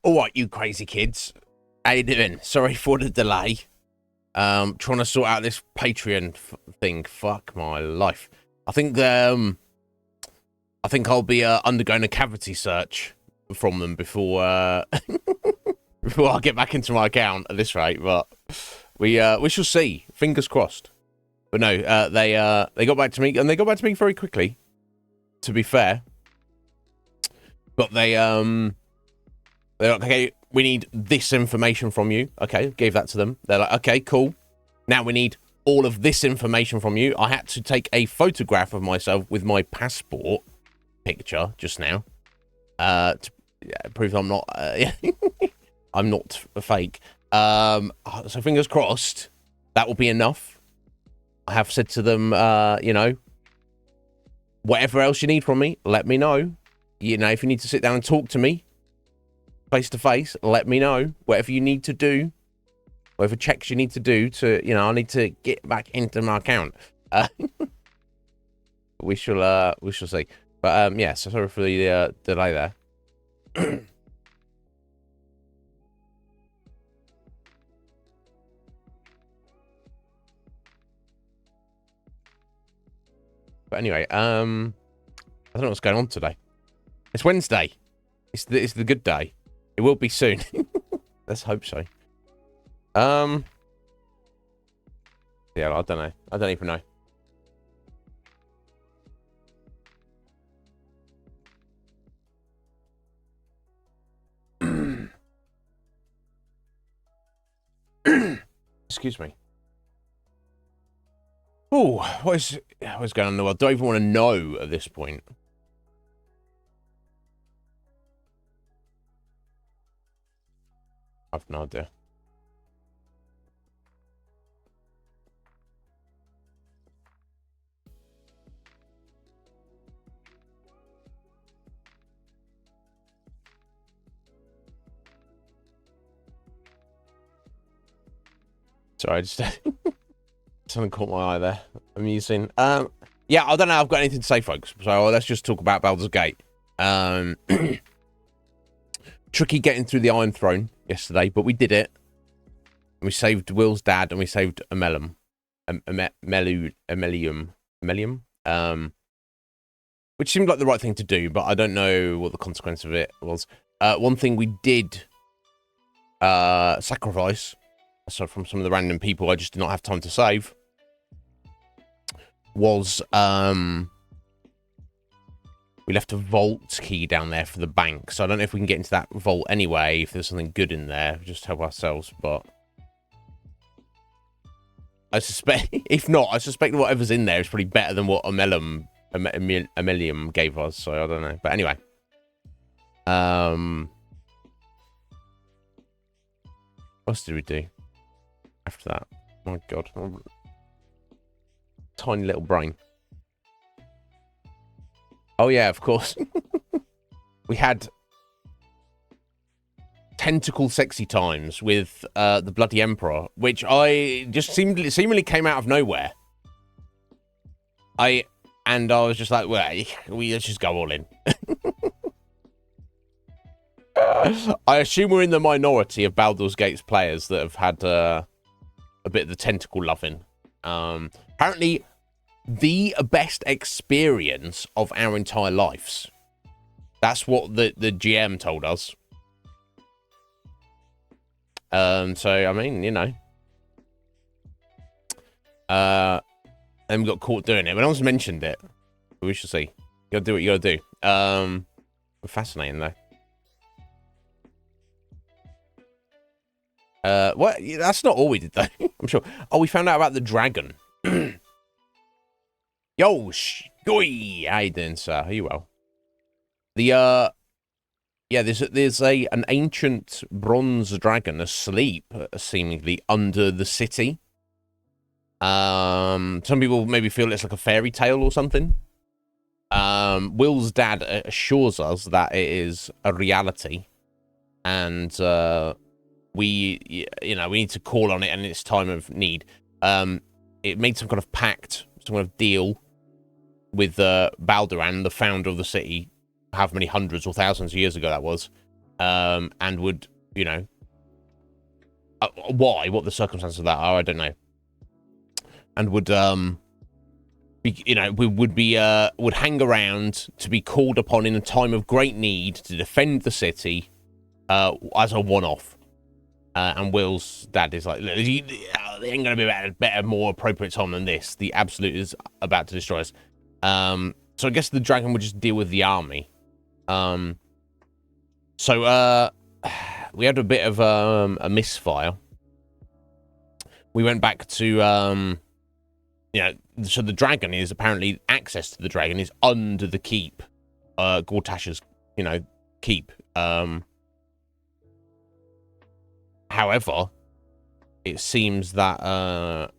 All right, you crazy kids. How you doing? Sorry for the delay. Trying to sort out this Patreon thing. Fuck my life. I think I'll be undergoing a cavity search from them before before I get back into my account at this rate. But we shall see. Fingers crossed. But no, they got back to me, and they got back to me very quickly. To be fair, but they're like, okay, we need this information from you. Okay, gave that to them. They're like, okay, cool. Now we need all of this information from you. I had to take a photograph of myself with my passport picture just now to prove I'm not I'm not fake. So fingers crossed that will be enough. I have said to them, you know, whatever else you need from me, let me know. You know, if you need to sit down and talk to me face to face, let me know. Whatever you need to do, whatever checks you need to do to, you know, I need to get back into my account. We shall see. But yeah, so sorry for the delay there. But anyway, I don't know what's going on today. It's Wednesday. It's the good day. It will be soon. Let's hope so. Yeah, I don't know. I don't even know. Excuse me. Oh, what's going on in the world? Don't even want to know at this point. I've no idea. Sorry, just something caught my eye there. Amusing. Yeah, I don't know. I've got anything to say, folks. So let's just talk about Baldur's Gate. Tricky getting through the Iron Throne yesterday, but we did it. And we saved Will's dad, and we saved Amelum. Which seemed like the right thing to do, but I don't know what the consequence of it was. One thing we did sacrifice, so from some of the random people I just did not have time to save, was we left a vault key down there for the bank. So I don't know if we can get into that vault anyway, if there's something good in there, just help ourselves. But I suspect, if not, I suspect whatever's in there is probably better than what Amelum gave us. So I don't know. But anyway. What else did we do after that? Oh my God. Tiny little brain. Oh, yeah, of course. We had tentacle sexy times with the Bloody Emperor, which I just seemingly came out of nowhere. I was just like, well, let's just go all in. I assume we're in the minority of Baldur's Gate's players that have had a bit of the tentacle loving. Apparently, the best experience of our entire lives. That's what the GM told us. So, I mean, you know. And we got caught doing it. But no one's mentioned it. We shall see. You gotta do what you gotta do. Fascinating, though. What? That's not all we did, though. I'm sure. Oh, we found out about the dragon. Yo, Goy, how you doing, sir? Are you well? The yeah, there's an ancient bronze dragon asleep, seemingly under the city. Some people maybe feel it's like a fairy tale or something. Will's dad assures us that it is a reality, and we need to call on it in its time of need. It made some kind of pact, some kind of deal with Baldur, the founder of the city, however many hundreds or thousands of years ago that was, and would, you know, what the circumstances of that are, I don't know, and would be, you know, we would be would hang around to be called upon in a time of great need to defend the city as a one-off. And Will's dad is like, there ain't gonna be a better, more appropriate time than this. The Absolute is about to destroy us. So I guess the dragon would just deal with the army. So we had a bit of a misfire. We went back to, you know, so the dragon is apparently, access to the dragon is under the keep, Gortash's, you know, keep. However, it seems that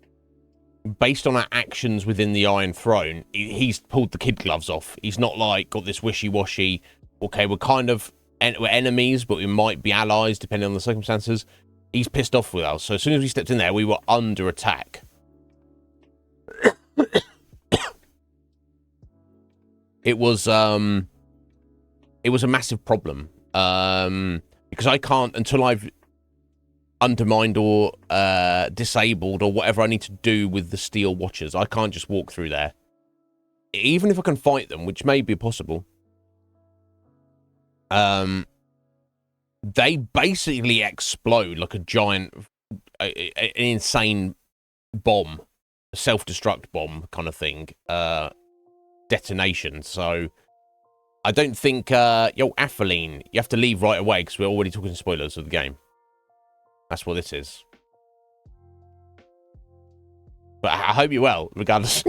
based on our actions within the Iron Throne, he's pulled the kid gloves off. He's not like got this wishy-washy, okay, we're kind of we're enemies, but we might be allies depending on the circumstances. He's pissed off with us. So as soon as we stepped in there, we were under attack. It was a massive problem. Because I can't, until I've undermined or disabled or whatever I need to do with the Steel Watchers, I can't just walk through there. Even if I can fight them, which may be possible. They basically explode like a giant, an insane bomb, self-destruct bomb kind of thing, detonation. So I don't think, yo, Atheline, you have to leave right away because we're already talking spoilers of the game. That's what this is. But I hope you're well, regardless.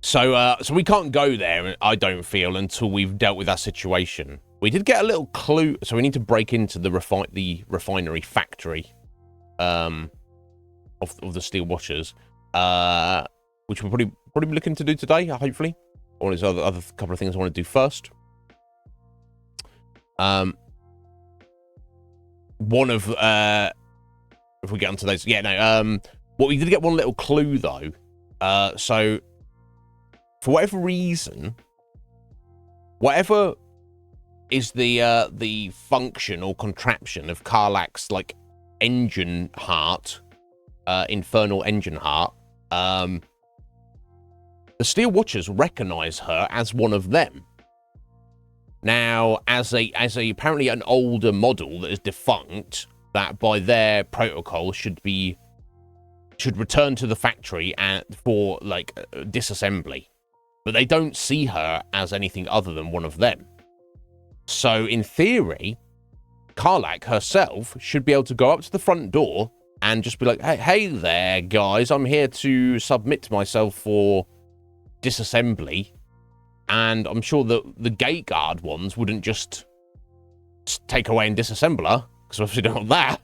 So we can't go there, I don't feel, until we've dealt with that situation. We did get a little clue, so we need to break into the refinery factory of the Steel Watchers, which we'll probably be looking to do today, hopefully. Or there's other couple of things I want to do first. One of if we get onto those, yeah, no. Well, we did get one little clue though. So for whatever reason, whatever is the function or contraption of Karlach's like engine heart, infernal engine heart, the Steel Watchers recognize her as one of them. Now, as a apparently an older model that is defunct, that by their protocol should return to the factory for like disassembly, but they don't see her as anything other than one of them. So in theory, Karlach herself should be able to go up to the front door and just be like, hey there, guys, I'm here to submit myself for disassembly. And I'm sure that the gate guard ones wouldn't just take away and disassemble her, because obviously they don't want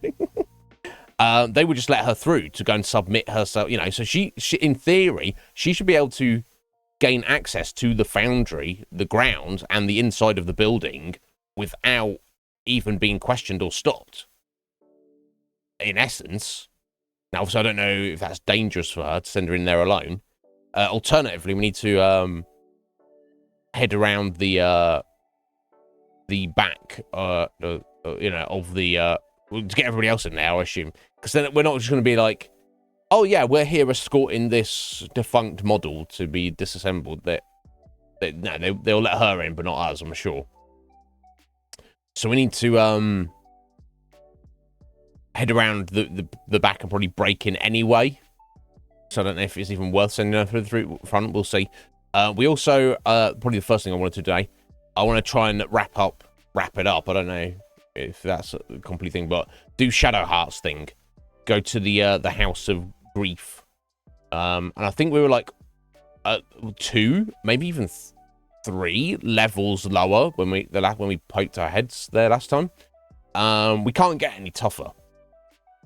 that. They would just let her through to go and submit herself, you know. So she, in theory, she should be able to gain access to the foundry, the grounds, and the inside of the building without even being questioned or stopped. In essence. Now, obviously, I don't know if that's dangerous for her to send her in there alone. Alternatively, we need to head around the back, you know, of the to get everybody else in there, I assume, because then we're not just going to be like, oh yeah, we're here escorting this defunct model to be disassembled. No, they'll let her in, but not us, I'm sure. So we need to head around the back and probably break in anyway. So I don't know if it's even worth sending her through the front. We'll see. We also, probably the first thing I wanted to do today, I want to try and wrap it up. I don't know if that's a complete thing, but do Shadow Heart's thing. Go to the House of Grief. And I think we were like 2, maybe even 3 levels lower when we poked our heads there last time. We can't get any tougher.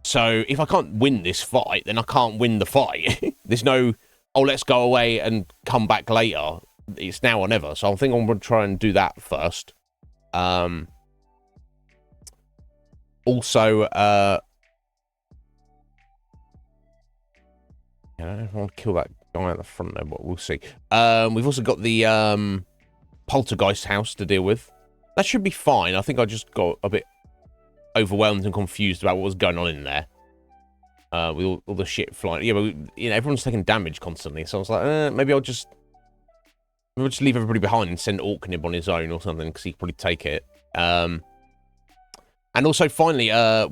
So if I can't win this fight, then I can't win the fight. There's no, oh, let's go away and come back later. It's now or never. So I think I'm going to try and do that first. Also, I don't know if I want to kill that guy at the front there, but we'll see. We've also got the poltergeist house to deal with. That should be fine. I think I just got a bit overwhelmed and confused about what was going on in there. With all the shit flying. Yeah, but everyone's taking damage constantly. So I was like, maybe I'll just leave everybody behind and send Orknib on his own or something, because he could probably take it. And also, finally, I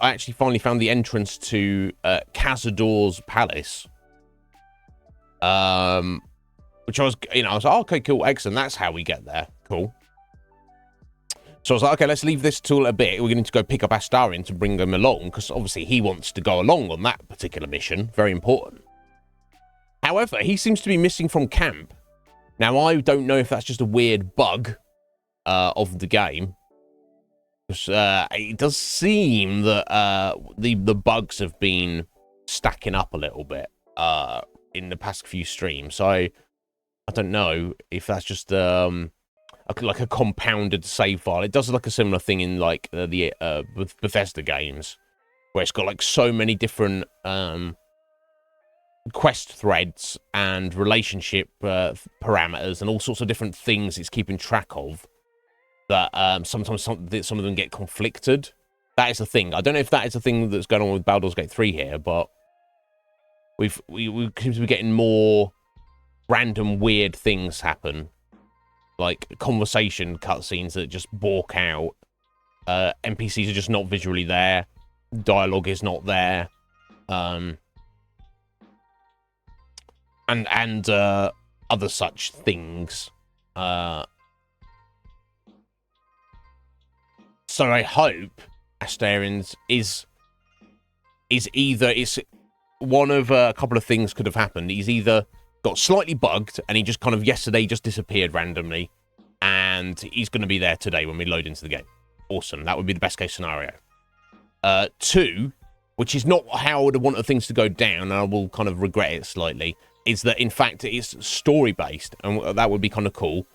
actually finally found the entrance to Cazador's palace. Which I was like, oh, okay, cool, excellent. That's how we get there. Cool. So I was like, okay, let's leave this tool a bit. We're going to go pick up Astarion to bring him along, because obviously he wants to go along on that particular mission. Very important. However, he seems to be missing from camp. Now, I don't know if that's just a weird bug of the game. Because it does seem that the bugs have been stacking up a little bit in the past few streams. So I don't know if that's just like a compounded save file. It does like a similar thing in like the Bethesda games, where it's got like so many different quest threads and relationship parameters and all sorts of different things it's keeping track of, that sometimes some of them get conflicted. That is the thing. I don't know if that is the thing that's going on with Baldur's Gate 3 here, but we seem to be getting more random weird things happen. Like conversation cutscenes that just balk out. NPCs are just not visually there. Dialogue is not there. And other such things. So I hope Astarion's is either, it's one of a couple of things could have happened. He's either got slightly bugged and he just kind of yesterday just disappeared randomly, and he's going to be there today when we load into the game. Awesome. That would be the best case scenario. 2, which is not how I would have wanted things to go down, and I will kind of regret it slightly, is that in fact it's story based, and that would be kind of cool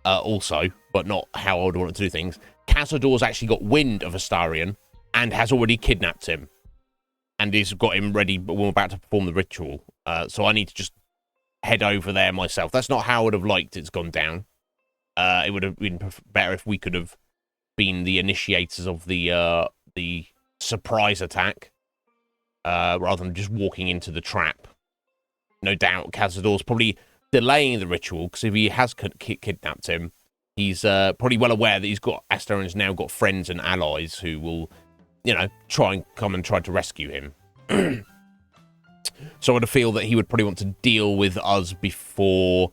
also, but not how I would want to do things. Cazador's actually got wind of Astarion and has already kidnapped him, and he's got him ready, but we're about to perform the ritual. So I need to just head over there myself. That's not how I would have liked it's gone down. It would have been better if we could have been the initiators of the surprise attack, rather than just walking into the trap. No doubt Cazador's probably delaying the ritual, because if he has kidnapped him, he's probably well aware that Astarion's now got friends and allies who will, try to rescue him. So I would feel that he would probably want to deal with us before,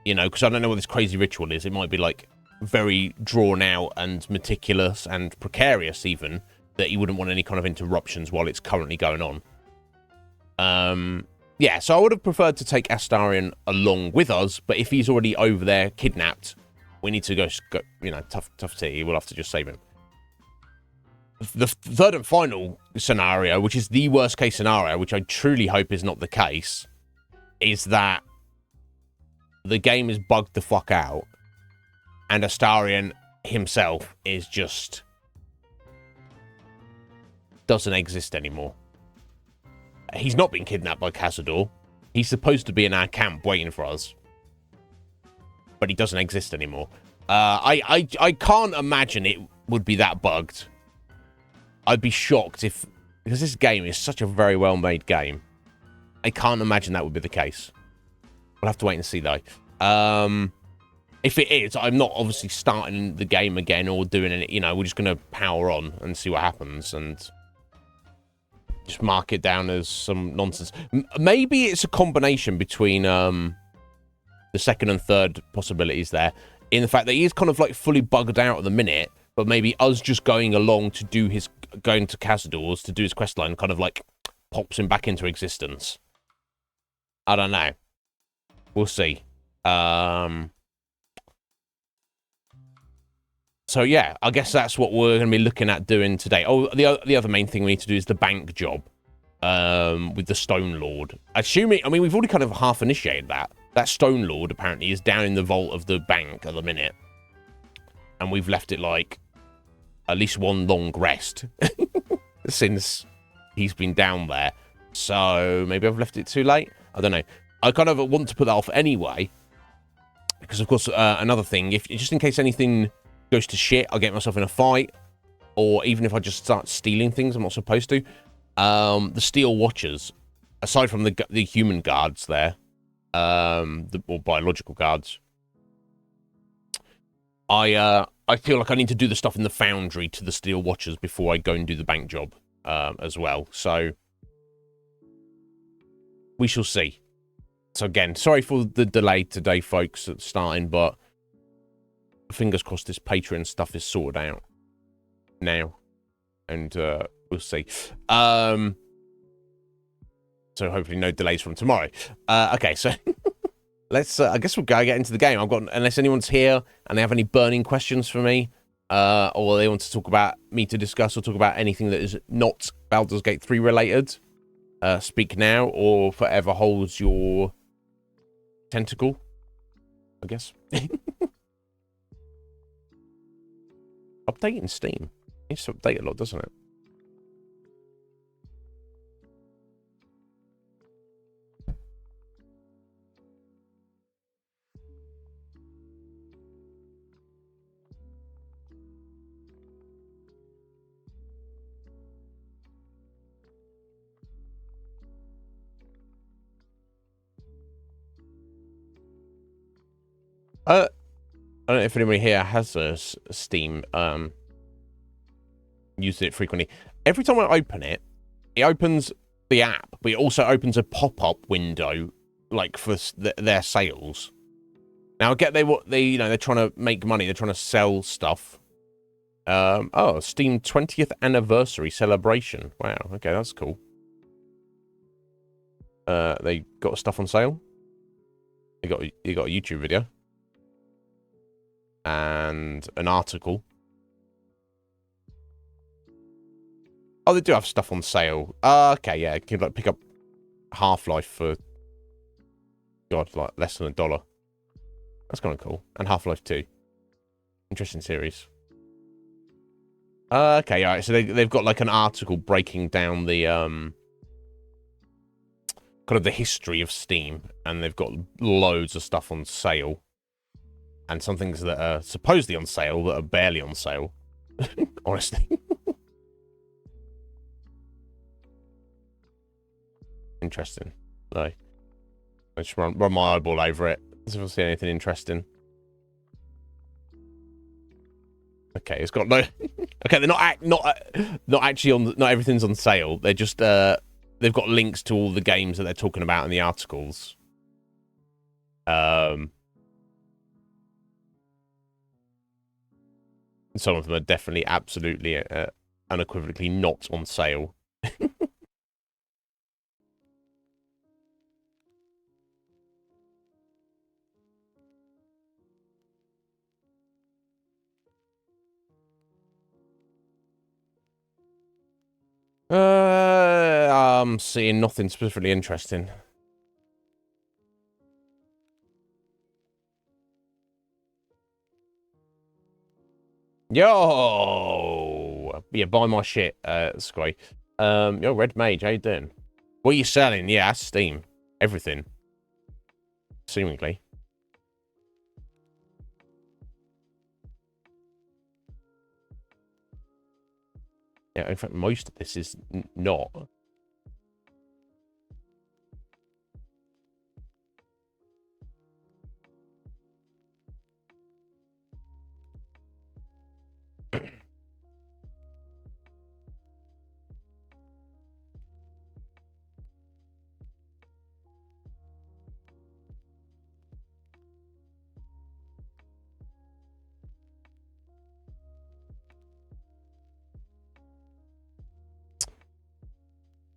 because I don't know what this crazy ritual is. It might be like very drawn out and meticulous and precarious even, that he wouldn't want any kind of interruptions while it's currently going on. Yeah, so I would have preferred to take Astarion along with us, but if he's already over there kidnapped, we need to go tough tea. We'll have to just save him. The third and final scenario, which is the worst case scenario, which I truly hope is not the case, is that the game is bugged the fuck out and Astarion himself is just doesn't exist anymore. He's not been kidnapped by Cazador. He's supposed to be in our camp waiting for us, but he doesn't exist anymore. I can't imagine it would be that bugged. I'd be shocked because this game is such a very well-made game. I can't imagine that would be the case. We'll have to wait and see, though. If it is, I'm not obviously starting the game again or doing it. We're just going to power on and see what happens and just mark it down as some nonsense. Maybe it's a combination between the second and third possibilities there, in the fact that he is kind of like fully bugged out at the minute, but maybe us just going along to going to Cazador's to do his questline kind of like pops him back into existence. I don't know. We'll see. So yeah, I guess that's what we're going to be looking at doing today. Oh, the other main thing we need to do is the bank job with the Stone Lord. We've already kind of half initiated that. That Stone Lord apparently is down in the vault of the bank at the minute. And we've left it like at least one long rest since he's been down there. So maybe I've left it too late. I don't know. I kind of want to put that off anyway. Because, of course, another thing, if just in case anything goes to shit, I'll get myself in a fight, or even if I just start stealing things I'm not supposed to, the Steel Watchers, aside from the human guards there, or biological guards, I feel like I need to do the stuff in the foundry to the Steel Watchers before I go and do the bank job, as well. So we shall see. So again, sorry for the delay today, folks, at starting, but fingers crossed this Patreon stuff is sorted out now, and we'll see. So hopefully no delays from tomorrow. Okay, so let's. I guess we'll go get into the game. Unless anyone's here and they have any burning questions for me, or they want to talk about me to discuss or talk about anything that is not Baldur's Gate 3 related. Speak now, or forever holds your tentacle, I guess. Updating Steam. It needs to update a lot, doesn't it? I don't know if anybody here has a Steam, uses it frequently. Every time I open it, it opens the app, but it also opens a pop-up window, like for their sales. Now I get they're trying to make money, they're trying to sell stuff. Oh, Steam 20th anniversary celebration. Wow, okay, that's cool. They got stuff on sale. You got a YouTube video. And an article. Oh, they do have stuff on sale. Okay, yeah, you can like pick up Half-Life for like less than $1. That's kind of cool. And Half-Life 2. Interesting series. Okay, alright, so they've got like an article breaking down the kind of the history of Steam, and they've got loads of stuff on sale. And some things that are supposedly on sale that are barely on sale. Honestly. Interesting. No. I just run my eyeball over it. See if I see anything interesting. Okay, it's got no. Okay, they're not actually on. Not everything's on sale. They're just they've got links to all the games that they're talking about in the articles. Some of them are definitely, absolutely, unequivocally not on sale. I'm seeing nothing specifically interesting. Yo! Yeah, buy my shit, Squay. Yo, Red Mage, how you doing? What are you selling? Yeah, that's Steam. Everything. Seemingly. Yeah, in fact, most of this is not.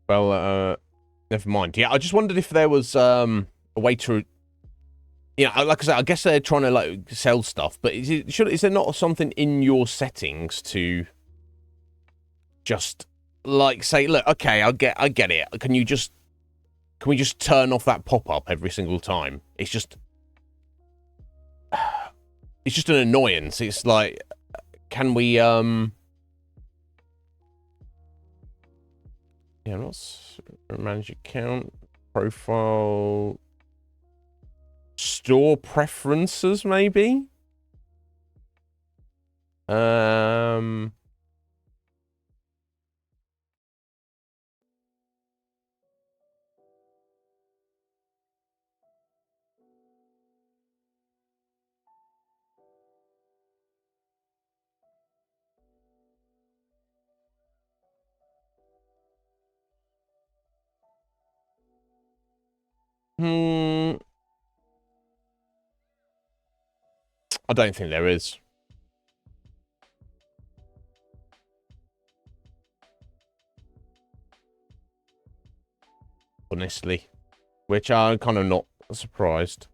Well, never mind. Yeah, I just wondered if there was a way to, you know, like I said, I guess they're trying to like sell stuff, but is there not something in your settings to just like say, look, okay, I get it. Can we just turn off that pop-up every single time? It's just an annoyance. It's like, can we yeah, not manage account profile store preferences, maybe? I don't think there is. Honestly. Which I'm kind of not surprised.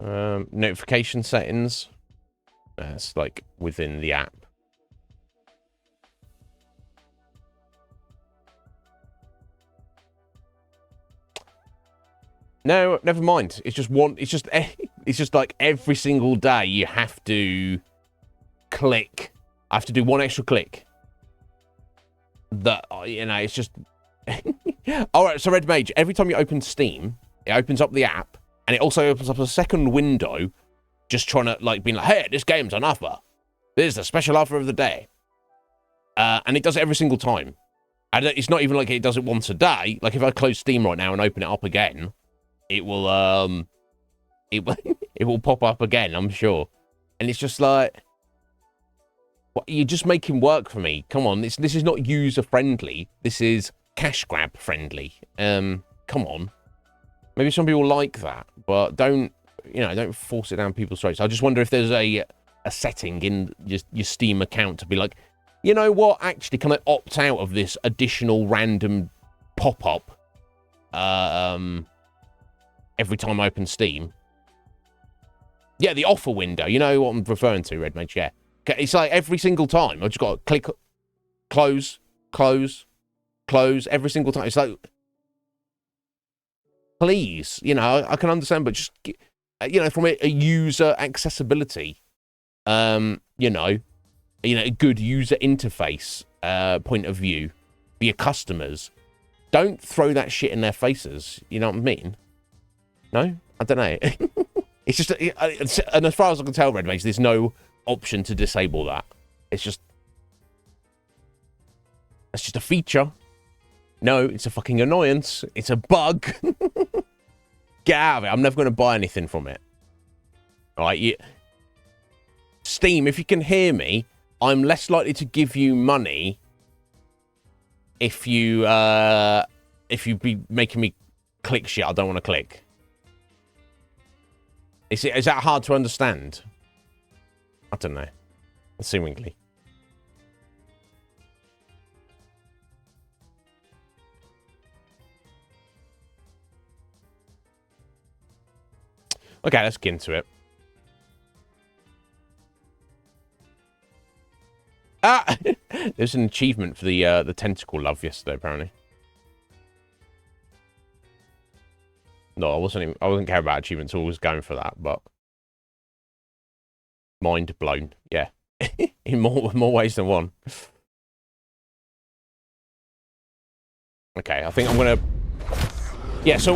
Notification settings. That's like within the app. No, never mind. It's just one. It's just like every single day you have to click. I have to do one extra click. That, you know, it's just. All right. So Red Mage, every time you open Steam, it opens up the app, and it also opens up a second window, just trying to like being like, hey, this game's on offer. This is the special offer of the day. And it does it every single time. And it's not even like it does it once a day. Like if I close Steam right now and open it up again. It will it will pop up again, I'm sure. And it's just like, what, you're just making work for me. Come on, this is not user friendly. This is cash grab friendly. Come on. Maybe some people like that, but don't force it down people's throats. I just wonder if there's a setting in just your Steam account to be like, you know what? Actually, can I opt out of this additional random pop-up? Every time I open Steam. Yeah, the offer window. You know what I'm referring to, Red Mage? Yeah. It's like every single time. I've just got to click, close, close, close every single time. It's like, please, you know, I can understand, but just, you know, from a user accessibility, you know, a good user interface point of view for your customers, don't throw that shit in their faces. You know what I mean? No? I don't know. It's just, and as far as I can tell, Red Mage, there's no option to disable that. It's just a feature. No, it's a fucking annoyance. It's a bug. Get out of it. I'm never going to buy anything from it. All right, Steam, if you can hear me, I'm less likely to give you money if you be making me click shit I don't want to click. Is that hard to understand? I don't know. Assumingly. Okay, let's get into it. Ah! There's an achievement for the tentacle love yesterday, apparently. No, I wasn't caring about achievements. I was going for that, but mind blown. Yeah, in more ways than one. Okay, I think I'm gonna. Yeah, so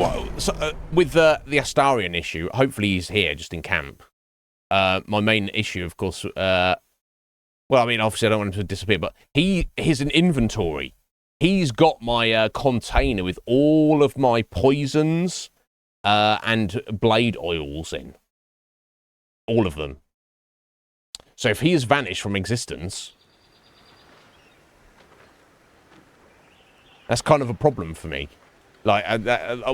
with the Astarion issue, hopefully he's here, just in camp. My main issue, of course. Well, I mean, obviously I don't want him to disappear, but he's an inventory. He's got my container with all of my poisons. And blade oils in. All of them. So if he has vanished from existence, that's kind of a problem for me. Like,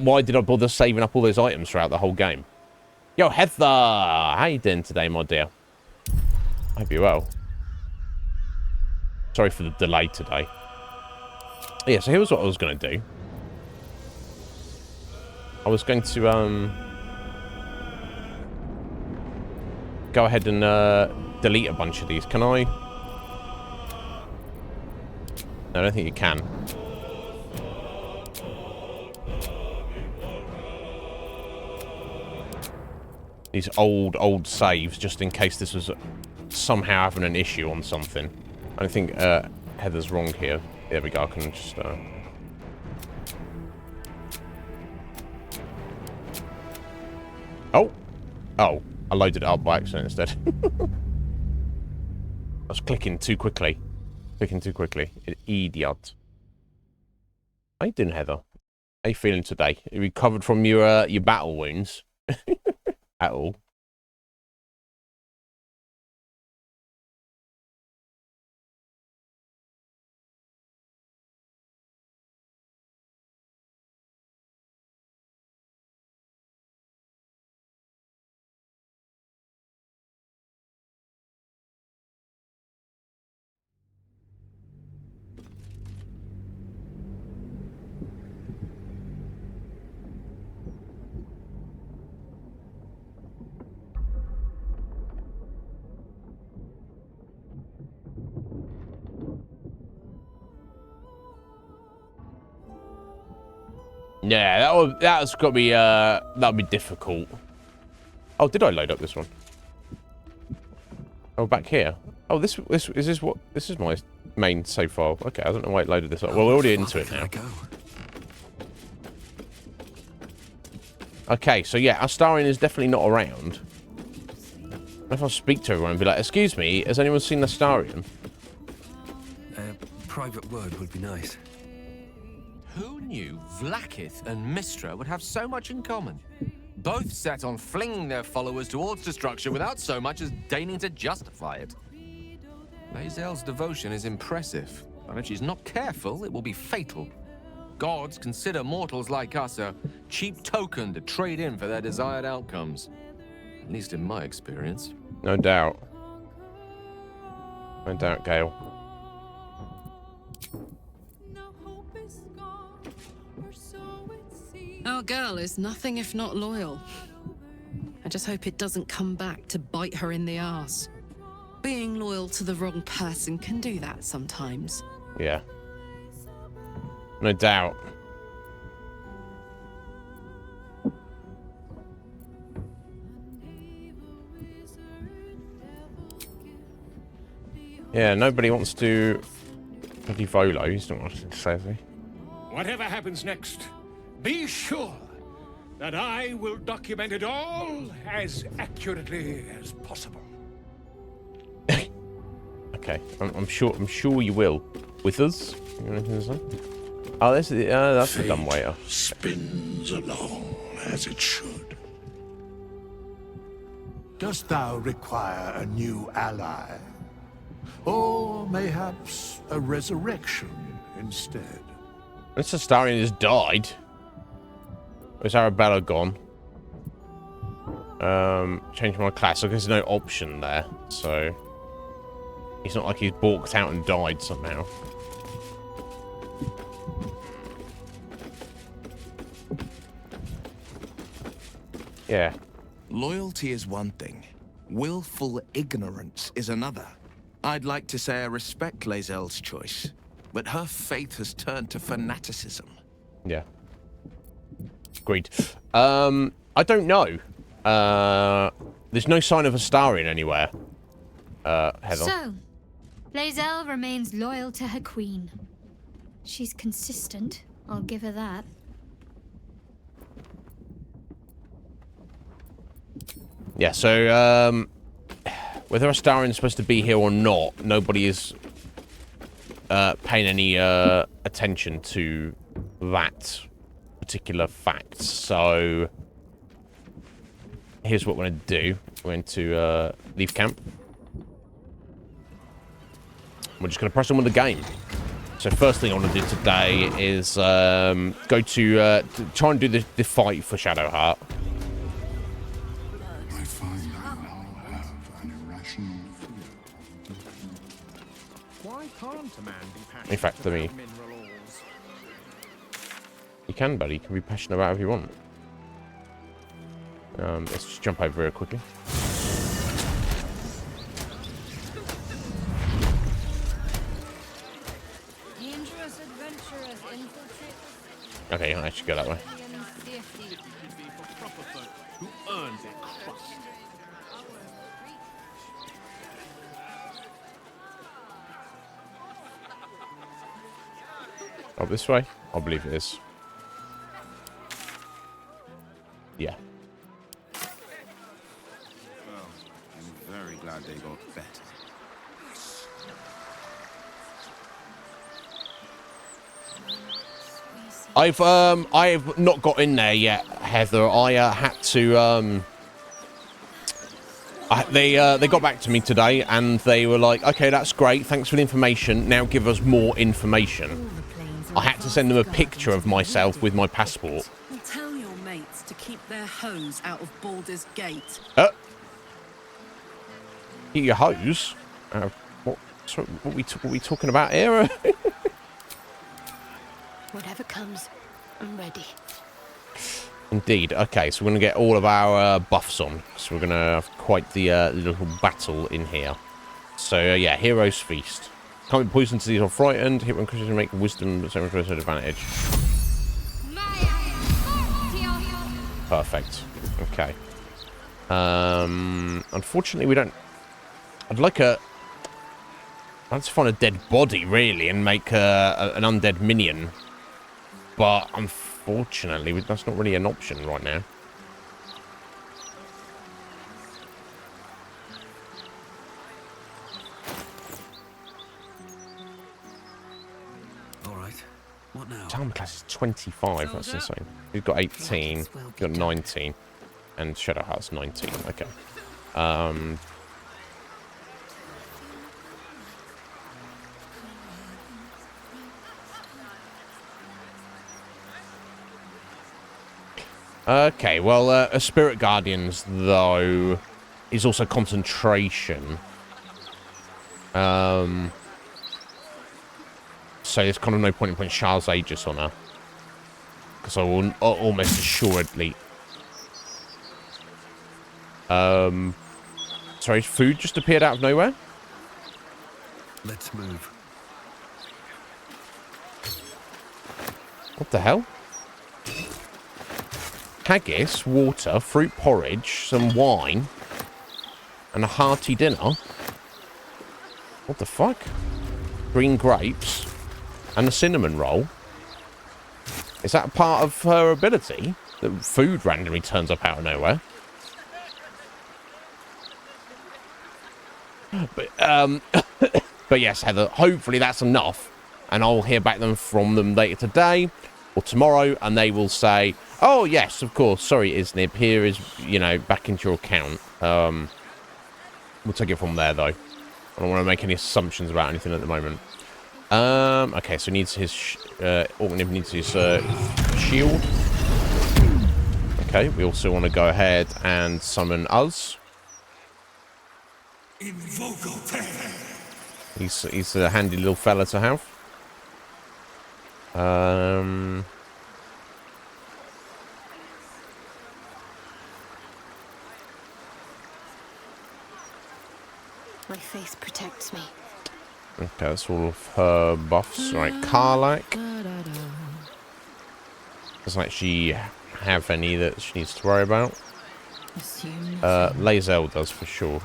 why did I bother saving up all those items throughout the whole game? Yo, Heather! How you doing today, my dear? I hope you're well. Sorry for the delay today. Yeah, so here's what I was going to do. I was going to go ahead and delete a bunch of these. Can I? No, I don't think you can. These old saves, just in case this was somehow having an issue on something. I don't think Heather's wrong here. There we go. I can just. Oh. Oh. I loaded it up by accident instead. I was clicking too quickly. Clicking too quickly. An idiot. How you doing, Heather? How you feeling today? You recovered from your battle wounds? At all? Yeah, that's got to be that'll be difficult. Oh, did I load up this one? Oh, back here. Oh, this is my main save file. Okay, I don't know why it loaded this up. Well, we're already into it now. Okay, so yeah, Astarion is definitely not around. If I speak to everyone and be like, "Excuse me, has anyone seen Astarion?" A private word would be nice. Who knew Vlaakith and Mystra would have so much in common? Both set on flinging their followers towards destruction without so much as deigning to justify it. Lae'zel's devotion is impressive, but if she's not careful, it will be fatal. Gods consider mortals like us a cheap token to trade in for their desired outcomes. At least in my experience. No doubt. No doubt, Gale. Our girl is nothing if not loyal. I just hope it doesn't come back to bite her in the arse. Being loyal to the wrong person can do that sometimes. Yeah. No doubt. Yeah, nobody wants to bloody Volo. He's not wanting to say, is he? Whatever happens next, be sure that I will document it all as accurately as possible. Okay, I'm sure you will. With us? You want anything to say? Oh, that's the dumb waiter. Spins along as it should. Dost thou require a new ally? Or mayhaps a resurrection instead? This Astarion has died. Where's Arabella gone? Change my class. I guess there's no option there, so it's not like he's balked out and died somehow. Yeah. Loyalty is one thing. Willful ignorance is another. I'd like to say I respect Lae'zel's choice, but her faith has turned to fanaticism. Yeah. Agreed. I don't know. There's no sign of Astarion anywhere. Heather. So, Lae'zel remains loyal to her queen. She's consistent, I'll give her that. Yeah, so, whether Astarion's supposed to be here or not, nobody is paying any attention to that particular fact. So, here's what we're going to do. We're going to leave camp. We're just going to press on with the game. So first thing I want to do today is go to try and do the fight for Shadowheart. I find I now have an irrational fear. Why can't a man be passionate In fact, let me... about mineral ores? You can, buddy. You can be passionate about it if you want. Let's just jump over here quickly. Okay, you don't actually go that way. Oh, this way? I believe it is. Yeah. how they got better. I've not got in there yet, Heather. I had to they got back to me today and they were like, okay, that's great, thanks for the information, now give us more information. I had to send them a picture of myself with my passport. Well, tell your mates to keep their hose out of Baldur's Gate. Keep your hose? What we talking about here? Whatever comes, I'm ready. Indeed. Okay, so we're going to get all of our buffs on. So we're going to have quite the little battle in here. So, yeah, Hero's Feast. Can't be poisoned to these or frightened. Hit when Christians make wisdom 7% advantage. Perfect. Okay. Unfortunately, we don't... I'd like to find a dead body, really, and make an undead minion. But, unfortunately, that's not really an option right now. Alright. What now? Charm class is 25. That's insane. We've got 18. We've got 19. And Shadow Heart's 19. Okay. Okay, well, a Spirit Guardians, though, is also concentration. So there's kind of no point in putting Charles Aegis on her. Because I will almost assuredly... Sorry, food just appeared out of nowhere? Let's move. What the hell? Haggis, water, fruit porridge, some wine, and a hearty dinner. What the fuck? Green grapes, and a cinnamon roll. Is that part of her ability? That food randomly turns up out of nowhere? But yes, Heather, hopefully that's enough. And I'll hear back from them later today or tomorrow, and they will say, oh, yes, of course. Sorry, Iznib. Here is, back into your account. We'll take it from there, though. I don't want to make any assumptions about anything at the moment. Okay, so he needs his... Iznib needs his shield. Okay, we also want to go ahead and summon us. He's a handy little fella to have. My faith protects me. Okay, that's all of her buffs. Right, Karlak doesn't actually have any that she needs to worry about. Lae'zel does for sure.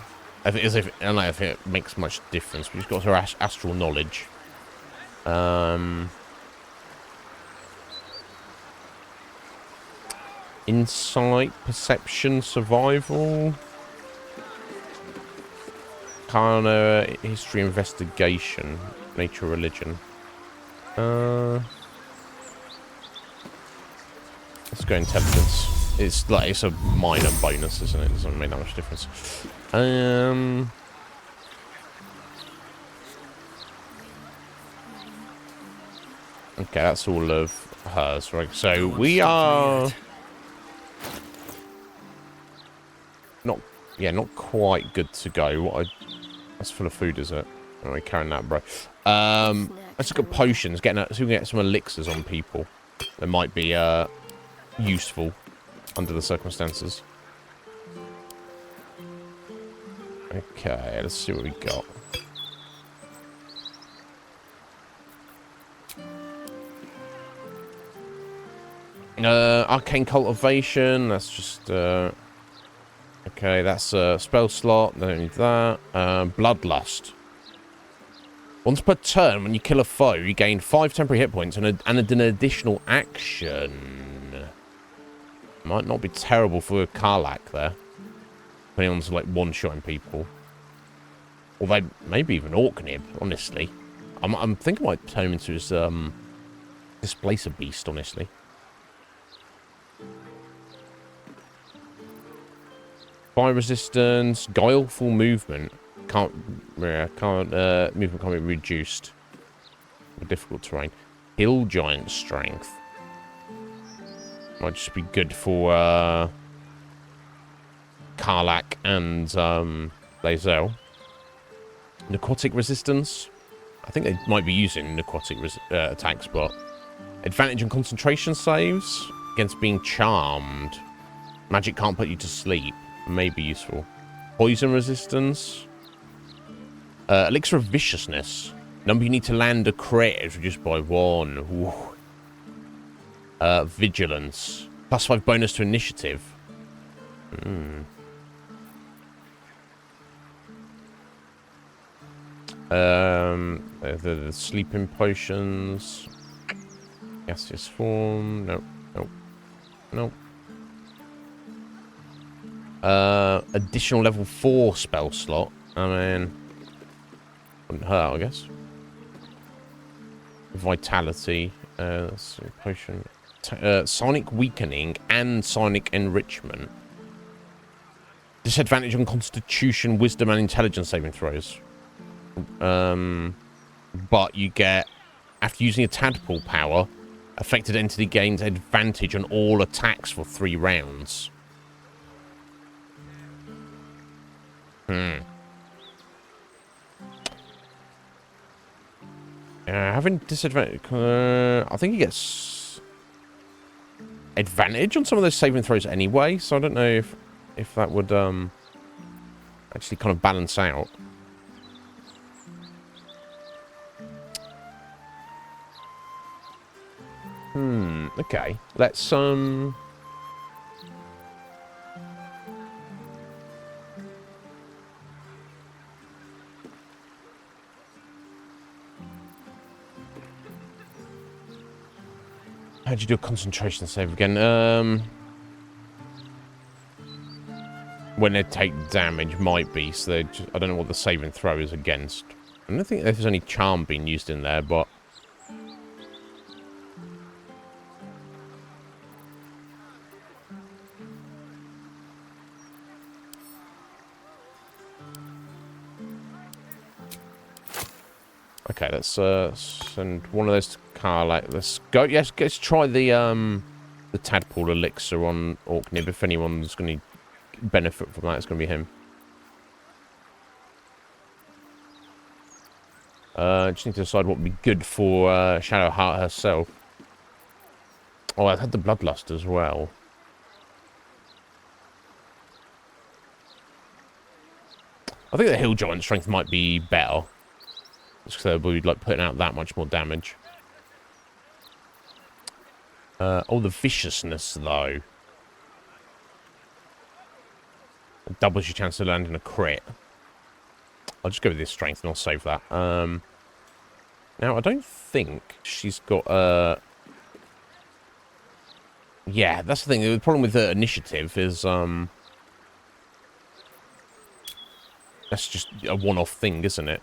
I don't know if it makes much difference, but she's got her astral knowledge. Insight, perception, survival. Kana, history, investigation, nature, religion. Let's go intelligence. It's a minor bonus, isn't it? It doesn't make that much difference. Okay, that's all of hers, right? So we are not quite good to go. That's full of food, is it? Oh, we're carrying that, bro. Let's look at potions. So we can get some elixirs on people that might be useful under the circumstances. Okay, let's see what we got. Arcane Cultivation, that's just... okay, that's a spell slot, don't need that. Bloodlust. Once per turn, when you kill a foe, you gain 5 temporary hit points and an additional action. Might not be terrible for Karlak there. When he wants like one-shotting people. Or maybe even Orknib, honestly. I'm thinking I might turn him into his Displacer Beast, honestly. Fire resistance, guileful movement. Movement can't be reduced. Difficult terrain. Hill giant strength. Might just be good for Karlak and Lae'zel. Necrotic resistance. I think they might be using necrotic attacks, but advantage on concentration saves against being charmed. Magic can't put you to sleep. May be useful. Poison resistance. Elixir of viciousness. Number you need to land a crit is reduced by 1. Vigilance. +5 bonus to initiative. The sleeping potions. Gaseous form. Nope. Additional level 4 spell slot. I mean, wouldn't hurt, I guess. Vitality. Potion. Sonic weakening and sonic enrichment. Disadvantage on Constitution, Wisdom, and Intelligence saving throws. But you get, after using a tadpole power, affected entity gains advantage on all attacks for 3 rounds. Having disadvantage, I think he gets advantage on some of those saving throws anyway, so I don't know if that would actually kind of balance out. Okay. Let's how'd you do a concentration save again? When they take damage, might be. So I don't know what the saving throw is against. I don't think there's any charm being used in there, but okay, let's send one of those to Karlak. Let's go. Yes, let's try the tadpole elixir on Orknib. If anyone's going to benefit from that, it's going to be him. Just need to decide what would be good for Shadowheart herself. Oh, I've had the Bloodlust as well. I think the Hill Giant strength might be better. Just because they'll be like putting out that much more damage. Oh, the viciousness though. It doubles your chance of landing a crit. I'll just go with this strength and I'll save that. Now I don't think she's got yeah, that's the thing. The problem with the initiative is that's just a one-off thing, isn't it?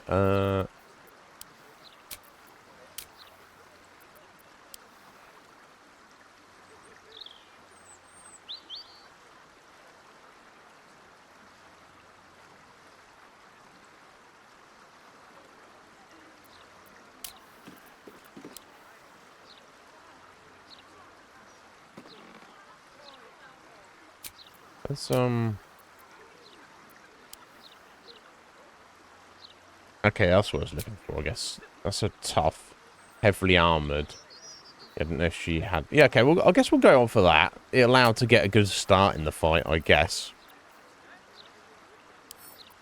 Let's okay, that's what I was looking for, I guess. That's a tough, heavily armored. I don't know if she had... Yeah, okay, well, I guess we'll go on for that. It allowed to get a good start in the fight, I guess.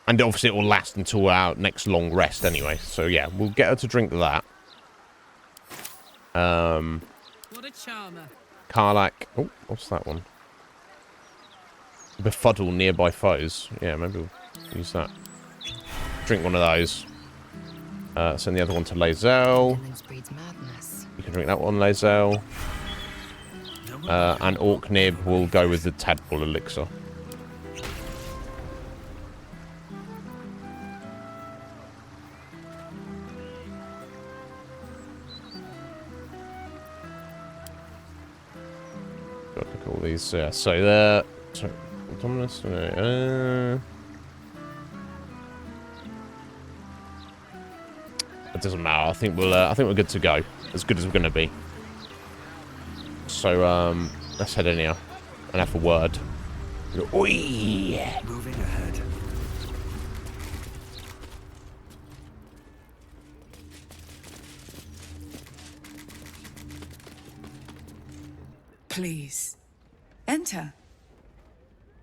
And obviously it will last until our next long rest anyway. So, yeah, we'll get her to drink that. What a charmer. Karlak... Oh, what's that one? Befuddle nearby foes. Yeah, maybe we'll use that. Drink one of those. Send the other one to Lae'zel. You can drink that one, Lae'zel. And Orknib will go with the tadpole elixir. Look at all these. So the Dominus. It doesn't matter. I think we're good to go. As good as we're gonna be. So let's head in here and have a word. Oi! Moving ahead. Please, enter.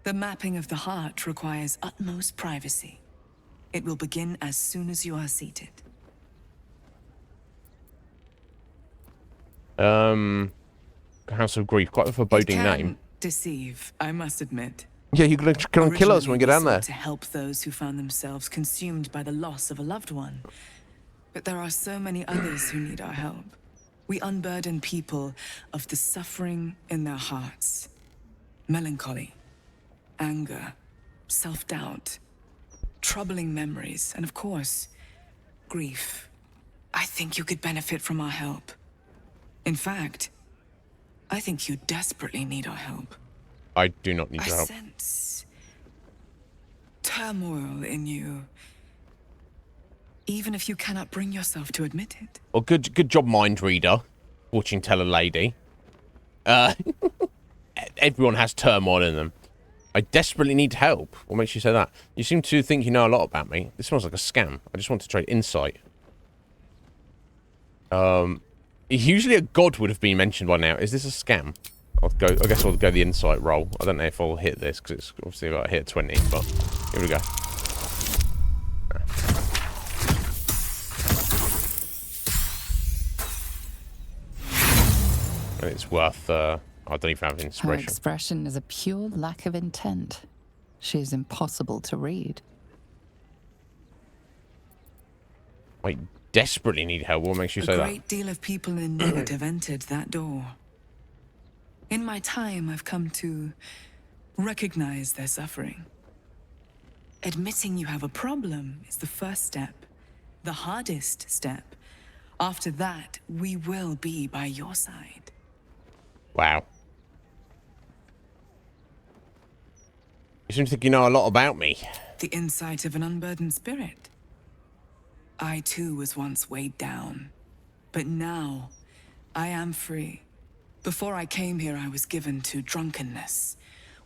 The mapping of the heart requires utmost privacy. It will begin as soon as you are seated. House of Grief, quite a foreboding name. Deceive, I must admit. Yeah, you're gonna kill us when we get down there. To help those who found themselves consumed by the loss of a loved one. But there are so many others who need our help. We unburden people of the suffering in their hearts. Melancholy, anger, self-doubt, troubling memories, and of course, grief. I think you could benefit from our help. In fact, I think you desperately need our help. I do not need your help. I sense turmoil in you, even if you cannot bring yourself to admit it. Well, good job, mind reader. Watching Tell a Lady. Everyone has turmoil in them. I desperately need help. What makes you say that? You seem to think you know a lot about me. This smells like a scam. I just want to trade insight. Usually a god would have been mentioned by now. Is this a scam? I guess I'll go the insight roll. I don't know if I'll hit this because it's obviously got to hit 20, but here we go. It's worth, I don't even have inspiration. Her expression is a pure lack of intent. She is impossible to read. I desperately need help. What makes you say that? A great deal of people in need have entered that door. In my time, I've come to recognize their suffering. Admitting you have a problem is the first step, the hardest step. After that, we will be by your side. Wow. You seem to think you know a lot about me. The insight of an unburdened spirit. I too was once weighed down, but now I am free. Before I came here, I was given to drunkenness,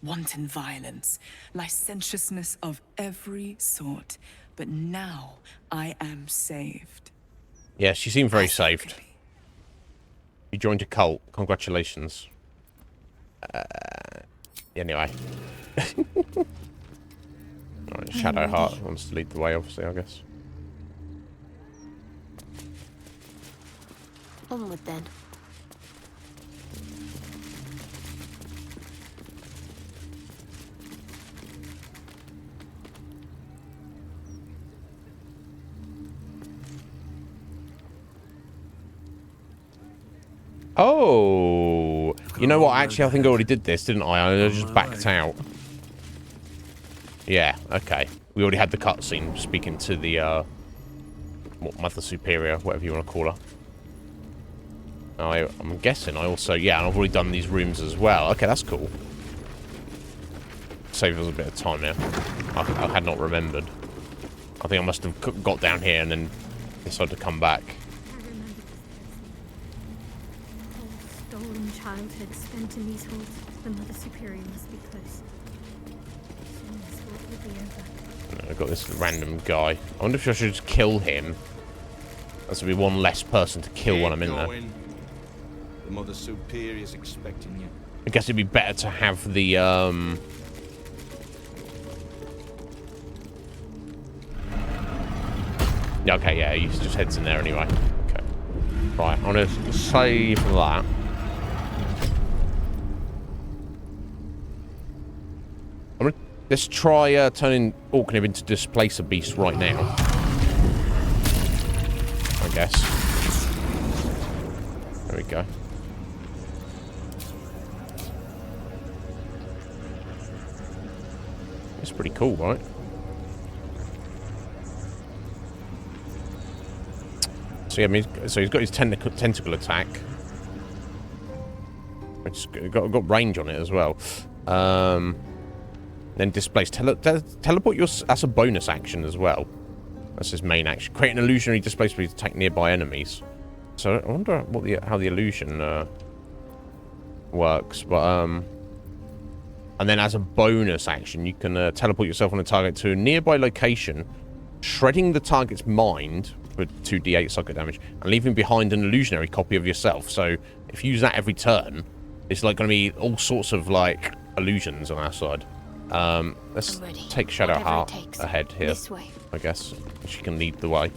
wanton violence, licentiousness of every sort. But now I am saved. Yes, you seem very saved. You joined a cult. Congratulations. Anyway. Right, Shadowheart wants to lead the way, obviously, I guess. Onward then. Oh, you know what? Actually, I think I already did this, didn't I? I just backed out. Yeah, okay. We already had the cutscene speaking to the, what, Mother Superior, whatever you want to call her. I'm guessing I also, yeah, and I've already done these rooms as well. Okay, that's cool. Save us a bit of time now. I had not remembered. I think I must have got down here and then decided to come back. Stolen childhood spent in these halls. The Mother Superior must be close. Soon this world will be over. I've got this random guy. I wonder if I should just kill him. That's gonna be one less person to kill when I'm in there. The Mother Superior is expecting you. I guess it'd be better to have the okay, yeah, he just heads in there anyway. Okay. Right, I'm gonna save that. Let's try turning Orkney into Displacer Beast right now. I guess. There we go. It's pretty cool, right? So yeah, I mean, so he's got his tentacle attack. It's got range on it as well. Then displace. Teleport your... That's a bonus action as well. That's his main action. Create an illusionary displacement to attack nearby enemies. So I wonder how the illusion works. But and then as a bonus action, you can teleport yourself on a target to a nearby location, shredding the target's mind for 2d8 psychic damage, and leaving behind an illusionary copy of yourself. So if you use that every turn, it's like going to be all sorts of like illusions on our side. Let's take Shadow Heart ahead here, I guess. She can lead the way.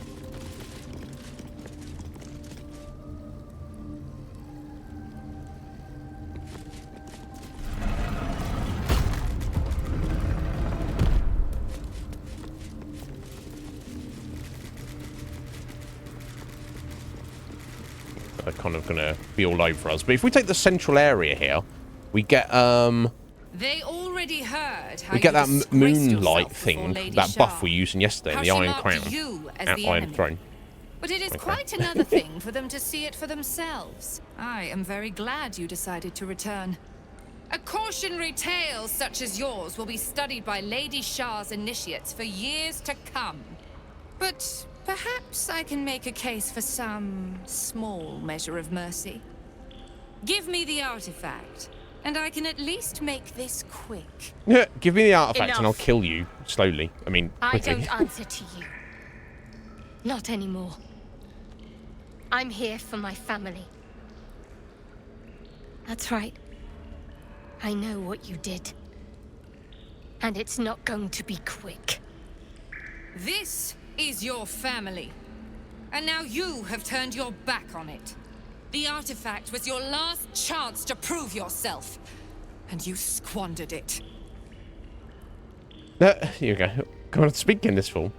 They're kind of gonna be all over us. But if we take the central area here, we get They already heard how we get that disgraced moonlight yourself thing, before Lady that Shah. buff we used in yesterday, How the she Iron marked Crown, you as the Iron enemy. Throne. But it is Okay. quite another thing for them to see it for themselves. I am very glad you decided to return. A cautionary tale such as yours will be studied by Lady Shah's initiates for years to come. But perhaps I can make a case for some small measure of mercy. Give me the artifact, and I can at least make this quick. Yeah, give me the artifact and I'll Enough. kill you slowly. I mean, I quickly. don't answer to you. Not anymore. I'm here for my family. That's right. I know what you did. And it's not going to be quick. This is your family. And now you have turned your back on it. The artifact was your last chance to prove yourself. And you squandered it. Here you go. Come on, speak in this form.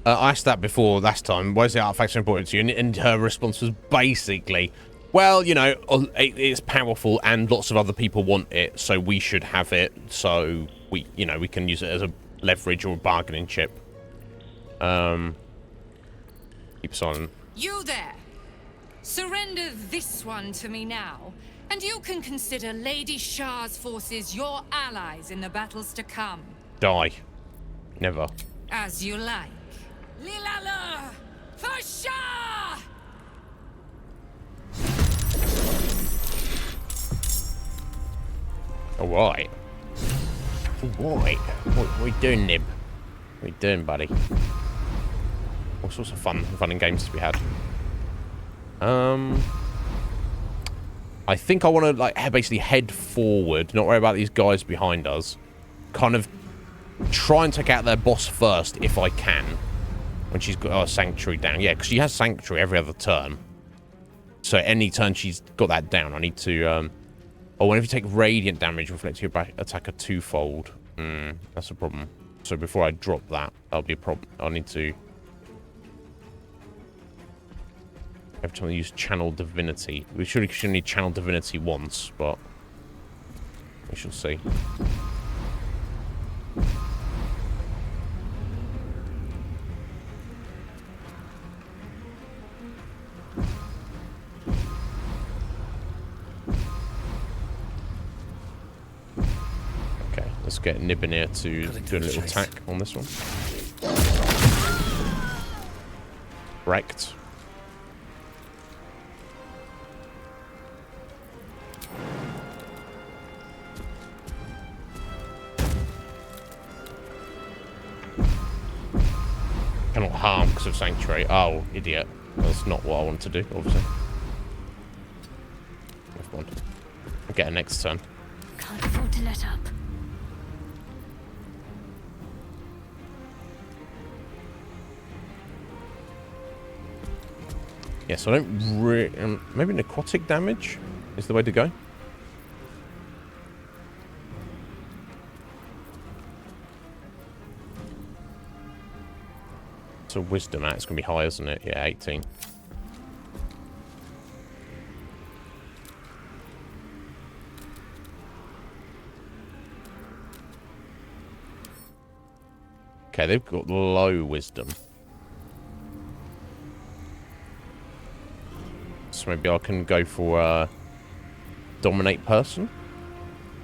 I asked that before last time. Why is the artifact so important to you? And her response was basically, well, you know, it's powerful and lots of other people want it, so we should have it. So we can use it as a leverage or a bargaining chip. Keep silent. You there! Surrender this one to me now, and you can consider Lady Shah's forces your allies in the battles to come. Die. Never. As you like. Lilala! For Shah! Alright. Alright. What are we doing, Nib? What are we doing, buddy? All sorts of fun and games to be had. I think I want to like basically head forward, not worry about these guys behind us. Kind of try and take out their boss first if I can. When she's got her sanctuary down. Yeah, because she has sanctuary every other turn. So any turn she's got that down, I need to... Oh, whenever you take radiant damage, reflect your attacker twofold. That's a problem. So before I drop that, that'll be a problem. I need to... Every time I use Channel Divinity. We should need Channel Divinity once, but... we shall see. Let's get Nibinir to do a little attack on this one. Wrecked. Cannot harm because of Sanctuary. Oh, idiot. That's not what I want to do, obviously. Never mind. I'll get her next turn. Can't afford to let up. Yeah, so I don't really... maybe necrotic damage is the way to go. So wisdom, that's going to be high, isn't it? Yeah, 18. Okay, they've got low wisdom. So maybe I can go for dominate person.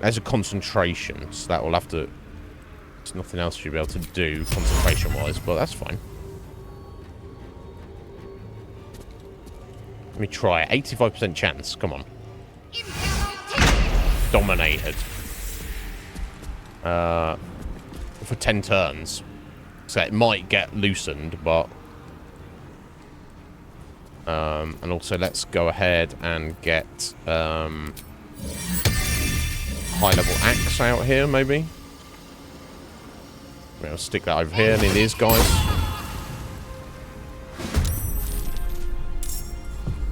There's a concentration, so that will have to... There's nothing else you'll be able to do concentration-wise, but that's fine. Let me try it. 85% chance. Come on. Dominated. For 10 turns. So it might get loosened, but... and also let's go ahead and get high-level axe out here, maybe. I'll stick that over here near these guys.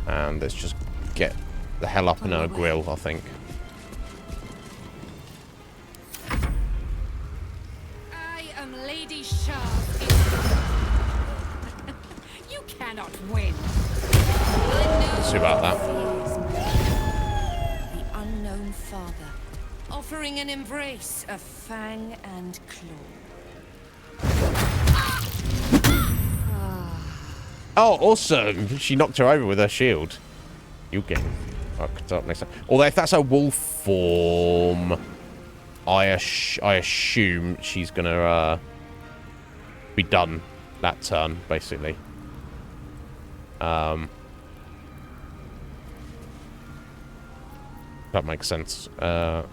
And let's just get the hell up in our grill, I think. I am Lady Shah. You cannot win. Let's see about that. The unknown father, offering an embrace of fang and claw. Oh, awesome! She knocked her over with her shield. You get fucked up next time. Although if that's a wolf form, I assume she's gonna be done that turn, basically. That makes sense. I'll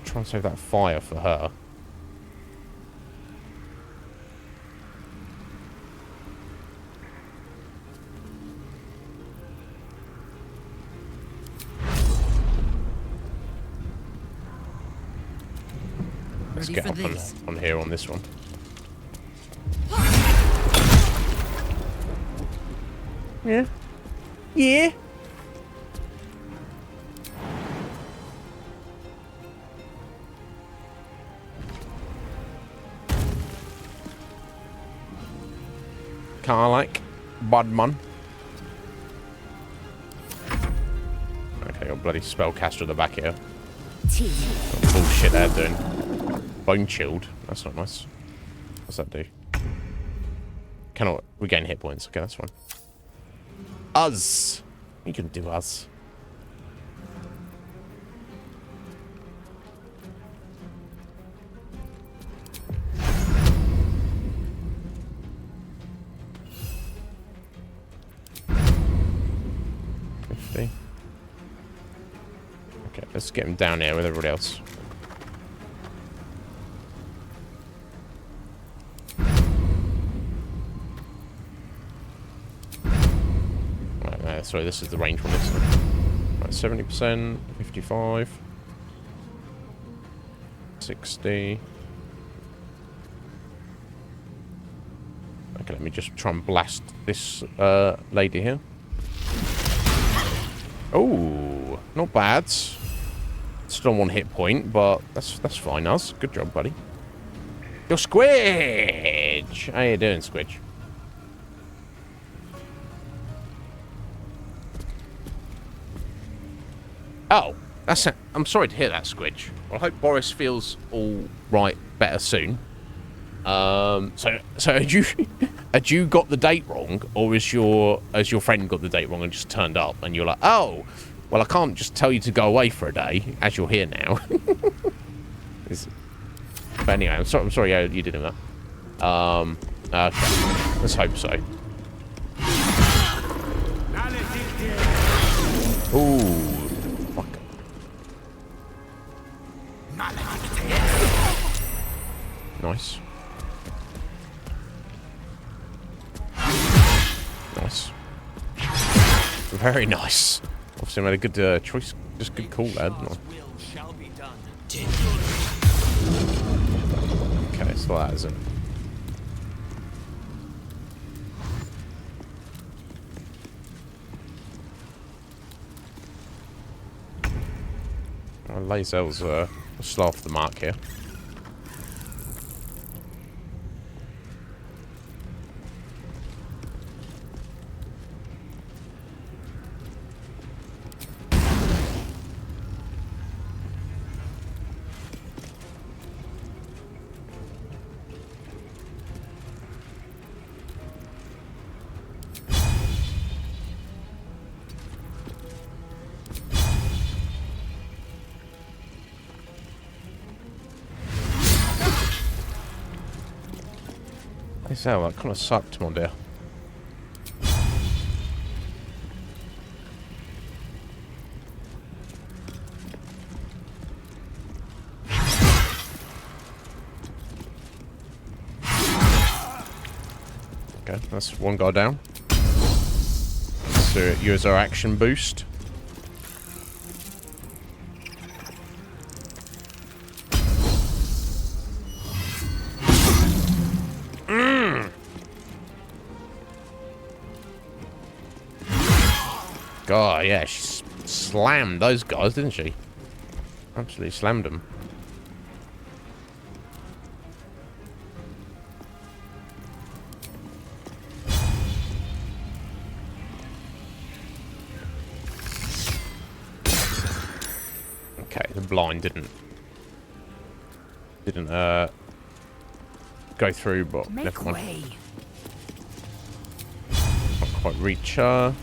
try and save that fire for her. Let's get up on here on this one. Yeah. Yeah. Kinda like Budman. Okay, got bloody spellcaster at the back here. What bullshit they're doing. Bone chilled. That's not nice. What's that do? Cannot regain hit points. Okay, that's fine. Us. You can do us. Okay, let's get him down here with everybody else. Right, sorry, this is the range one. This right, 70%, 55, 60. Okay, let me just try and blast this lady here. Oh, not bad. Still on 1 hit point, but that's fine, Us. Good job, buddy. Yo, Squidge! How you doing, Squidge? Oh, I'm sorry to hear that, Squidge. Well, I hope Boris feels all right, better soon. So had you got the date wrong, or has your friend got the date wrong and just turned up, and you're like, oh, well, I can't just tell you to go away for a day as you're here now. But anyway, I'm sorry you didn't know that. Okay, let's hope so. Ooh. Nice. Nice. Very nice. Obviously made a good choice. Just good call there, didn't I? Okay, so that is it. Lazel's slow off the mark here. So that kind of sucked, my dear. Okay, that's one guy down. So use our action boost. God, yeah, she slammed those guys, didn't she? Absolutely slammed them. Okay, the blind didn't go through, but never mind. Not quite reach her.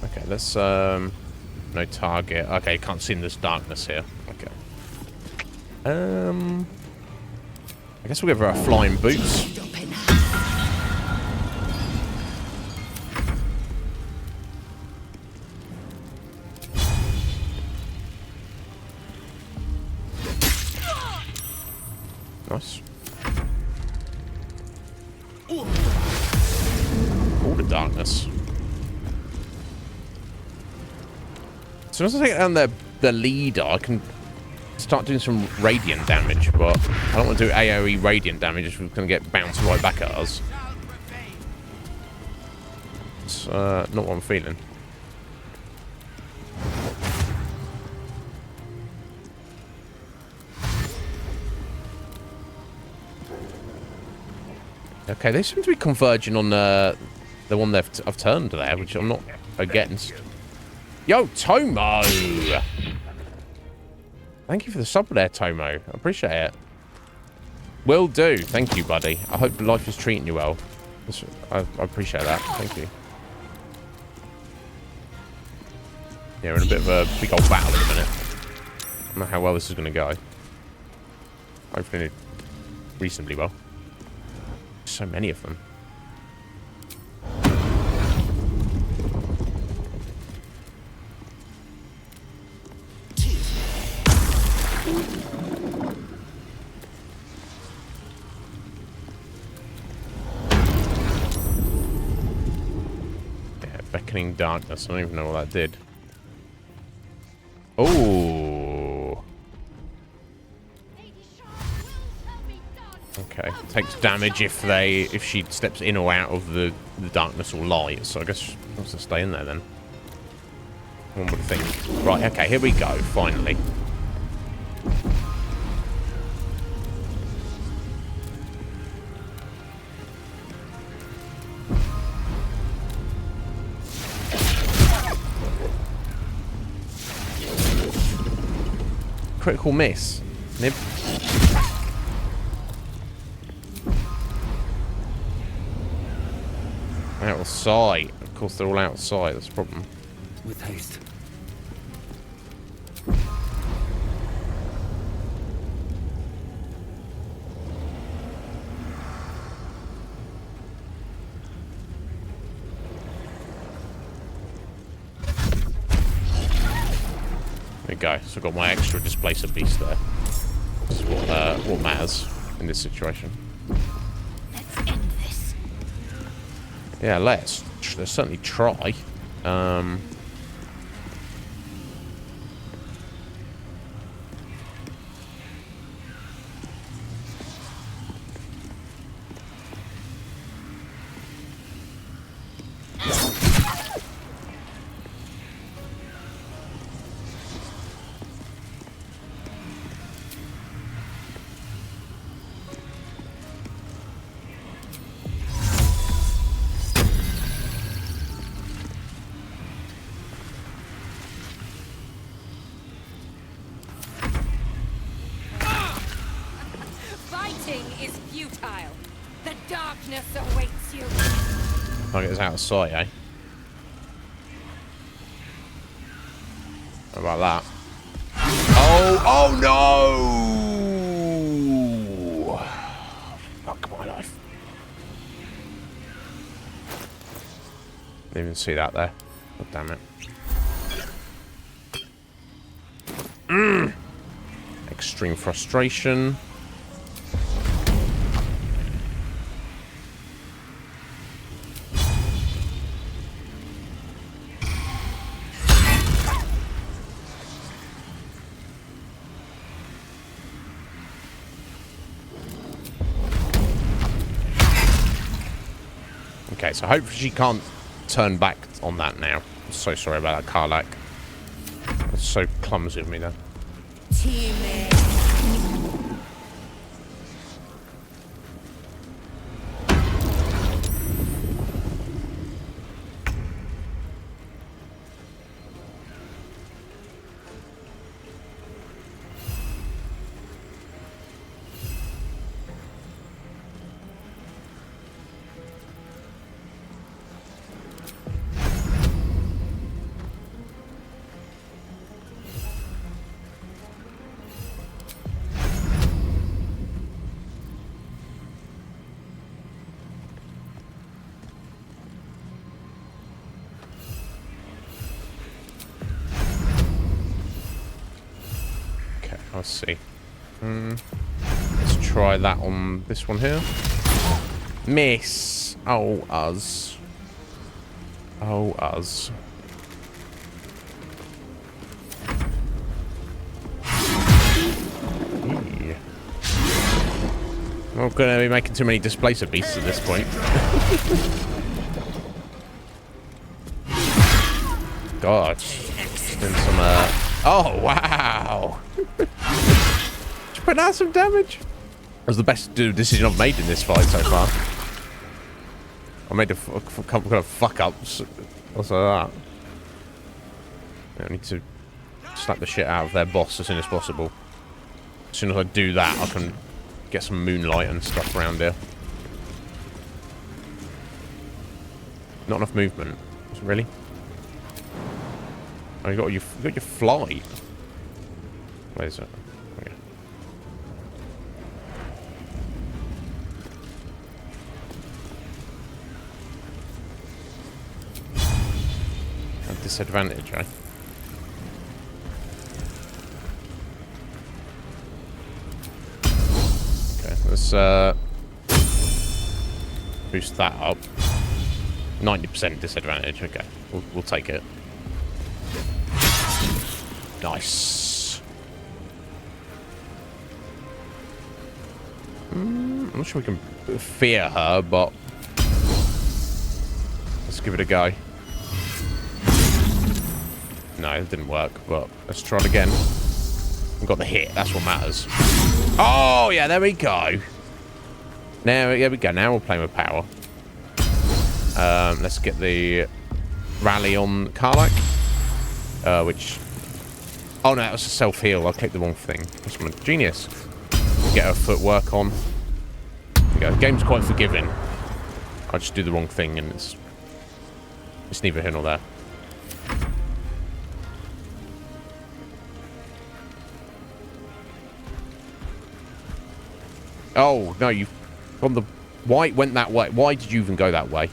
Okay, let's no target. Okay, can't see in this darkness here. Okay. I guess we'll give her our flying boots. Nice. All the darkness. As soon as I take down the leader, I can start doing some radiant damage, but I don't want to do AoE radiant damage if we're going to get bounced right back at us. It's not what I'm feeling. Okay, they seem to be converging on the one I've turned there, which I'm not against. Yo, Tomo! Thank you for the sub there, Tomo. I appreciate it. Will do. Thank you, buddy. I hope life is treating you well. I appreciate that. Thank you. Yeah, we're in a bit of a big old battle at the minute. I don't know how well this is going to go. Hopefully reasonably well. So many of them. Yeah, beckoning darkness. I don't even know what that did. Oh. Okay, takes damage if she steps in or out of the darkness or light. So I guess she wants to stay in there then. One would think. Right, okay, here we go, finally. Critical miss. Nib. Out of sight. Of course, they're all out of sight. That's the problem. With haste. There we go. So I've got my extra displacer beast there. This is what matters in this situation. Let's end this. Yeah, let's certainly try. Is futile. The darkness awaits you. Target is out of sight, eh? How about that? Oh! Oh no! Fuck my life. Didn't even see that there. God damn it. Extreme frustration. Okay, so hopefully she can't turn back on that now. I'm so sorry about that, Karlach. That's so clumsy of me there. Let's see. Let's try that on this one here. Miss. Oh, us. Oh, us. Eee. I'm not going to be making too many displacer beasts at this point. God. Just doing some, oh, wow. Put out some damage. That was the best decision I've made in this fight so far. I made a couple of fuck-ups. Also that. I need to slap the shit out of their boss as soon as possible. As soon as I do that, I can get some moonlight and stuff around here. Not enough movement. Really? Oh, you got your fly. Where is it? Okay. A disadvantage, eh? Okay, let's boost that up. 90% disadvantage. Okay, we'll take it. Nice. I'm not sure we can fear her, but let's give it a go. No, it didn't work, but let's try it again. We've got the hit. That's what matters. Oh, yeah, there we go. Now, here we go. Now we're playing with power. Let's get the rally on Karlach, which... Oh, no, that was a self-heal. I clicked the wrong thing. That's my genius. Get her footwork on. There we go. The game's quite forgiving. I just do the wrong thing, and it's neither here nor there. Oh, no, you've gone the... Why went that way? Why did you even go that way?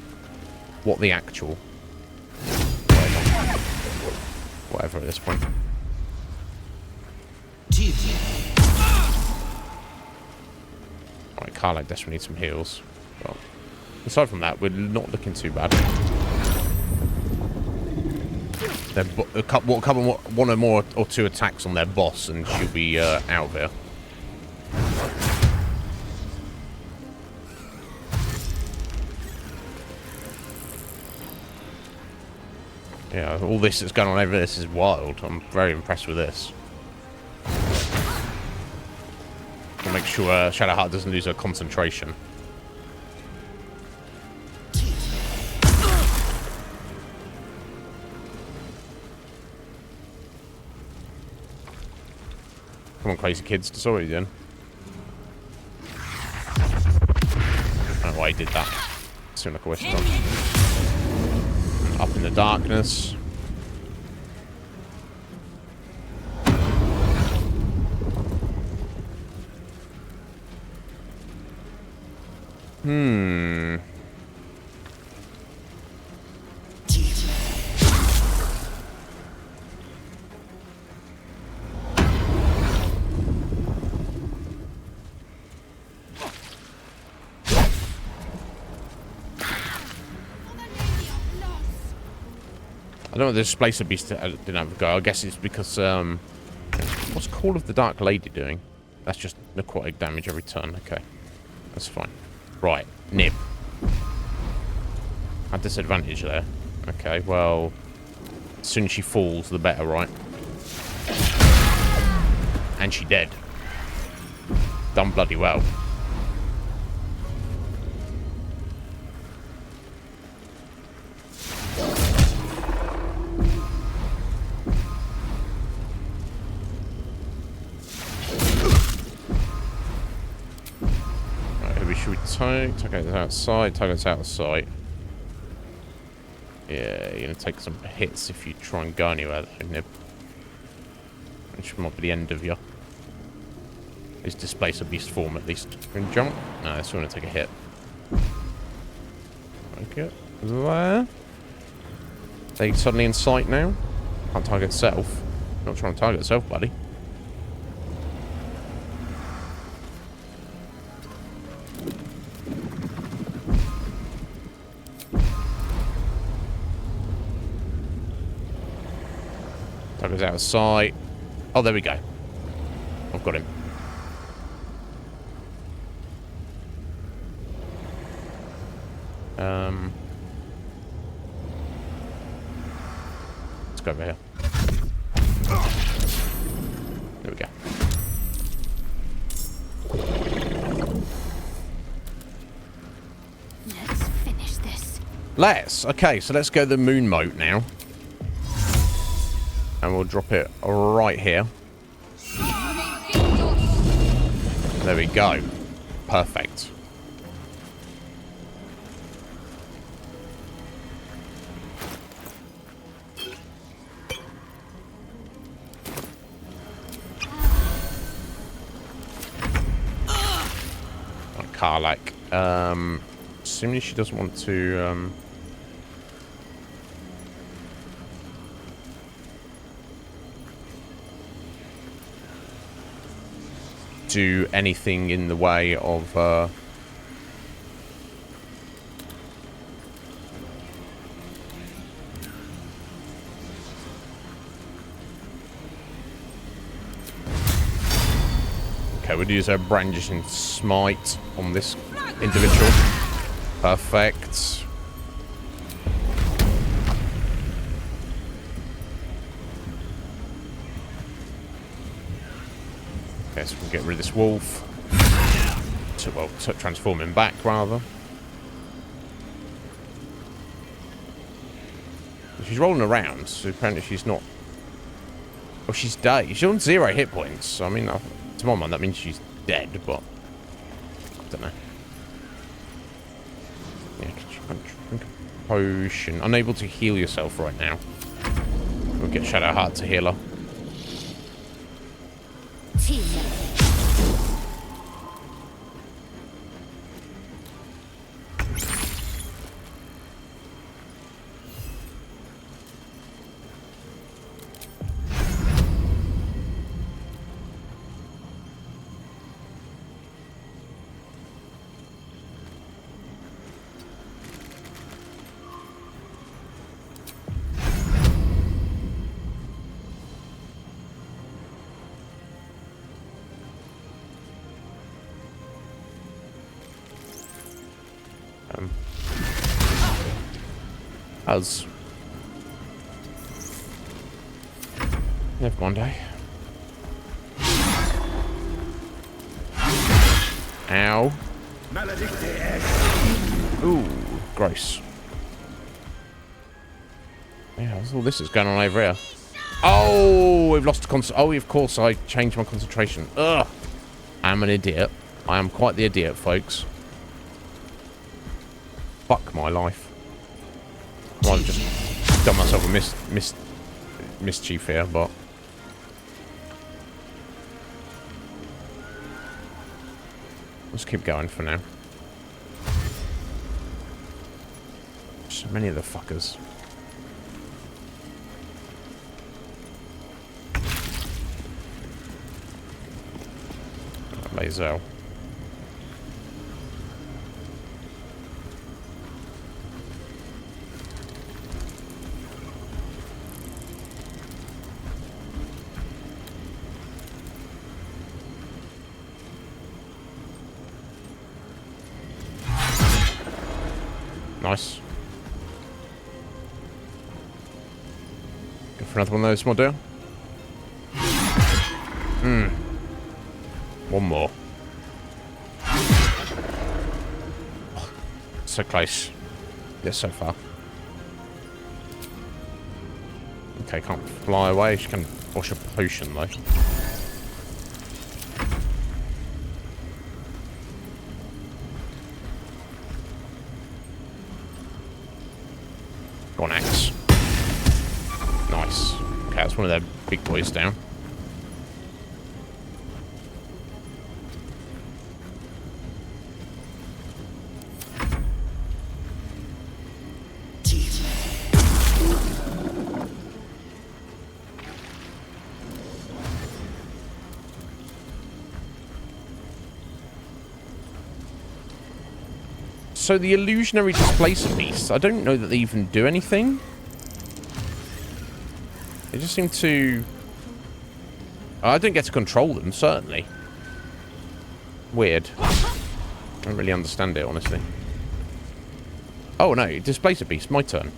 What the actual? Whatever at this point. Alright, Karlach desperately needs some heals. Well, aside from that, we're not looking too bad. One or more or two attacks on their boss, and she'll be out of here. Yeah, all this that's going on over this is wild. I'm very impressed with this. I'll make sure Shadowheart doesn't lose her concentration. Come on, crazy kids. That's all you're doing. I don't know why he did that. Seemed like a waste of time. Up in the darkness. Hmm. I don't know if the Displacer Beast didn't have a go. I guess it's because, what's Call of the Dark Lady doing? That's just necrotic damage every turn. Okay. That's fine. Right. Nib. At disadvantage there. Okay, well, as soon as she falls, the better, right? And she dead. Done bloody well. Target's outside, target's outside. Yeah, you're gonna take some hits if you try and go anywhere though, Nib. Which might be the end of you. His Displacer Beast form at least. Can you jump? No, it's gonna take a hit. Okay. There. They suddenly in sight now. Can't target itself. Not trying to target itself, buddy. Target's out of sight. Oh, there we go. I've got him. Let's go over here. There we go. Let's finish this. Let's. Okay, so let's go the moon mode now. And we'll drop it right here. There we go. Perfect. Karlak. Assuming she doesn't want to do anything in the way of okay, we'll use our brandishing smite on this individual. Perfect. Okay, so we'll get rid of this wolf. Well, transform him back, rather. She's rolling around, so apparently she's not... Oh, she's dead. She's on 0 hit points. I mean, to my mind, that means she's dead, but... I don't know. Yeah, drink a potion. Unable to heal yourself right now. We'll get Shadowheart to heal her. As never mind, eh? Ow. Ooh, gross. Yeah, what's all this is going on over here? Oh, we've lost oh, of course I changed my concentration. Ugh. I'm an idiot. I am quite the idiot, folks. Fuck my life. I might have just done myself a mischief here, but... Let's keep going for now. So many of the fuckers. Laser. Nice. Go for another one of those, Model. One more. So close. Yes, so far. Okay, can't fly away. She can wash a potion, though. Go on, axe. Nice. Okay, that's one of their big boys down. So the illusionary displacer beasts, I don't know that they even do anything. They just seem to... I don't get to control them, certainly. Weird. I don't really understand it, honestly. Oh, no. Displacer beast. My turn.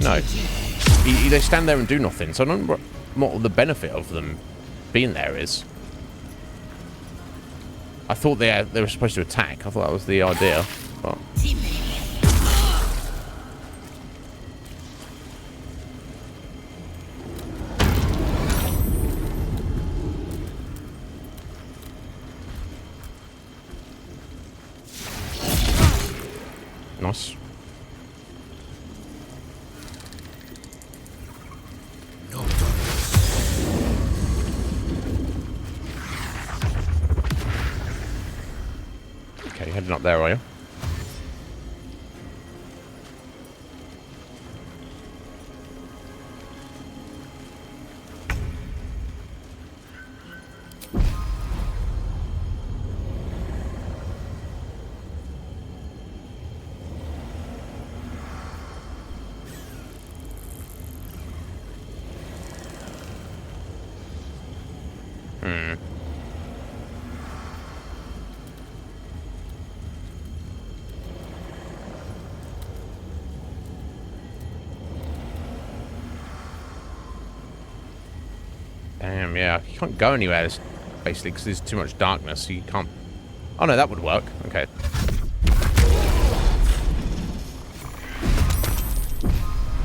No. They stand there and do nothing. So I don't know what the benefit of them being there is. I thought they were supposed to attack. I thought that was the idea. But... Nice. Okay, heading up there, are you? Damn, yeah. You can't go anywhere, basically, because there's too much darkness, so you can't... Oh, no, that would work. Okay.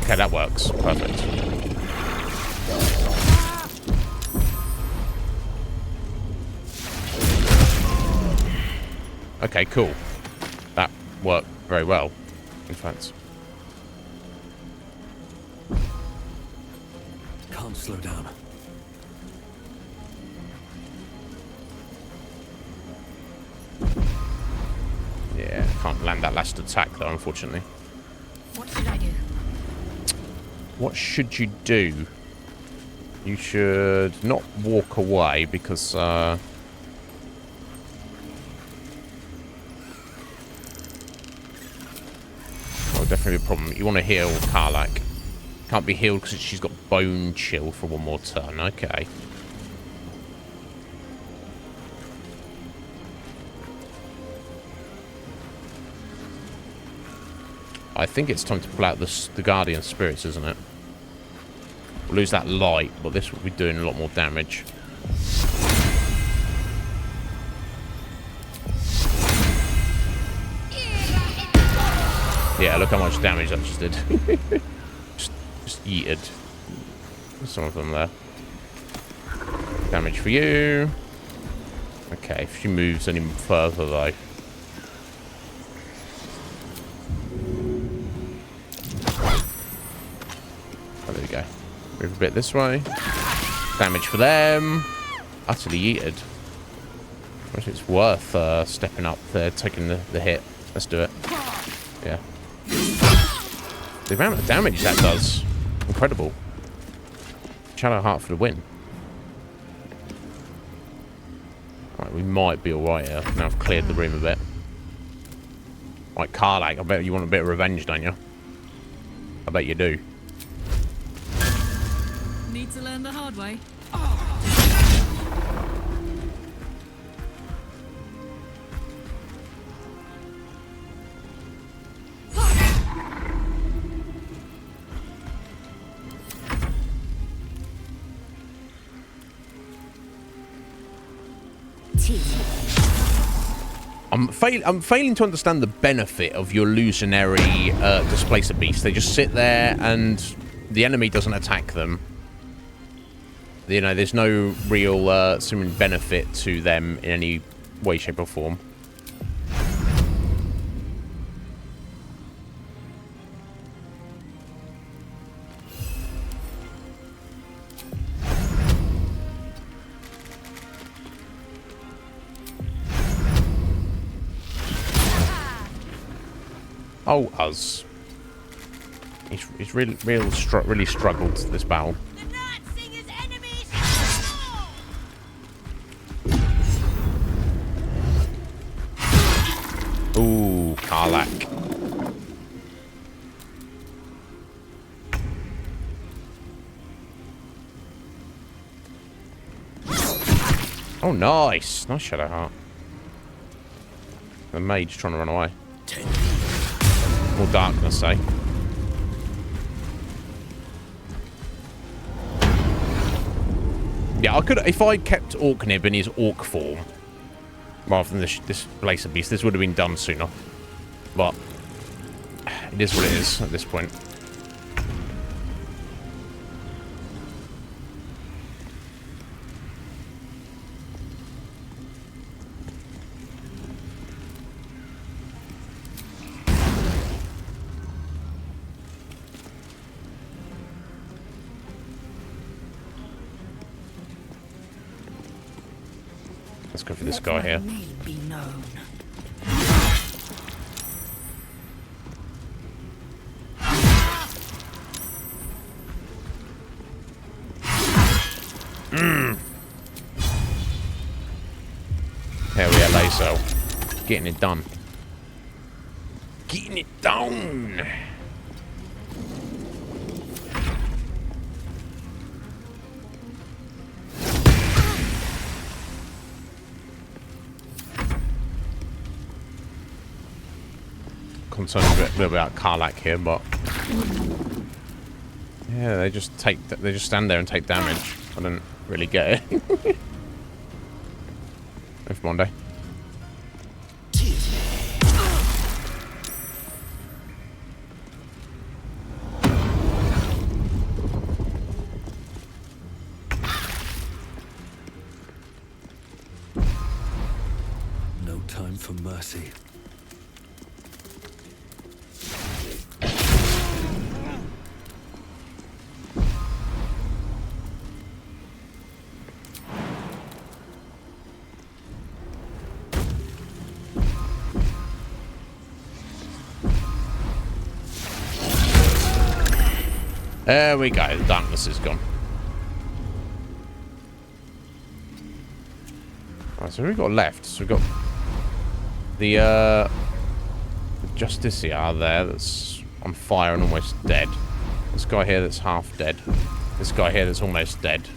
Okay, that works. Perfect. Okay, cool. That worked very well, in fact. Can't slow down. Yeah, can't land that last attack, though, unfortunately. What should I do? What should you do? You should not walk away, because, oh, definitely a problem. You want to heal Karlak. Can't be healed because she's got bone chill for one more turn. Okay. I think it's time to pull out the Guardian Spirits, isn't it? We'll lose that light, but this will be doing a lot more damage. Yeah, look how much damage that just did. just yeeted some of them there. Damage for you. Okay, if she moves any further, though. Oh, there we go. Move a bit this way. Damage for them. Utterly yeeted. I wish it's worth stepping up there, taking the hit. Let's do it. Yeah. The amount of damage that does. Incredible. Shadow Heart for the win. Right, we might be alright here. Now I've cleared the room a bit. Right, Karlach, I bet you want a bit of revenge, don't you? I bet you do. Need to learn the hard way. I'm failing to understand the benefit of your illusionary displacer beast. They just sit there and the enemy doesn't attack them. You know, there's no real seeming benefit to them in any way, shape, or form. Oh, us. He's really struggled this battle. Ooh, Karlach. Oh, nice. Nice Shadow Heart. The mage trying to run away. More darkness, eh? Yeah, I could, if I kept Orknib in his orc form, rather than this Blazer Beast, this would have been done sooner. But it is what it is at this point. Let's go for this guy here. There we are, Lazo. Getting it done. Getting it down. Concerned a little bit about Karlach here, but yeah, they just stand there and take damage. I don't really get it. If Monday. No time for mercy. There we go, the darkness is gone. Right, so we've got left. So we've got the Justiciar there that's on fire and almost dead. This guy here that's half dead. This guy here that's almost dead.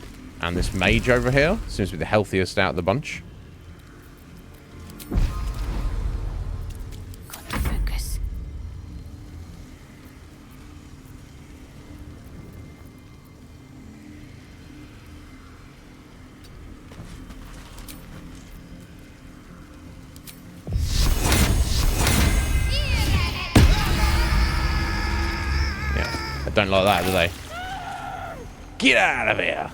And this mage over here seems to be the healthiest out of the bunch. Don't like that, do they? Get out of here!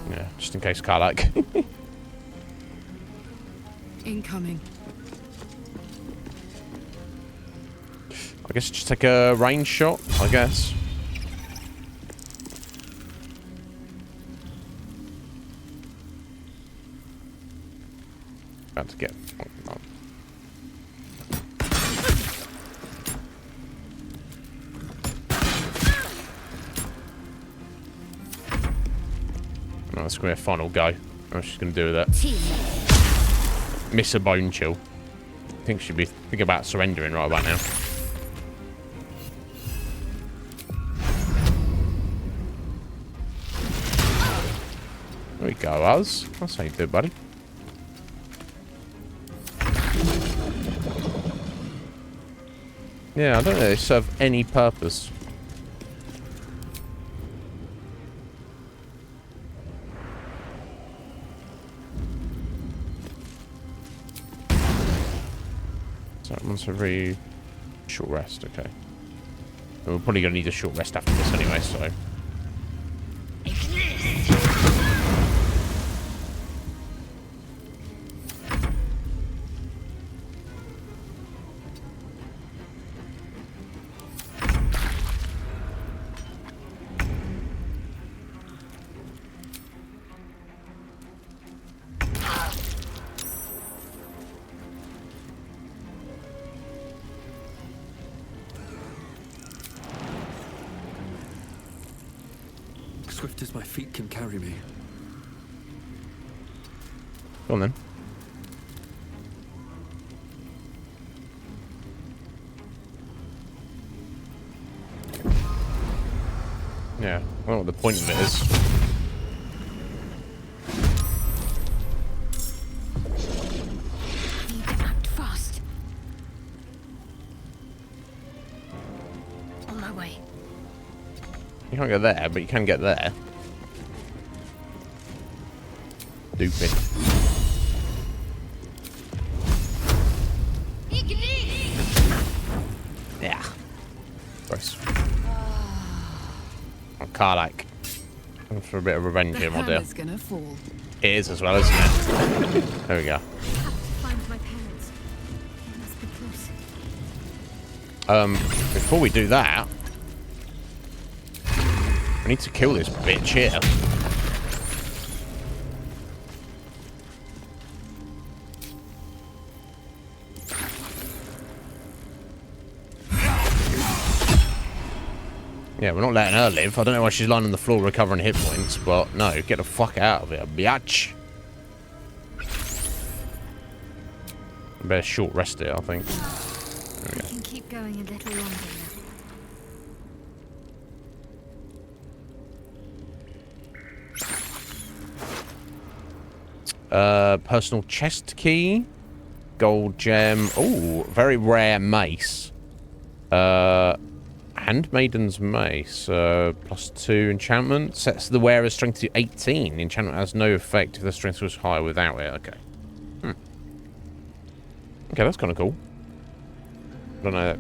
Yeah, just in case Karlach. Incoming. I guess just take a range shot, I guess. About to get... No, that's going to be a final go. What's she going to do with that? Miss a bone chill. I think she'd be thinking about surrendering right about now. There we go, Uz. That's how you do, buddy. Yeah, I don't know if they serve any purpose. So once every short rest, okay. We're probably gonna need a short rest after this anyway, so. Swift as my feet can carry me. Go on then. Yeah, I don't know what the point of it is. Need to act fast. On my way. You can't go there, but you can get there. Stupid. Yeah. Gross. Oh, Karlak. Going for a bit of revenge here, my dear. Gonna fall. It is as well, isn't it? There we go. Find my parents. They must be close. Before we do that, we need to kill this bitch here. Yeah, we're not letting her live. I don't know why she's lying on the floor recovering hit points, but no, get the fuck out of here, biatch. Better short rest here, I think. There we go. I can keep going a little longer now. Personal chest key, gold gem. Oh, very rare mace. Handmaiden's mace. +2 enchantment sets the wearer's strength to 18. Enchantment has no effect if the strength was higher without it. Okay. Okay, that's kind of cool. I don't know if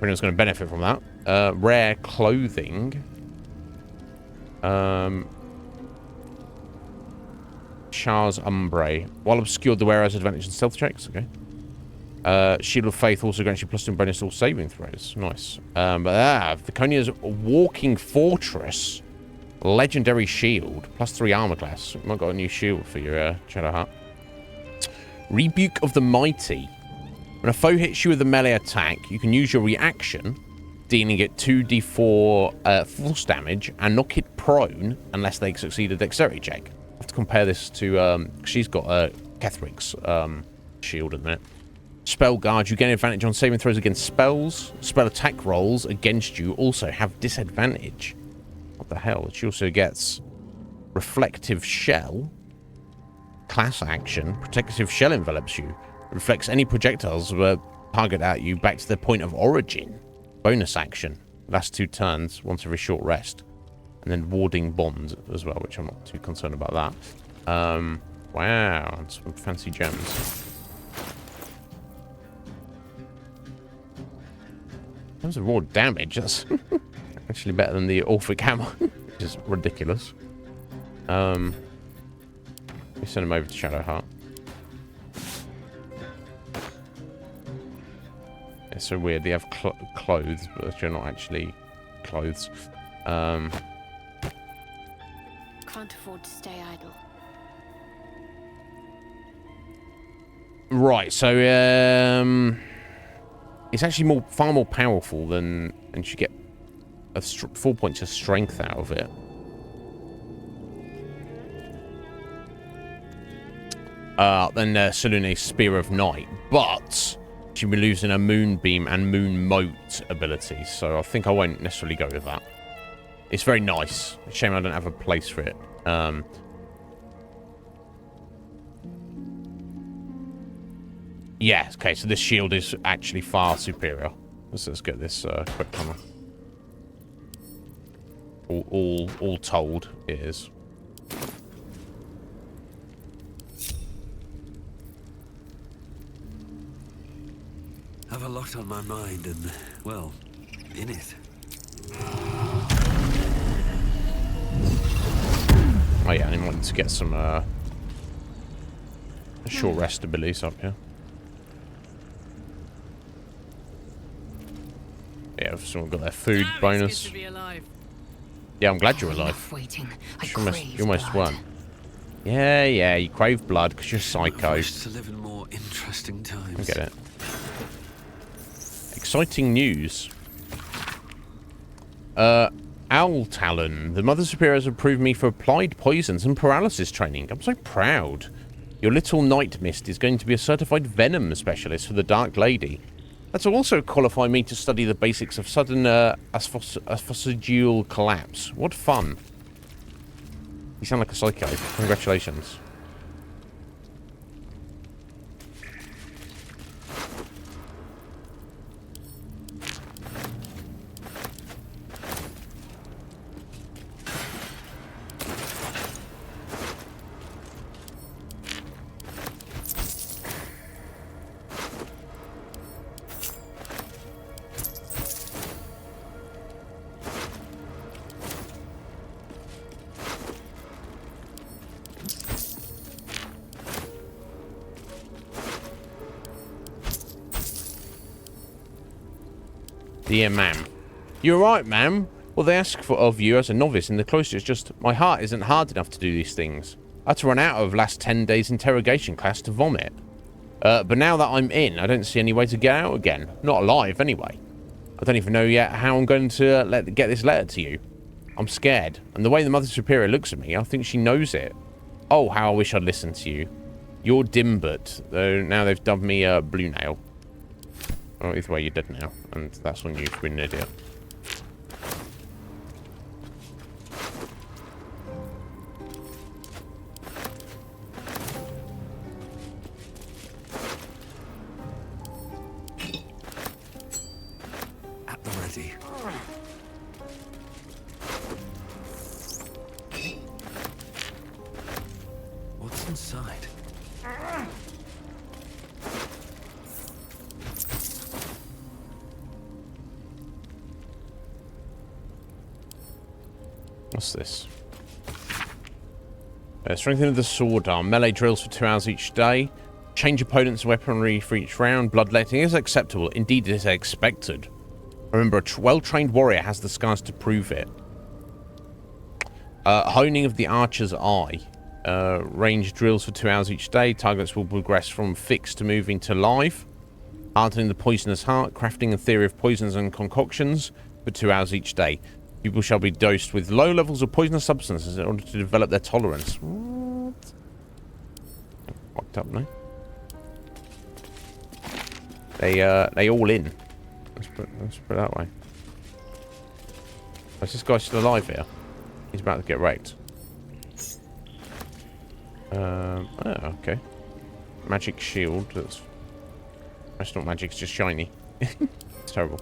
anyone's going to benefit from that. Rare clothing. Char's Umbre. While obscured, the wearer has advantage in stealth checks. Okay. Shield of Faith also grants you +2 bonus to all saving throws. Nice. Viconia's Walking Fortress. Legendary Shield. +3 armor class. You might got a new shield for your Shadow Heart. Rebuke of the Mighty. When a foe hits you with a melee attack, you can use your reaction, dealing it 2d4 force damage, and knock it prone unless they succeed a dexterity check. I have to compare this to... she's got Kethric's shield at the minute. Spell Guard. You gain advantage on saving throws against spells. Spell attack rolls against you also have disadvantage. What the hell? She also gets Reflective Shell. Class action. Protective Shell envelops you. Reflects any projectiles target at you back to their point of origin. Bonus action. Last 2 turns, once every short rest. And then Warding Bond as well, which I'm not too concerned about that. Wow. Some fancy gems. In terms of raw damage, that's actually better than the Orphic Hammer, which is ridiculous. Let me send him over to Shadowheart. It's so weird. They have clothes, but you're not actually clothes. Can't afford to stay idle. Right, so it's actually far more powerful than, and you get 4 points of strength out of it. Than Selene's Spear of Night, but she will be losing her Moonbeam and Moon Moat abilities, so I think I won't necessarily go with that. It's very nice. Shame I don't have a place for it. Yeah, okay, so this shield is actually far superior. Let's get this quick camera. All told, it is. Have a lot on my mind and, well, in it. Oh yeah, I wanted to get some short rest abilities up here. Yeah, if someone got their food bonus. Good to be alive. Yeah, I'm glad you're alive. Waiting. You almost won. Yeah, you crave blood because you're psycho. I wish to live in more interesting times. I get it. Exciting news. Owl Talon. The Mother Superior has approved me for applied poisons and paralysis training. I'm so proud. Your little night mist is going to be a certified venom specialist for the Dark Lady. That's also qualify me to study the basics of sudden esophageal collapse. What fun. You sound like a psycho. Congratulations. Dear ma'am. You're right, ma'am. Well, they ask of you as a novice in the cloister. It's just my heart isn't hard enough to do these things. I had to run out of last 10 days interrogation class to vomit. But now that I'm in, I don't see any way to get out again. Not alive, anyway. I don't even know yet how I'm going to get this letter to you. I'm scared. And the way the Mother Superior looks at me, I think she knows it. Oh, how I wish I'd listened to you. You're Dimbert, though now they've dubbed me Blue Nail. Well, either way, you're dead now, and that's on you for being an idiot. At the ready. What's inside? What's this? Strengthening the sword arm. Melee drills for 2 hours each day. Change opponent's weaponry for each round. Bloodletting is acceptable. Indeed, it is expected. Remember, a well-trained warrior has the scars to prove it. Honing of the archer's eye. Range drills for 2 hours each day. Targets will progress from fixed to moving to live. Hardening the poisonous heart. Crafting a theory of poisons and concoctions for 2 hours each day. People shall be dosed with low levels of poisonous substances in order to develop their tolerance. What? Fucked up, no? They all in. Let's put it that way. Is this guy still alive here? He's about to get raped. Oh, okay. Magic shield. That's not magic, it's just shiny. It's terrible.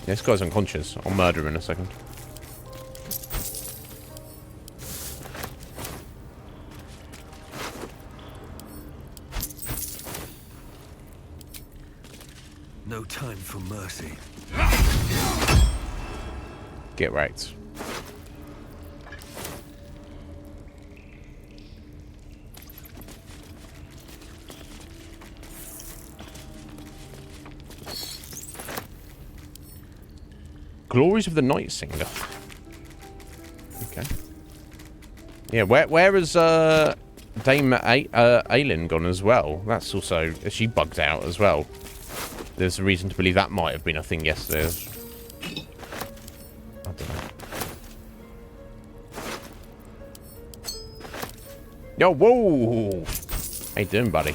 Yeah, this guy's unconscious. I'll murder him in a second. No time for mercy. Get right. Glories of the Night Singer. Okay. Yeah, where is Dame Aylin gone as well? That's also... She bugged out as well. There's a reason to believe that might have been a thing yesterday. I don't know. Yo, whoa! How you doing, buddy?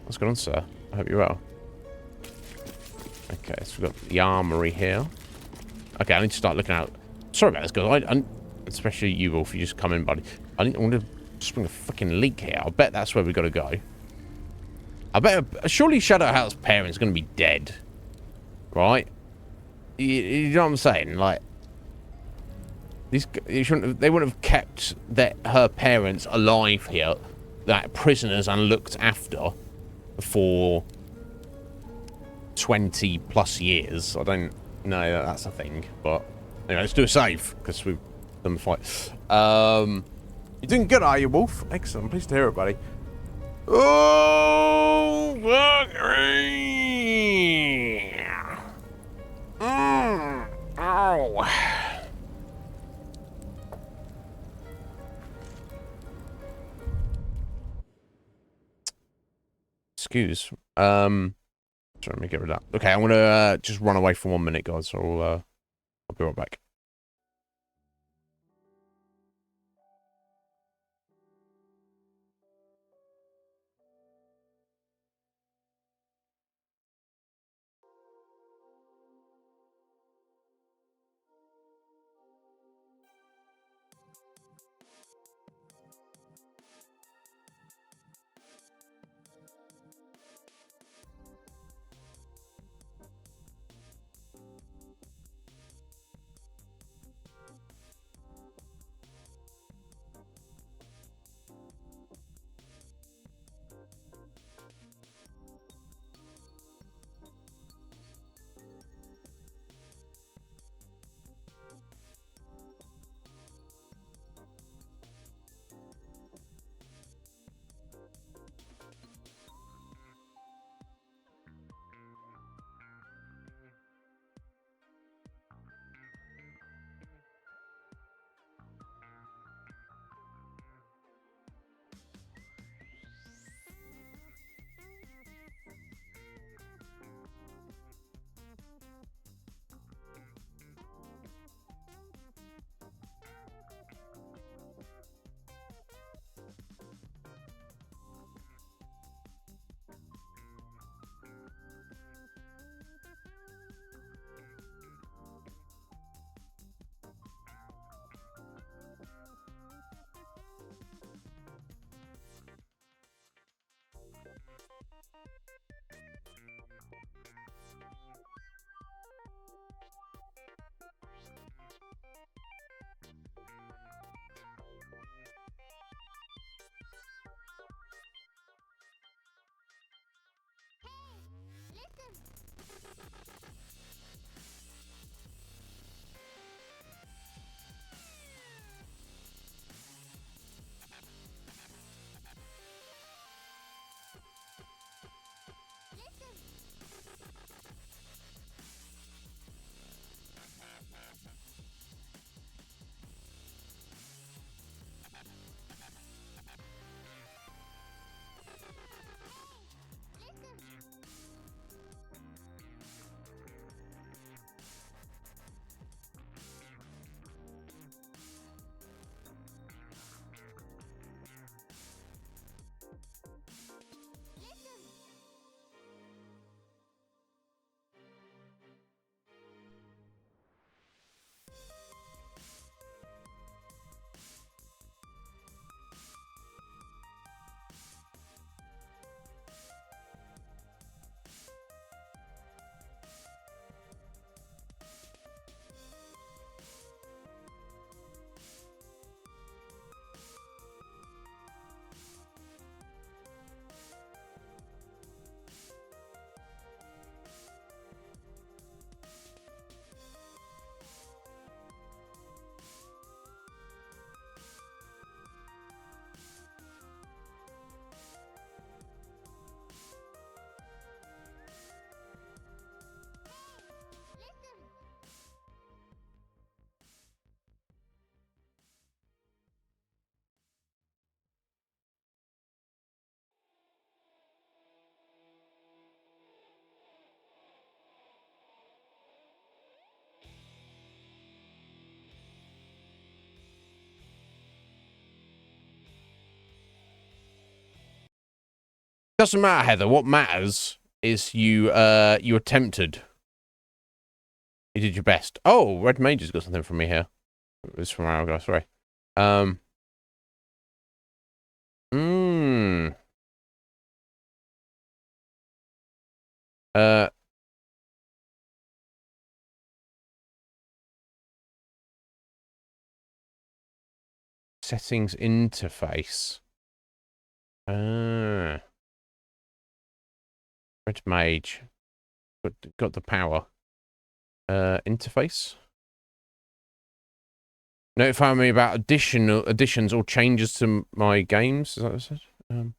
What's going on, sir? I hope you're well. Okay, so we've got the armory here. Okay, I need to start looking out. Sorry about this, guys. Especially you, Wolf, you just come in, buddy. I want to spring a freaking leak here. I bet that's where we got to go. I bet... Surely Shadowheart's parents are going to be dead. Right? You know what I'm saying? Like... They wouldn't have kept her parents alive here, like prisoners and looked after for 20 plus years. I don't know that that's a thing, but anyway, let's do a save because we've done the fight. You're doing good, are you, Wolf? Excellent. I'm pleased to hear it, buddy. Oh, ow. Excuse. Sorry, let me get rid of that. Okay, I'm gonna just run away for 1 minute, guys. So I'll be right back. Doesn't matter, Heather. What matters is you attempted. You did your best. Oh, Red Mage has got something from me here. It's from our guy, sorry. Settings interface. Red Mage. Got the power. Interface. Notify me about additions or changes to my games. Is that what it said?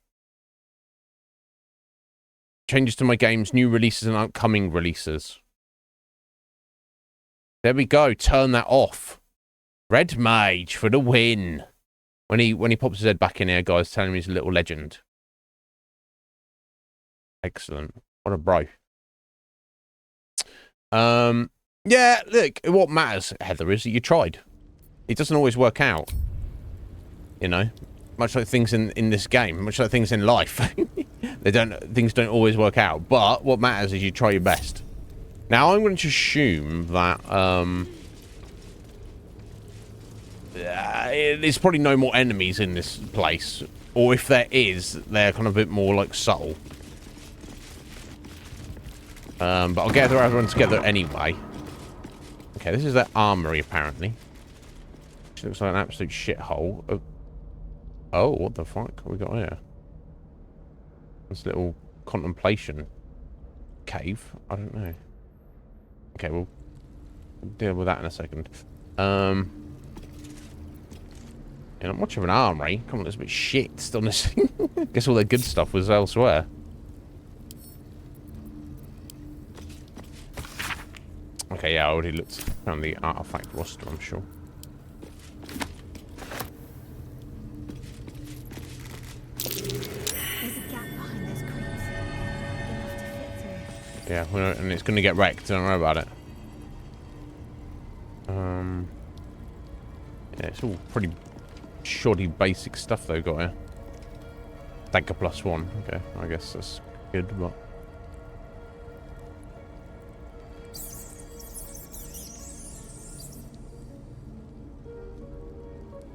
Changes to my games, new releases and upcoming releases. There we go. Turn that off. Red Mage for the win. When he pops his head back in here, guys, telling me he's a little legend. Excellent. What a bro. Yeah, look, what matters, Heather, is that you tried. It doesn't always work out. You know? Much like things in this game, much like things in life. Things don't always work out. But what matters is you try your best. Now I'm going to assume that there's probably no more enemies in this place. Or if there is, they're kind of a bit more like subtle. But I'll gather everyone together anyway. Okay, this is their armory apparently. Which looks like an absolute shithole. Oh, what the fuck have we got here? This little contemplation cave. I don't know. Okay, we'll deal with that in a second. Yeah, not much of an armory. Come on, there's a bit shit still missing. Guess all the good stuff was elsewhere. Okay, yeah, I already found the artifact roster, I'm sure. There's a gap behind those crates. Big enough to fit through. Yeah, and it's going to get wrecked. Don't worry about it. Yeah, it's all pretty shoddy basic stuff they've got here. Dagger +1. Okay, I guess that's good, but...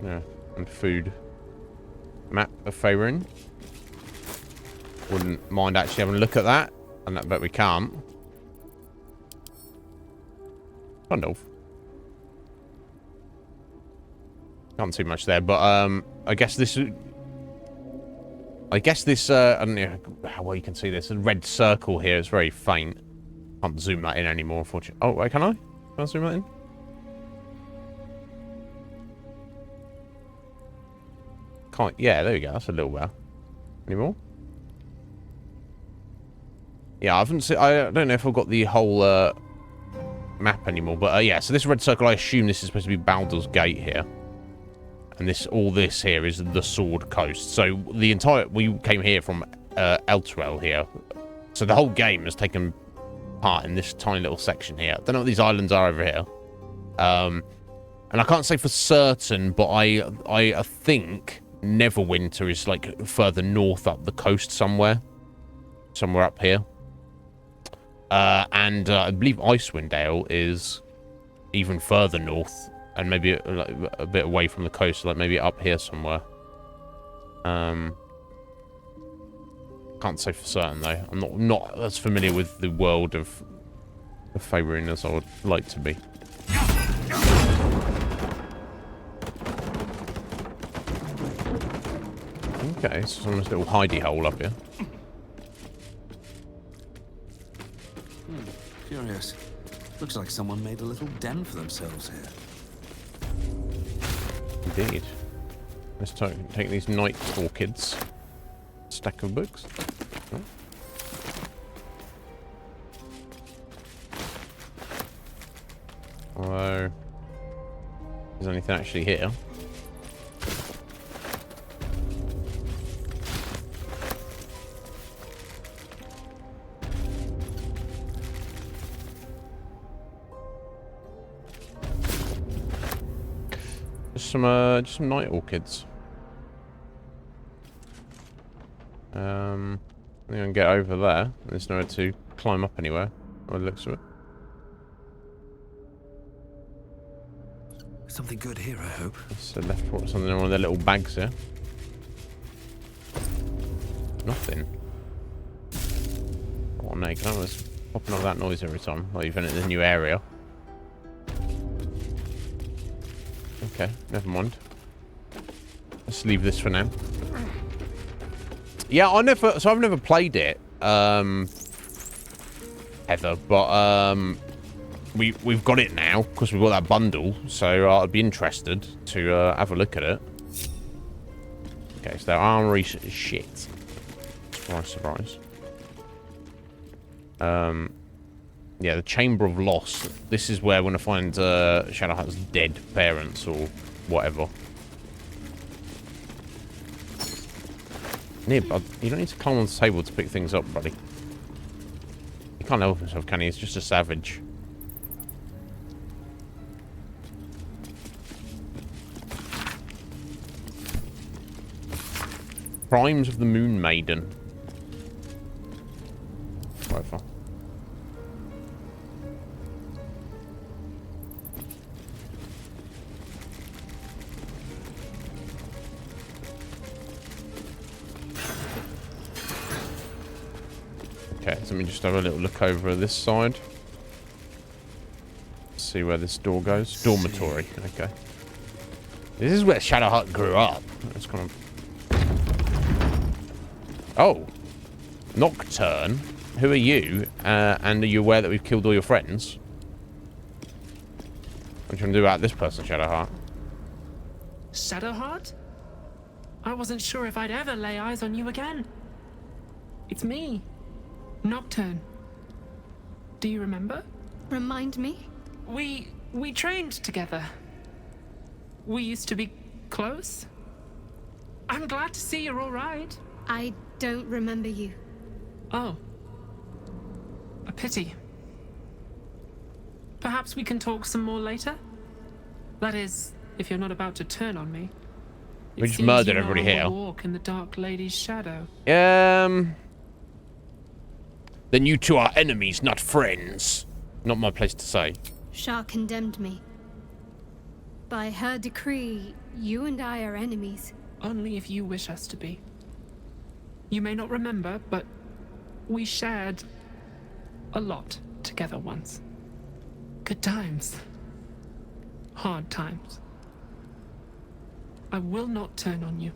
yeah, and food. Map of Faerun. Wouldn't mind actually having a look at that. And I bet we can't. Kind of. Can't see much there, but I guess this. I don't know how well you can see this. A red circle here is very faint. Can't zoom that in anymore, unfortunately. Oh, wait, can I? Can I zoom that in? Can't. Yeah, there we go. That's a little better. Any more? Yeah, I haven't seen. I don't know if I've got the whole map anymore, but yeah. So this red circle, I assume this is supposed to be Baldur's Gate here. And all this here is the Sword Coast. So we came here from Elturel here. So the whole game has taken part in this tiny little section here. I don't know what these islands are over here. And I can't say for certain, but I think Neverwinter is like further north up the coast somewhere. Somewhere up here. And I believe Icewind Dale is even further north. And maybe a bit away from the coast, like maybe up here somewhere. Can't say for certain though. I'm not as familiar with the world of Faerun as I would like to be. Okay, so someone's little hidey hole up here. Curious. Looks like someone made a little den for themselves here. Indeed. Let's take these night orchids. Stack of books. Oh. Although, there's anything actually here. Just some night orchids. I think I can get over there. There's nowhere to climb up anywhere, by the looks of it. Something good here, I hope. It's left something in one of their little bags here. Nothing. Oh no, can I was popping off that noise every time? Like you've entered a new area. Okay, never mind. Let's leave this for now. Yeah, I've never played it, ever, but we've got it now because we've got that bundle, so I'd be interested to have a look at it. Okay, so their armory shit. Surprise, surprise. Yeah, the Chamber of Loss. This is where we're gonna find Shadowheart's dead parents or whatever. Nib, you don't need to climb on the table to pick things up, buddy. He can't help himself, can he? He's just a savage. Crimes of the Moon Maiden. Whatever. Okay, so let me just have a little look over this side. See where this door goes. Dormitory. Okay. This is where Shadowheart grew up. It's kind of... Oh. Nocturne. Who are you? And are you aware that we've killed all your friends? What do you want to do about this person, Shadowheart? Shadowheart? I wasn't sure if I'd ever lay eyes on you again. It's me. Nocturne. Do you remember? Remind me? We trained together. We used to be close. I'm glad to see you're all right. I don't remember you. Oh. A pity. Perhaps we can talk some more later? That is, if you're not about to turn on me. We just murdered everybody here. Walk in the Dark Lady's shadow. Then you two are enemies, not friends. Not my place to say. Shah condemned me. By her decree, you and I are enemies. Only if you wish us to be. You may not remember, but we shared a lot together once. Good times. Hard times. I will not turn on you,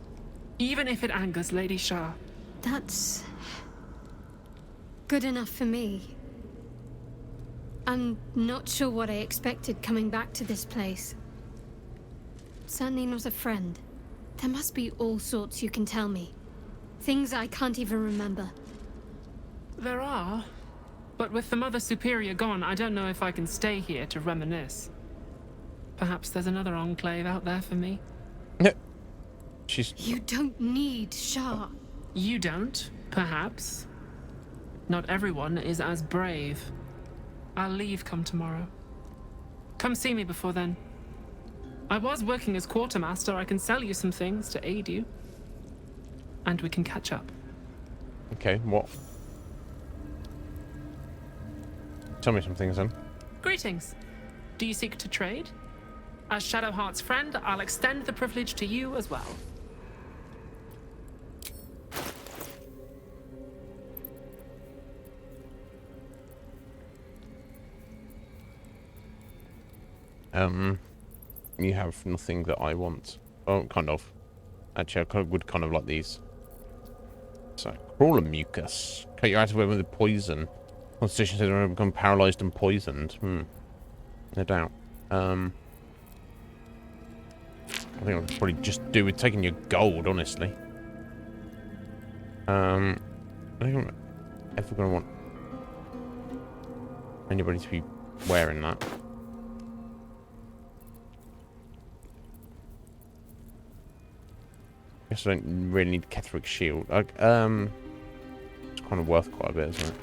even if it angers Lady Shah. That's good enough for me. I'm not sure what I expected coming back to this place. Certainly not a friend. There must be all sorts you can tell me. Things I can't even remember. There are, but with the Mother Superior gone, I don't know if I can stay here to reminisce. Perhaps there's another enclave out there for me. You don't need Shah. You don't, perhaps. Not everyone is as brave. I'll leave come tomorrow. Come see me before then. I was working as quartermaster. I can sell you some things to aid you. And we can catch up. Okay, what? Tell me some things then. Greetings. Do you seek to trade? As Shadowheart's friend, I'll extend the privilege to you as well. You have nothing that I want. Oh, kind of. Actually, I would kind of like these. So, crawler mucus. Cut your active weapon with poison. Constitution says when become paralyzed and poisoned. No doubt. I think I'll probably just do with taking your gold, honestly. I think I'm ever going to want anybody to be wearing that. Guess I don't really need Ketherick's shield. It's kind of worth quite a bit, isn't it?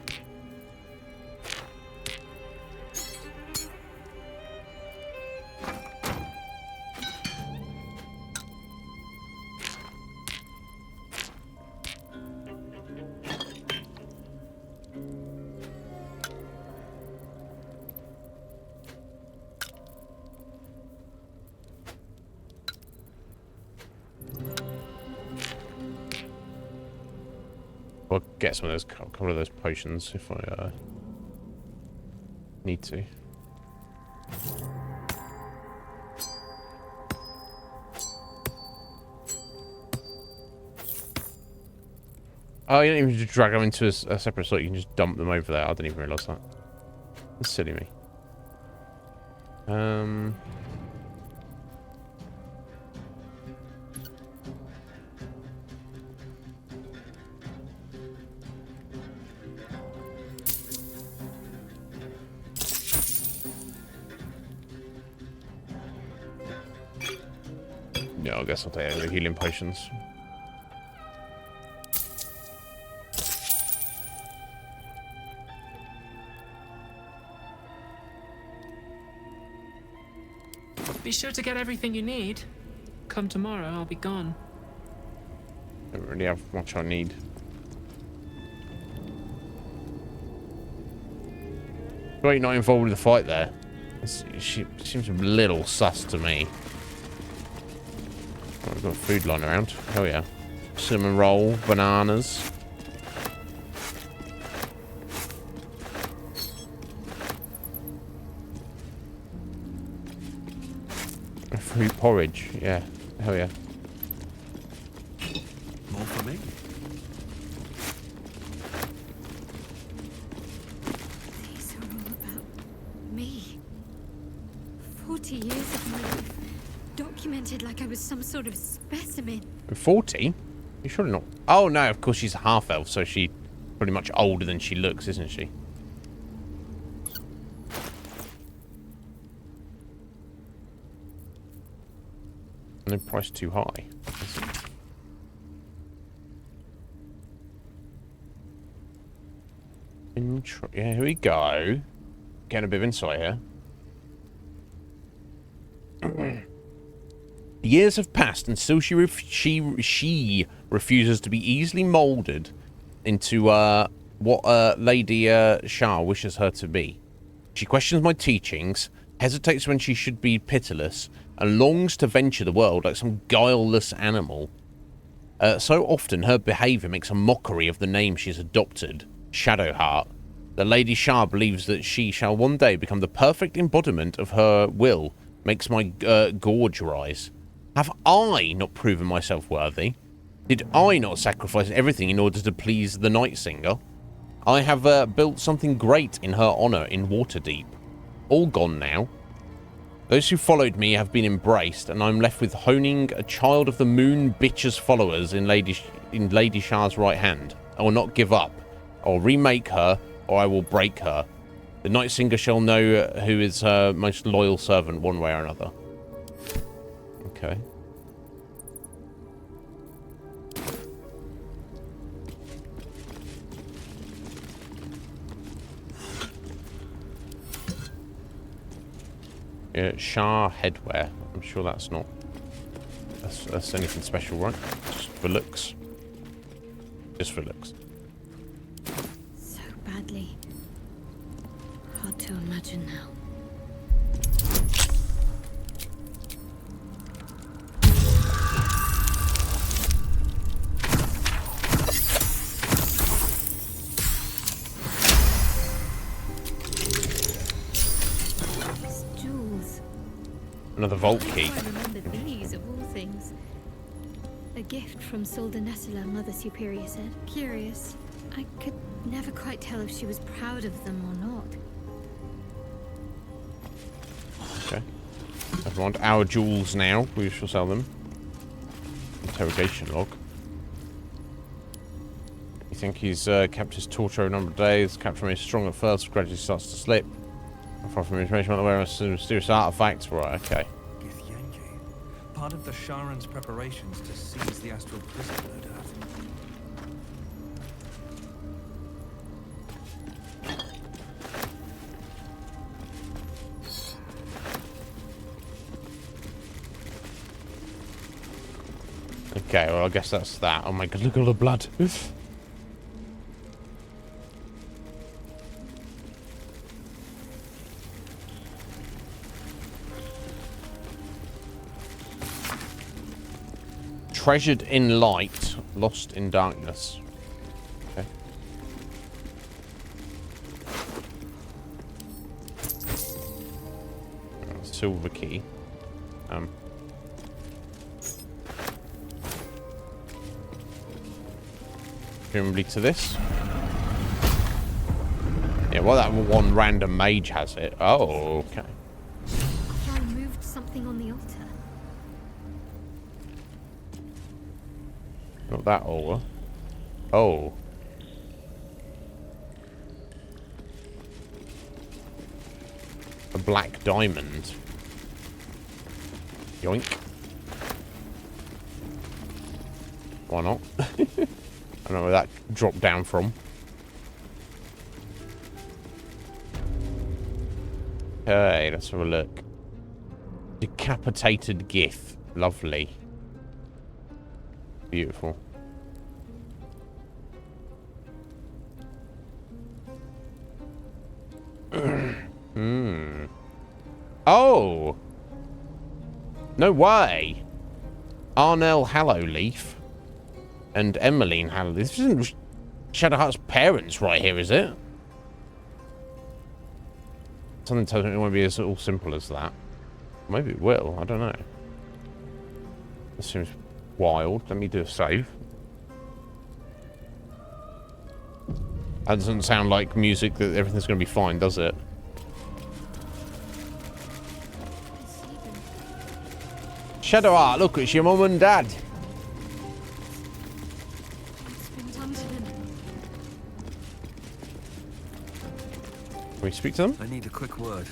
I'll get some of those, couple of those potions if I need to. Oh, you don't even just drag them into a separate slot. You can just dump them over there. I didn't even realise that. That's silly me. Yeah, I guess I'll take the healing potions. Be sure to get everything you need. Come tomorrow, I'll be gone. Don't really have much I need. Why are you not involved with the fight there? She seems a little sus to me. Oh, we've got food lying around. Oh yeah. Cinnamon roll, bananas. Fruit porridge, yeah. Hell yeah. More for me? These are all about me. 40 years of my life. Documented like I was some sort of specimen. 40? You're surely not. Oh no, of course she's a half elf, so she's pretty much older than she looks, isn't she? No price too high. Yeah, here we go. Getting a bit of insight here. Years have passed, and still she refuses to be easily moulded into what Lady Shah wishes her to be. She questions my teachings, hesitates when she should be pitiless, and longs to venture the world like some guileless animal. So often her behaviour makes a mockery of the name she has adopted, Shadowheart. The Lady Shah believes that she shall one day become the perfect embodiment of her will, makes my gorge rise. Have I not proven myself worthy? Did I not sacrifice everything in order to please the Night Singer? I have built something great in her honour in Waterdeep. All gone now. Those who followed me have been embraced, and I'm left with honing a child of the moon bitch's followers in Lady Shah's right hand. I will not give up. I will remake her, or I will break her. The Night Singer shall know who is her most loyal servant one way or another. Okay. Yeah, Shah headwear. I'm sure that's not... That's anything special, right? Just for looks. Just for looks. So badly. Hard to imagine now. Another vault key. I remember these of all things. A gift from Solda Nessila, Mother Superior said. Curious. I could never quite tell if she was proud of them or not. Okay. Never mind. Our jewels now. We shall sell them. Interrogation log. You think he's kept his torch over a number of days. Capture is strong at first, gradually starts to slip. Far from information about the wearer of mysterious artifacts. Right, okay. Part of the Sharan's preparations to seize the astral prison, no doubt. Okay, well, I guess that's that. Oh my god, look at all the blood. Treasured in light, lost in darkness. Okay. silver key. Presumably to this. Yeah, well, that one random mage has it. Oh, okay. After I moved something on the altar. Not that over. Oh. A black diamond. Yoink. Why not? I don't know where that dropped down from. Okay, let's have a look. Decapitated Gith. Lovely. Beautiful. Oh! No way! Arnell Hallowleaf and Emmeline Hallowleaf. This isn't Shadowheart's parents right here, is it? Something tells me it won't be as all simple as that. Maybe it will, I don't know. This seems wild. Let me do a save. That doesn't sound like music that everything's going to be fine, does it? Shadowheart, look, it's your mum and dad. Can we speak to them? I need a quick word.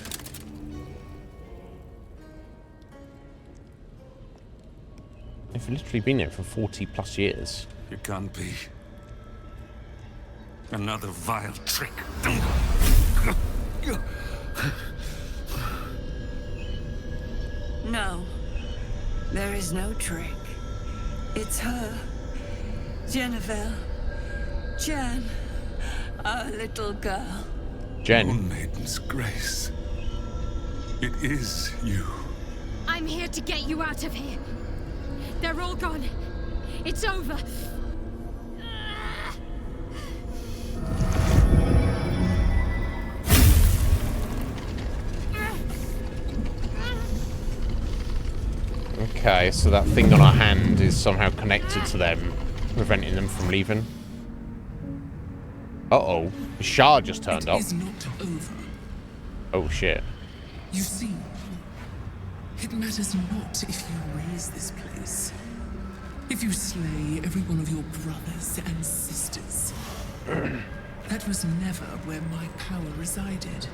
They've literally been here for 40 plus years. It can't be. Another vile trick. No. There is no trick. It's her. Jennifer. Jen. Our little girl. Jen. Moon Maiden's grace. It is you. I'm here to get you out of here. They're all gone. It's over. Okay, so that thing on our hand is somehow connected to them, preventing them from leaving. Uh-oh. The Shah just turned up. It is not over. Oh, shit. You see, it matters not if you raise this place. If you slay every one of your brothers and sisters. That was never where my power resided.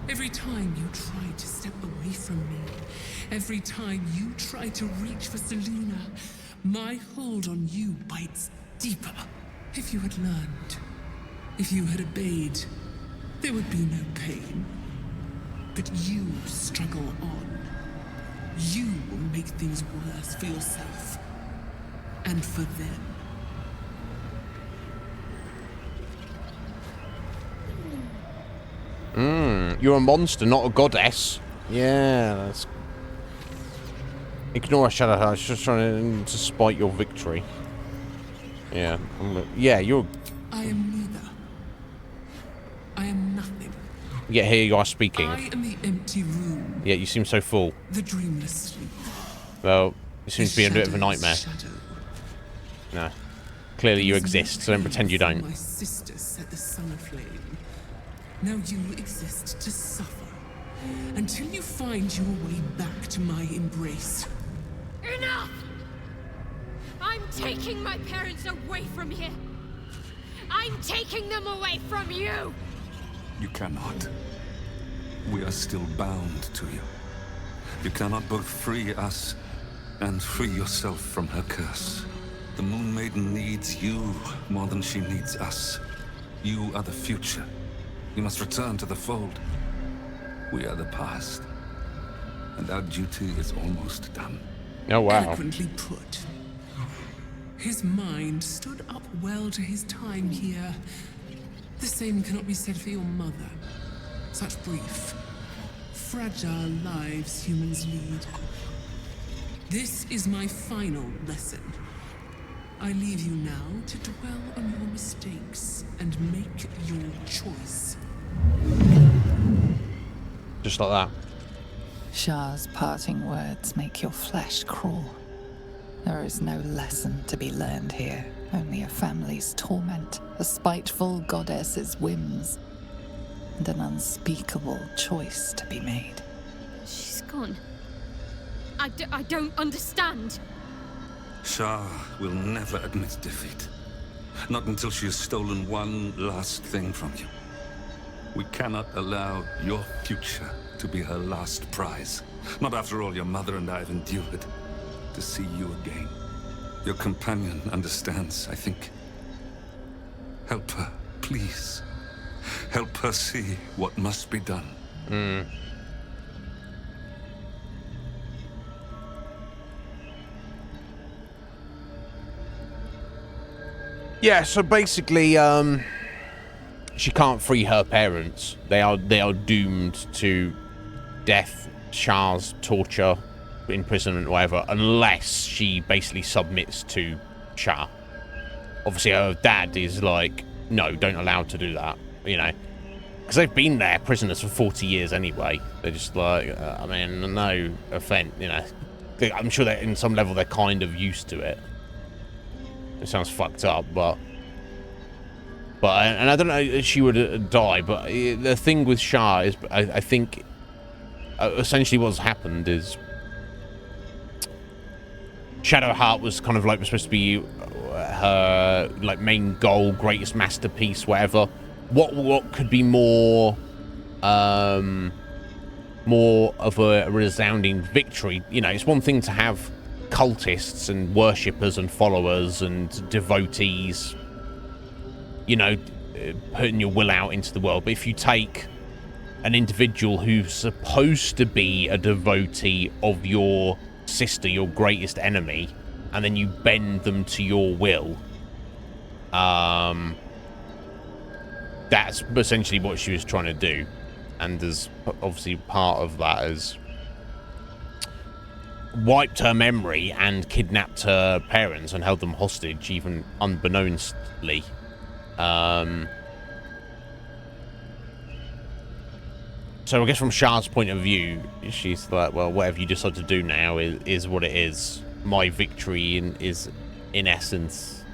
Every time you tried to step away from me, every time you tried to reach for Selena, my hold on you bites deeper. If you had learned, if you had obeyed, there would be no pain. But you struggle on. You will make things worse for yourself. And for them. You're a monster, not a goddess. Yeah, that's... Ignore Shadowheart, it's just trying to spite your victory. Yeah, yeah, you're... I am neither. I am nothing. Yeah, here you are speaking. I am the empty room. Yeah, you seem so full. The dreamless sleep. Well, you seem to be a bit of a nightmare. Shadow. No. Clearly you exist, so don't pretend you don't. My sister set the sun aflame. Now you exist to suffer. Until you find your way back to my embrace. Enough! I'm taking my parents away from here. I'm taking them away from you! You cannot. We are still bound to you. You cannot both free us and free yourself from her curse. The Moon Maiden needs you more than she needs us. You are the future. You must return to the fold. We are the past. And our duty is almost done. Oh, wow. Eloquently put. His mind stood up well to his time here. The same cannot be said for your mother. Such brief, fragile lives humans lead. This is my final lesson. I leave you now to dwell on your mistakes and make your choice. Just like that. Shah's parting words make your flesh crawl. There is no lesson to be learned here, only a family's torment, a spiteful goddess's whims, and an unspeakable choice to be made. She's gone. I don't understand. Shah will never admit defeat. Not until she has stolen one last thing from you. We cannot allow your future to be her last prize. Not after all your mother and I have endured. To see you again. Your companion understands, I think. Help her, please. Help her see what must be done. Yeah, so basically, she can't free her parents. They are doomed to death, Shah's torture, imprisonment, whatever, unless she basically submits to Shah. Obviously, her dad is like, no, don't allow to do that, you know, because they've been there prisoners for 40 years anyway. They're just like, I mean, no offense, you know. I'm sure that in some level they're kind of used to it. It sounds fucked up, but and I don't know if she would die, but the thing with Shah is, I think, essentially what's happened is Shadowheart was kind of like supposed to be her like main goal, greatest masterpiece, whatever. What could be more of a resounding victory? You know, it's one thing to have cultists and worshippers and followers and devotees, you know, putting your will out into the world. But if you take an individual who's supposed to be a devotee of your sister, your greatest enemy, and then you bend them to your will, that's essentially what she was trying to do. And as obviously part of that is wiped her memory and kidnapped her parents and held them hostage, even unbeknownstly. So I guess from Shah's point of view, she's like, well, whatever you decide to do now is what it is. My victory is, in essence,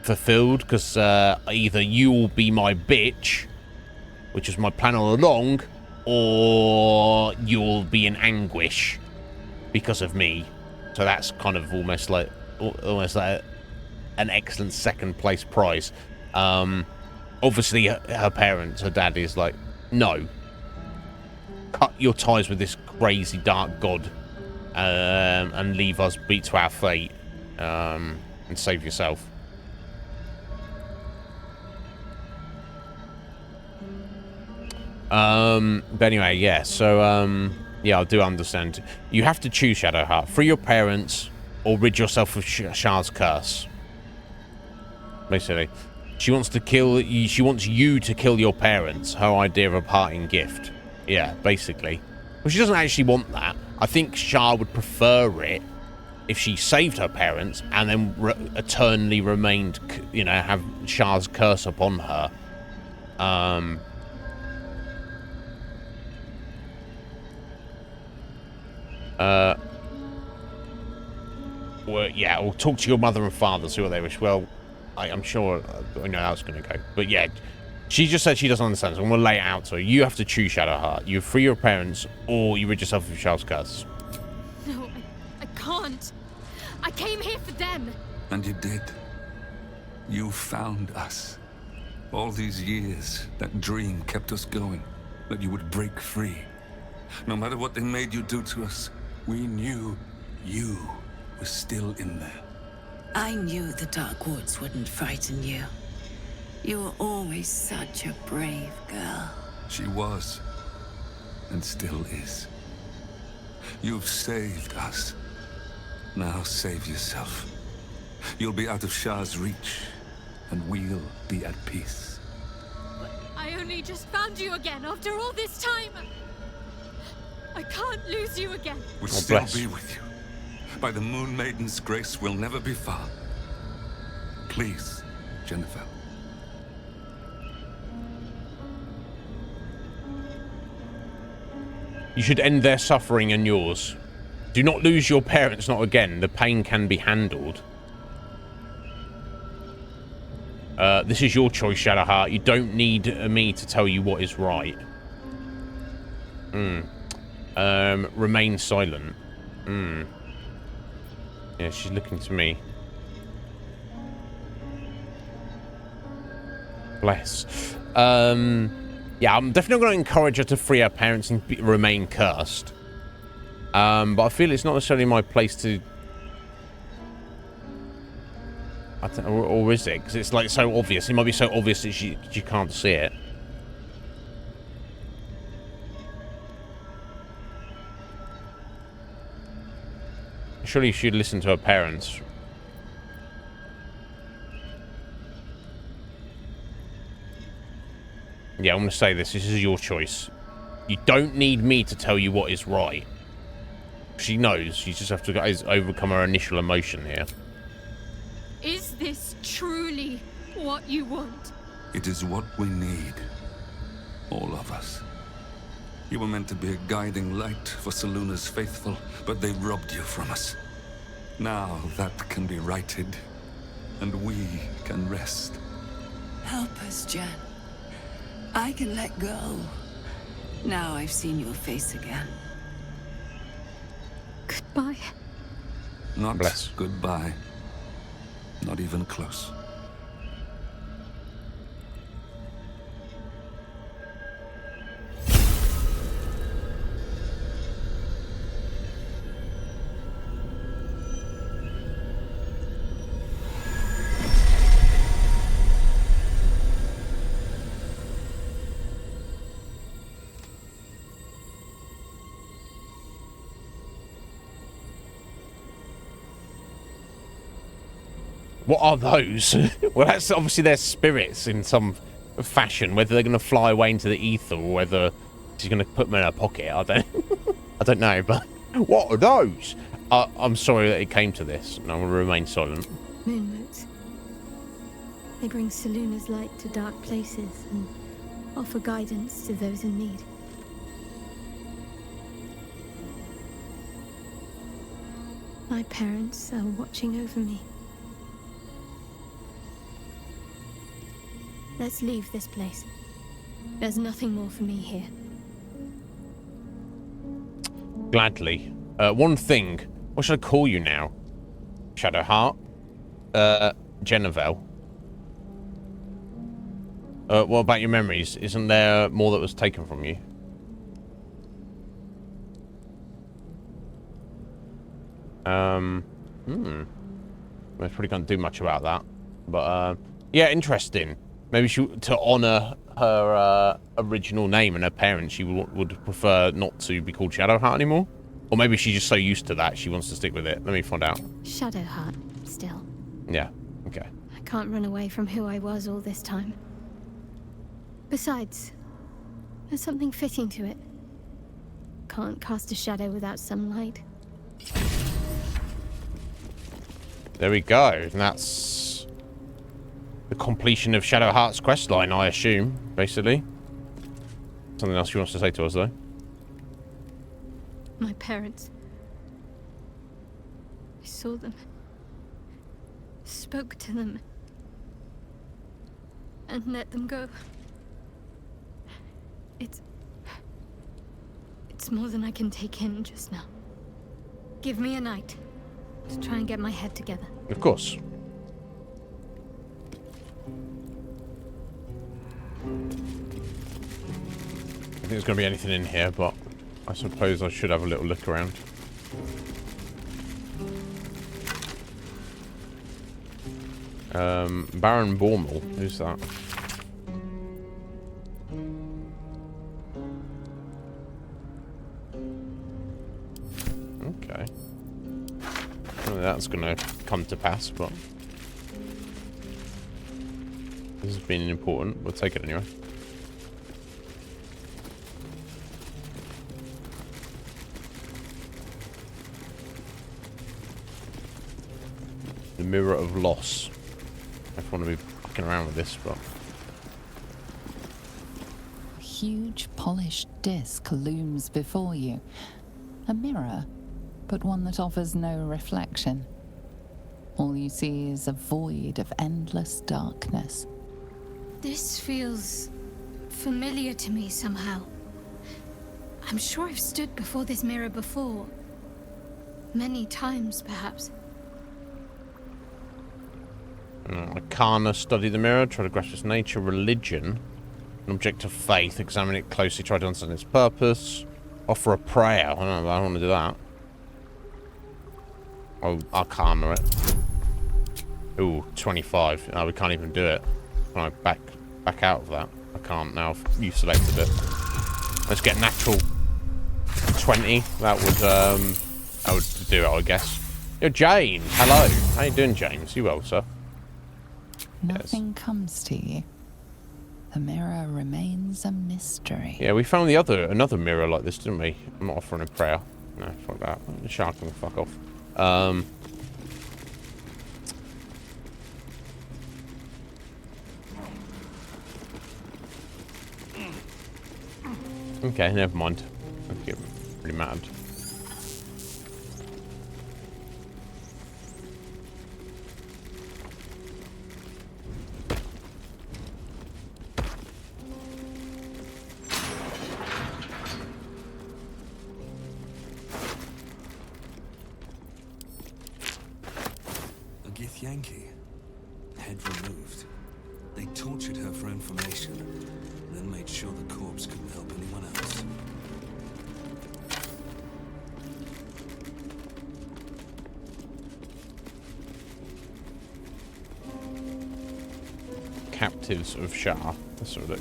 fulfilled, because either you will be my bitch, which was my plan all along, or you'll be in anguish because of me. So that's kind of almost like an excellent second place prize. Obviously her parents, her dad is like, no, cut your ties with this crazy dark god, and leave us beat to our fate, and save yourself. But anyway, yeah, so yeah, I do understand. You have to choose, Shadowheart. Free your parents or rid yourself of Shah's curse. Basically, she wants to kill you. She wants you to kill your parents. Her idea of a parting gift. Yeah, basically. Well, she doesn't actually want that. I think Shah would prefer it if she saved her parents and then eternally remained, you know, have Shah's curse upon her. Well, yeah, or talk to your mother and father, see what they wish. Well, I'm sure I know how it's going to go. But yeah, she just said she doesn't understand, so I'm going to lay it out to her. You have to choose, Shadowheart. You free your parents, or you rid yourself of Shah's curse. No, I can't. I came here for them. And you did. You found us. All these years, that dream kept us going, that you would break free. No matter what they made you do to us, we knew you were still in there. I knew the Dark Woods wouldn't frighten you. You were always such a brave girl. She was, and still is. You've saved us. Now save yourself. You'll be out of Shah's reach, and we'll be at peace. But I only just found you again after all this time. I can't lose you again. We'll still be with you. By the Moon Maiden's grace, we'll never be far. Please, Jennifer. You should end their suffering and yours. Do not lose your parents, not again. The pain can be handled. This is your choice, Shadowheart. You don't need me to tell you what is right. Remain silent. Yeah, she's looking to me. Bless. Yeah, I'm definitely going to encourage her to free her parents and remain cursed. But I feel it's not necessarily my place to... I don't know, or is it? Because it's like so obvious. It might be so obvious that she can't see it. Surely she'd listen to her parents. Yeah, I'm going to say this. This is your choice. You don't need me to tell you what is right. She knows. You just have to overcome her initial emotion here. Is this truly what you want? It is what we need. All of us. You were meant to be a guiding light for Seluna's faithful, but they robbed you from us. Now that can be righted, and we can rest. Help us, Jen. I can let go. Now I've seen your face again. Goodbye. Not goodbye. Not even close. What are those? Well, that's obviously their spirits in some fashion. Whether they're going to fly away into the ether or whether she's going to put them in her pocket, I don't know. But what are those? I'm sorry that it came to this, and I will remain silent. Moonmotes. They bring Seluna's light to dark places and offer guidance to those in need. My parents are watching over me. Let's leave this place. There's nothing more for me here. Gladly. One thing. What should I call you now? Shadowheart? Genevieve? What about your memories? Isn't there more that was taken from you? I probably can't do much about that. But, yeah, interesting. Maybe to honour her original name and her parents, she would prefer not to be called Shadowheart anymore. Or maybe she's just so used to that, she wants to stick with it. Let me find out. Shadowheart, still. Yeah, okay. I can't run away from who I was all this time. Besides, there's something fitting to it. Can't cast a shadow without some light. There we go. And that's the completion of Shadowheart's questline, I assume, basically. Something else she wants to say to us, though. My parents. I saw them. Spoke to them. And let them go. It's more than I can take in just now. Give me a night to try and get my head together. Of course. I think there's going to be anything in here, but I suppose I should have a little look around. Baron Bormal, who's that? Okay. Well, that's going to come to pass, but this has been important. We'll take it anyway. The Mirror of Loss. I don't want to be fucking around with this, but huge polished disc looms before you. A mirror, but one that offers no reflection. All you see is a void of endless darkness. This feels familiar to me somehow. I'm sure I've stood before this mirror before. Many times, perhaps. Arcana, study the mirror, try to grasp its nature. Religion, an object of faith, examine it closely, try to understand its purpose. Offer a prayer. I don't know, I don't want to do that. Oh, Arcana it. Ooh, 25. No, we can't even do it. Can I back out of that? I can't now. You've selected it. Let's get natural 20. That would do it, I guess. Yo, James. Hello. How you doing, James? You well, sir? Nothing comes to you. The mirror remains a mystery. Yeah, we found another mirror like this, didn't we? I'm not offering a prayer. No, fuck that. The shark can fuck off. Okay, never mind. I get pretty mad. Yankee. Head removed. They tortured her for information, then made sure the corpse couldn't help anyone else. Captives of Shah. That's sort of it.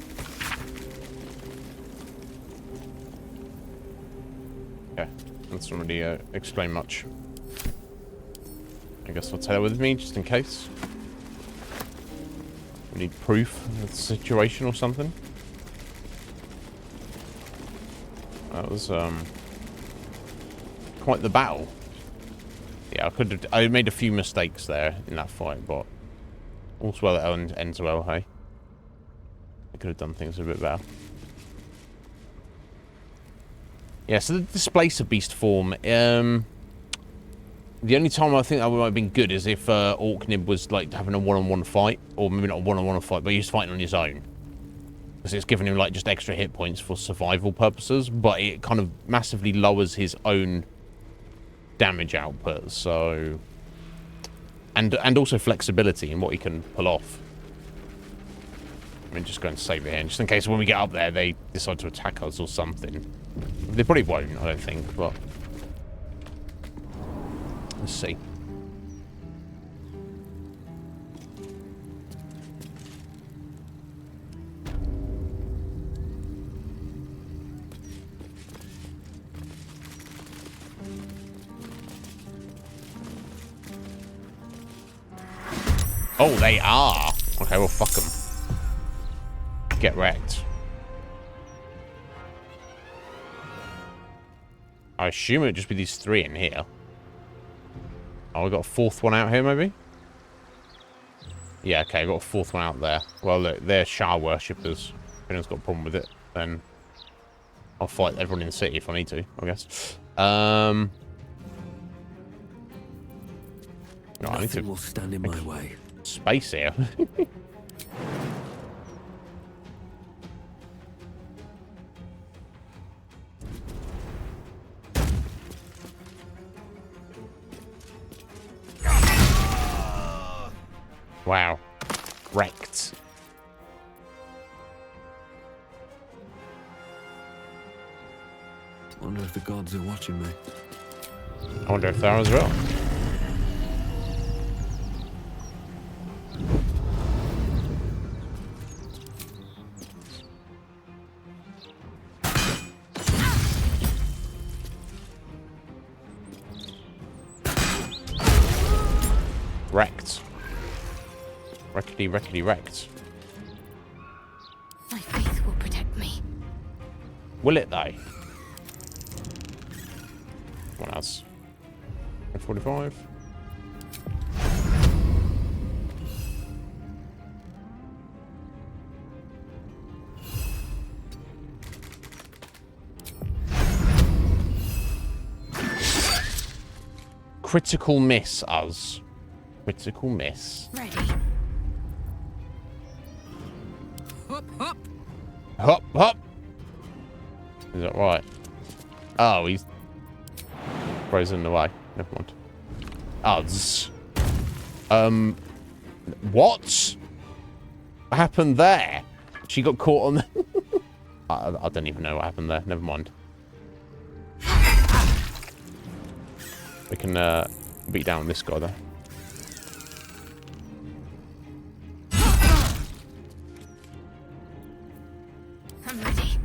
Okay, that doesn't really explain much. I guess I'll take that with me, just in case. We need proof of the situation or something. That was, quite the battle. Yeah, I made a few mistakes there in that fight, but all's well that ends well, hey? I could have done things a bit better. Yeah, so the Displacer Beast form, the only time I think that would have been good is if Orknib was like having a one-on-one fight, or maybe not a one-on-one fight, but he was fighting on his own. Because it's giving him like just extra hit points for survival purposes, but it kind of massively lowers his own damage output, so... And also flexibility in what he can pull off. I mean, just go and save it here, just in case when we get up there they decide to attack us or something. They probably won't, I don't think, but... Let's see. Oh, they are. Okay, well, fuck them. Get wrecked. I assume it would just be these three in here. Oh, we got a fourth one out here, maybe? Yeah, okay, got a fourth one out there. Well, look, they're Shah worshippers. If anyone's got a problem with it, then I'll fight everyone in the city if I need to, I guess. No, I need to will stand in my way. Space here. Wow. Wrecked. Wonder if the gods are watching me. I wonder if they are as well. Wrecked. Wreckety wrecked. My faith will protect me. Will it though? What else? 45. critical miss us. Critical miss. Ready. Hop, hop. Hop, hop. Is that right? Oh, he's frozen away. Never mind. Us. What happened there? She got caught on the... I don't even know what happened there. Never mind. We can beat down this guy, though. I'm ready.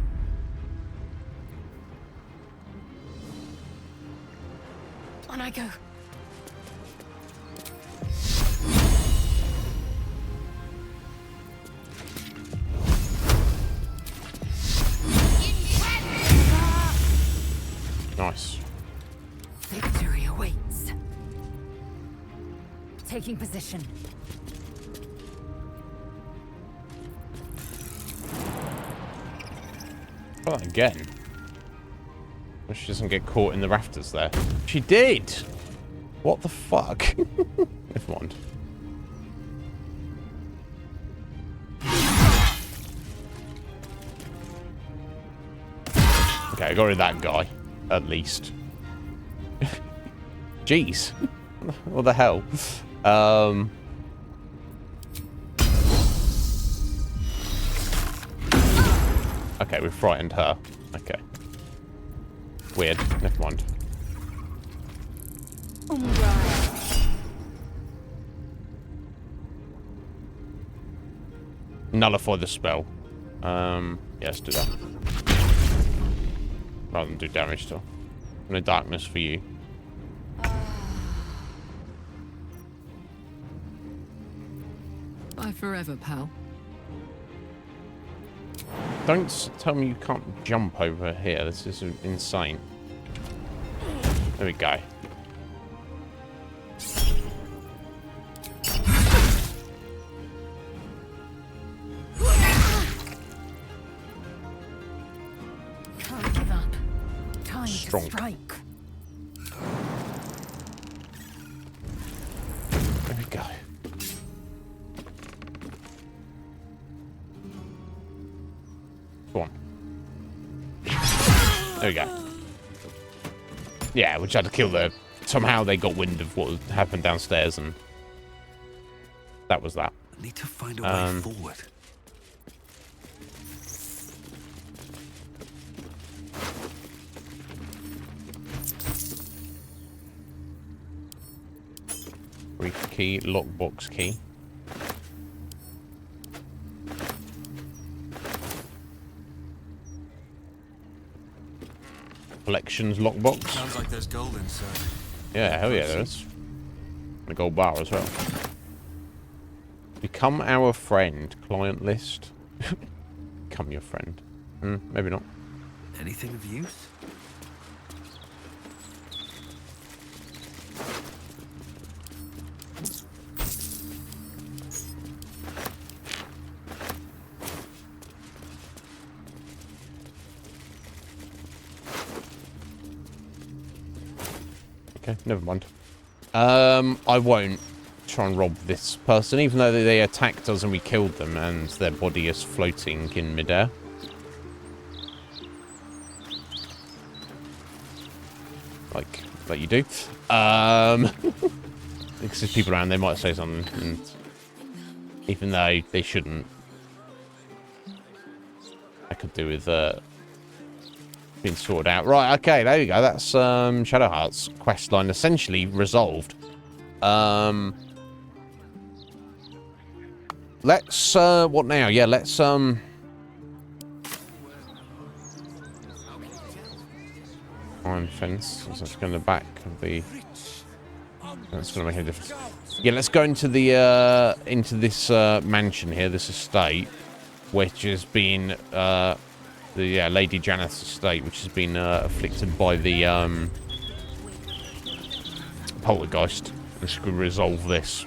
On I go. Nice. Victory awaits. Taking position. Oh, again. Wish she doesn't get caught in the rafters there. She did! What the fuck? Never mind. Okay, I got rid of that guy. At least. Jeez. What the hell? Okay, we frightened her. Okay. Weird. Never mind. Nullify the spell. Yeah, let's do that. Rather than do damage to. No darkness for you. Bye forever, pal. Don't tell me you can't jump over here. This is insane. There we go. Can't give up. Time Strong. to strike. There we go. Go on. There we go. Yeah, which had to kill the... Somehow they got wind of what happened downstairs, and that was that. I need to find a way forward. Brief key, lockbox key. Collections lockbox. Sounds like there's gold inside. Yeah, hell yeah, there is. And a gold bar as well. Become our friend. Client list. Become your friend. Maybe not. Anything of use? Okay, never mind. I won't try and rob this person, even though they attacked us and we killed them, and their body is floating in midair. Like you do. Because there's people around, they might say something, and even though they shouldn't, I could do with being sorted out. Right, okay, there we go. That's Shadowheart's questline essentially resolved. Let's what now? Yeah, let's iron fence. So that's going to the back of the. That's going to make a difference. Yeah, let's go into the into this mansion here, this estate, which has been the Lady Janeth's estate, which has been afflicted by the poltergeist. Let's go resolve this.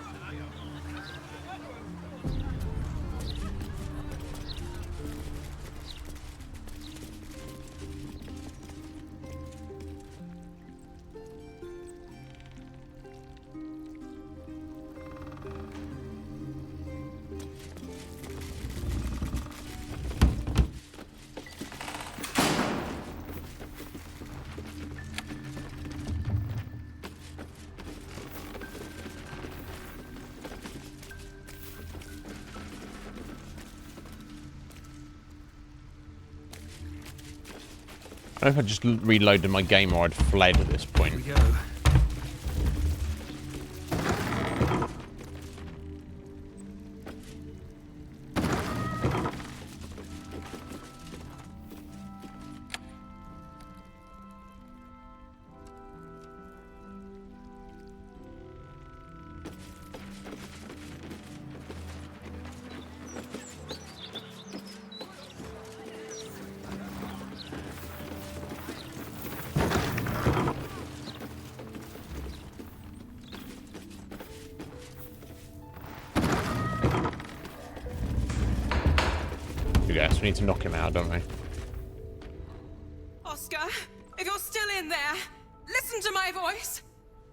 I don't know if I just reloaded my game or I'd fled at this point. Here we go. Yes, we need to knock him out, don't we? Oscar, if you're still in there, listen to my voice.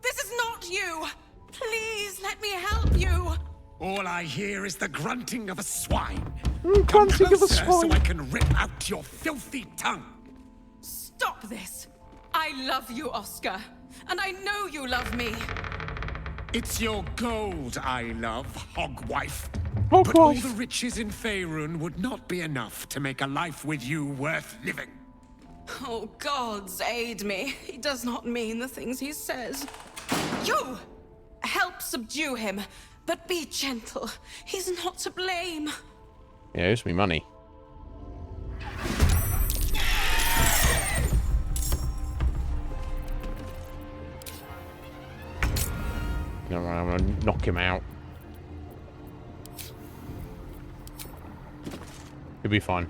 This is not you. Please let me help you. All I hear is the grunting of a swine. Grunting of a Closer swine. so I can rip out your filthy tongue. Stop this. I love you, Oscar. And I know you love me. It's your gold I love, hogwife. Hogwife. But all the riches in Faerun would not be enough to make a life with you worth living. Oh, gods aid me. He does not mean the things he says. You! Help subdue him, but be gentle. He's not to blame. Yeah, it owes me money. No, I'm gonna knock him out. He'll be fine.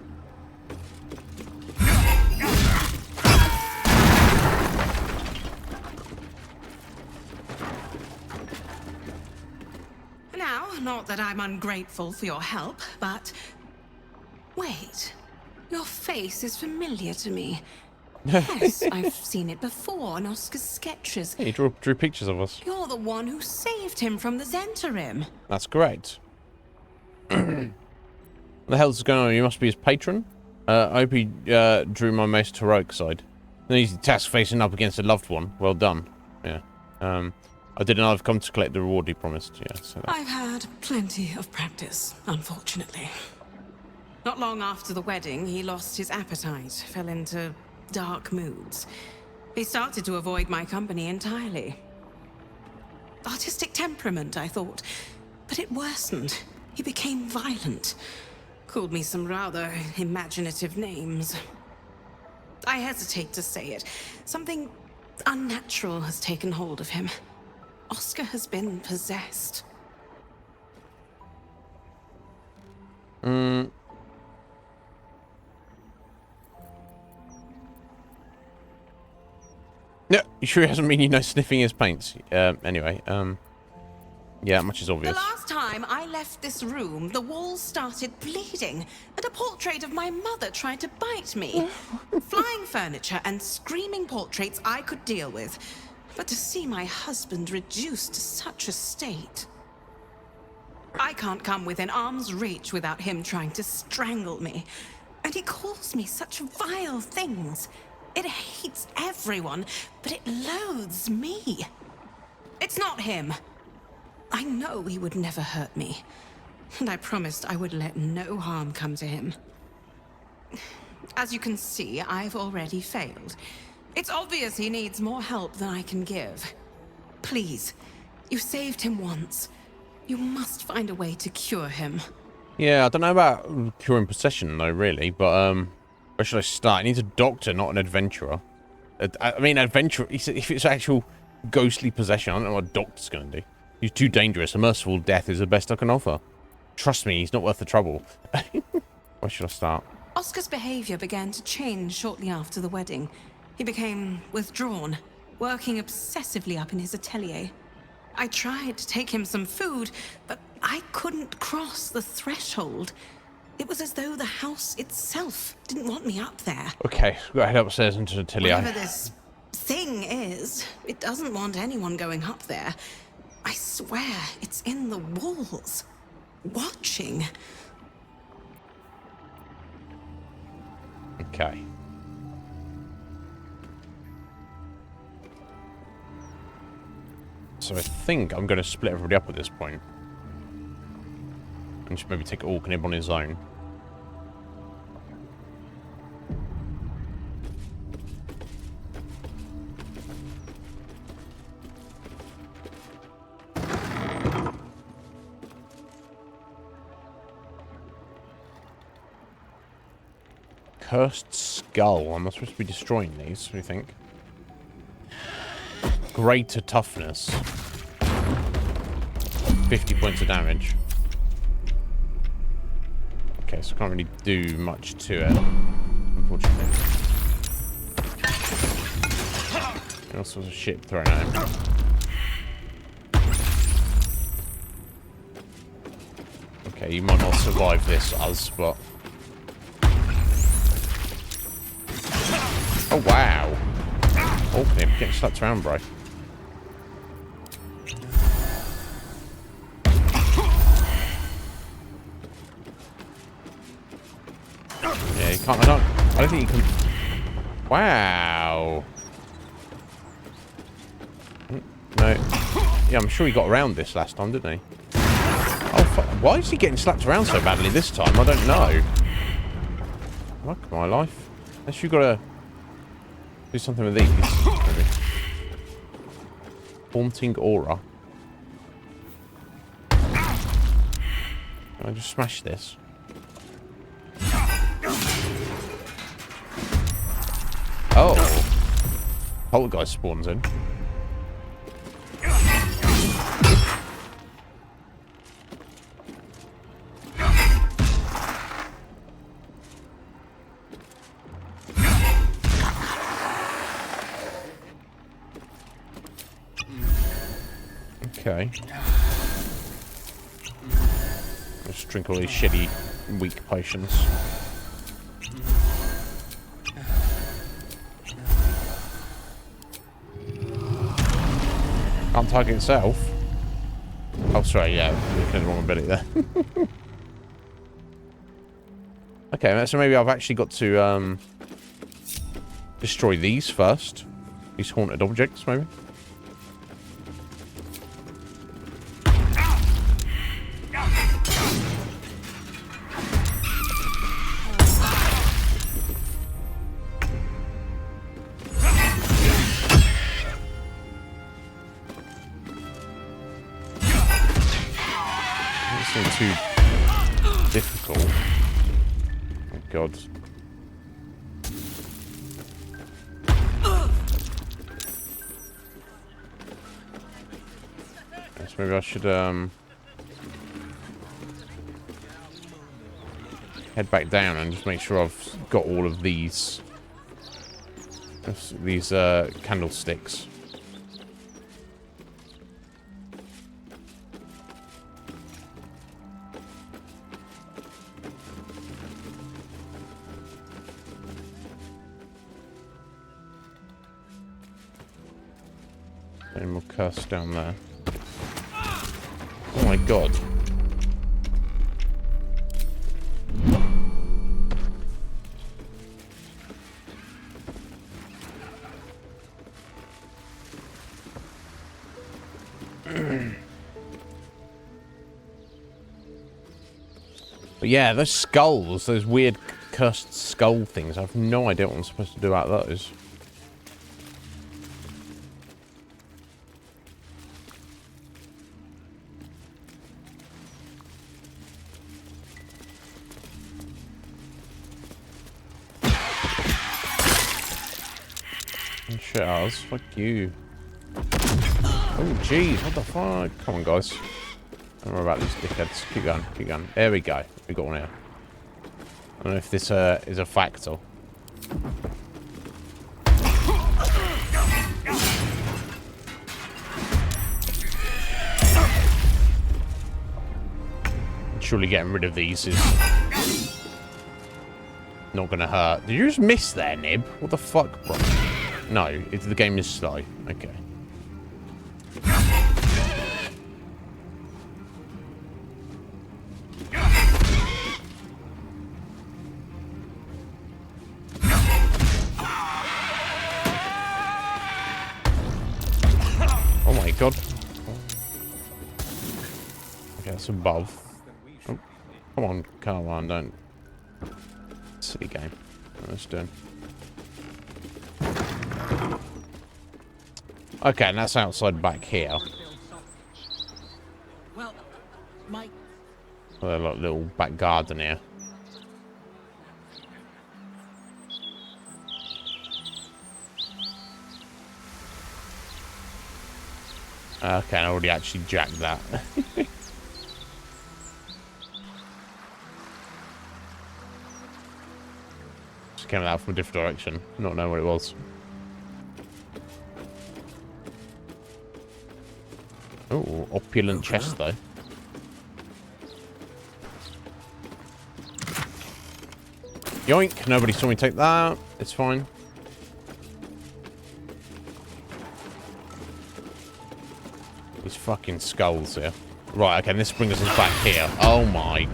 Now, not that I'm ungrateful for your help, but... Wait. Your face is familiar to me. Yes, I've seen it before in Oscar's sketches. Hey, he drew pictures of us. You're the one who saved him from the Zentarim. That's correct. What the hell's going on? You must be his patron? I hope he drew my most heroic side. An easy task facing up against a loved one. Well done. Yeah. I didn't know I've come to collect the reward he promised. Yeah. So I've had plenty of practice, unfortunately. Not long after the wedding, he lost his appetite, fell into dark moods. He started to avoid my company entirely. Artistic temperament, I thought. But it worsened. He became violent. Called me some rather imaginative names. I hesitate to say it. Something unnatural has taken hold of him. Oscar has been possessed. No, you sure it hasn't been, sniffing his paints? Anyway, yeah, much is obvious. The last time I left this room, the walls started bleeding, and a portrait of my mother tried to bite me. Flying furniture and screaming portraits I could deal with. But to see my husband reduced to such a state... I can't come within arm's reach without him trying to strangle me. And he calls me such vile things. It hates everyone, but it loathes me. It's not him. I know he would never hurt me. And I promised I would let no harm come to him. As you can see, I've already failed. It's obvious he needs more help than I can give. Please, you saved him once. You must find a way to cure him. Yeah, I don't know about curing possession though, really, but where should I start? He needs a doctor, not an adventurer. I mean, adventurer. If it's actual ghostly possession, I don't know what a doctor's going to do. He's too dangerous. A merciful death is the best I can offer. Trust me, he's not worth the trouble. Where should I start? Oscar's behavior began to change shortly after the wedding. He became withdrawn, working obsessively up in his atelier. I tried to take him some food, but I couldn't cross the threshold. It was as though the house itself didn't want me up there. Okay, we've got to head upstairs into the atelier. Whatever this thing is, it doesn't want anyone going up there. I swear, it's in the walls. Watching. Okay. So I think I'm going to split everybody up at this point. And just maybe take Orcanib on his own. Cursed skull. I'm not supposed to be destroying these, what do you think? Greater toughness. 50 points of damage. Okay, so I can't really do much to it, unfortunately. All sorts of shit thrown at him. Okay, you might not survive this, Uz, but... Oh, wow. Oh, you're getting slapped around, bro. Yeah, you can't... I don't think you can... Wow. No. Yeah, I'm sure he got around this last time, didn't he? Oh, fuck. Why is he getting slapped around so badly this time? I don't know. Fuck my life. Unless you've got to do something with these. Maybe. Haunting aura. Can I just smash this? Oh. Poltergeist spawns in. Okay. Just drink all these shitty, weak potions. Can't target itself. Oh, sorry, yeah. Looking at the wrong ability there. Okay, so maybe I've actually got to destroy these first. These haunted objects, maybe. Too difficult. Oh god. Guess maybe I should head back down and just make sure I've got all of these candlesticks. Any more curse down there? Oh my god. But yeah, those skulls, those weird cursed skull things, I have no idea what I'm supposed to do about those. Shit, Oz. Fuck you. Oh, jeez. What the fuck? Come on, guys. Don't worry about these dickheads. Keep going. Keep going. There we go. We got one here. I don't know if this is a factor. Surely getting rid of these is not gonna hurt. Did you just miss there, Nib? What the fuck, bro? No, the game is slow. Okay. Oh my god. Okay, that's above. Oh, come on, don't. Silly game. Let's do it. Okay, and that's outside back here. Well, my Like little back garden here. Okay, I already actually jacked that. Just came out from a different direction, not knowing what it was. Oh, opulent chest though. Yoink! Nobody saw me take that. It's fine. These fucking skulls here. Right, okay, this brings us back here. Oh my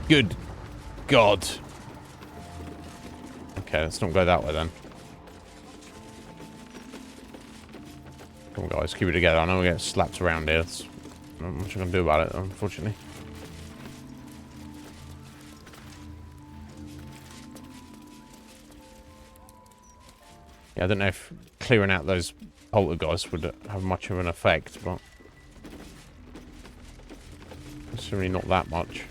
good God. Okay, let's not go that way then. Come on, guys, keep it together. I know we get slapped around here. There's not much I can do about it, unfortunately. Yeah, I don't know if clearing out those poltergeists would have much of an effect, but it's really not that much.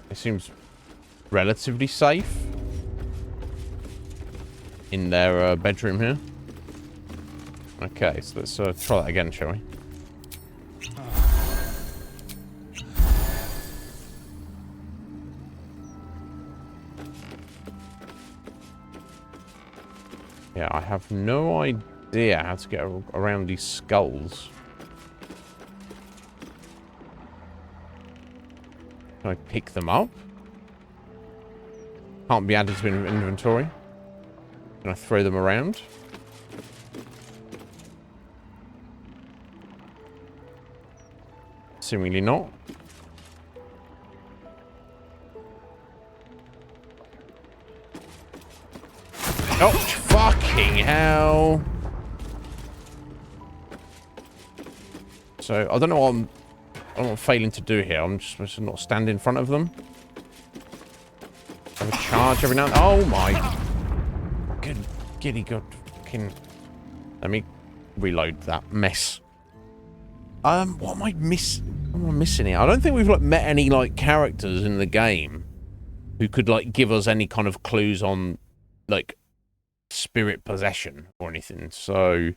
It seems relatively safe in their bedroom here. Okay, so let's try that again, shall we? Yeah, I have no idea how to get around these skulls. Can I pick them up? Can't be added to inventory. Can I throw them around? Seemingly not. Oh, fucking hell. So, I don't know what I'm failing to do here. I'm just supposed to not stand in front of them. Have a charge every now and then. Oh my good giddy god fucking. Let me reload that mess. What am I missing here? I don't think we've like met any like characters in the game who could like give us any kind of clues on like spirit possession or anything. So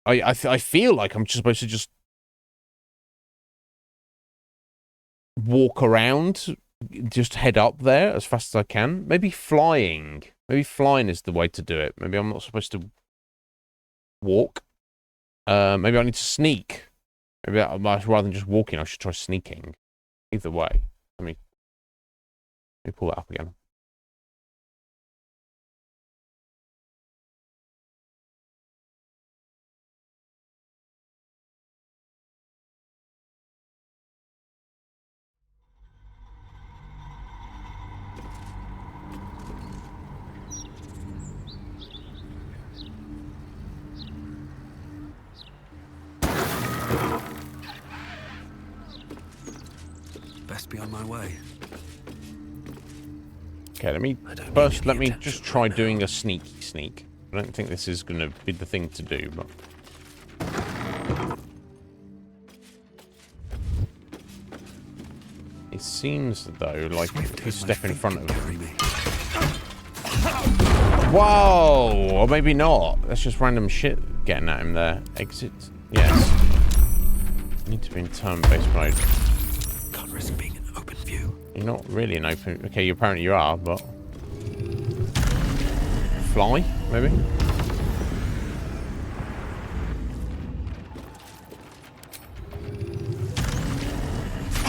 I feel like I'm just supposed to just walk around, just head up there as fast as I can. Maybe flying. Maybe flying is the way to do it. Maybe I'm not supposed to walk. Maybe I need to sneak. Maybe rather than just walking, I should try sneaking. Either way. Let me pull that up again. Best be on my way. Okay, let me just try doing a sneaky sneak. I don't think this is going to be the thing to do, but it seems though like if you step in front of me. Whoa! Or maybe not. That's just random shit getting at him there. Exit. Yes. Need to be in turn-based mode. Can't risk being in open view. You're not really in open. Okay, apparently you are, but fly maybe.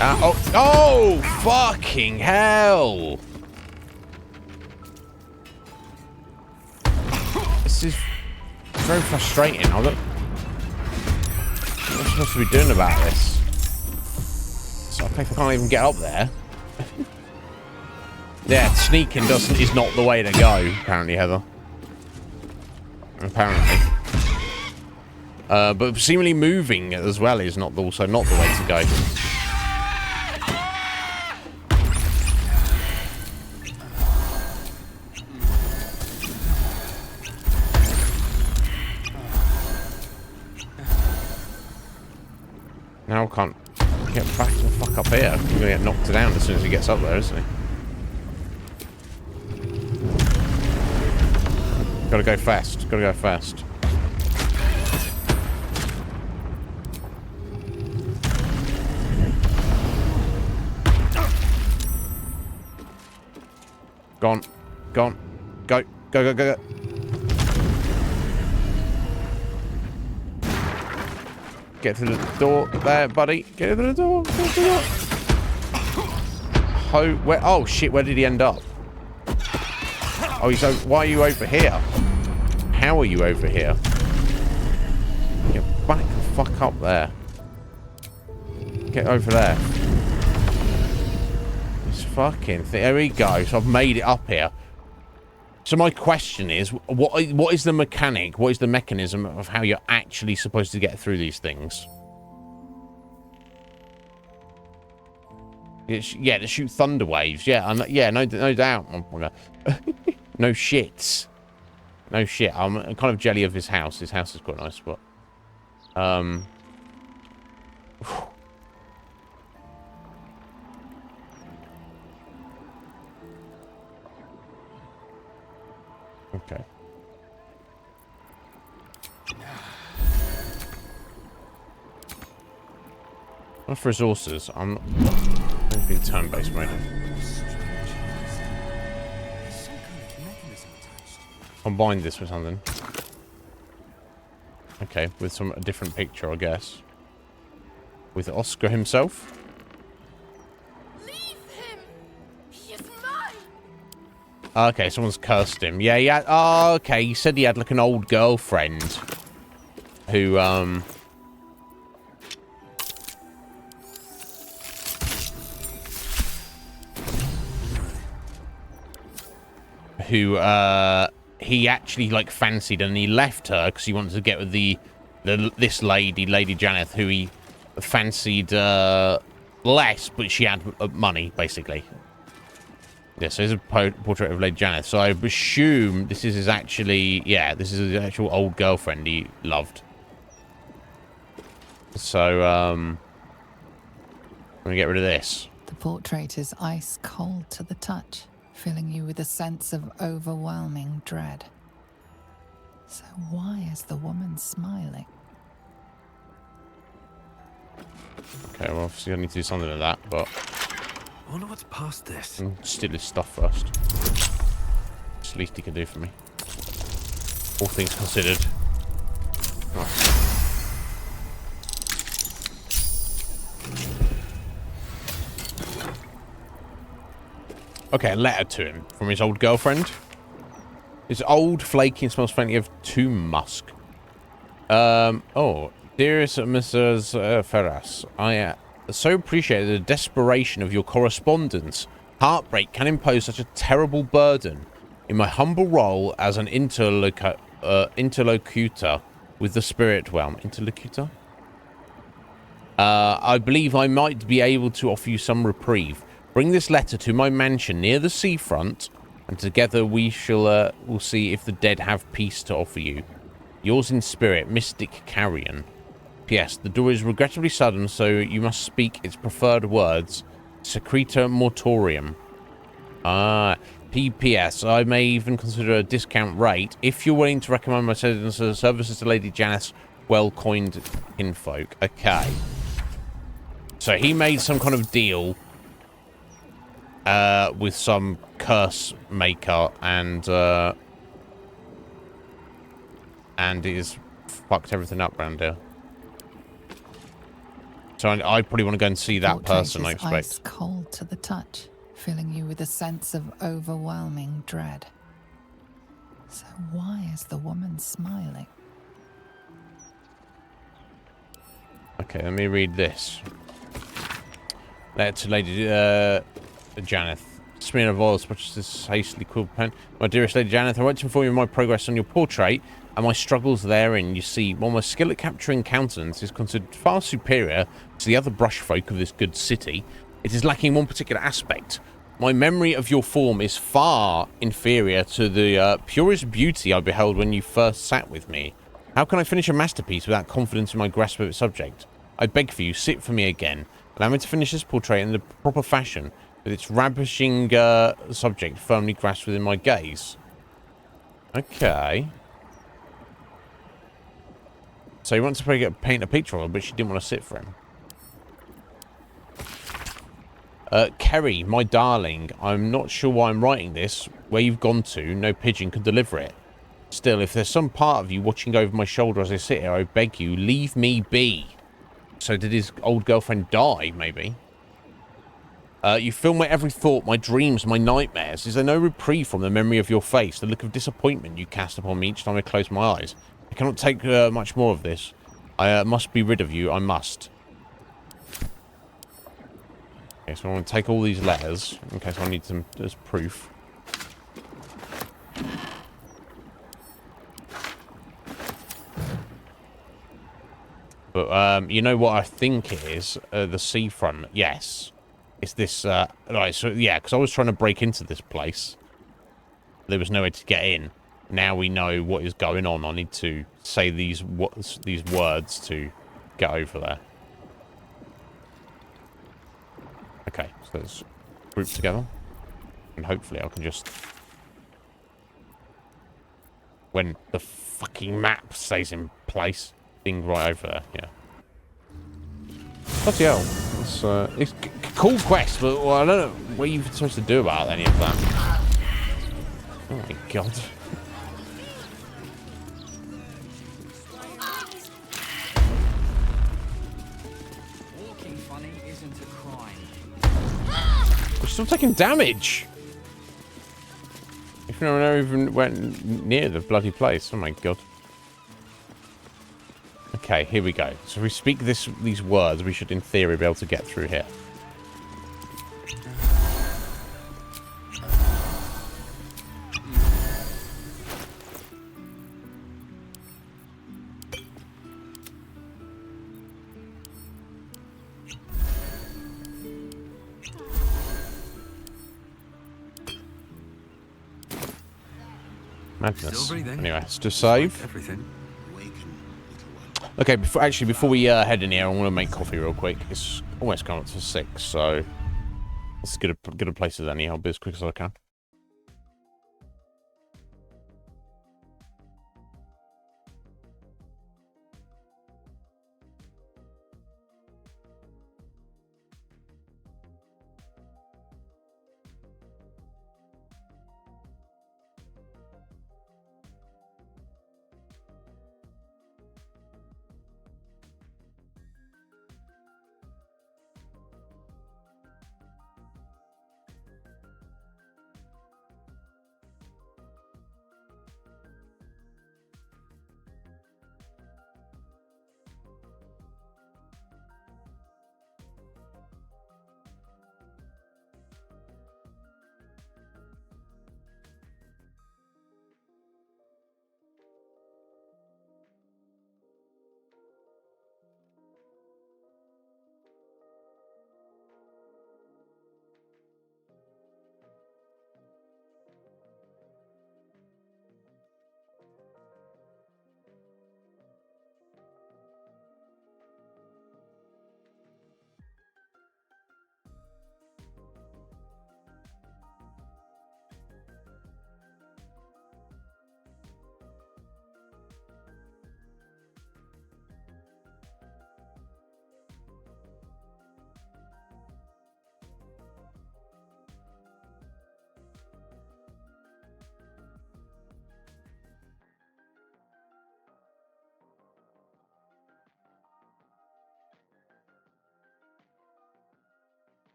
Oh, fucking hell! This is very frustrating. What am I supposed to be doing about this? So I can't even get up there. Yeah, sneaking is not the way to go, apparently, Heather. Apparently. But seemingly moving as well is also not the way to go. Now I can't get back the fuck up here. I'm gonna get knocked down as soon as he gets up there, isn't he? Gotta go fast. Gotta go fast. Gone. Gone. Go. Go, go, go, go. Get to the door there, buddy. Get to the door. Get to the door. Where? Oh, shit. Where did he end up? Oh, he's over. Why are you over here? How are you over here? Get back the fuck up there. Get over there. This fucking thing. There we go. So I've made it up here. So my question is, what is the mechanic? What is the mechanism of how you're actually supposed to get through these things? Yeah, to shoot thunder waves. Yeah, yeah, no doubt. No shits. No shit. I'm kind of jelly of his house. His house is quite nice, but okay. Well, for resources, I'm not being turn-based right now. Combine this with something. Okay, with a different picture, I guess. With Oscar himself. Leave him. He is mine. Okay, someone's cursed him. Yeah, yeah. Oh, okay. He said he had like an old girlfriend who he actually like fancied, and he left her because he wanted to get with this lady, Lady Janeth, who he fancied less, but she had money basically. Yeah, so here's a portrait of Lady Janeth. So I assume this is his actually, yeah, this is his actual old girlfriend he loved. So I'm gonna get rid of this. The portrait is ice cold to the touch, filling you with a sense of overwhelming dread. So why is the woman smiling? Okay, well, obviously I need to do something with that, but I wonder what's past this. Steal his stuff first. It's the least he can do for me. All things considered. Right. Okay, a letter to him from his old girlfriend. It's old, flaky, and smells faintly of tomb musk. Oh, dearest Mrs. Ferras, I so appreciate the desperation of your correspondence. Heartbreak can impose such a terrible burden. In my humble role as an interlocutor with the spirit realm. Interlocutor? I believe I might be able to offer you some reprieve. Bring this letter to my mansion near the seafront, and together we shall we'll see if the dead have peace to offer you. Yours in spirit, Mystic Carrion. P.S. The door is regrettably sudden, so you must speak its preferred words. Secreta Mortorium. P.P.S. I may even consider a discount rate if you're willing to recommend my services to Lady Janeth's well-coined kinfolk. Okay. So he made some kind of deal with some curse maker, and he's fucked everything up around here. So I probably want to go and see that person, I expect. Ice cold to the touch, filling you with a sense of overwhelming dread. So why is the woman smiling? Okay, let me read this. Letter to Lady Janeth. Smear of oil, such as this hastily quilled pen. My dearest Lady Janeth, I want to inform you of my progress on your portrait and my struggles therein. You see, while my skill at capturing countenance is considered far superior to the other brush folk of this good city, it is lacking one particular aspect. My memory of your form is far inferior to the purest beauty I beheld when you first sat with me. How can I finish a masterpiece without confidence in my grasp of its subject? I beg for you, sit for me again. Allow me to finish this portrait in the proper fashion, with its ravishing subject firmly grasped within my gaze. Okay. So he wants to paint a picture of her, but she didn't want to sit for him. Kerry, my darling, I'm not sure why I'm writing this. Where you've gone to, no pigeon could deliver it. Still, if there's some part of you watching over my shoulder as I sit here, I beg you, leave me be. So did his old girlfriend die, maybe? You fill my every thought, my dreams, my nightmares. Is there no reprieve from the memory of your face, the look of disappointment you cast upon me each time I close my eyes? I cannot take much more of this. I must be rid of you. I must. Okay, so I'm going to take all these letters, in case I need them as proof. But, you know what I think it is? The seafront. Yes. It's this, right, so, yeah, because I was trying to break into this place. There was no way to get in. Now we know what is going on. I need to say these words to get over there. Okay, so let's group together. And hopefully I can just... When the fucking map stays in place. Thing right over there, yeah. Bloody hell. It's a cool quest, but well, I don't know what you're supposed to do about any of that. Oh my god. Walking funny isn't a crime. We're still taking damage. If no one even went near the bloody place. Oh my god. Okay, here we go. So if we speak these words, we should in theory be able to get through here. Madness. Anyway, let's just save. Okay, before we head in here, I want to make coffee real quick. It's almost gone up to 6, so let's get a place as any. I'll be as quick as I can.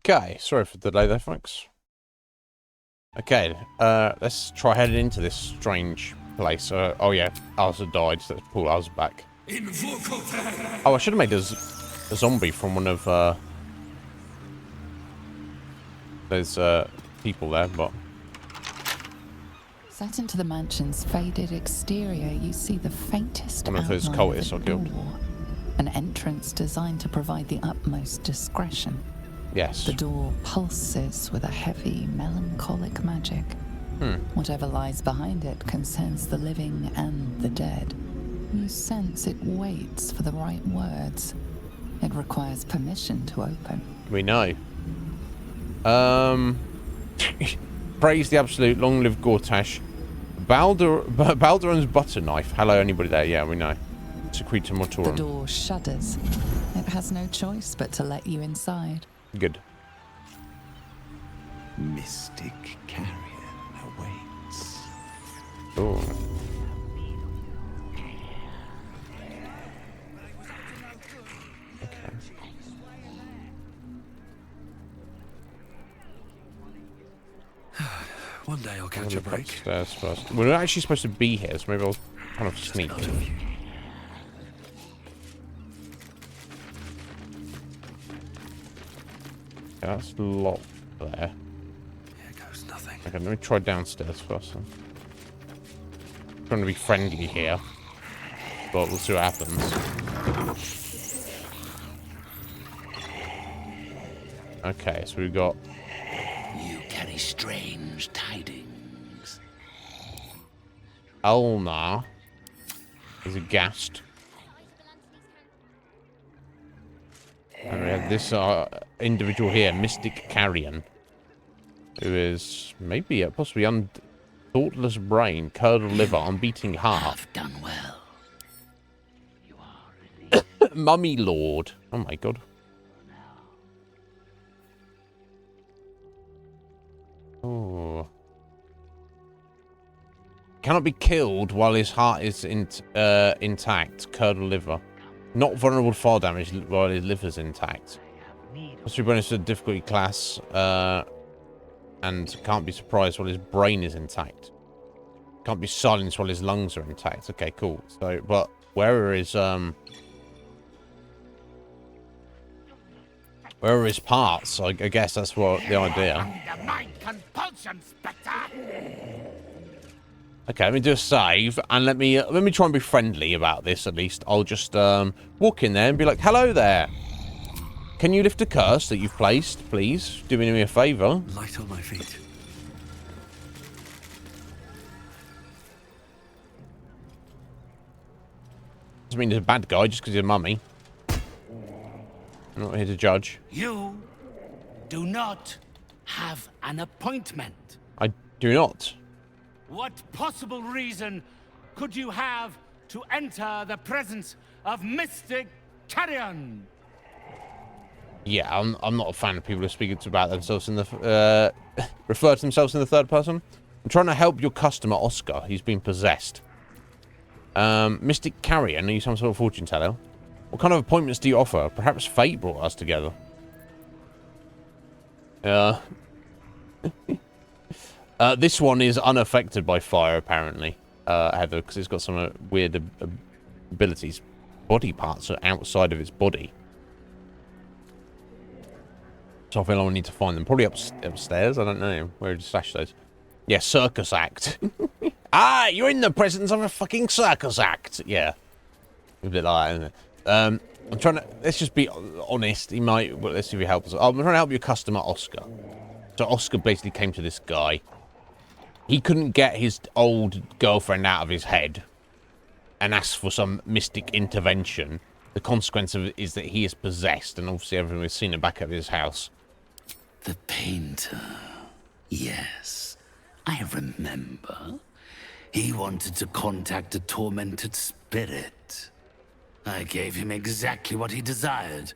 Okay, sorry for the delay there, folks. Okay, let's try heading into this strange place. Oh yeah, Arza died, so let's pull Arza back. Oh, I should have made a zombie from one of those people there, but... Set into the mansion's faded exterior, you see the faintest one of those outline cultists of I a killed. door. An entrance designed to provide the utmost discretion. Yes. The door pulses with a heavy, melancholic magic. Whatever lies behind it concerns the living and the dead. You sense it waits for the right words. It requires permission to open. We know. Praise the absolute, long live Gortash. Baldur's butter knife. Hello, anybody there? Yeah, we know. Secreta The Mortorum. door shudders. It has no choice but to let you inside. Good. Mystic carrion awaits. Oh. One day I'll catch a break. Upstairs first. We're not actually supposed to be here, so maybe I'll kind of sneak. Yeah, that's locked there. Here goes nothing. Okay, let me try downstairs first. Then. I'm trying to be friendly here, but we'll see what happens. Okay, so we've got... You carry strange tidings. Ulnar is aghast. And we have this individual here, Mystic Carrion, who is maybe a possibly thoughtless brain, curdled liver, unbeating heart. Done well. Mummy Lord. Oh my god. Oh. Cannot be killed while his heart is intact. Curdled liver. Not vulnerable to fall damage while his liver's intact. Must be bonus to the difficulty class. And can't be surprised while his brain is intact. Can't be silenced while his lungs are intact. Okay, cool. So, but where are his where are his parts? I guess that's what the idea. Okay, let me do a save, and let me try and be friendly about this at least. I'll just walk in there and be like, "Hello there. Can you lift a curse that you've placed, please? Do me a favor." Light on my feet. Doesn't mean he's a bad guy just because he's a mummy. I'm not here to judge. You do not have an appointment. I do not. What possible reason could you have to enter the presence of Mystic Carrion? Yeah, I'm not a fan of people who speak about themselves in the refer to themselves in the third person. I'm trying to help your customer Oscar. He's been possessed. Mystic Carrion, are you some sort of fortune teller? What kind of appointments do you offer? Perhaps fate brought us together. This one is unaffected by fire, apparently, Heather, because it's got some weird abilities. Body parts are outside of its body. So I feel I need to find them. Probably upstairs, I don't know. Where did you stash those? Yeah, circus act. Ah, you're in the presence of a fucking circus act. Yeah. A bit like that, isn't it? I'm trying to... Let's just be honest. He might... Well, let's see if he helps us. I'm trying to help your customer, Oscar. So Oscar basically came to this guy. He couldn't get his old girlfriend out of his head and asked for some mystic intervention. The consequence of it is that he is possessed, and obviously everyone has seen it back at his house. The painter. Yes, I remember. He wanted to contact a tormented spirit. I gave him exactly what he desired,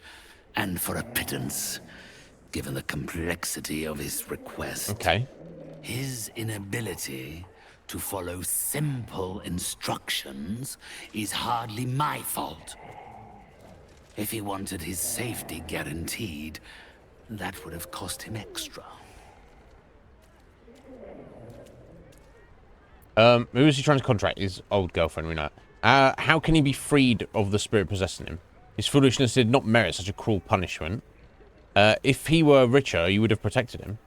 and for a pittance, given the complexity of his request. Okay. His inability to follow simple instructions is hardly my fault. If he wanted his safety guaranteed, that would have cost him extra. Who is he trying to contract? His old girlfriend, we know. How can he be freed of the spirit possessing him? His foolishness did not merit such a cruel punishment. If he were richer, you would have protected him.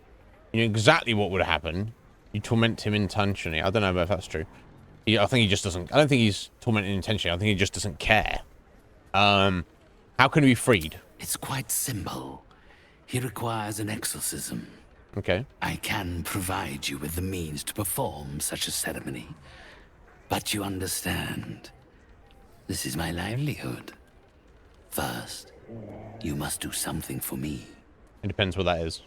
You know exactly what would happen. You torment him intentionally. I don't know if that's true. I think he just doesn't. I don't think he's tormenting intentionally. I think he just doesn't care. How can he be freed? It's quite simple. He requires an exorcism. Okay. I can provide you with the means to perform such a ceremony. But you understand, this is my livelihood. First, you must do something for me. It depends what that is.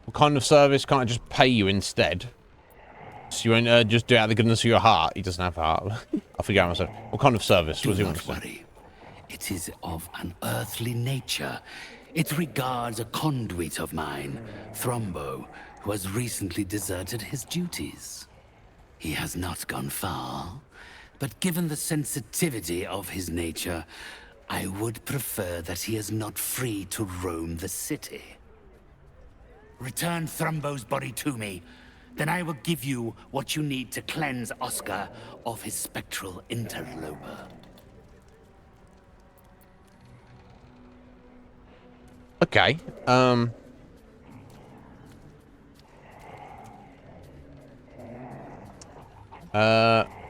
What kind of service? Can't I just pay you instead? So you won't just do it out of the goodness of your heart? He doesn't have a heart. I forget myself. What kind of service was he want to say? Worry. It is of an earthly nature. It regards a conduit of mine, Thrombo, who has recently deserted his duties. He has not gone far, but given the sensitivity of his nature, I would prefer that he is not free to roam the city. Return Thrombo's body to me, then I will give you what you need to cleanse Oscar of his spectral interloper. Okay.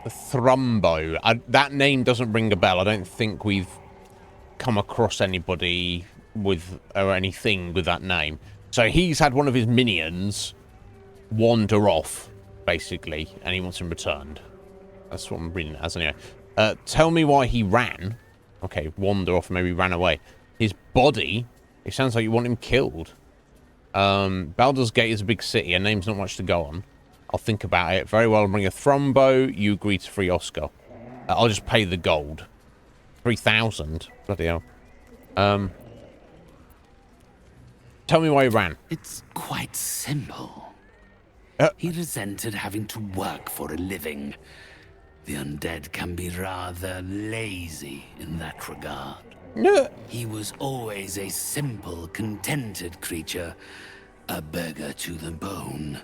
Thrombo. That name doesn't ring a bell. I don't think we've come across anybody with or anything with that name. So he's had one of his minions wander off, basically, and he wants him returned. That's what I'm reading it as anyway. Tell me why he ran. Okay, wander off, maybe ran away. His body. It sounds like you want him killed. Baldur's Gate is a big city, and name's not much to go on. I'll think about it. Very well, I'll bring a Thrombo. You agree to free Oscar. I'll just pay the gold. 3,000. Bloody hell. Tell me why he ran. It's quite simple. He resented having to work for a living. The undead can be rather lazy in that regard. No. He was always a simple, contented creature, a beggar to the bone.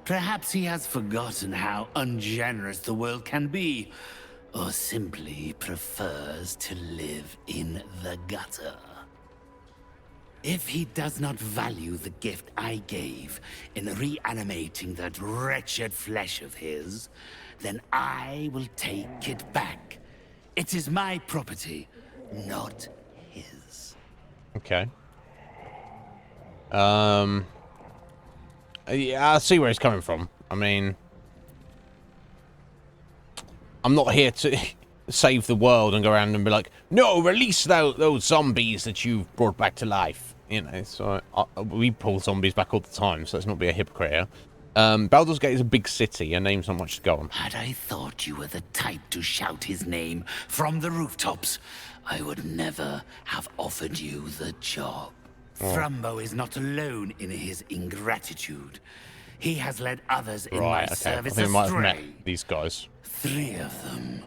Perhaps he has forgotten how ungenerous the world can be, or simply prefers to live in the gutter. If he does not value the gift I gave in reanimating that wretched flesh of his, then I will take it back. It is my property, not his. Okay. Yeah, I see where he's coming from. I mean, I'm not here to save the world and go around and be like, no, release those zombies that you've brought back to life. You know, so we pull zombies back all the time, so let's not be a hypocrite here. Baldur's Gate is a big city, and name's not much to go on. Had I thought you were the type to shout his name from the rooftops, I would never have offered you the job. Oh. Thrombo is not alone in his ingratitude. He has led others in my service I think I might have astray. met these guys. 3 of them.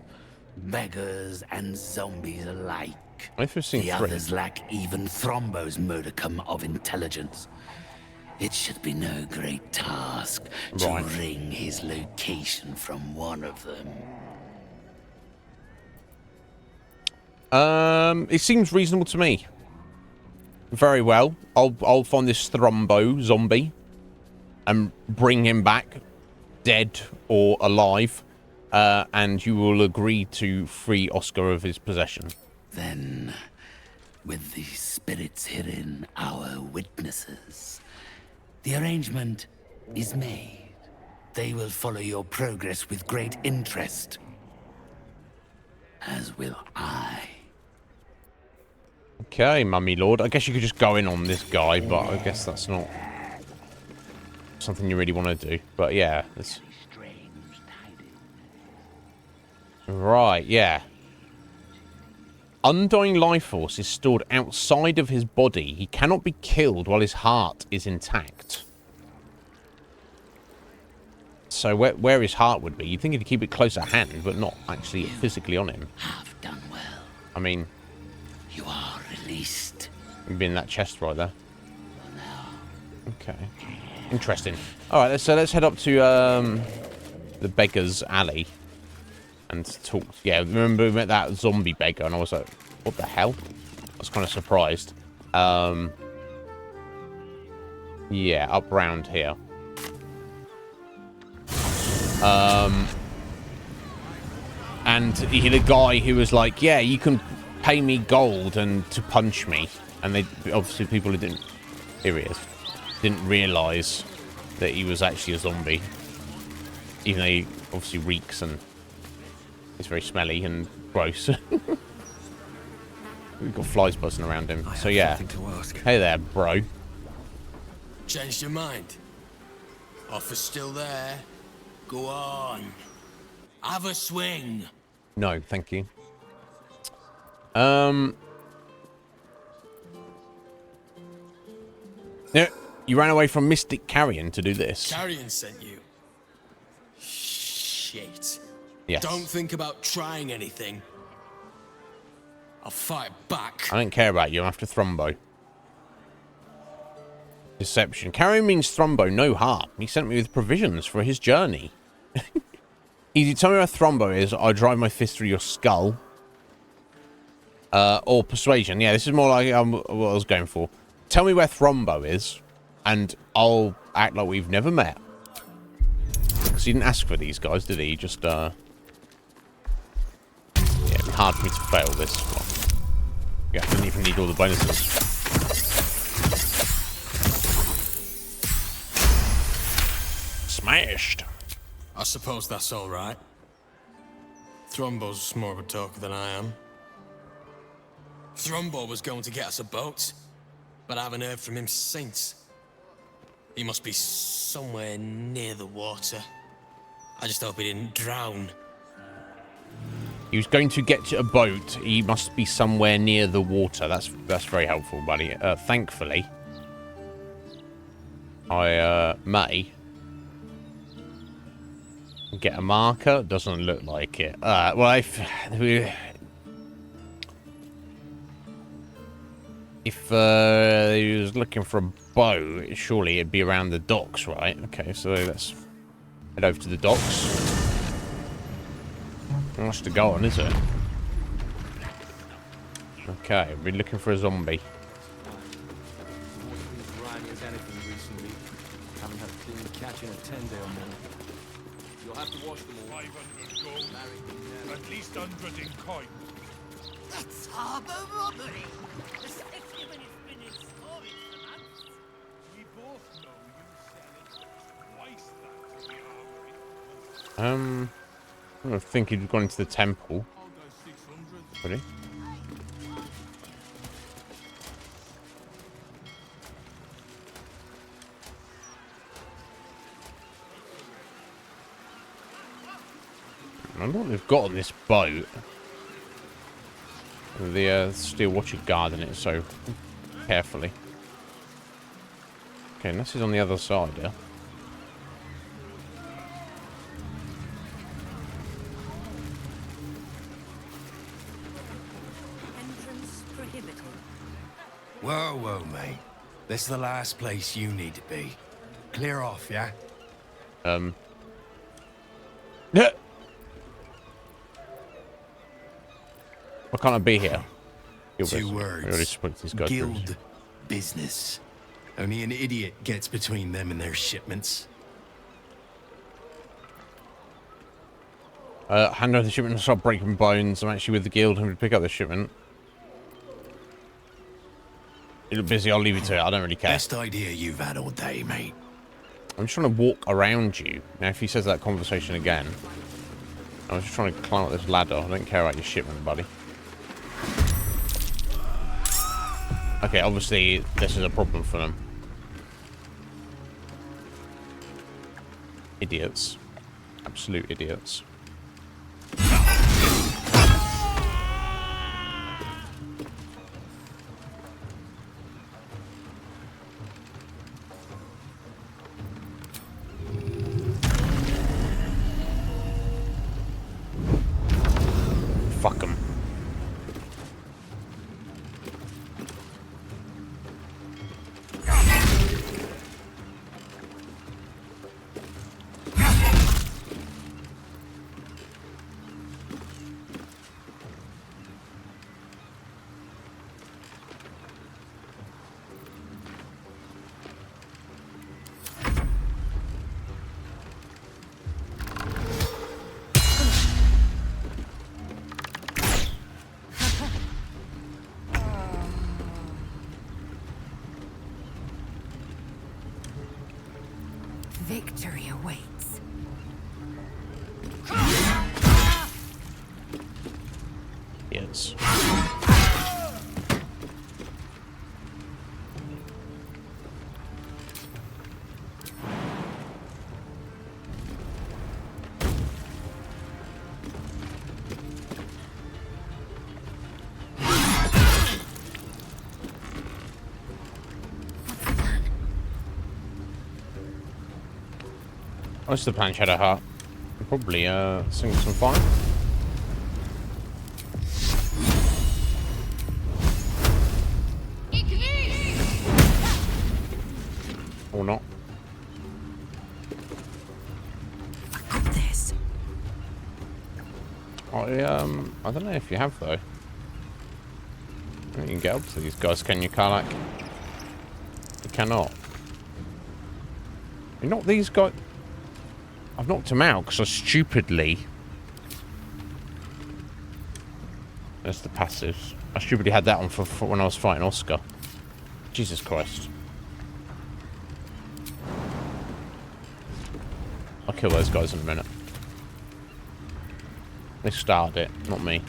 Beggars and zombies alike. I've seen the 3. others lack even Thrombo's modicum of intelligence. It should be no great task to wring his location from one of them. It seems reasonable to me. Very well. I'll find this Thrombo zombie and bring him back, dead or alive, and you will agree to free Oscar of his possession. Then, with the spirits herein our witnesses, the arrangement is made. They will follow your progress with great interest, as will I. Okay, mummy lord. I guess you could just go in on this guy, but I guess that's not something you really want to do. But yeah, it's... Right, yeah. Undying life force is stored outside of his body. He cannot be killed while his heart is intact. So where his heart would be, you'd think he'd keep it close at hand, but not actually physically on him. Have done well. I mean... You are released. It'd be in that chest right there. Okay. Interesting. Alright, so let's head up to the Beggar's Alley and talk. Yeah, remember we met that zombie beggar and I was like, what the hell? I was kind of surprised. Yeah, up round here. And he hit a guy who was like, yeah, you can pay me gold and to punch me. And they obviously people who didn't, here he is, didn't realise that he was actually a zombie. Even though he obviously reeks and is very smelly and gross. We've got flies buzzing around him. So yeah. Hey there, bro. Changed your mind? Offer's still there. Go on. Have a swing. No, thank you. No, you ran away from Mystic Carrion to do this. Carrion sent you. Shit. Yes. Don't think about trying anything. I'll fight back. I don't care about you. I'm after Thrumbo. Deception. Carrion means Thrumbo, no harm. He sent me with provisions for his journey. Easy, tell me where Thrumbo is. I'll drive my fist through your skull. Or persuasion. Yeah, this is more like what I was going for. Tell me where Thrumbo is, and I'll act like we've never met. Because he didn't ask for these guys, did he? He just, yeah, it'd be hard for me to fail this one. Yeah, I didn't even need all the bonuses. Smashed. I suppose that's all right. Thrumbo's more of a talker than I am. Thrumbo was going to get us a boat, but I haven't heard from him since. He must be somewhere near the water. I just hope he didn't drown. He was going to get a boat. He must be somewhere near the water. That's very helpful, buddy. Thankfully, I may get a marker. Doesn't look like it. Well, if he was looking for a boat, surely it'd be around the docks, right? Okay, so let's head over to the docks. Not much to go on, is it? Okay, we've been looking for a zombie. Haven't had a clean catch in a 10-day or more. You'll have to wash them all. 500 gold. At least 100 in coin. That's harbour robbery. Especially when it's been in storage for months. We both know you sell it twice that to the armory. I think he'd gone into the temple. Would he? I wonder what they've got on this boat. The steel watcher guarding it so carefully. Okay, and this is on the other side, yeah? Entrance prohibited. Whoa, whoa, mate. This is the last place you need to be. Clear off, yeah? Why can't I be here? Two words. These guys Guild business. Only an idiot gets between them and their shipments. Hand over the shipment and start breaking bones. I'm actually with the guild. I'm going to pick up the shipment. You look busy. I'll leave you to it. I don't really care. Best idea you've had all day, mate. I'm just trying to walk around you. Now, if he says that conversation again, I was just trying to climb up this ladder. I don't care about your shipment, buddy. Okay, obviously, this is a problem for them. Idiots. Absolute idiots. Fuck them. Victory awaits. Yes. What's the plan, Shadowheart? Probably sing some fire. Or not. This. I don't know if you have though. I don't think you can get up to these guys, can you, Karlak? You cannot. You knocked these guys. I've knocked him out because I stupidly. There's the passives. I stupidly had that on for when I was fighting Oscar. Jesus Christ. I'll kill those guys in a minute. They started it, not me.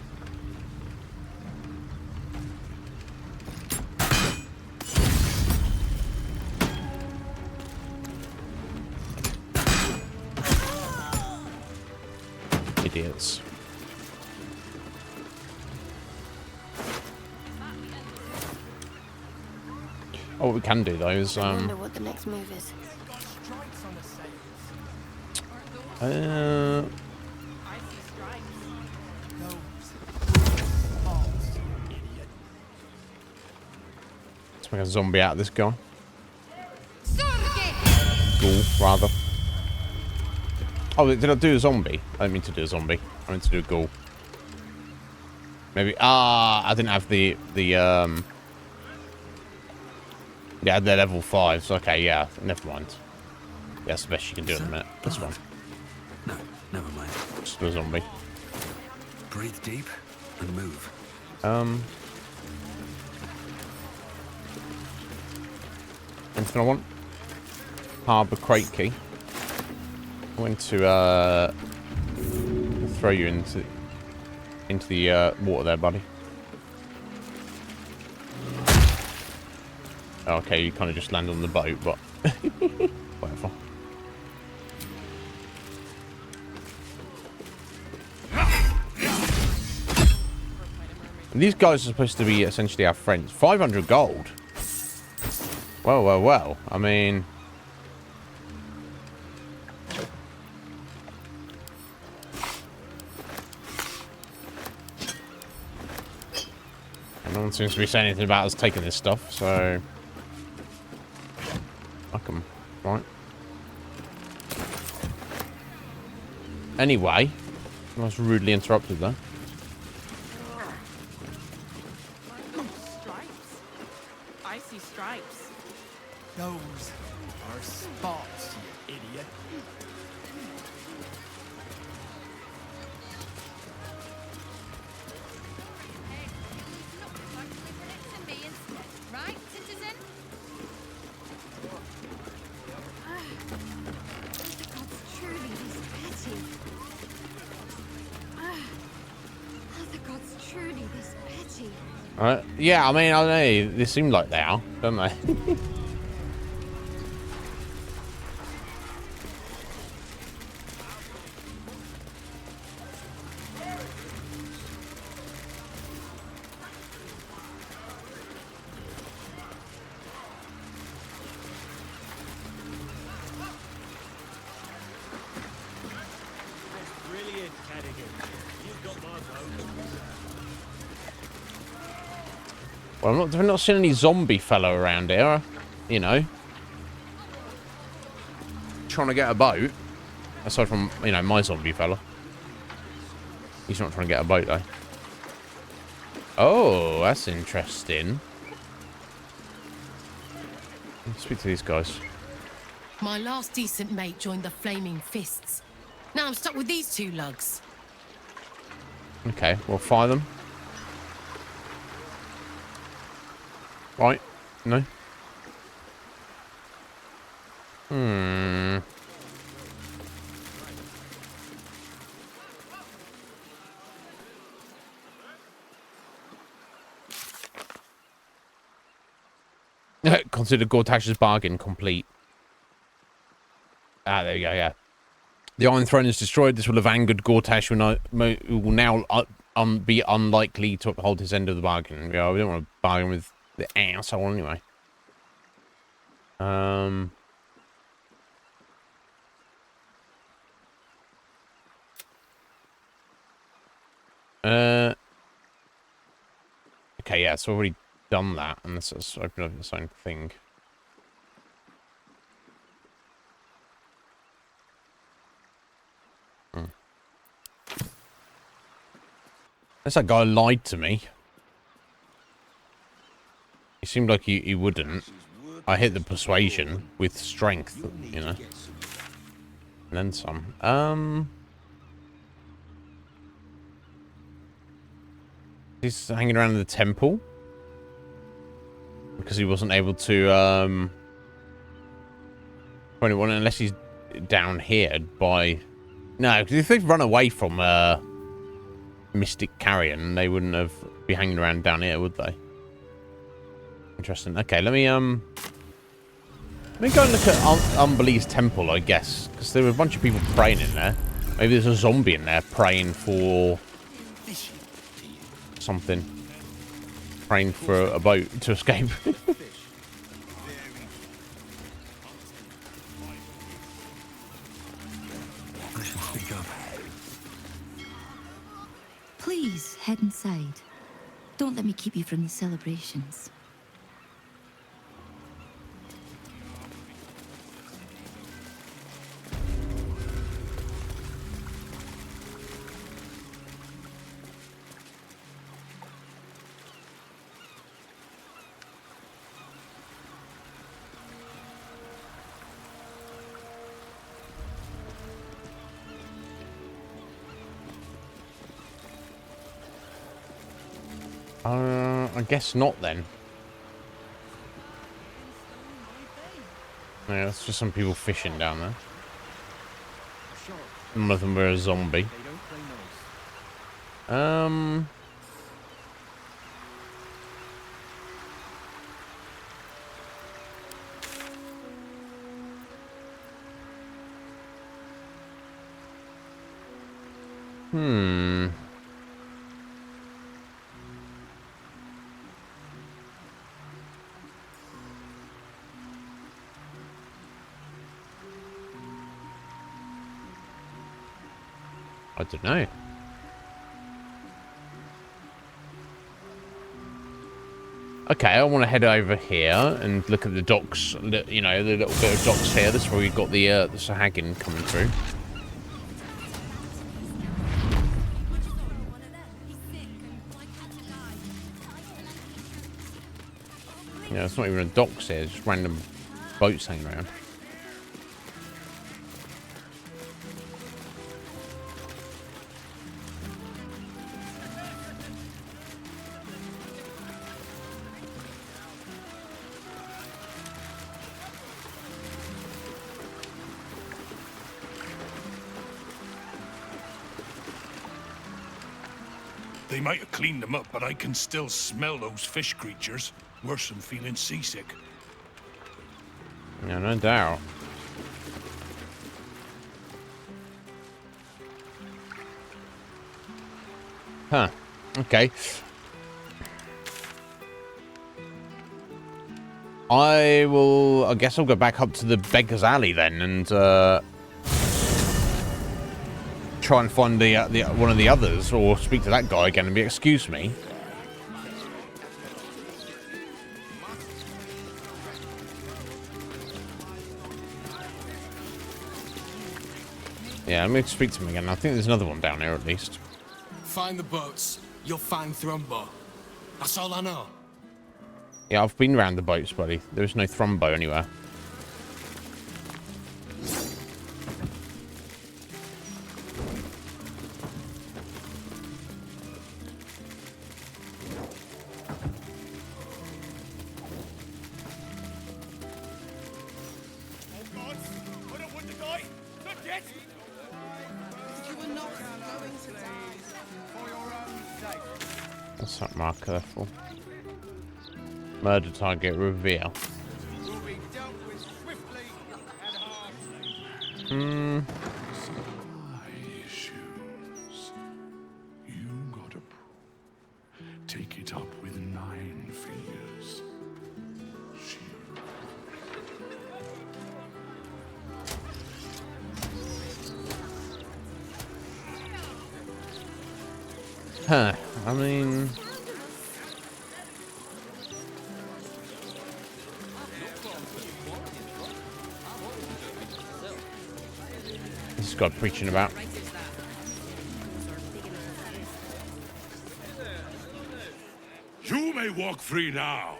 Idiots. Oh, what we can do though is I wonder what the next move is. Let's make a zombie out of this guy. Ghoul, rather. Oh, did I do a zombie? I didn't mean to do a zombie. I meant to do a ghoul. Maybe. I didn't have the yeah, they're level 5s. Okay, yeah, never mind. Yeah, that's the best you can do in a minute. That's fine. No, never mind. Just do a zombie. Breathe deep and move. Anything I want? Harbour crate key. I'm going to throw you into the water there, buddy. Okay, you kind of just land on the boat, but whatever. And these guys are supposed to be essentially our friends. 500 gold. Well, well, well. I mean, no one seems to be saying anything about us taking this stuff, so fuck 'em, right? Anyway, I was rudely interrupted there. Stripes. I see stripes. Those are spots, you idiot. Right, citizen? God's truly this petty. The gods truly this petty. Yeah, I mean, I don't know. They seem like they are, don't they? Brilliant, Cadigan. You've got my vote. Well, I've not seen any zombie fellow around here, you know. Trying to get a boat. Aside from, you know, my zombie fella. He's not trying to get a boat, though. Oh, that's interesting. Let's speak to these guys. My last decent mate joined the Flaming Fists. Now I'm stuck with these two lugs. Okay, we'll fire them. Right. No. Consider Gortash's bargain complete. Ah, there you go, yeah. The Iron Throne is destroyed. This will have angered Gortash, who will now be unlikely to uphold his end of the bargain. Yeah, we don't want to bargain with the asshole anyway. Okay, yeah, it's already done that, and let's open up the same thing. Unless that guy lied to me. He seemed like he wouldn't. I hit the persuasion with strength, you know. And then some. He's hanging around in the temple. Because he wasn't able to, 21, unless he's down here by... No, because if they'd run away from, Mystic Carrion, they wouldn't have be hanging around down here, would they? Interesting. Okay, let me go and look at Umbelly's temple, I guess, because there were a bunch of people praying in there. Maybe there's a zombie in there praying for something, praying for a boat to escape. Please, head inside. Don't let me keep you from the celebrations. I guess not then. Yeah, that's just some people fishing down there. None of them were a zombie. I don't know. Okay, I want to head over here and look at the docks. You know, the little bit of docks here. That's where we got the Sahagin coming through. Yeah, it's not even a docks here. It's just random boats hanging around. They might have cleaned them up, but I can still smell those fish creatures. Worse than feeling seasick. Yeah, no doubt. Huh. Okay. I guess I'll go back up to the Beggar's Alley then and try and find the one of the others, or speak to that guy again and be, excuse me. Yeah, I'm going to speak to him again. I think there's another one down here at least. Find the boats. You'll find Thrumbo. That's all I know. Yeah, I've been around the boats, buddy. There is no Thrumbo anywhere. What's that marker there for? Murder target reveal. Hmm. Shoes. You gotta take it up with 9 fingers. Huh. I mean... This guy preaching about. You may walk free now,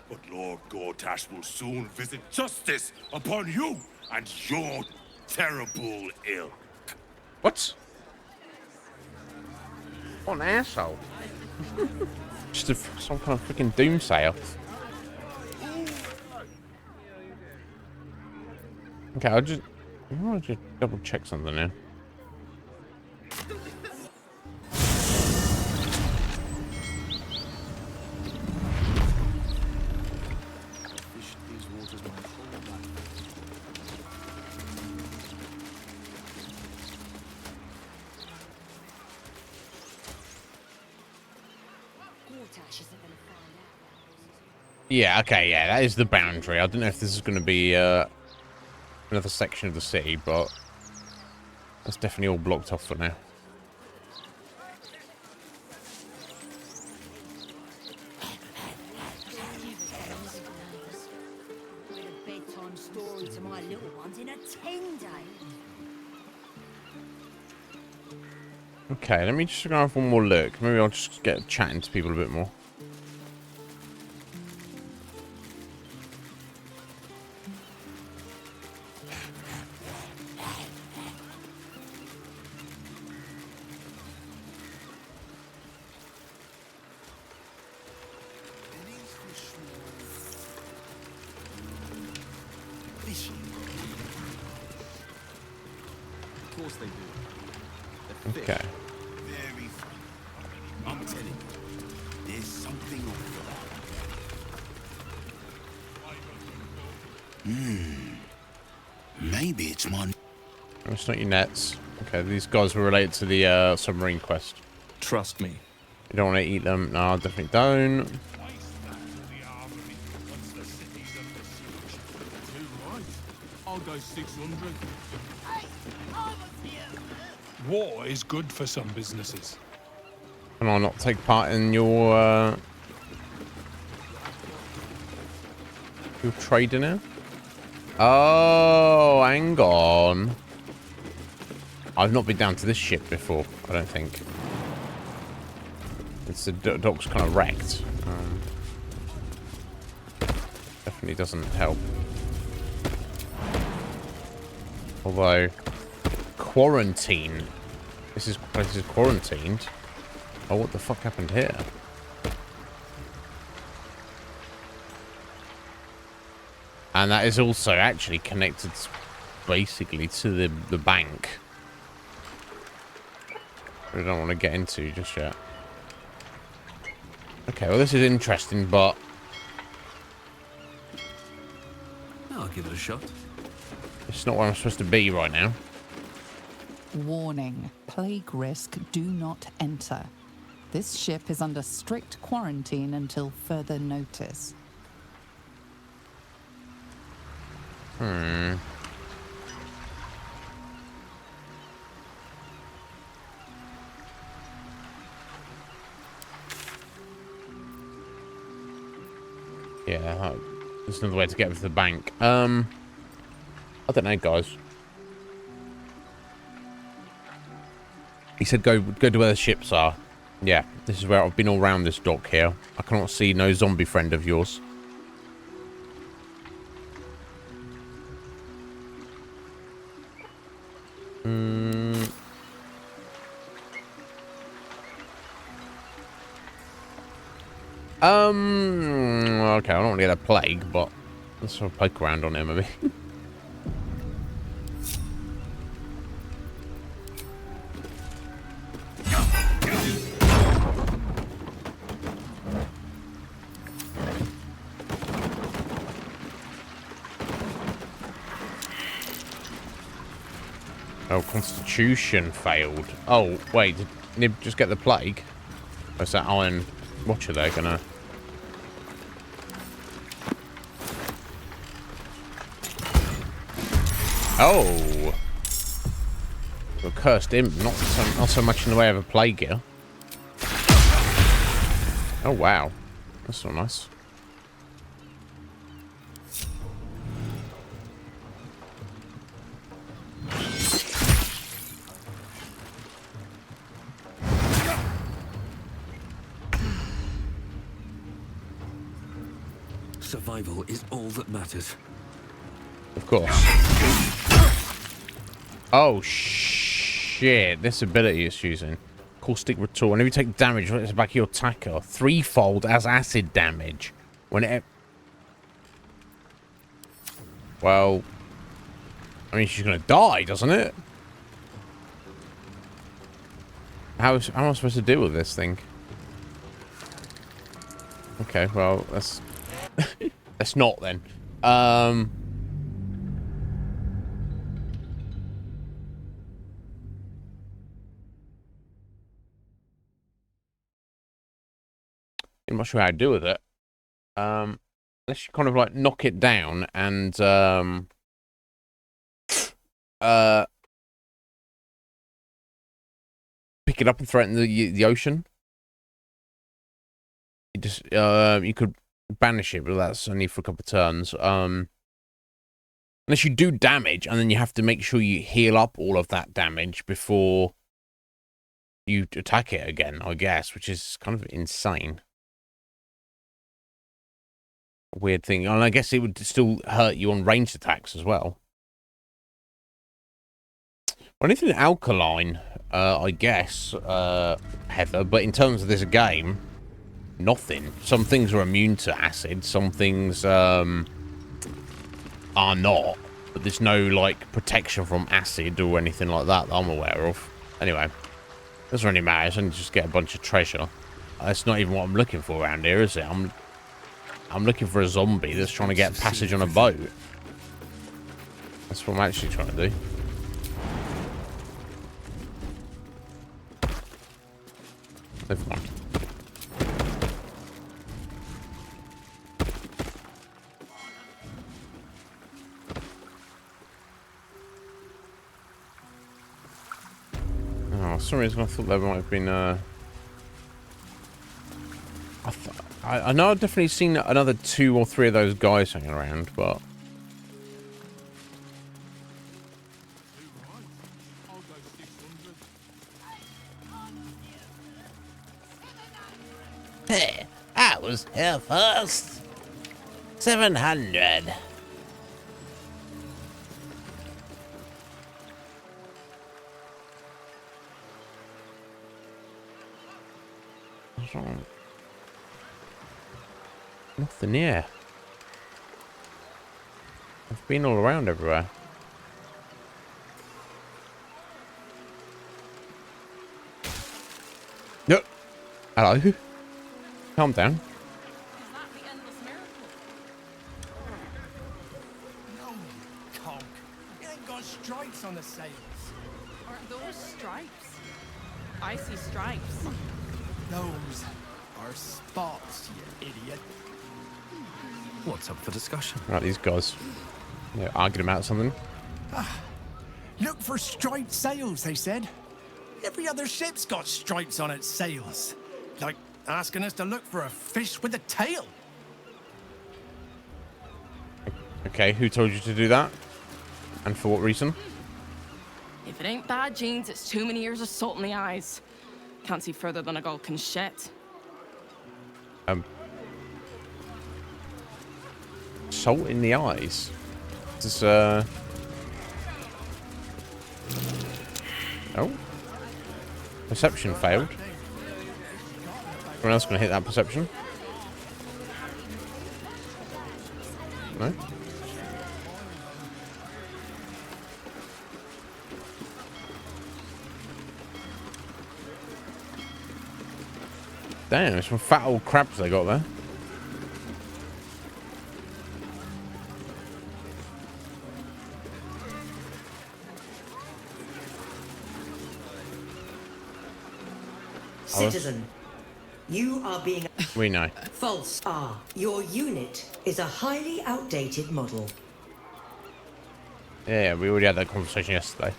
but Lord Gortash will soon visit justice upon you and your terrible ilk. What? What an asshole. Just some kind of freaking doomsayer. Okay, I'll just double check something now. Yeah, okay, yeah, that is the boundary. I don't know if this is going to be another section of the city, but that's definitely all blocked off for now. Bedtime story to my little ones in a 10-day. Okay, let me just go have one more look. Maybe I'll just get chatting to people a bit more. Of course they do. They're Okay. Very funny. I'm telling you, there's something off that. Maybe it's my... Oh, it's not your nets. Okay, these guys were related to the submarine quest. Trust me. You don't want to eat them? No, I definitely don't. I'll go 600. War is good for some businesses. Can I not take part in your trading now? Oh, hang on. I've not been down to this ship before, I don't think. It's the dock's kind of wrecked. Definitely doesn't help. Although, quarantine. This place is quarantined. Oh, what the fuck happened here? And that is also actually connected basically to the bank. I don't want to get into just yet. Okay, well this is interesting, but... I'll give it a shot. It's not where I'm supposed to be right now. Warning. Plague risk. Do not enter. This ship is under strict quarantine until further notice. Yeah, there's another way to get to the bank. I don't know, guys. He said go to where the ships are. Yeah, this is where I've been all around this dock here. I cannot see no zombie friend of yours. Okay, I don't want to get a plague, but let's have a poke around on it, maybe. Oh, Constitution failed. Oh, wait, did Nib just get the plague? Or is that Iron Watcher there gonna... Oh! Well, cursed imp, not so much in the way of a plague here. Oh, wow. That's not nice. Survival is all that matters. Of course. Oh, shit. This ability it's using. Caustic Retort. Whenever you take damage, it's back your attacker. Threefold as acid damage. When it... Well... I mean, she's gonna die, doesn't it? How am I supposed to deal with this thing? Okay, well, that's... That's not then. Not sure how to deal with it. Unless you kind of like knock it down and pick it up and throw it in the ocean. You just you could banish it, but that's only for a couple of turns. Unless you do damage, and then you have to make sure you heal up all of that damage before you attack it again, I guess, which is kind of insane. Weird thing. And I guess it would still hurt you on ranged attacks as well. Anything alkaline, I guess, Heather, but in terms of this game, nothing. Some things are immune to acid, some things are not, but there's no like protection from acid or anything like that I'm aware of. Anyway, doesn't really matter. It's only just get a bunch of treasure. That's not even what I'm looking for around here, is it? I'm looking for a zombie that's trying to get passage on a boat. That's what I'm actually trying to do. Never mind. Oh, for some reason I thought there might have been I know I've definitely seen another 2 or 3 of those guys hanging around, but Hey, I was here first. 700. nothing here. I've been all around everywhere. No. Hello. Calm down. No, conk. It ain't got stripes on the sails. Aren't those stripes? I see stripes. Those are spots, you idiot. What's up for discussion? Right, these guys. They're arguing about something. Look for striped sails, they said. Every other ship's got stripes on its sails. Like asking us to look for a fish with a tail. Okay, who told you to do that? And for what reason? If it ain't bad genes, it's too many years of salt in the eyes. Can't see further than a gull can shit. Salt in the eyes. This Oh. Perception failed. Someone else gonna hit that perception? No? Damn, there's some fat old crabs they got there. Citizen, you are being... We know. False. Your unit is a highly outdated model. Yeah, we already had that conversation yesterday.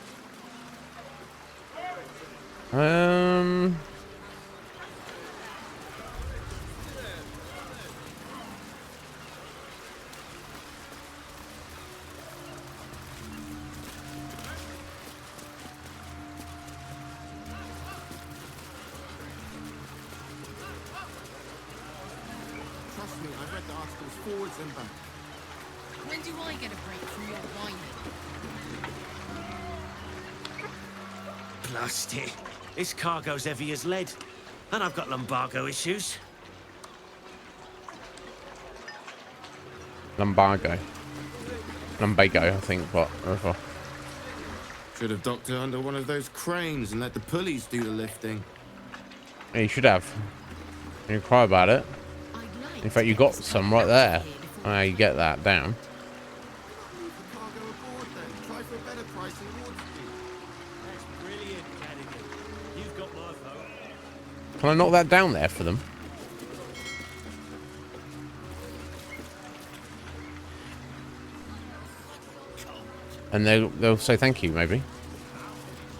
Trust me, I've read the articles forwards and back. When do I get a break from your whining? Blast it. This cargo's heavy as lead. And I've got lumbago issues. Lumbago, I think, but whatever. Should have docked her under one of those cranes and let the pulleys do the lifting. Yeah, you should have. You cry about it. In fact, you got some right there. You get that down. Try for a better price in Waterdeep. That's brilliant, Cadigan. You've got my vote. Can I knock that down there for them? And they'll say thank you, maybe.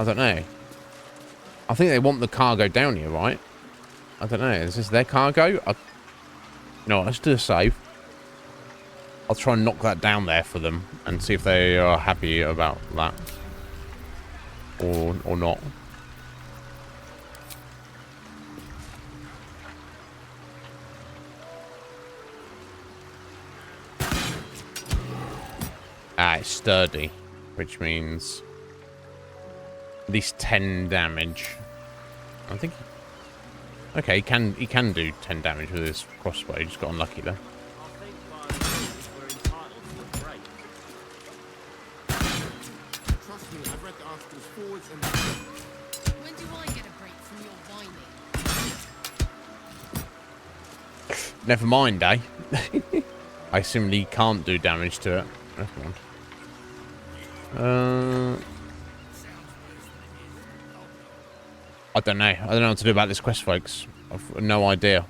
I don't know. I think they want the cargo down here, right? I don't know. Is this their cargo? No, let's do a save. I'll try and knock that down there for them and see if they are happy about that. Or not. It's sturdy, which means at least 10 damage. I think. Okay, he can do 10 damage with his crossbow. He just got unlucky there. Trust me, I've read the articles forwards and back. When do I get a break from your whining? Never mind, eh? I simply can't do damage to it. Never mind. I don't know. I don't know what to do about this quest, folks. I've no idea.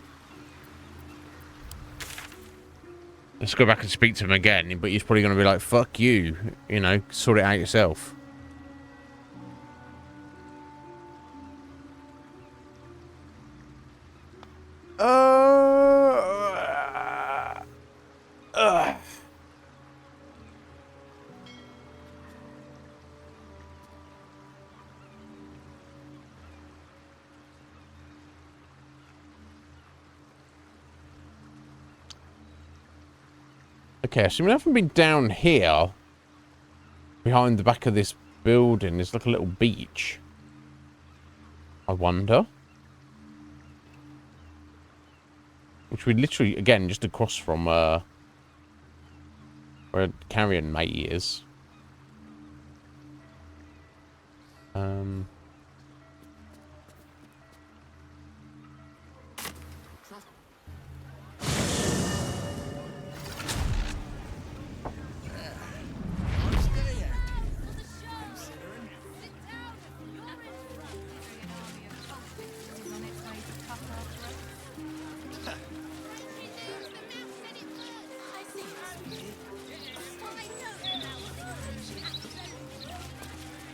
Let's go back and speak to him again, but he's probably going to be like, fuck you. You know, sort it out yourself. Okay, so we haven't been down here. Behind the back of this building, there's like a little beach. I wonder. Which we literally, again, just across from where Carrion Mate is.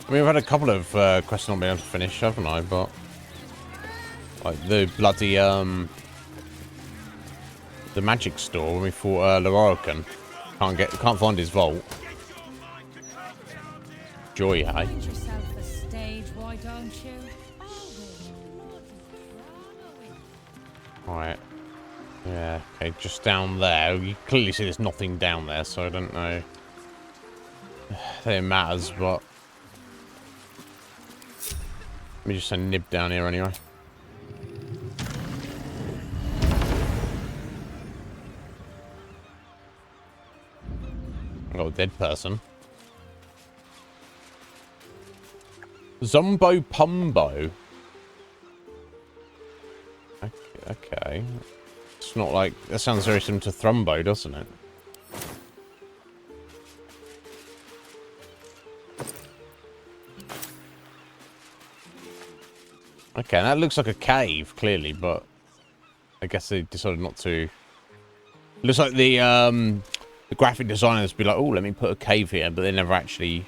I mean, I've had a couple of quests not being able to finish, haven't I? But like the bloody the magic store when we fought Lorcan. Can't find his vault. Joy, hey. Find yourself a stage, why don't you? Right. Yeah. Okay, just down there. You clearly see there's nothing down there, so I don't know. It matters, but. Let me just send Nib down here anyway. I got a dead person. Zombo Pumbo. Okay. It's not like... That sounds very similar to Thrumbo, doesn't it? Okay, that looks like a cave, clearly, but I guess they decided not to. It looks like the graphic designers be like, oh, let me put a cave here, but they never actually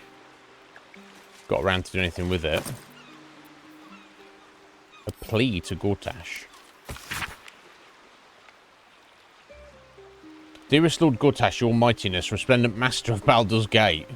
got around to do anything with it. A plea to Gortash. Dearest Lord Gortash, your mightiness, resplendent master of Baldur's Gate.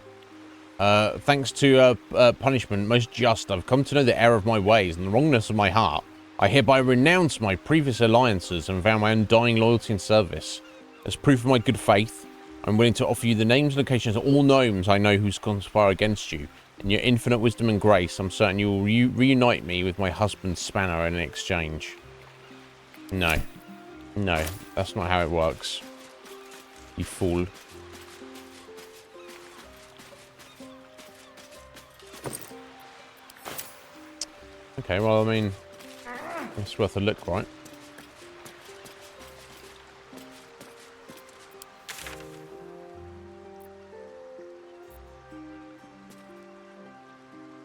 Thanks to punishment most just, I've come to know the error of my ways and the wrongness of my heart. I hereby renounce my previous alliances and vow my undying loyalty and service. As proof of my good faith, I'm willing to offer you the names and locations of all gnomes I know who conspire against you. In your infinite wisdom and grace, I'm certain you will reunite me with my husband Spanner in exchange. No. No, that's not how it works. You fool. Okay, well, I mean, it's worth a look, right?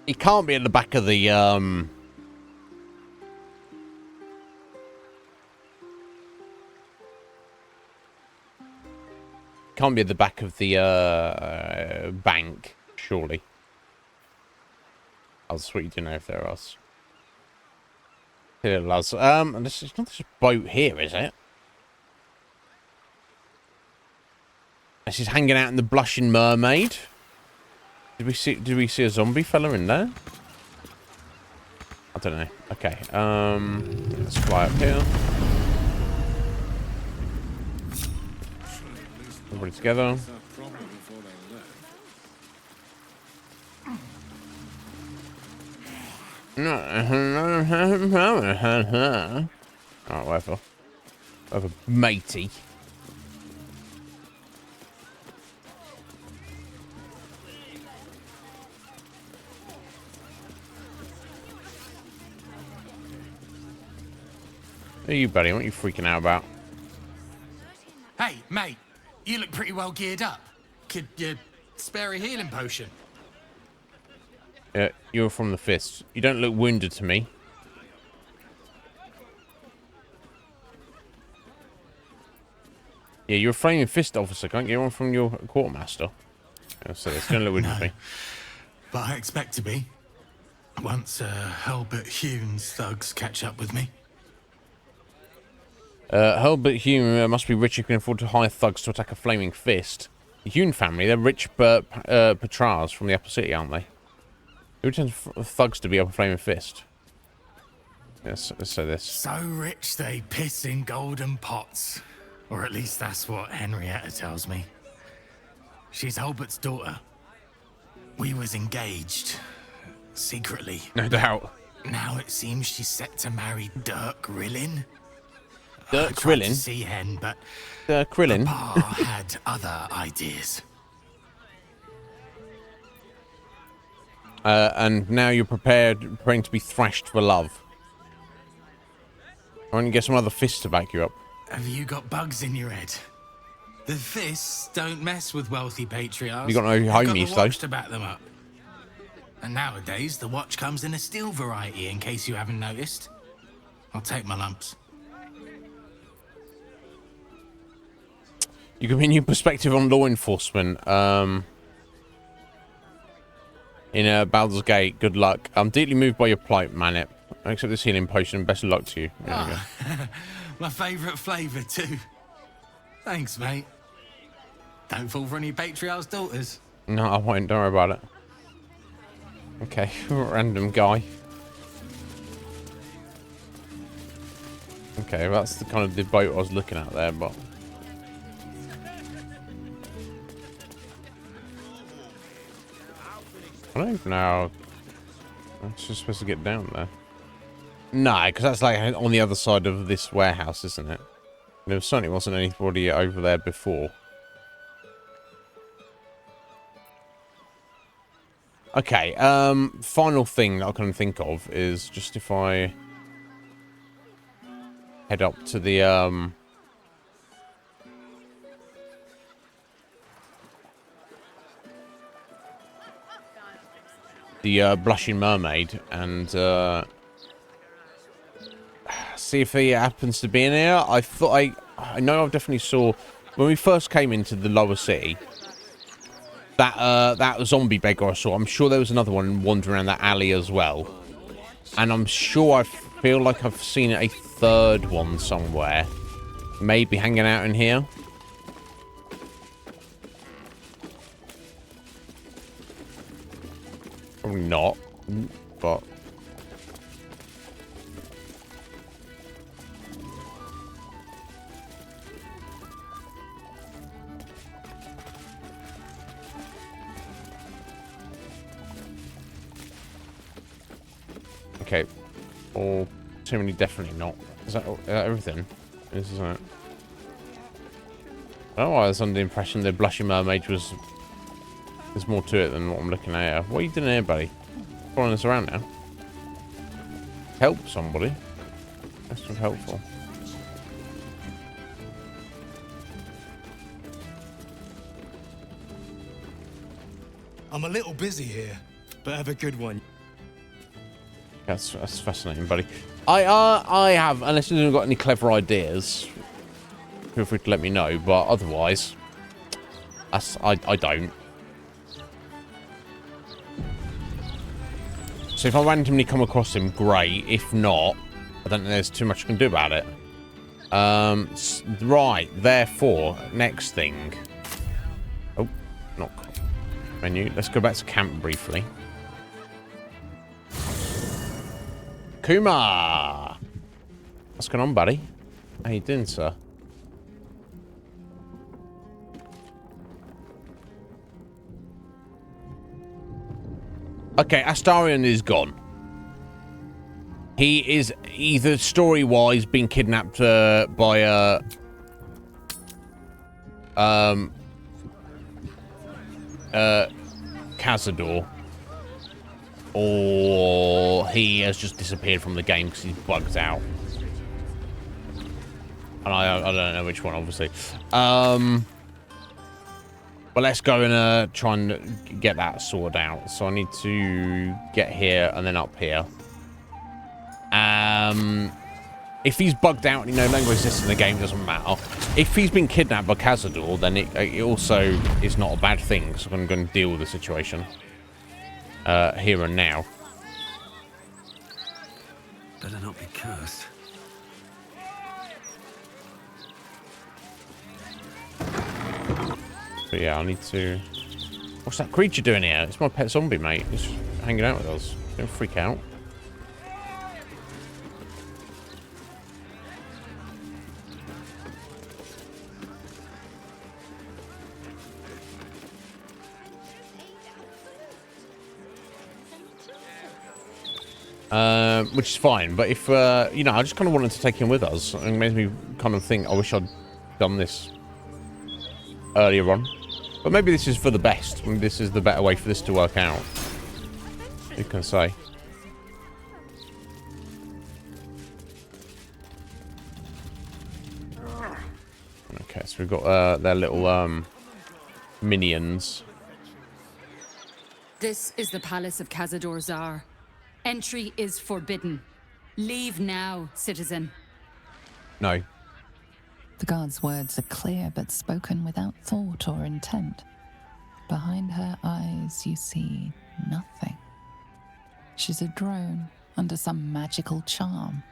It can't be at the back of the, can't be at the back of the, bank, surely. I'll sweet to know if there are. Here, lads. This is not this boat here, is it? This is hanging out in the Blushing Mermaid. Did we see a zombie fella in there? I don't know. Okay. Let's fly up here. Everybody together. Alright, whatever. Whatever, matey. Who are you, buddy? What are you freaking out about? Hey, mate. You look pretty well geared up. Could you spare a healing potion? You're from the Fist. You don't look wounded to me. Yeah, you're a flaming fist officer. Can't get one from your quartermaster. So it's going to look wounded to me. But I expect to be. Once Helbert Hume's thugs catch up with me. Helbert Hume must be rich if can afford to hire thugs to attack a flaming fist. The Hume family, they're rich Petrars from the upper city, aren't they? Who tends thugs to be up a flaming fist? Yes, let's say this. So rich they piss in golden pots. Or at least that's what Henrietta tells me. She's Hulbert's daughter. We was engaged. Secretly. No doubt. Now it seems she's set to marry Dirk Rillin. Dirk I tried to Rillin? see Hen, but Dirk Rillin? Papa had other ideas. And now you're preparing to be thrashed for love. Why don't you get some other fists to back you up? Have you got bugs in your head? The fists don't mess with wealthy patriarchs. You got no They've got homies, the though. watch to back them up. And nowadays, the watch comes in a steel variety, in case you haven't noticed. I'll take my lumps. You give me a new perspective on law enforcement. In Baldur's Gate, good luck. I'm deeply moved by your plight, Manip. I accept this healing potion and best of luck to you. There we go. My favourite flavour, too. Thanks, mate. Don't fall for any patriarch's daughters. No, I won't. Don't worry about it. Okay, random guy. Okay, well, that's the kind of the boat I was looking at there, but... I don't even know how... I'm just supposed to get down there. No, because that's like on the other side of this warehouse, isn't it? There certainly wasn't anybody over there before. Okay, final thing that I can think of is just if I head up to the Blushing Mermaid and see if he happens to be in here. I thought I know I definitely saw when we first came into the lower city. That zombie beggar I saw. I'm sure there was another one wandering around that alley as well. And I'm sure I feel like I've seen a third one somewhere. Maybe hanging out in here. Probably not, but... Okay. Or too many, definitely not. Is that everything? This is it. Oh, I was under the impression the Blushing Mermaid was... There's more to it than what I'm looking at here. What are you doing here, buddy? Following us around now? Help somebody. That's not helpful. I'm a little busy here, but have a good one. That's fascinating, buddy. I have, unless you've got any clever ideas, feel free to let me know, but otherwise, I don't. So if I randomly come across him, great. If not, I don't think there's too much I can do about it. Right, therefore, next thing. Oh, not menu. Let's go back to camp briefly. Kumar! What's going on, buddy? How you doing, sir? Okay, Astarion is gone. He is either story-wise being kidnapped by Cazador, or he has just disappeared from the game because he's bugged out. And I don't know which one, obviously. But let's go and try and get that sorted out. So I need to get here and then up here. If he's bugged out and he no longer exists in the game, it doesn't matter. If he's been kidnapped by Cazador, then it also is not a bad thing. So I'm going to deal with the situation here and now. Better not be cursed. But yeah, I need to... What's that creature doing here? It's my pet zombie, mate. It's hanging out with us. Don't freak out. Which is fine, but if, you know, I just kind of wanted to take him with us. It makes me kind of think, I wish I'd done this earlier on. But maybe this is for the best. Maybe this is the better way for this to work out. You can say. Okay, so we've got their little minions. This is the palace of Cazador Zar. Entry is forbidden. Leave now, citizen. No. The guard's words are clear, but spoken without thought or intent. Behind her eyes, you see nothing. She's a drone under some magical charm.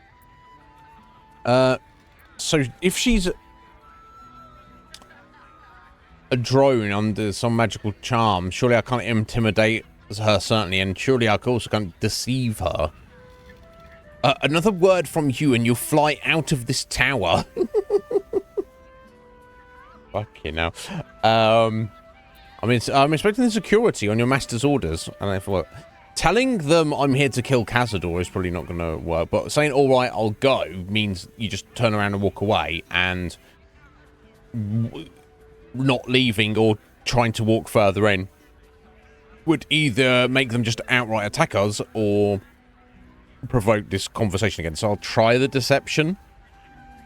So if she's a drone under some magical charm, surely I can't intimidate her, certainly, and surely I also can't deceive her. Another word from you and you'll fly out of this tower. Fucking hell. I mean, I'm expecting the security on your master's orders, and I thought telling them I'm here to kill Cazador is probably not going to work, but saying, all right, I'll go, means you just turn around and walk away, and not leaving or trying to walk further in would either make them just outright attack us or provoke this conversation again. So I'll try the deception.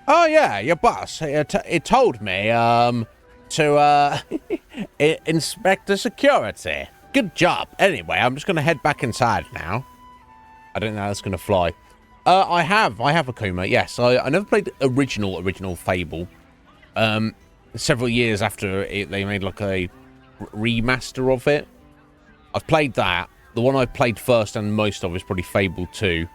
Oh yeah, your boss. It told me to inspect the security. Good job. Anyway, I'm just going to head back inside now. I don't know how that's going to fly. I have Akuma, yes. I never played original Fable. Several years after it, they made like a remaster of it. I've played that. The one I played first and most of is probably Fable 2.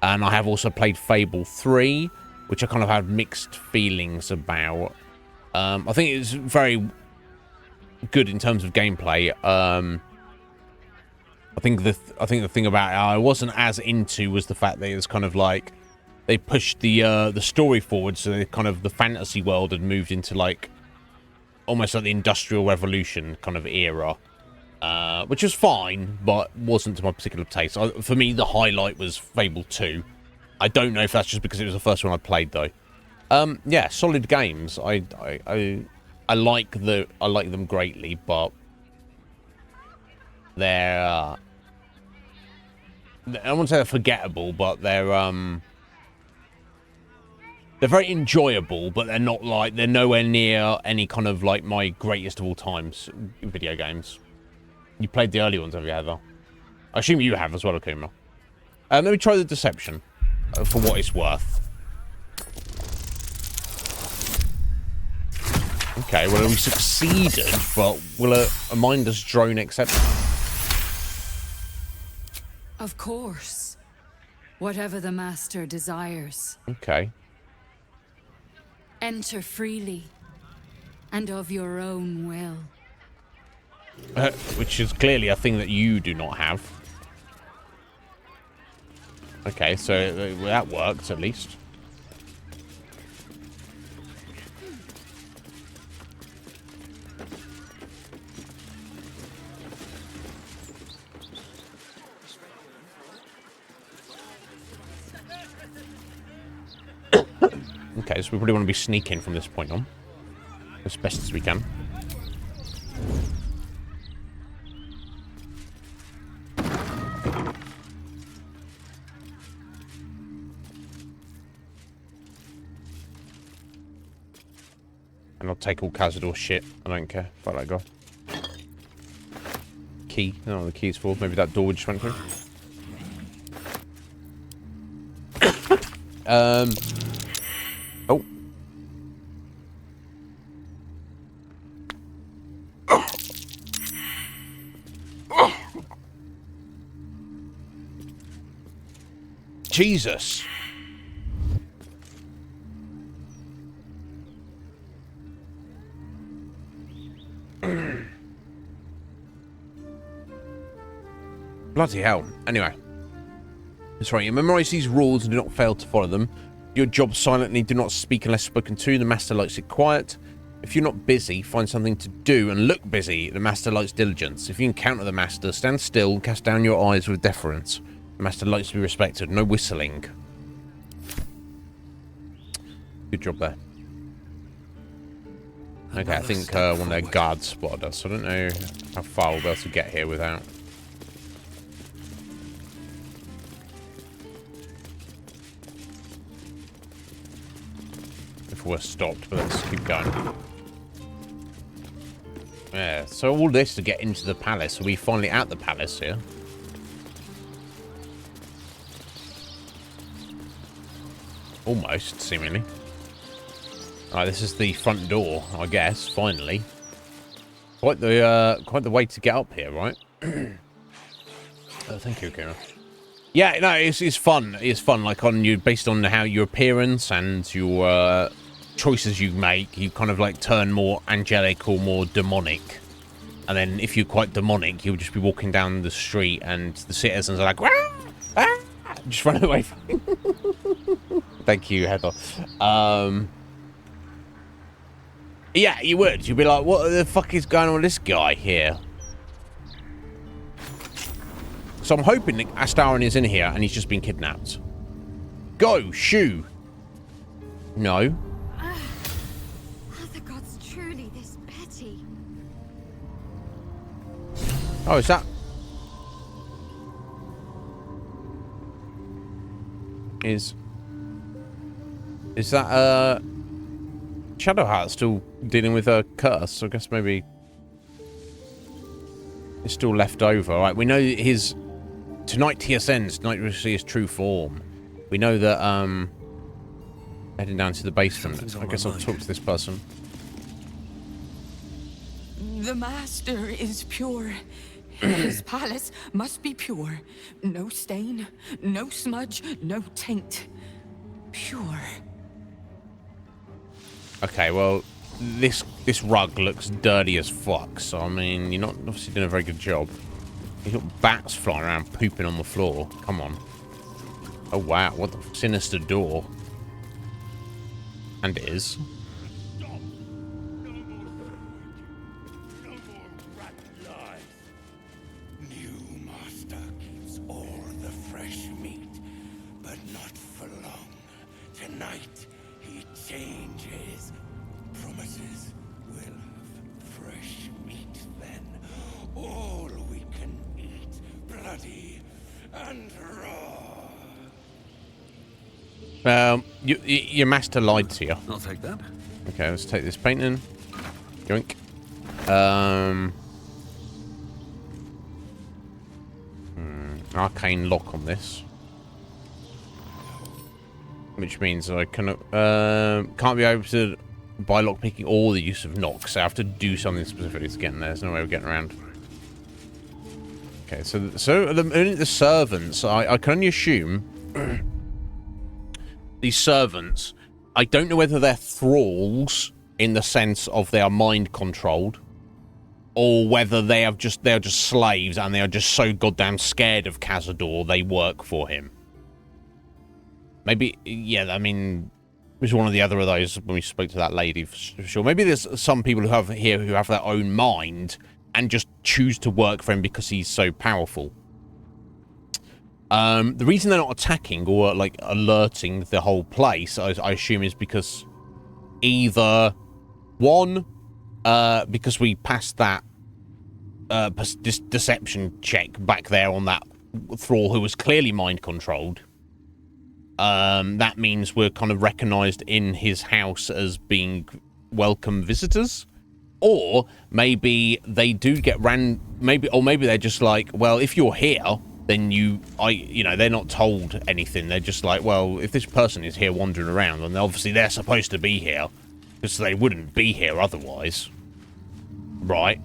And I have also played Fable 3, which I kind of had mixed feelings about. I think it's very good in terms of gameplay. I think the thing about it I wasn't as into was the fact that it was kind of like they pushed the story forward, so the fantasy world had moved into like almost like the Industrial Revolution kind of era, which was fine, but wasn't to my particular taste. For me, the highlight was Fable 2. I don't know if that's just because it was the first one I played though. Yeah, solid games. I like them greatly, but they're I won't say they're forgettable, but they're very enjoyable, but they're nowhere near any kind of like my greatest of all times video games. You played the early ones, have you, Heather? I assume you have as well, Akuma. Let me try the deception for what it's worth. Okay, well, we succeeded, but will a mindless drone accept? Of course. Whatever the master desires. Okay. Enter freely, and of your own will. Which is clearly a thing that you do not have. Okay, so that worked at least. Okay, so we probably want to be sneaking from this point on as best as we can. And I'll take all Cazador's shit. I don't care. Fuck that guy. Key. I don't know what the key's for. Maybe that door we just went through. Oh. Jesus. Bloody hell. Anyway. That's right. You memorize these rules and do not fail to follow them. Do your job silently. Do not speak unless spoken to. The master likes it quiet. If you're not busy, find something to do and look busy. The master likes diligence. If you encounter the master, stand still and cast down your eyes with deference. The master likes to be respected. No whistling. Good job there. Okay, I think one of their guards spotted us. I don't know how far we'll be able to get here without... if we're stopped, but let's keep going. Yeah, so all this to get into the palace. Are we finally at the palace here? Almost, seemingly. Alright, this is the front door, I guess, finally. Quite the way to get up here, right? Oh, thank you, Kira. Yeah, no, it's fun. It's fun, like on you, based on how your appearance and your choices you make, you kind of like turn more angelic or more demonic. And then if you're quite demonic, you'll just be walking down the street and the citizens are like, "Wah! Ah!" Just run away from you. Thank you, Heather. Yeah, you would. You'd be like, what the fuck is going on with this guy here? So I'm hoping that Astarin is in here and he's just been kidnapped. Go, shoo. No. Are the gods truly this petty? Oh, is that... Is that, Shadowheart still dealing with a curse? I guess maybe... it's still left over. All right, we know his... Tonight he ascends. Tonight we see his true form. We know that, heading down to the basement. I guess I'll talk to this person. The master is pure. His palace must be pure. No stain, no smudge, no taint. Pure. Okay, well, this rug looks dirty as fuck, so I mean, you're not obviously doing a very good job. You've got bats flying around pooping on the floor. Come on. Oh wow, what the sinister door. And it is. New master keeps all the fresh meat, but not for long. Tonight, he changes. Promises we'll have fresh meat then. All we can eat, bloody and raw. Your master lied to you. I'll take that. Okay, let's take this painting. Yoink. Arcane lock on this. Which means I can't be able to buy lockpicking or the use of knocks. So I have to do something specifically to get in there. There's no way of getting around. Okay, so the servants, I can only assume these servants, I don't know whether they're thralls in the sense of they are mind controlled, or whether they are just slaves and they are just so goddamn scared of Cazador they work for him. Maybe, yeah, I mean, it was one or the other of those when we spoke to that lady, for sure. Maybe there's some people who have their own mind and just choose to work for him because he's so powerful. The reason they're not attacking or, like, alerting the whole place, I assume, is because either, one, because we passed that deception check back there on that thrall who was clearly mind-controlled. That means we're kind of recognized in his house as being welcome visitors. Or maybe they do get maybe they're just like, well, if you're here, then they're not told anything. They're just like, well, if this person is here wandering around, then obviously they're supposed to be here, because they wouldn't be here otherwise. Right?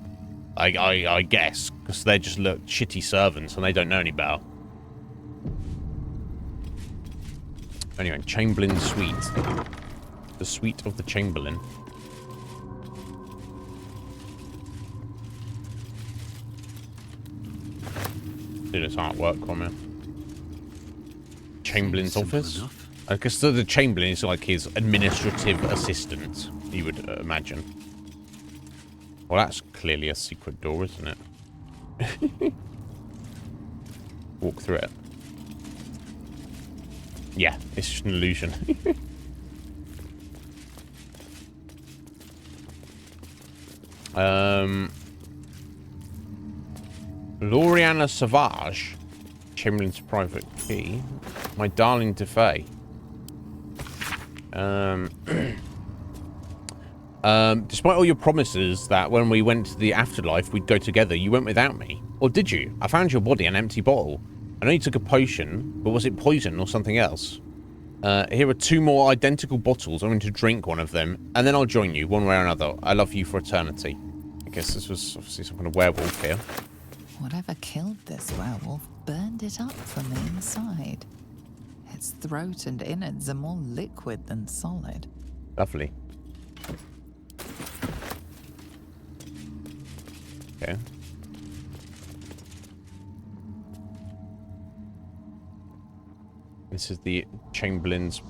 I guess, because they just look shitty servants and they don't know any better. Anyway, Chamberlain Suite. The suite of the Chamberlain. Do this artwork on me. Chamberlain's office? I guess the Chamberlain is like his administrative assistant, you would imagine. Well, that's clearly a secret door, isn't it? Walk through it. Yeah, it's just an illusion. Loriana Savage, Chamberlain's private key. My darling DeFay. Despite all your promises that when we went to the afterlife we'd go together, you went without me. Or did you? I found your body, an empty bottle. I know you took a potion, but was it poison or something else? Here are 2 more identical bottles. I'm going to drink one of them, and then I'll join you, one way or another. I love you for eternity. I guess this was obviously some kind of werewolf here. Whatever killed this werewolf burned it up from the inside. Its throat and innards are more liquid than solid. Lovely. Okay. This is the Chamberlain's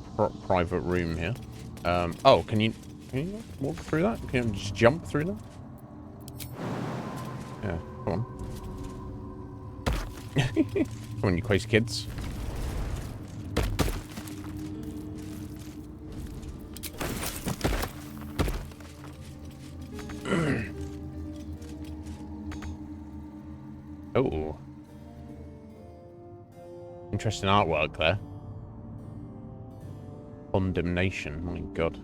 private room here. Oh, can you walk through that? Can you just jump through that? Yeah, come on. Come on, you crazy kids. Oh. Interesting artwork there. Condemnation, my god.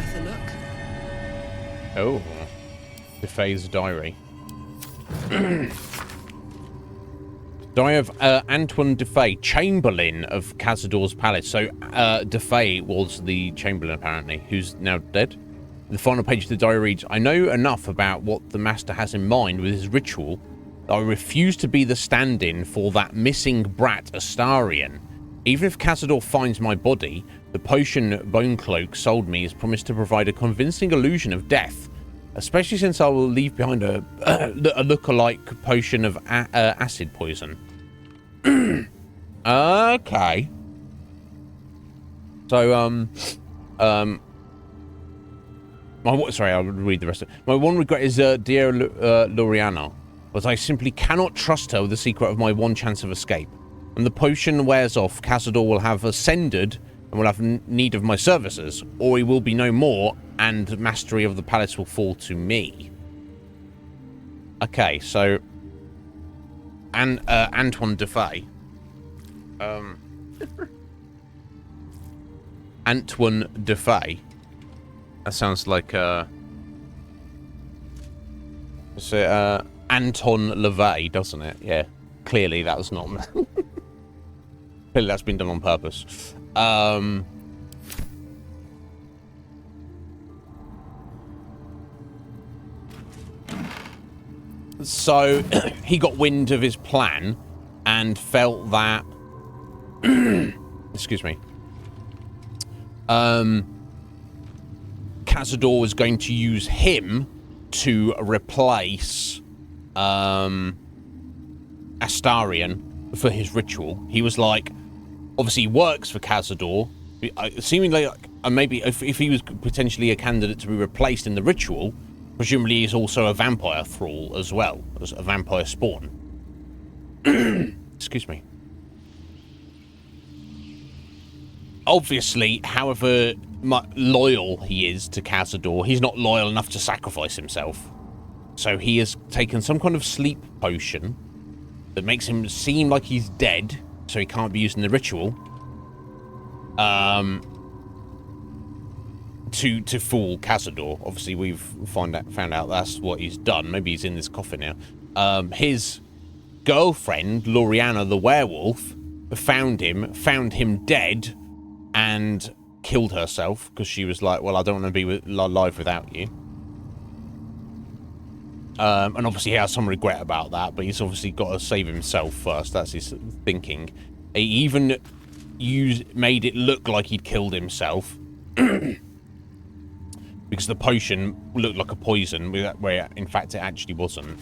worth a look. Oh. Defay's diary. Diary of Antoine Defay, Chamberlain of Cazador's palace. So Defay was the Chamberlain, apparently, who's now dead. The final page of the diary reads, I know enough about what the Master has in mind with his ritual that I refuse to be the stand-in for that missing brat Astarion. Even if Cazador finds my body, the potion Bonecloak sold me is promised to provide a convincing illusion of death, especially since I will leave behind a look-alike potion of acid poison. Okay. So, sorry, I'll read the rest of it. My one regret is dear Loriana, but I simply cannot trust her with the secret of my one chance of escape. When the potion wears off, Cazador will have ascended and will have need of my services, or he will be no more, and mastery of the palace will fall to me. Okay, so Antoine Defay. Antoine Defay. That sounds like it's Anton LaVey, doesn't it? Yeah. Clearly that was not clearly that's been done on purpose. So he got wind of his plan and felt that excuse me. Cazador was going to use him to replace Astarion for his ritual. He was like, obviously he works for Cazador, seemingly like, maybe if he was potentially a candidate to be replaced in the ritual, presumably he's also a vampire thrall as well, as a vampire spawn. Excuse me. Obviously, however loyal he is to Cazador, he's not loyal enough to sacrifice himself. So he has taken some kind of sleep potion that makes him seem like he's dead, so he can't be used in the ritual. To fool Cazador. Obviously, we've found out that's what he's done. Maybe he's in this coffin now. His girlfriend, Loriana the werewolf, found him dead, and killed herself because she was like, well, I don't want to be alive without you. And obviously he has some regret about that, but he's obviously got to save himself first. That's his thinking. He even made it look like he'd killed himself because the potion looked like a poison, where in fact it actually wasn't.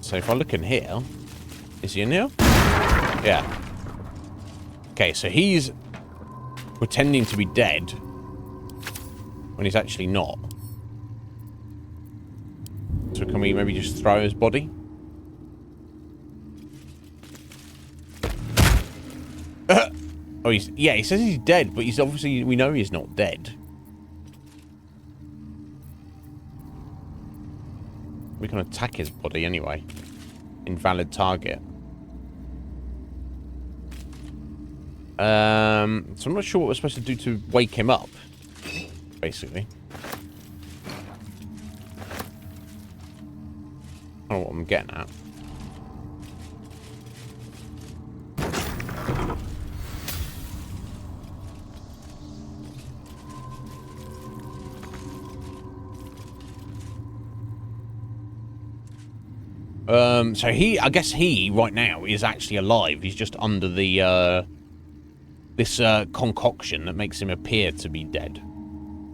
So if I look in here, is he in here? Yeah. Okay, so he's pretending to be dead when he's actually not. So can we maybe just throw his body? Oh, he says he's dead, but he's obviously, we know he's not dead. We can attack his body anyway. Invalid target. So I'm not sure what we're supposed to do to wake him up, basically. I don't know what I'm getting at. So I guess he, right now, is actually alive. He's just under the, this concoction that makes him appear to be dead.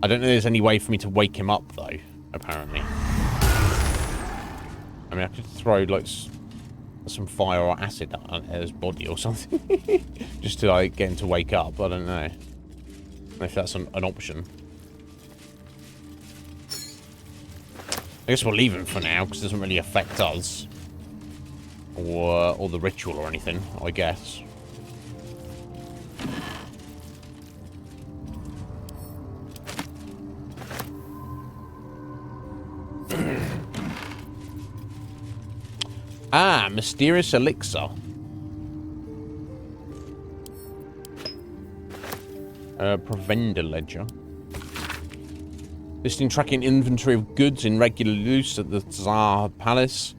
I don't know if there's any way for me to wake him up, though, apparently. I mean, I could throw, like, some fire or acid at his body or something. Just to, like, get him to wake up. I don't know if that's an option. I guess we'll leave him for now, because it doesn't really affect us. Or the ritual or anything, I guess. Ah, mysterious elixir. Provender ledger. Listing tracking inventory of goods in regular use at the Tsar Palace,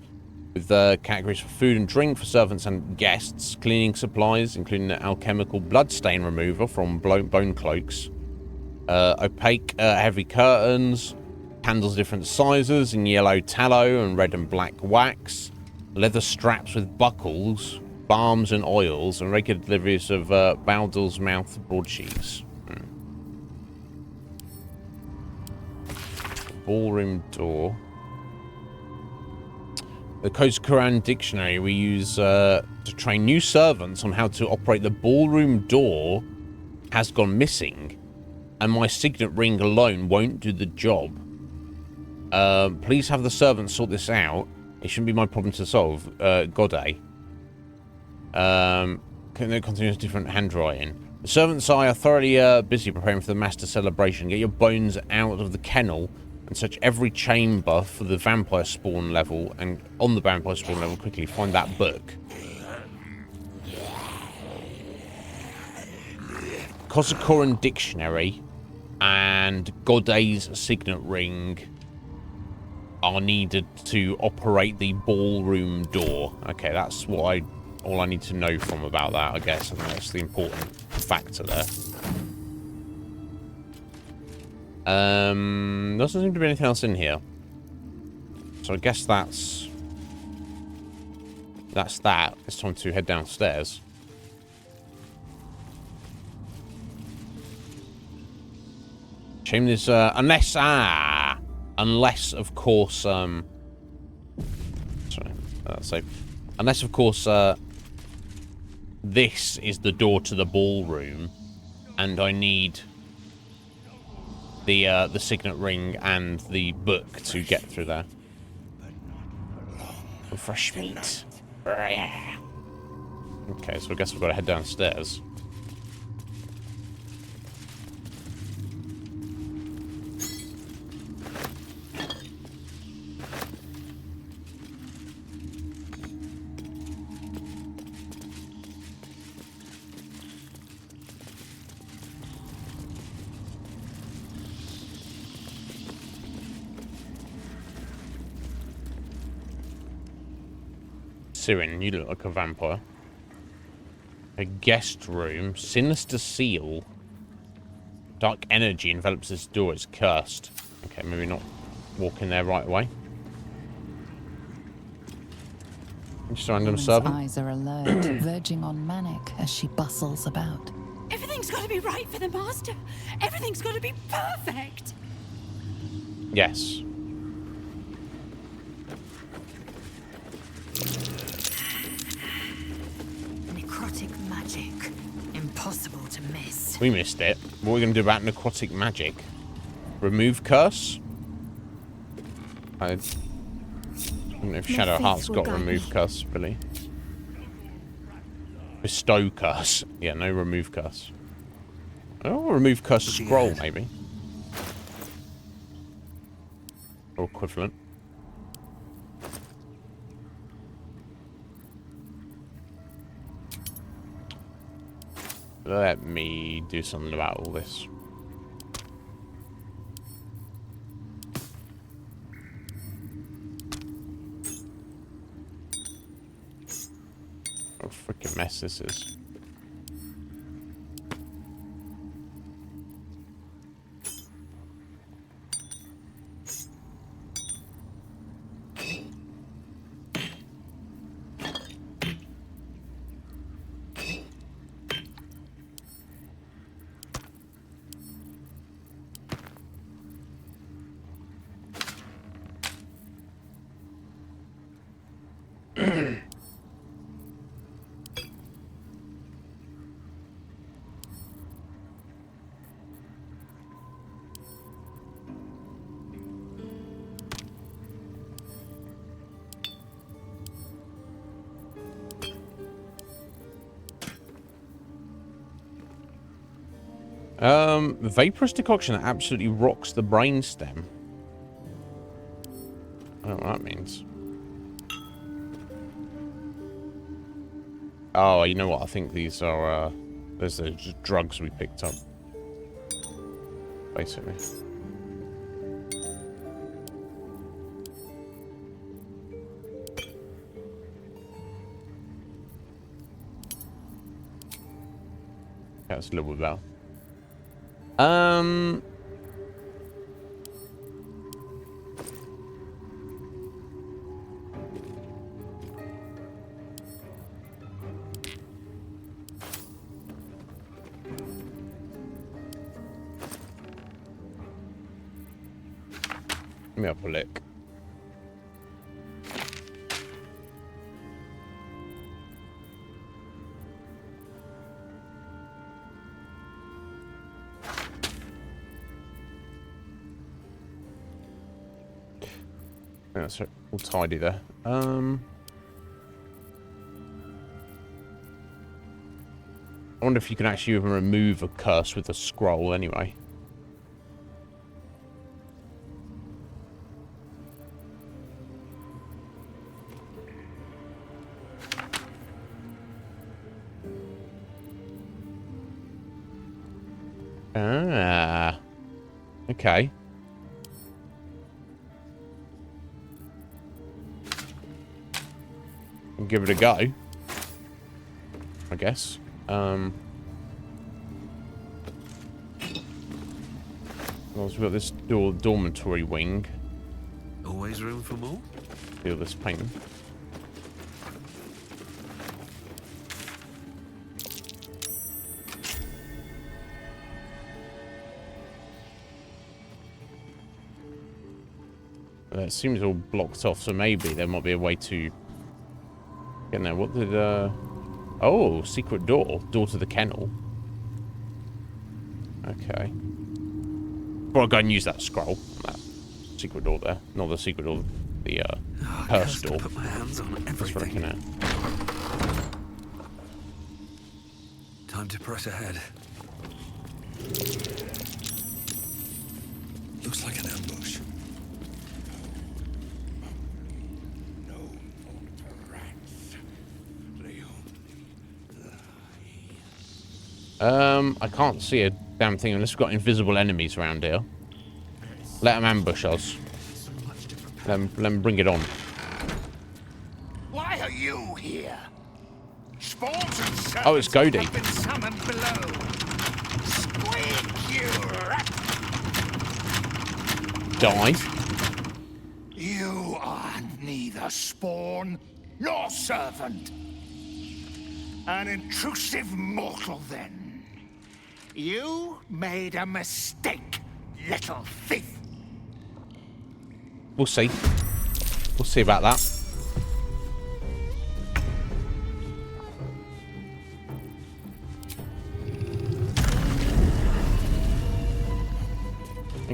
with categories for food and drink for servants and guests, cleaning supplies, including alchemical bloodstain remover from bone cloaks, opaque heavy curtains, candles of different sizes in yellow tallow and red and black wax, leather straps with buckles, balms and oils, and regular deliveries of Baldur's mouth broadsheets. Ballroom door. The Kozukuran dictionary we use to train new servants on how to operate the ballroom door has gone missing, and my signet ring alone won't do the job. Please have the servants sort this out. It shouldn't be my problem to solve. Godday. Continuous different handwriting. The servants are thoroughly busy preparing for the master celebration. Get your bones out of the kennel and search every chamber for the vampire spawn level, and on the vampire spawn level quickly find that book. Kozukuran dictionary and Godday's signet ring are needed to operate the ballroom door. Okay, that's what all I need to know from about that, I guess. I think that's the important factor there. Doesn't seem to be anything else in here. So I guess that's that. It's time to head downstairs. Shame there's unless of course sorry, that's safe. Unless of course this is the door to the ballroom and I need the signet ring and the book to get through there. Fresh meat. Okay, so I guess we've got to head downstairs. Sirin, you look like a vampire. A guest room. Sinister seal. Dark energy envelops this door. It's cursed. Okay, maybe not walk in there right away. Just a random servant. Eyes are alert, verging on manic as she bustles about. Everything's got to be right for the master. Everything's got to be perfect. Yes. Necrotic magic. Impossible to miss. We missed it. What are we going to do about necrotic magic? Remove curse? I don't know if Shadow Heart's got remove curse, Billy. Bestow curse. Yeah, no remove curse. Oh, remove curse scroll, maybe. Or equivalent. Let me do something about all this. What a freaking mess this is. Vaporous decoction that absolutely rocks the brainstem. I don't know what that means. Oh, you know what? I think these are, those are just drugs we picked up. Basically. That's a little bit better. Let me have a look. That's all tidy there. I wonder if you can actually even remove a curse with a scroll anyway. Ah. Okay. We'll give it a go, I guess. Also, we've got this dormitory wing. Always room for more? Feel this painting. It seems all blocked off, so maybe there might be a way to get in there. What did, oh, secret door. Door to the kennel. Okay. Before I go and use that scroll. That secret door there. Not the secret door, the, purse door. Put my hands on That's what I can add. Time to press ahead. Looks like an ambush. I can't see a damn thing unless we've got invisible enemies around here. Let them ambush us. Let them bring it on. Why are you here? Spawns and serpents Oh, it's Godey. have been summoned below. Squeak, you rat! Die. You are neither spawn nor servant. An intrusive mortal, then. You made a mistake, little thief. We'll see. We'll see about that.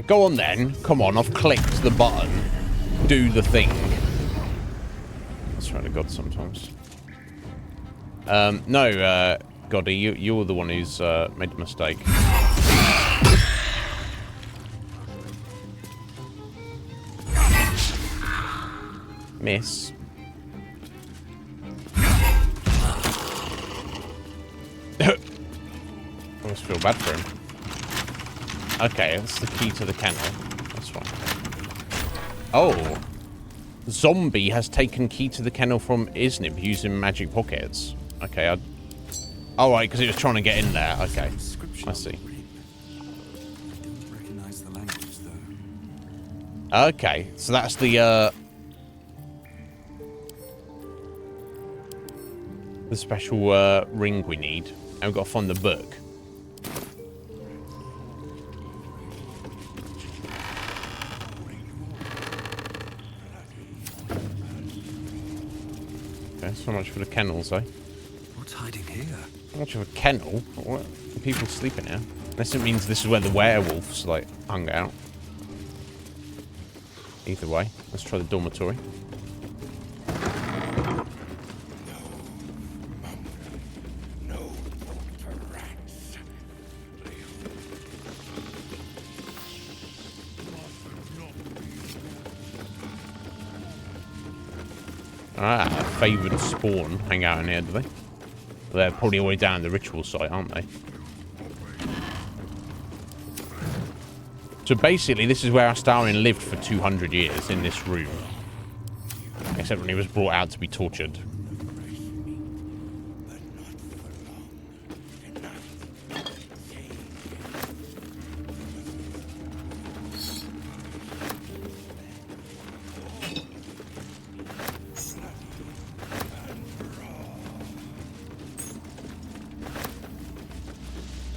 Go on then. Come on, I've clicked the button. Do the thing. I swear to God sometimes. No, Goddy, you're the one who's made a mistake. Miss. I almost feel bad for him. Okay, that's the key to the kennel. That's fine. Oh. Zombie has taken key to the kennel from Iznib using magic pockets. Okay, oh, right, because he was trying to get in there. Okay, I see. Okay, so that's the special ring we need. And we've got to find the book. Okay, so much for the kennels, eh? What's hiding here? Not much of a kennel. What? People sleeping here. Unless it means this is where the werewolves, like, hung out. Either way, let's try the dormitory. Ah, favoured spawn hang out in here, do they? They're probably all the way down the ritual site, aren't they? So basically, this is where Astarion lived for 200 years, in this room. Except when he was brought out to be tortured.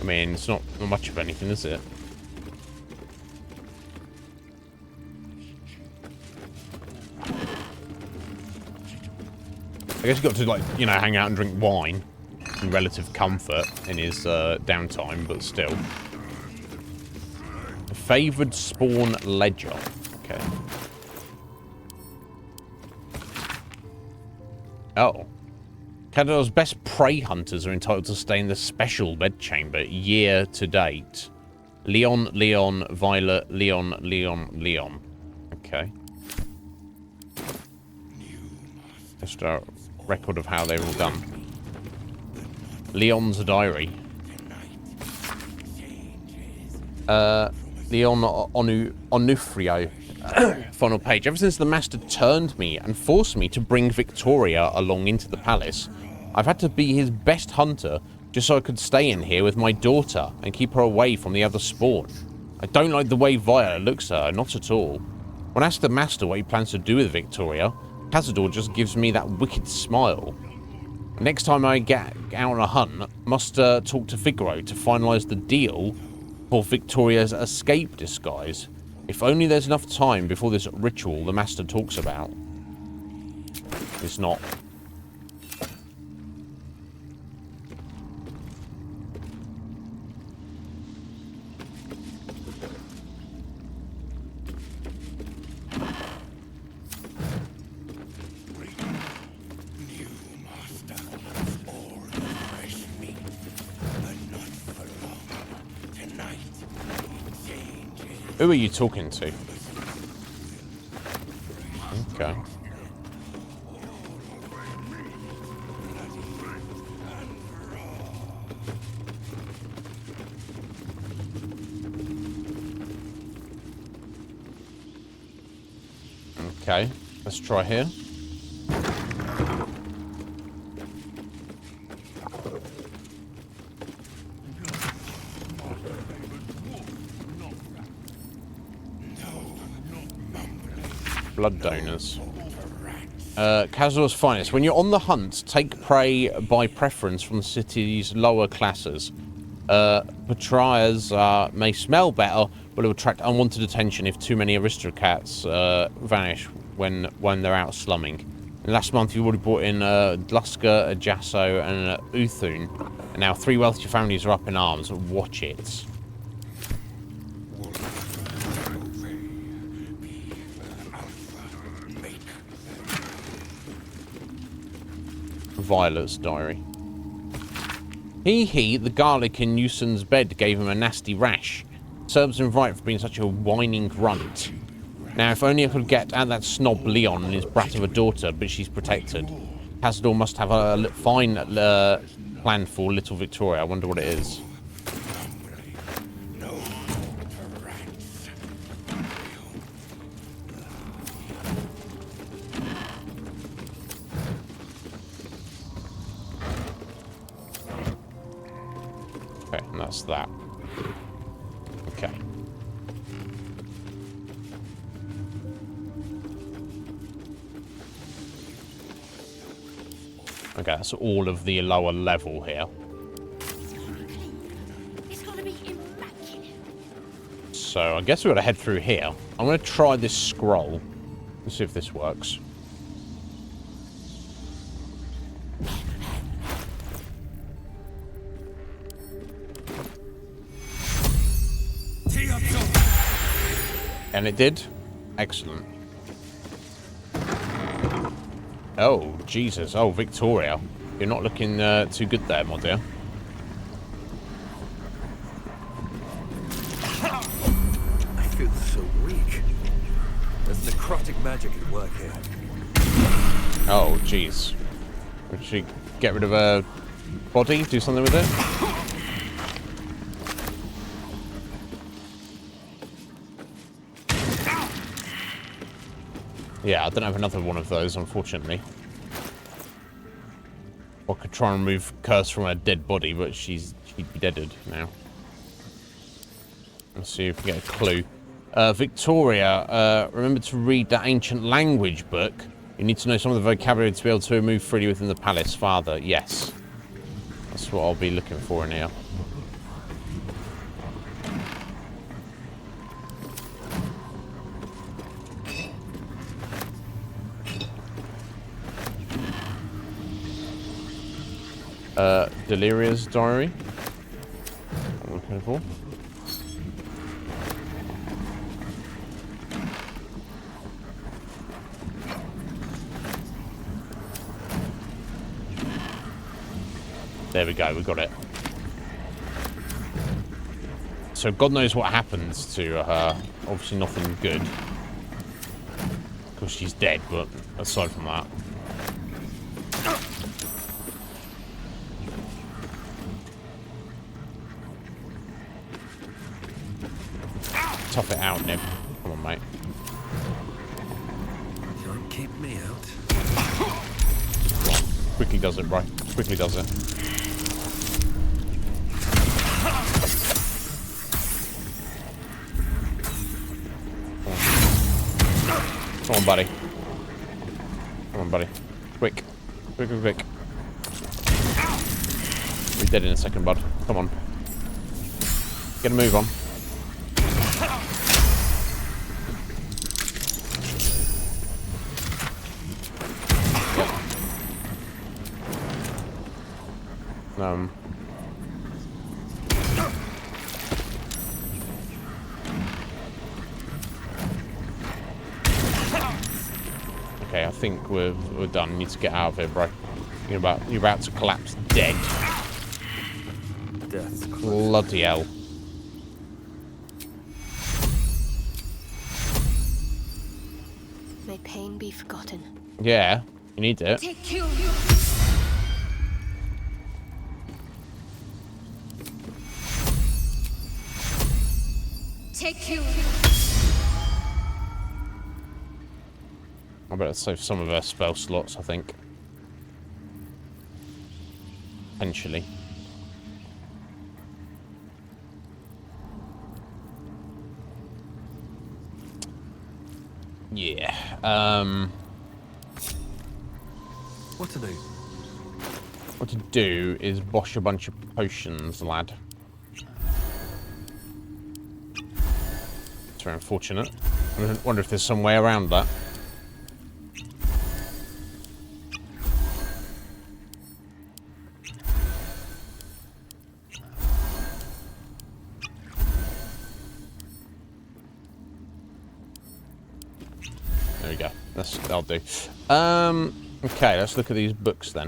mean, it's not much of anything, is it? I guess he got to, like, you know, hang out and drink wine in relative comfort in his downtime, but still. Favoured spawn ledger. Okay. Oh. Khazador's best prey hunters are entitled to stay in the special bedchamber year to date. Leon, Leon, Violet, Leon, Leon, Leon. Okay. Just a record of how they're all done. Leon's diary. Leon Onufrio. Final page. Ever since the Master turned me and forced me to bring Victoria along into the palace, I've had to be his best hunter just so I could stay in here with my daughter and keep her away from the other spawn. I don't like the way Violet looks at her, not at all. When I ask the Master what he plans to do with Victoria, Khazador just gives me that wicked smile. Next time I get out on a hunt, I must talk to Figaro to finalise the deal for Victoria's escape disguise. If only there's enough time before this ritual the Master talks about. It's not. Who are you talking to? Okay. Okay, let's try here. Blood donors. Khazador's finest. When you're on the hunt, take prey by preference from the city's lower classes. Betrayers may smell better, but will attract unwanted attention if too many aristocrats vanish when they're out slumming. And last month you already brought in Dluska, Jasso, and Uthun. And now 3 wealthy families are up in arms. Watch it. Violet's diary. The garlic in Newson's bed gave him a nasty rash. Serves him right for being such a whining grunt. Now, if only I could get at that snob Leon and his brat of a daughter, but she's protected. Khazador must have a fine plan for little Victoria. I wonder what it is. That's that. Okay. Okay, that's all of the lower level here. So I guess we've got to head through here. I'm going to try this scroll. Let's see if this works. And it did. Excellent. Oh, Jesus. Oh, Victoria. You're not looking too good there, my dear. I feel so weak. There's necrotic magic at work here. Oh, jeez. Should she get rid of her body? Do something with it? Yeah, I don't have another one of those, unfortunately. I could try and remove curse from her dead body, but she'd be deaded now. Let's see if we get a clue. Victoria, remember to read that ancient language book. You need to know some of the vocabulary to be able to move freely within the palace. Father, yes. That's what I'll be looking for in here. Deliria's diary. I'm looking for. There we go, we got it. So God knows what happens to her. Obviously nothing good. Because she's dead, but aside from that. Tough it out, Nib. Come on, mate. Can't keep me out. Quickly does it, bro. Quickly does it. Come on, buddy. Come on, buddy. Quick. Quick, quick, quick. We're dead in a second, bud. Come on. Get a move on. Okay, I think we're done. You need to get out of here, bro. You're about to collapse dead. Death's close. Bloody hell. May pain be forgotten. Yeah, you need it. Take you. Take you. I better save some of her spell slots, I think. Potentially. Yeah. What to do? What to do is bosh a bunch of potions, lad. It's very unfortunate. I wonder if there's some way around that. There we go. That'll do. Okay, let's look at these books then.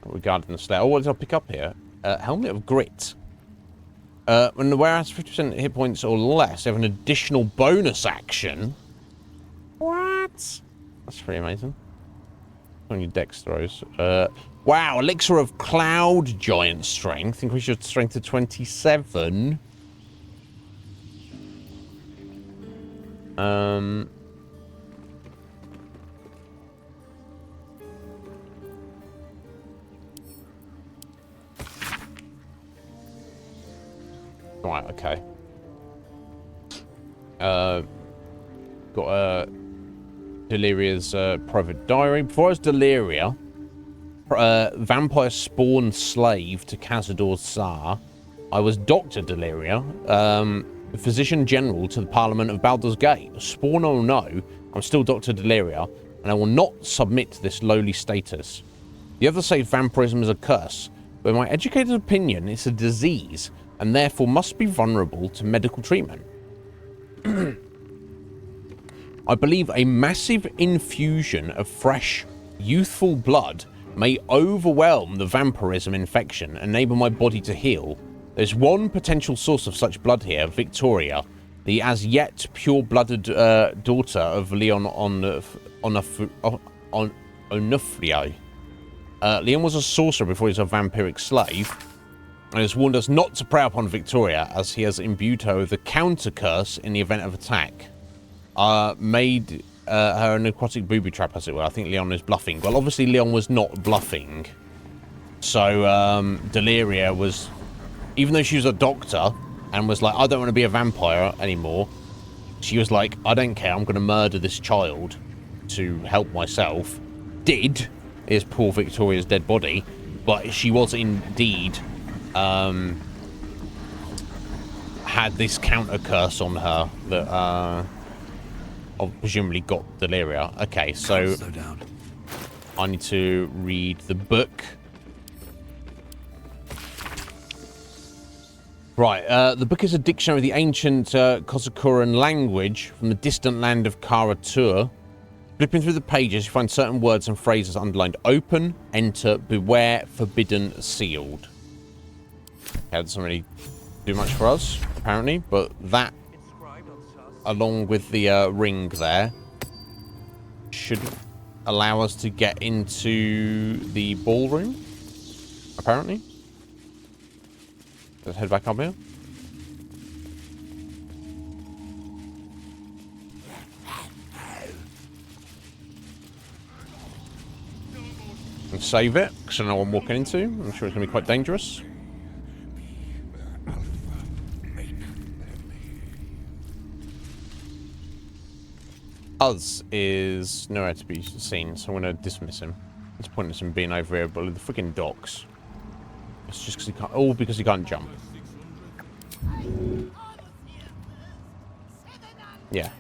Regarding the Slayer. Oh, what did I pick up here? Helmet of Grit. When the wearer has 50% hit points or less, they have an additional bonus action. What? That's pretty amazing. On your dex throws. Wow, Elixir of Cloud Giant Strength. Increase your strength to 27. Right, okay. Got Deliria's private diary. Before I was Deliria, vampire spawn slave to Cazador's Tsar, I was Dr. Deliria, physician general to the Parliament of Baldur's Gate. Spawn or no, I'm still Dr. Deliria, and I will not submit to this lowly status. The others say vampirism is a curse, but in my educated opinion, it's a disease, and therefore must be vulnerable to medical treatment. I believe a massive infusion of fresh, youthful blood may overwhelm the vampirism infection and enable my body to heal. There's one potential source of such blood here, Victoria, the as yet pure-blooded daughter of Leon Onufrio. Leon was a sorcerer before he was a vampiric slave, and has warned us not to prey upon Victoria, as he has imbued her with a counter curse in the event of attack. Made her a necrotic booby trap, as it were. I think Leon is bluffing. Well, obviously Leon was not bluffing. So, Deliria was, even though she was a doctor and was like, I don't want to be a vampire anymore, she was like, I don't care, I'm going to murder this child to help myself. Did, is poor Victoria's dead body, but she was indeed, had this counter curse on her that, presumably got Deliria. Okay, so... Slow down. I need to read the book. Right, the book is a dictionary of the ancient Kosakuran language from the distant land of Karatur. Flipping through the pages, you find certain words and phrases underlined. Open, enter, beware, forbidden, sealed. That doesn't really do much for us, apparently, but that, along with the ring there, should allow us to get into the ballroom, apparently. Let's head back up here. And save it, because I know what I'm walking into. I'm sure it's going to be quite dangerous. Uz is nowhere to be seen, so I'm going to dismiss him. It's pointless him being over here, but the freaking docks. It's just because he can't. All because he can't jump. Yeah.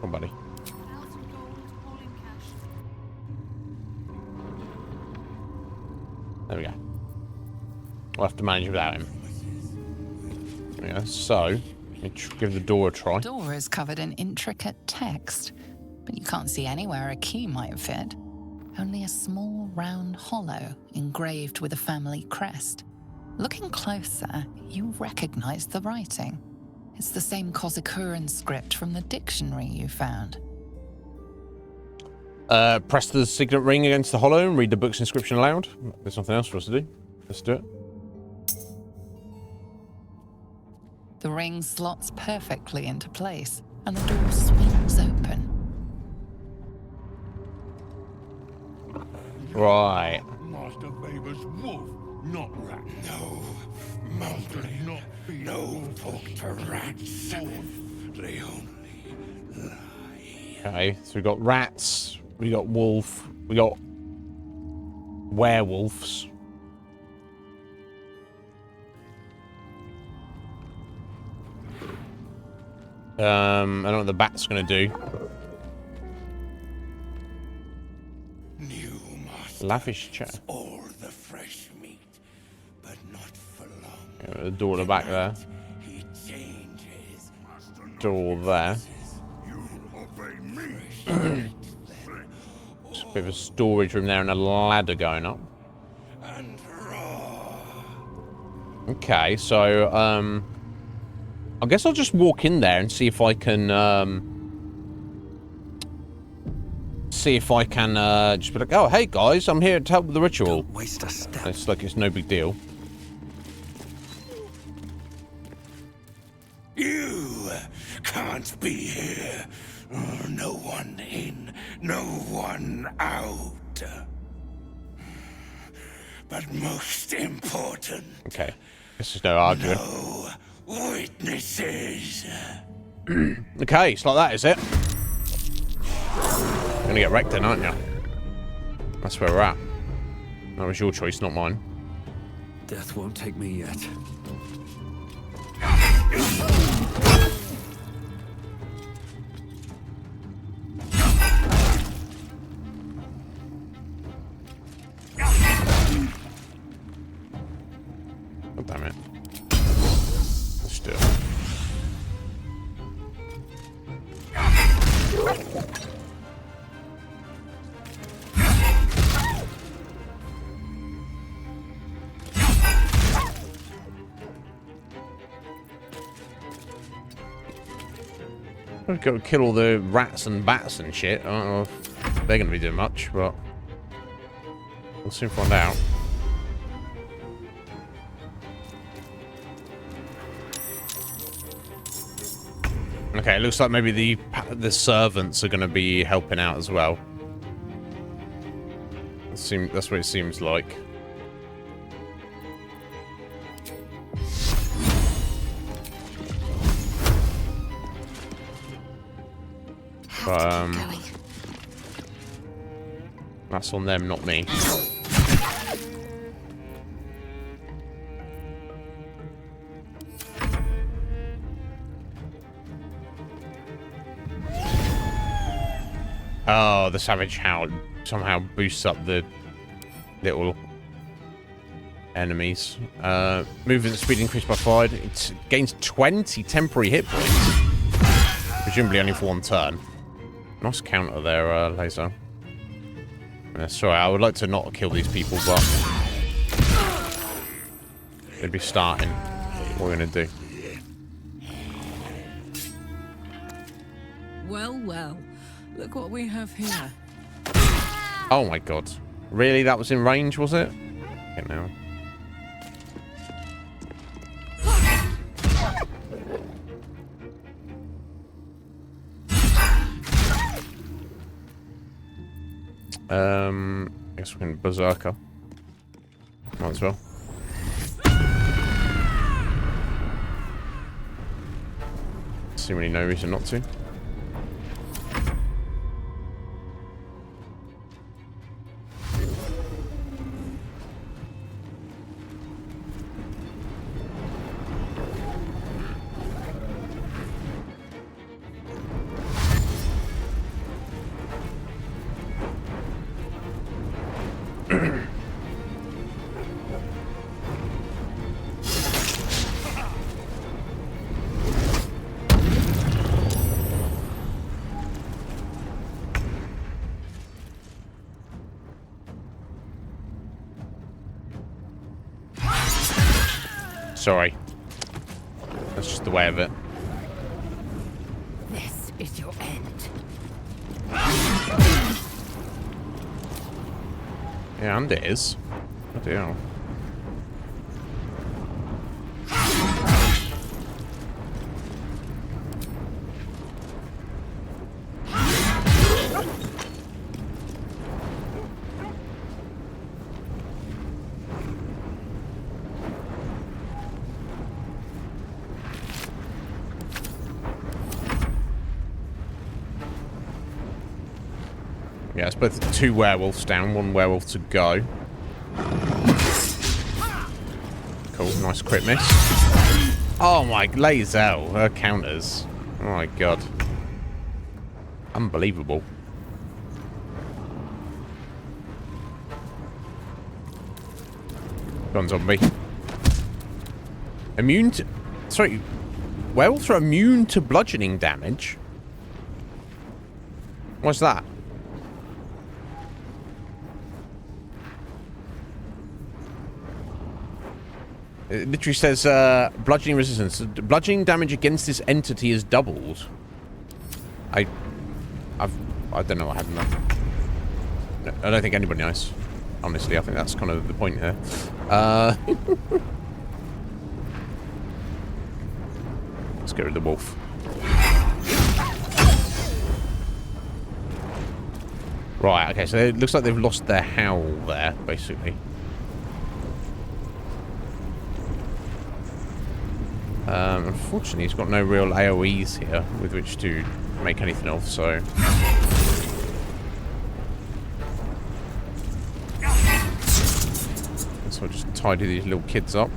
Come on, buddy. There we go. We'll have to manage without him. There we go. So, give the door a try. The door is covered in intricate text, but you can't see anywhere a key might fit. Only a small round hollow engraved with a family crest. Looking closer, you recognize the writing. It's the same Kosakuran script from the dictionary you found. Press the signet ring against the hollow and read the book's inscription aloud. There's nothing else for us to do. Let's do it. The ring slots perfectly into place, and the door swings open. Right. Master Baber's wolf, not rat. No, mountain, not be. No talk to rats. They only lie. Okay, so we got rats, we got wolf, we got werewolves. I don't know what the bat's gonna do. Lavish chat. All the fresh meat, but not for long. Yeah, the door at the back there. He changes. Door there. You obey me. Just a bit of a storage room there and a ladder going up. Okay, so I guess I'll just walk in there and see if I can just be like, oh, hey guys, I'm here to help with the ritual. Don't waste a step. It's like it's no big deal. You can't be here. No one in, no one out. But most important. Okay, guess there's no arguing. No witnesses. Okay, it's like that, is it? You're gonna get wrecked then, aren't you? That's where we're at. That was your choice, not mine. Death won't take me yet. God damn it. Let's do it. I've got to kill all the rats and bats and shit. I don't know if they're going to be doing much, but we'll soon find out. Okay, it looks like maybe the servants are going to be helping out as well. That's what it seems like. But, that's on them, not me. Oh, the Savage Howl somehow boosts up the little enemies. Movement speed increased by 5. It gains 20 temporary hit points. Presumably only for one turn. Nice counter there, Laser. Sorry, I would like to not kill these people, but they'd be starting. What are we going to do? Well, well. Look what we have here. Oh my god. Really? That was in range, was it? Okay, now. I guess we can Berserker. Might as well. Seemingly no reason not to. Sorry. That's just the way of it. This is your end. Yeah, and it is. Bloody hell. Yeah, it's both 2 werewolves down, 1 werewolf to go. Cool, nice crit miss. Oh my, Lazel, her counters. Oh my god. Unbelievable. Go on, zombie. Immune to... Sorry, werewolves are immune to bludgeoning damage? What's that? It literally says bludgeoning resistance. Bludgeoning damage against this entity is doubled. I don't know what happened there. I don't think anybody knows. Honestly, I think that's kind of the point here. Let's get rid of the wolf. Right, okay, so it looks like they've lost their howl there, basically. Unfortunately, he's got no real AoEs here with which to make anything of, so... So I'll just tidy these little kids up.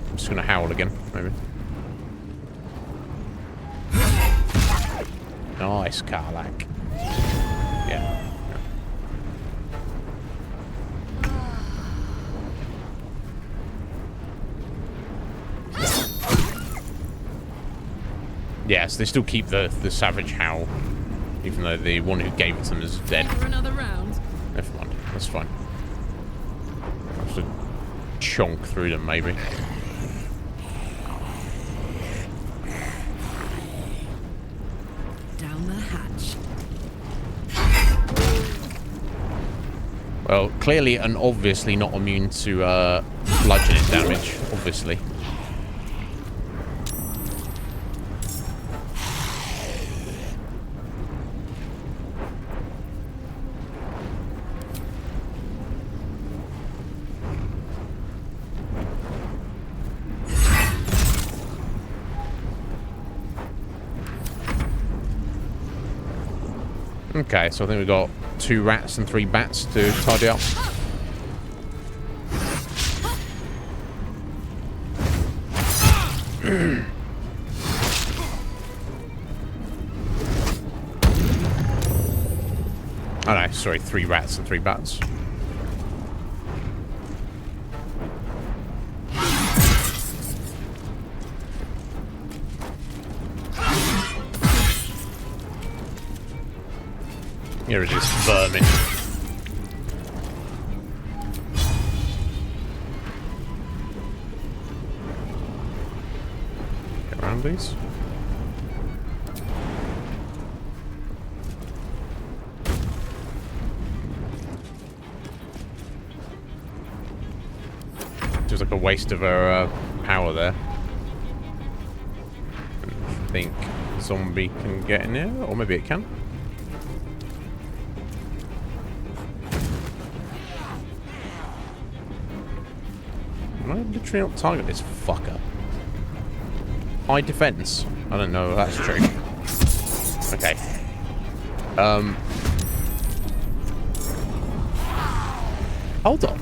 I'm just going to howl again, maybe. Nice, Karlak. Yeah. Yes, they still keep the Savage Howl, even though the one who gave it to them is dead. For another round. Never mind, that's fine. I'll have to chonk through them, maybe. Down the hatch. Well, clearly and obviously not immune to bludgeoning damage, obviously. Okay, so I think we've got 2 rats and 3 bats to tidy up. Oh no, sorry, 3 rats and 3 bats. Here it is, vermin. Get around these. Feels like a waste of our power there. I think zombie can get in here, or maybe it can. Am I literally not target this fucker? High defense? I don't know if that's true. Okay. Hold on.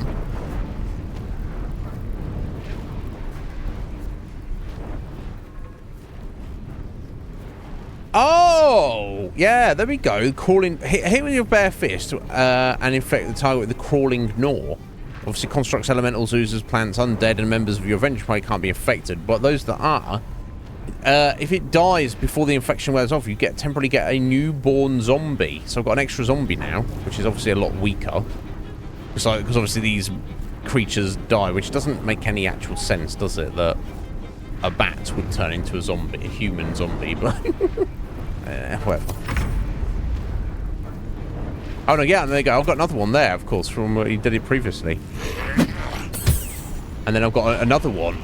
Oh! Yeah, there we go. Crawling. Hit with your bare fist and infect the target with the crawling gnaw. Obviously, constructs, elementals, oozers, plants, undead, and members of your adventure party can't be infected. But those that are, if it dies before the infection wears off, you temporarily get a newborn zombie. So I've got an extra zombie now, which is obviously a lot weaker. Because obviously these creatures die, which doesn't make any actual sense, does it? That a bat would turn into a zombie, a human zombie, but whatever. Oh no, yeah, and there you go. I've got another one there, of course, from where he did it previously. And then I've got another one.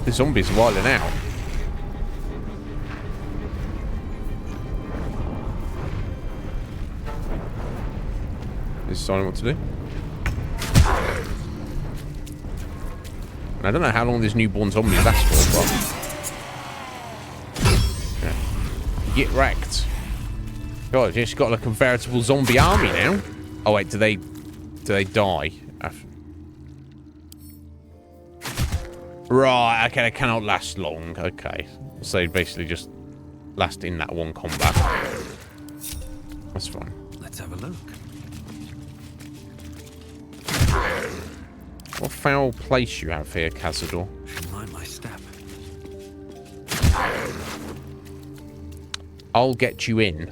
The zombies are wilding out. Is deciding what to do. I don't know how long this newborn zombie lasts for, but yeah. Get wrecked. God, just got like a veritable zombie army now. Oh wait, do they die? Right, okay, they cannot last long. Okay, so they basically just last in that one combat. That's fine. Let's have a look. What foul place you have here, Cazador? Should mind my step. I'll get you in.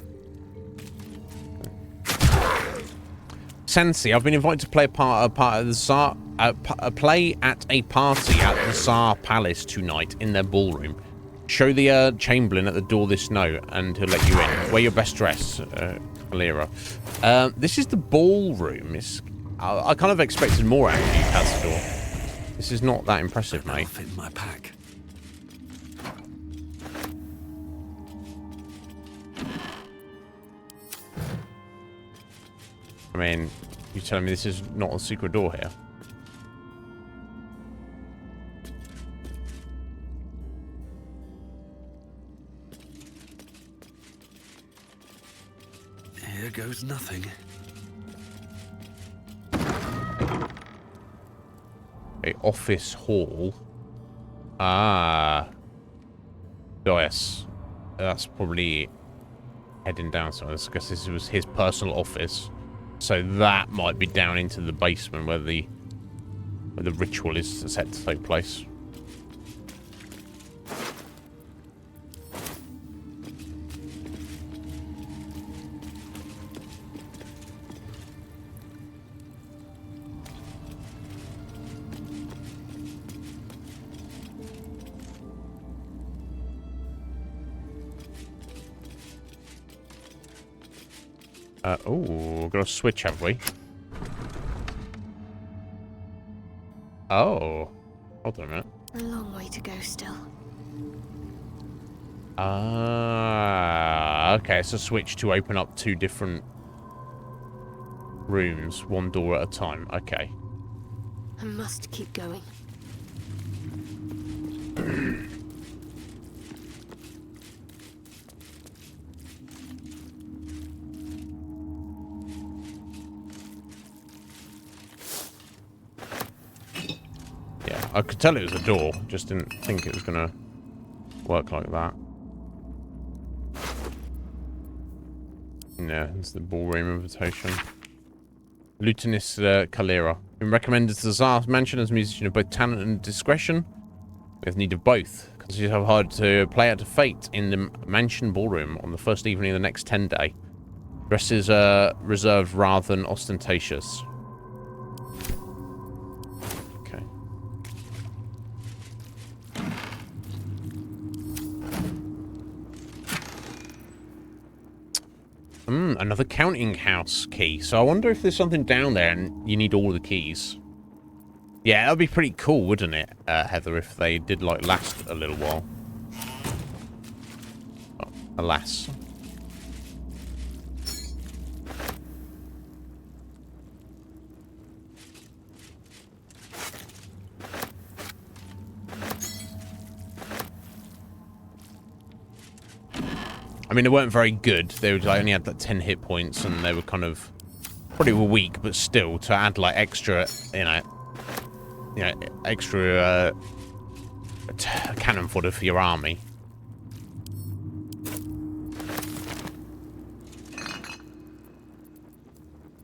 Sensi, I've been invited to play a part of the Tsar, play at a party at the Tsar Palace tonight in their ballroom. Show the Chamberlain at the door this note, and he'll let you in. Wear your best dress, Alira. This is the ballroom. I kind of expected more out of you, Cazador. This is not that impressive, mate. Fit in my pack. I mean, you're telling me this is not a secret door here? Here goes nothing. A office hall. Ah. Oh, yes. That's probably heading down somewhere. I guess this was his personal office. So that might be down into the basement where the ritual is set to take place. Oh, we've got a switch, have we? Oh. Hold on a minute. A long way to go still. Ah, okay, it's a switch to open up 2 different rooms, 1 door at a time. Okay. I must keep going. I could tell it was a door, just didn't think it was going to work like that. No, it's the ballroom invitation. Lieutenant Calera. Been recommended to the Tsar's mansion as a musician of both talent and discretion. We have need of both. Consider yourself hard to play out to fate in the mansion ballroom on the first evening of the next 10 day. Dress is reserved rather than ostentatious. Okay. Another counting house key. So I wonder if there's something down there and you need all the keys. Yeah, that'd be pretty cool, wouldn't it, Heather, if they did, like, last a little while. Oh, alas. I mean, they weren't very good. They were, like, only had like 10 hit points, and they were kind of probably were weak, but still to add like extra, extra cannon fodder for your army.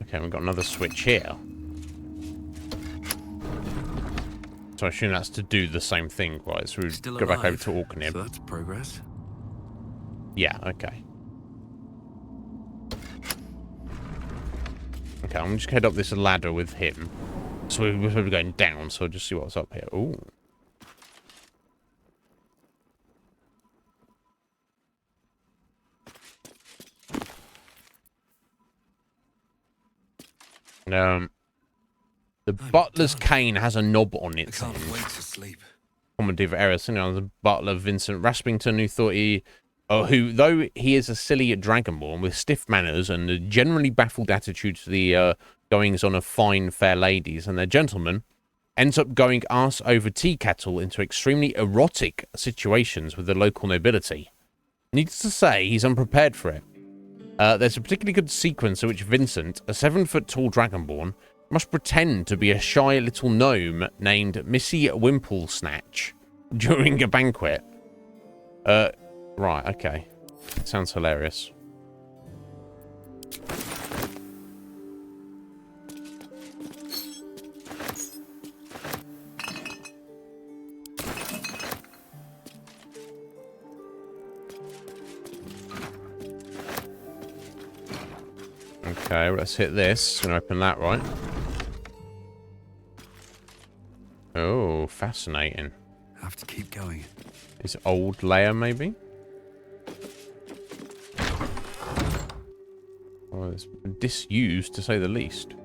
Okay, we've got another switch here. So I assume that's to do the same thing, right? So we go back over to Orkney. So that's progress. Yeah, okay. Okay, I'm just head up this ladder with him. So we're probably going down, so I'll just see what's up here. Ooh. The butler's cane has a knob on it. I can't wait to sleep. Commentative error. The butler Vincent Raspington, who thought who, though he is a silly dragonborn with stiff manners and a generally baffled attitude to the goings on of fine, fair ladies and their gentlemen, ends up going arse over tea kettle into extremely erotic situations with the local nobility. Needless to say, he's unprepared for it. There's a particularly good sequence in which Vincent, a 7-foot-tall dragonborn, must pretend to be a shy little gnome named Missy Wimplesnatch during a banquet. Right, okay. Sounds hilarious. Okay, let's hit this and open that, right? Oh, fascinating. Have to keep going. This old layer, maybe? Oh, it's disused, to say the least.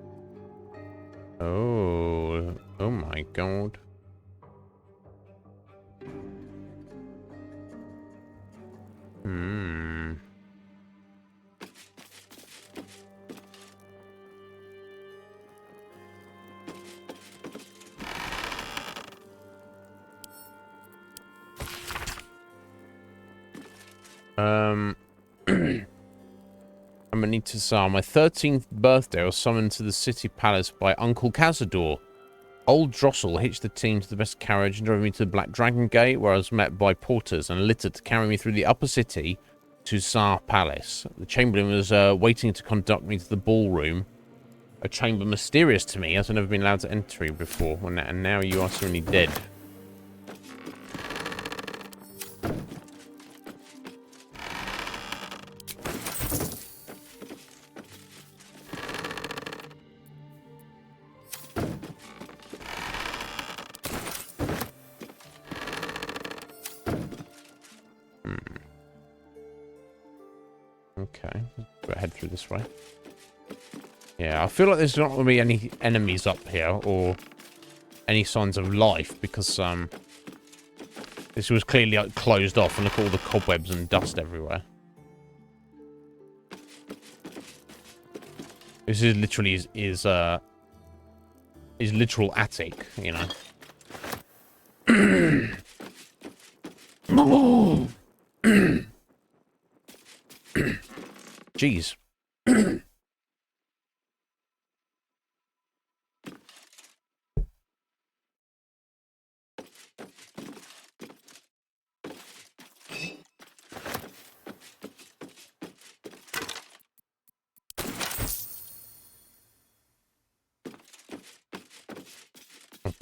Oh my god. On my 13th birthday, I was summoned to the city palace by Uncle Cazador. Old Drossel hitched the team to the best carriage and drove me to the Black Dragon Gate, where I was met by porters and a litter to carry me through the upper city to Tsar Palace. The chamberlain was waiting to conduct me to the ballroom, a chamber mysterious to me, as I've never been allowed to enter before, and now you are suddenly dead. Okay, we'll head through this way. Yeah, I feel like there's not going to be any enemies up here or any signs of life because this was clearly like, closed off, and look at all the cobwebs and dust everywhere. This is literally his literal attic, you know. Jeez.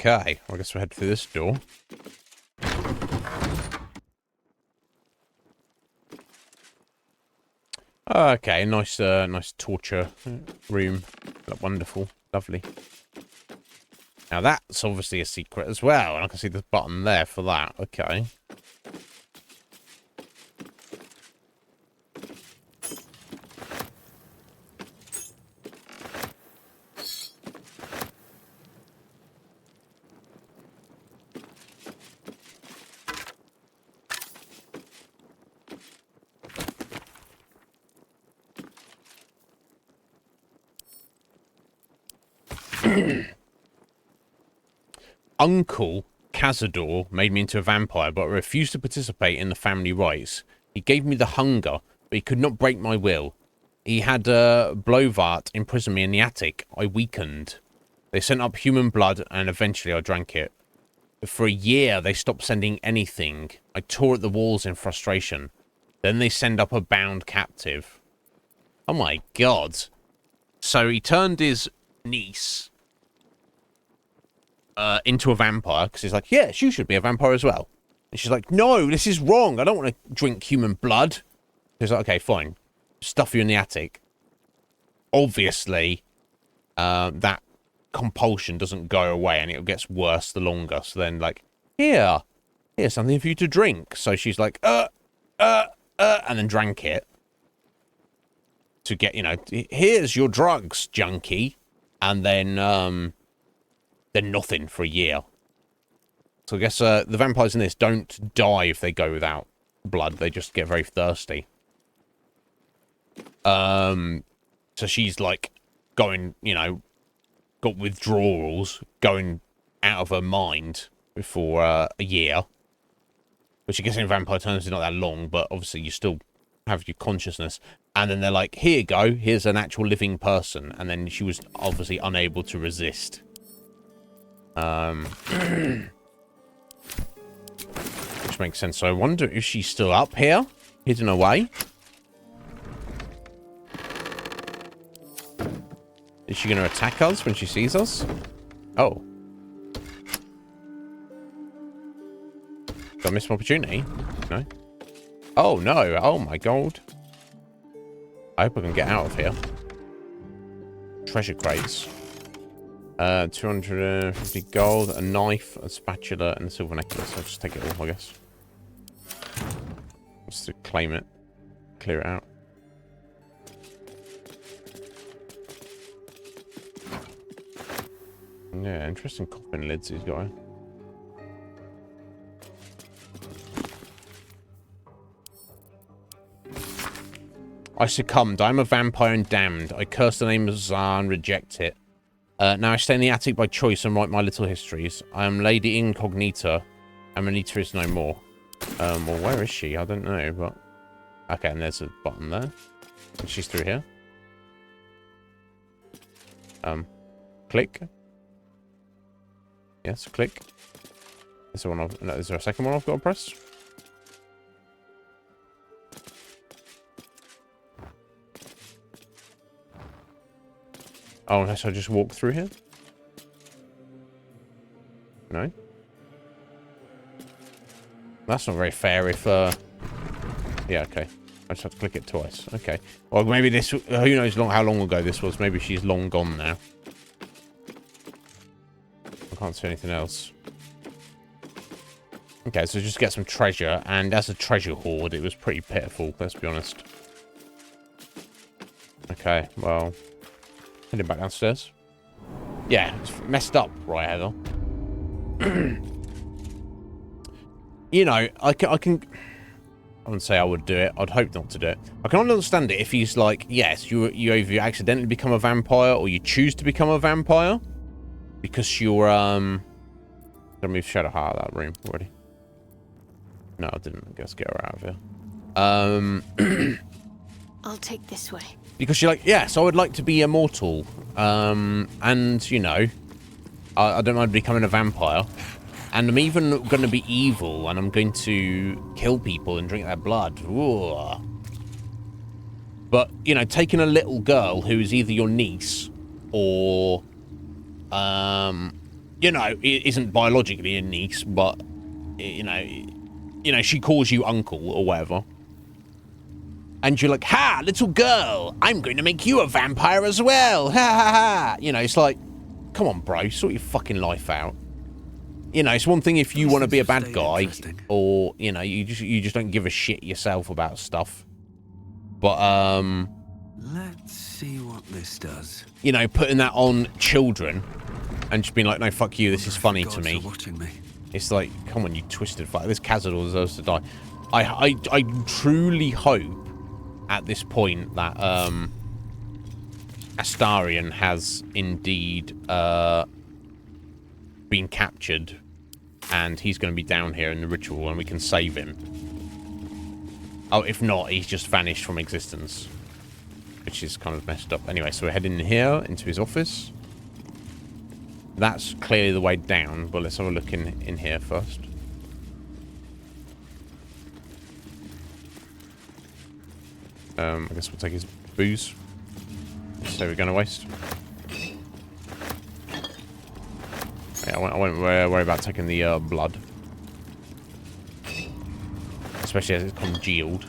Okay, I guess we'll head through this door. Okay, nice torture room. Wonderful, lovely. Now that's obviously a secret as well, and I can see the button there for that. Okay. Uncle Cazador made me into a vampire, but I refused to participate in the family rites. He gave me the hunger, but he could not break my will. He had Blovart imprison me in the attic. I weakened. They sent up human blood, and eventually I drank it. For a year, they stopped sending anything. I tore at the walls in frustration. Then they send up a bound captive. Oh my god. So he turned his niece into a vampire, because he's like, yes, you should be a vampire as well. And she's like, no, this is wrong. I don't want to drink human blood. He's like, okay, fine. Stuff you in the attic. Obviously, that compulsion doesn't go away, and it gets worse the longer. So then, like, here's something for you to drink. So she's like, and then drank it. To get, here's your drugs, junkie. And then nothing for a year. So I guess the vampires in this don't die if they go without blood. They just get very thirsty. So she's like going, got withdrawals, going out of her mind for a year. Which I guess in vampire terms is not that long, but obviously you still have your consciousness. And then they're like, here you go, here's an actual living person. And then she was obviously unable to resist. Which makes sense. So I wonder if she's still up here, hidden away. Is she going to attack us when she sees us? Oh. Did I miss an opportunity? No. Oh no! Oh my god! I hope I can get out of here. Treasure crates. 250 gold, a knife, a spatula, and a silver necklace. I'll just take it all, I guess. Just to claim it. Clear it out. Yeah, interesting coffin lids he's got here. I succumbed. I'm a vampire and damned. I curse the name of Zar and reject it. Now I stay in the attic by choice and write my little histories. I am Lady Incognita. Amanita is no more. Well, where is she? I don't know, but... Okay, and there's a button there. And she's through here. Click. Yes, click. Is there one? No, is there a second one I've got to press? Oh, unless I just walk through here? No? That's not very fair if, yeah, okay. I just have to click it twice. Okay. Well, maybe this... Who knows how long ago this was. Maybe she's long gone now. I can't see anything else. Okay, so just get some treasure. And as a treasure hoard, it was pretty pitiful, let's be honest. Okay, well... Heading back downstairs. Yeah, it's messed up, right, Heather? I wouldn't say I would do it. I'd hope not to do it. I can understand it if he's like, yes, you either accidentally become a vampire or you choose to become a vampire. Because you're, gonna move Shadowheart out of that room already. No, I didn't. I guess get her out of here. I'll take this way. Because you're like, yes, I would like to be immortal. And, I don't mind becoming a vampire. And I'm even going to be evil, and I'm going to kill people and drink their blood. Ooh. But, taking a little girl who is either your niece or you know, isn't biologically a niece, but, you know, she calls you uncle or whatever. And you're like, ha, little girl, I'm going to make you a vampire as well. Ha ha ha. You know, it's like, come on, bro, sort your fucking life out. You know, it's one thing if you want to be a bad guy, or, you know, you just don't give a shit yourself about stuff. But, let's see what this does. You know, putting that on children and just being like, no, fuck you, this is funny to me. It's like, come on, you twisted fuck. This Cazador deserves to die. I truly hope at this point that Astarion has indeed been captured, and he's going to be down here in the ritual, and we can save him. Oh, if not, he's just vanished from existence, which is kind of messed up. Anyway, so we're heading here into his office. That's clearly the way down, but let's have a look in here first. I guess we'll take his booze. So we're going to waste. Yeah, I won't worry about taking the blood. Especially as it's congealed.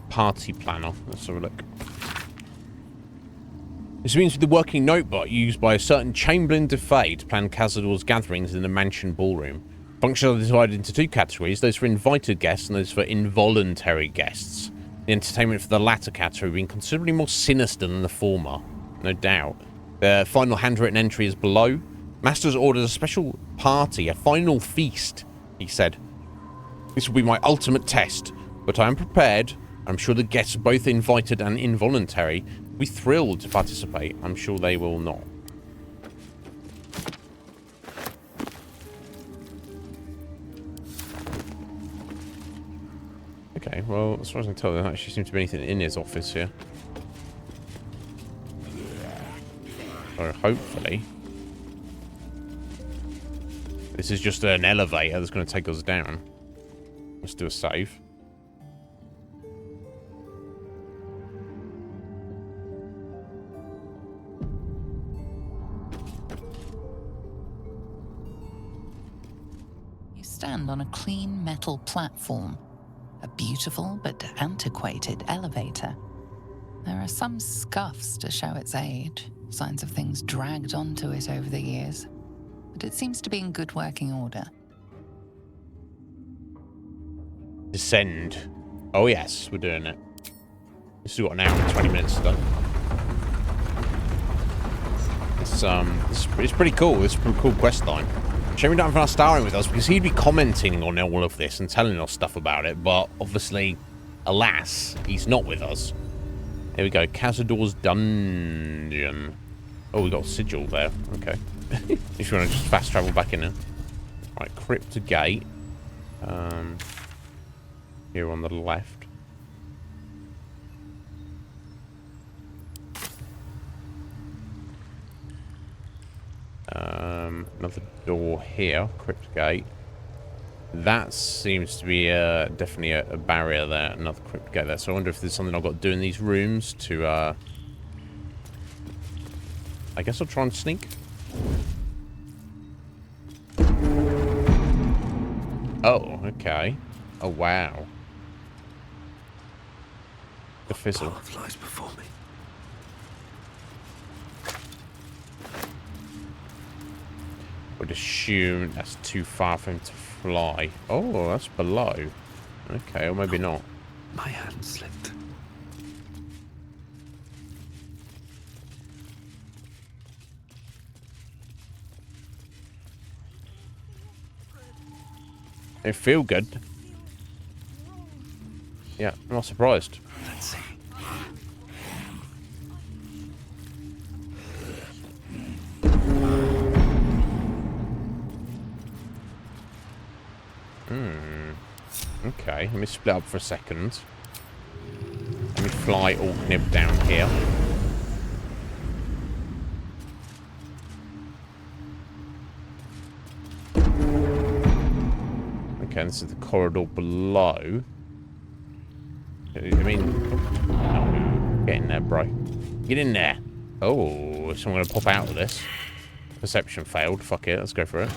Party planner. Let's have a look. This means with the working notebook used by a certain Chamberlain de Fay to plan Cazador's gatherings in the mansion ballroom. Functions are divided into two categories, those for invited guests and those for involuntary guests. The entertainment for the latter category being considerably more sinister than the former, no doubt. The final handwritten entry is below. Masters orders a special party, a final feast, he said. This will be my ultimate test, but I am prepared. I'm sure the guests, both invited and involuntary, will be thrilled to participate. I'm sure they will not. Okay, well, as far as I can tell, there doesn't actually seem to be anything in his office here. So hopefully this is just an elevator that's going to take us down. Let's do a save. Stand on a clean metal platform, a beautiful but antiquated elevator. There are some scuffs to show its age, signs of things dragged onto it over the years, but it seems to be in good working order. Descend. Oh yes, we're doing it. We've still got an hour and 20 minutes to go. It's pretty cool. It's a pretty cool quest line. Shame we don't have Astarion with us, because he'd be commenting on all of this and telling us stuff about it, but obviously, alas, he's not with us. Here we go, Cazador's dungeon. Oh, we got a sigil there. Okay. If you want to just fast travel back in there. Right, Crypt Gate. Here on the left. Another door here, Crypt Gate. That seems to be definitely a barrier there, another Crypt Gate there. So I wonder if there's something I've got to do in these rooms to, I guess I'll try and sneak. Oh, okay. Oh, wow. The fizzle. Lies before me. Would assume that's too far for him to fly. Oh, that's below. Okay, or maybe not. My hand slipped. They feel good. Yeah, I'm not surprised. Let's see. Okay, let me split up for a second. Let me fly Orknib down here. Okay, this is the corridor below. I mean, no, get in there, bro. Get in there. Oh, so I'm going to pop out of this. Perception failed. Fuck it, let's go for it.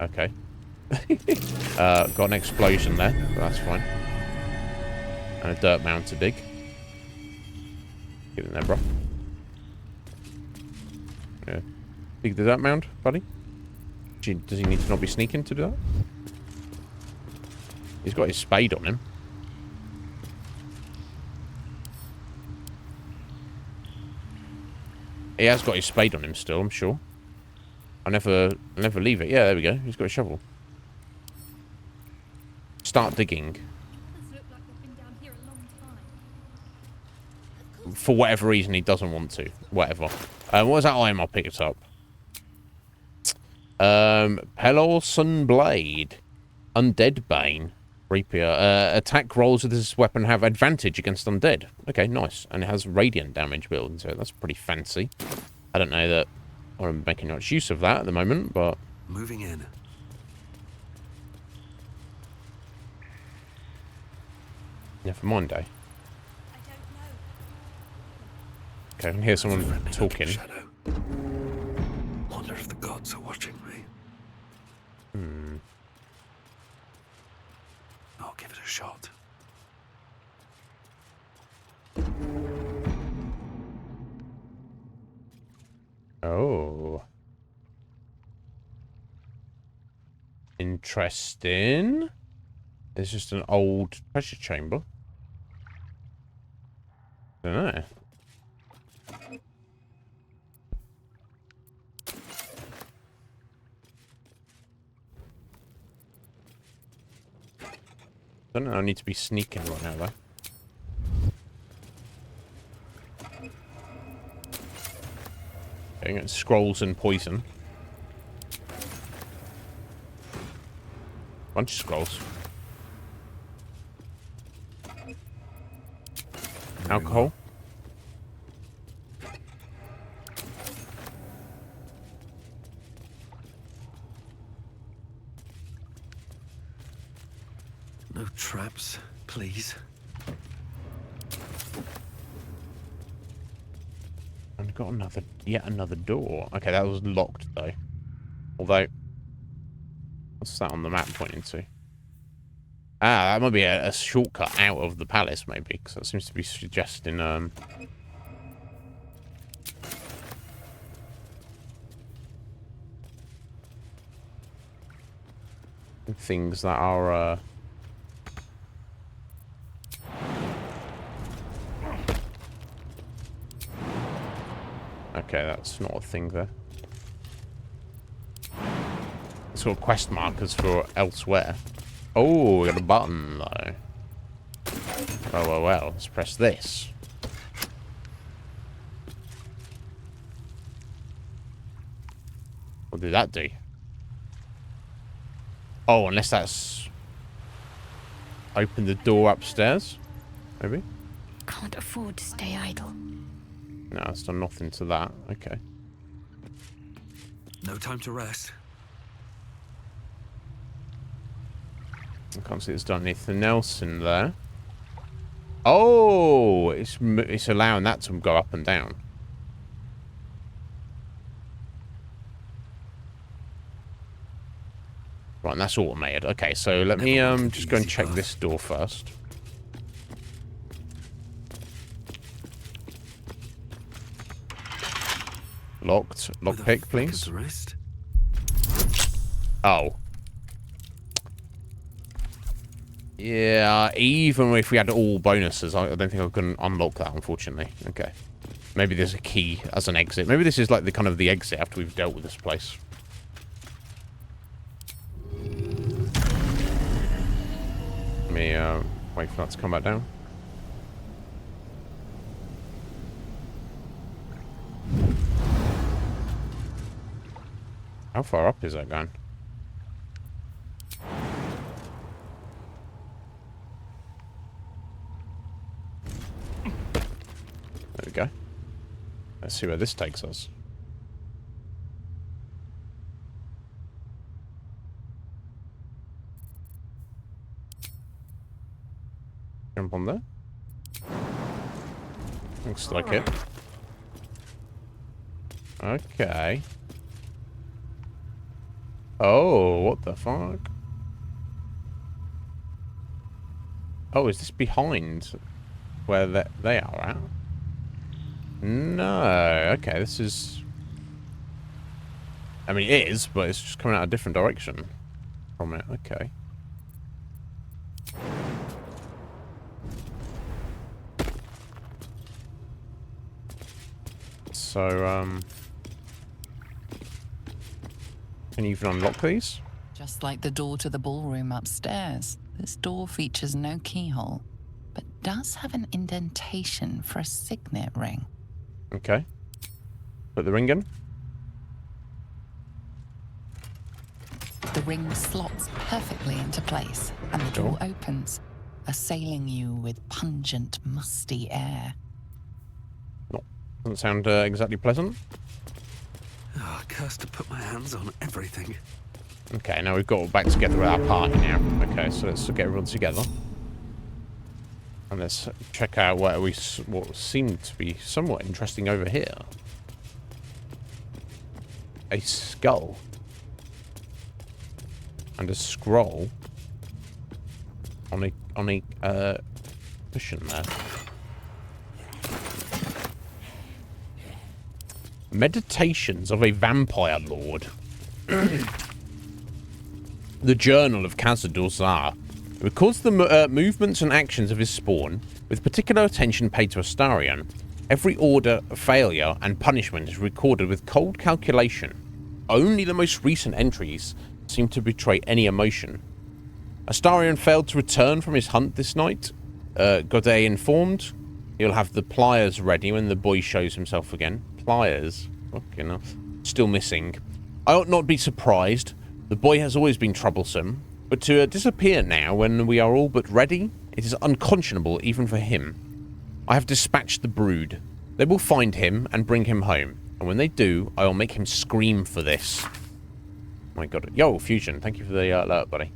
Okay. Got an explosion there, but that's fine. And a dirt mound to dig. Get in there, bro. Yeah. Dig the dirt mound, buddy. Does he need to not be sneaking to do that? He's got his spade on him. He has got his spade on him still, I'm sure. I never leave it. Yeah, there we go. He's got a shovel. Start digging. For whatever reason, he doesn't want to. Whatever. What was that item I picked up? Pelor Sunblade. Undead Bane. Rapier. Attack rolls with this weapon have advantage against undead. Okay, nice. And it has radiant damage built into it. That's pretty fancy. I don't know that I'm making much use of that at the moment, but... Moving in. Never mind, eh? Okay, I can hear someone talking. Wonder if the gods are watching me. I'll give it a shot. Oh. Interesting. It's just an old treasure chamber. I don't know. I don't know, I need to be sneaking right now, though. Okay, got scrolls and poison. Bunch of scrolls. Alcohol. No traps, please. And got yet another door. Okay, that was locked though. Although, what's that on the map pointing to? Ah, that might be a shortcut out of the palace, maybe, because that seems to be suggesting things that are okay, that's not a thing there. It's got quest markers for elsewhere. Oh, we got a button though. Well. Let's press this. What did that do? Oh, unless that's open the door upstairs, maybe. Can't afford to stay idle. No, it's done nothing to that. Okay. No time to rest. I can't see it's done anything else in there. Oh, it's allowing that to go up and down. Right, and that's automated. Okay, so let me just go and check this door first. Locked. Lockpick, please. Oh. Yeah, even if we had all bonuses, I don't think I can unlock that, unfortunately. Okay. Maybe there's a key as an exit. Maybe this is like the kind of the exit after we've dealt with this place. Let me wait for that to come back down. How far up is that going? go. Let's see where this takes us. Jump on there. Looks like it. Okay. Oh, what the fuck? Oh, is this behind where they are at? No. Okay, this is... I mean, it is, but it's just coming out a different direction from it. Okay. So, can you even unlock these? Just like the door to the ballroom upstairs, this door features no keyhole, but does have an indentation for a signet ring. Okay. Put the ring in. The ring slots perfectly into place, and the door opens, assailing you with pungent, musty air. Doesn't sound exactly pleasant. Oh, cursed to put my hands on everything. Okay, now we've got back together with our party now. Okay, so let's get everyone together. And let's check out what seemed to be somewhat interesting over here. A skull. And a scroll. On a cushion there. Meditations of a Vampire Lord. The Journal of Khazad-dûr records the movements and actions of his spawn, with particular attention paid to Astarion. Every order, failure, and punishment is recorded with cold calculation. Only the most recent entries seem to betray any emotion. Astarion failed to return from his hunt this night. Godet informed he'll have the pliers ready when the boy shows himself again. Pliers. Fucking hell. Still missing. I ought not be surprised. The boy has always been troublesome. But to disappear now when we are all but ready, it is unconscionable even for him. I have dispatched the brood. They will find him and bring him home. And when they do, I will make him scream for this. My god. Yo, Fusion. Thank you for the alert, buddy.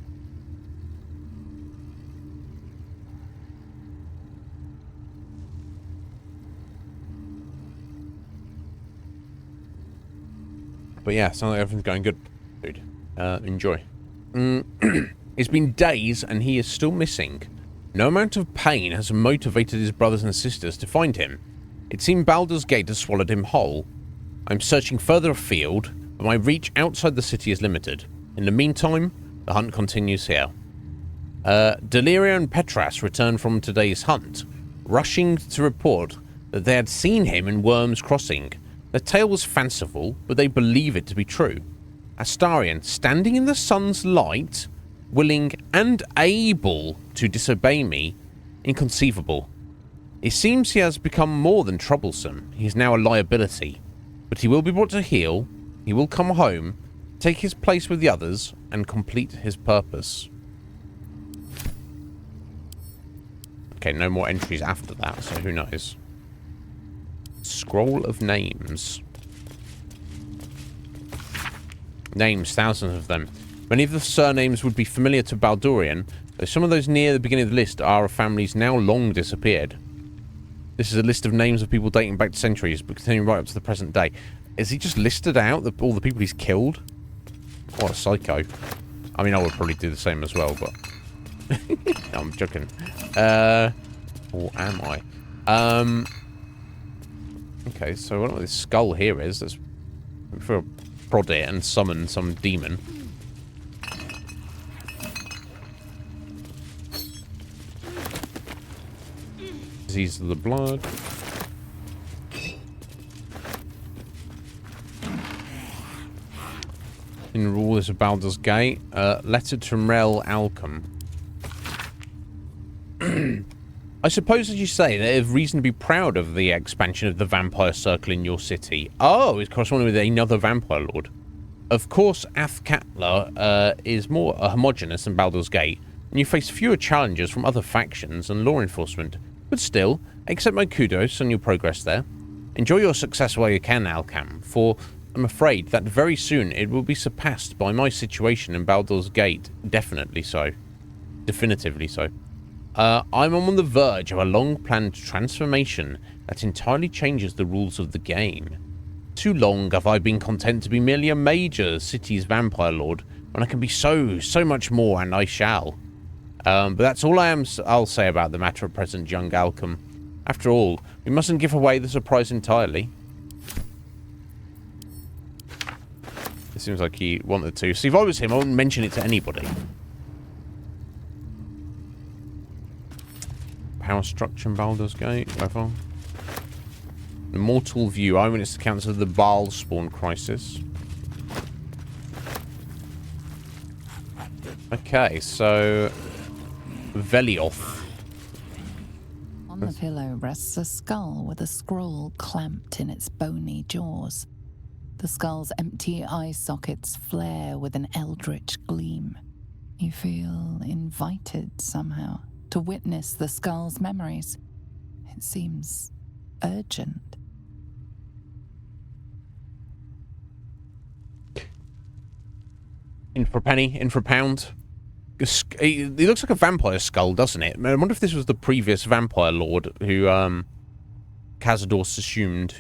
But yeah, sounds like everything's going good, dude. Enjoy. It's been days and he is still missing. No amount of pain has motivated his brothers and sisters to find him. It seemed Baldur's Gate has swallowed him whole. I'm searching further afield, but my reach outside the city is limited. In the meantime, the hunt continues here. Deliria and Petras returned from today's hunt, rushing to report that they had seen him in Worm's Crossing. The tale was fanciful, but they believe it to be true. Astarion, standing in the sun's light, willing and able to disobey me, inconceivable. It seems he has become more than troublesome. He is now a liability. But he will be brought to heel, he will come home, take his place with the others, and complete his purpose. Okay, no more entries after that, so who knows. Scroll of names. Names, thousands of them. Many of the surnames would be familiar to Baldurian, though some of those near the beginning of the list are of families now long disappeared. This is a list of names of people dating back to centuries, but continuing right up to the present day. Is he just listed out all the people he's killed? What a psycho. I mean, I would probably do the same as well, but... no, I'm joking. Or am I? Okay, so what this skull here is, let's prod it and summon some demon. Disease of the blood. In Rulers of Baldur's Gate, letter to Mrel Alchem. I suppose, as you say, they have reason to be proud of the expansion of the vampire circle in your city. Oh, it's corresponding with another vampire lord. Of course, Athkatla is more homogeneous than Baldur's Gate, and you face fewer challenges from other factions and law enforcement. But still, accept my kudos on your progress there. Enjoy your success while you can, Alcam, for I'm afraid that very soon it will be surpassed by my situation in Baldur's Gate. Definitely so. Definitively so. I'm on the verge of a long-planned transformation that entirely changes the rules of the game. Too long have I been content to be merely a major city's vampire lord, when I can be so much more, and I shall. But that's all I'll say about the matter at present, young Alcam. After all, we mustn't give away the surprise entirely. It seems like he wanted to. See, if I was him, I wouldn't mention it to anybody. Power structure in Baldur's Gate, whatever. Immortal view, eyewitness accounts of the Baal spawn crisis. Okay, so Velioth. On the pillow rests a skull with a scroll clamped in its bony jaws. The skull's empty eye sockets flare with an eldritch gleam. You feel invited somehow to witness the skull's memories. It seems urgent. In for a penny, in for a pound. He looks like a vampire skull, doesn't it? I wonder if this was the previous vampire lord who Cazador assumed.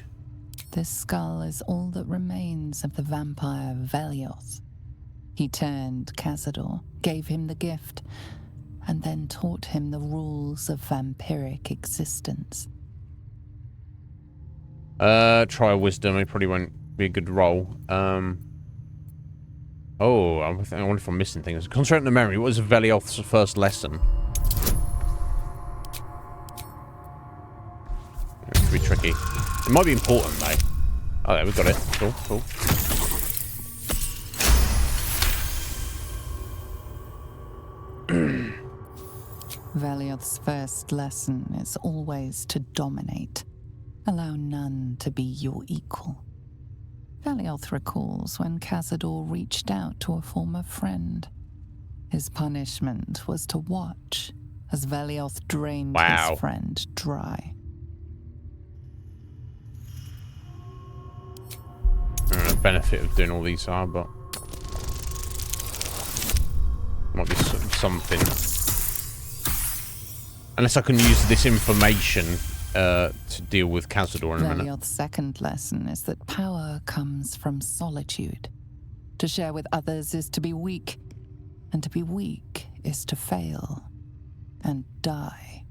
This skull is all that remains of the vampire Velioth. He turned Cazador, gave him the gift, and then taught him the rules of vampiric existence. Try a wisdom. It probably won't be a good roll. Oh, I wonder if I'm missing things. Concentrate on the memory. What was Velioth's first lesson? It could be tricky. It might be important, though. Oh, there, we got it. Cool, cool. Velioth's first lesson is always to dominate. Allow none to be your equal. Velioth recalls when Cazador reached out to a former friend. His punishment was to watch as Velioth drained his friend dry. I don't know the benefit of doing all these are, but might be something. Unless I can use this information to deal with Cazador in a minute. Velioth's second lesson is that power comes from solitude. To share with others is to be weak, and to be weak is to fail and die.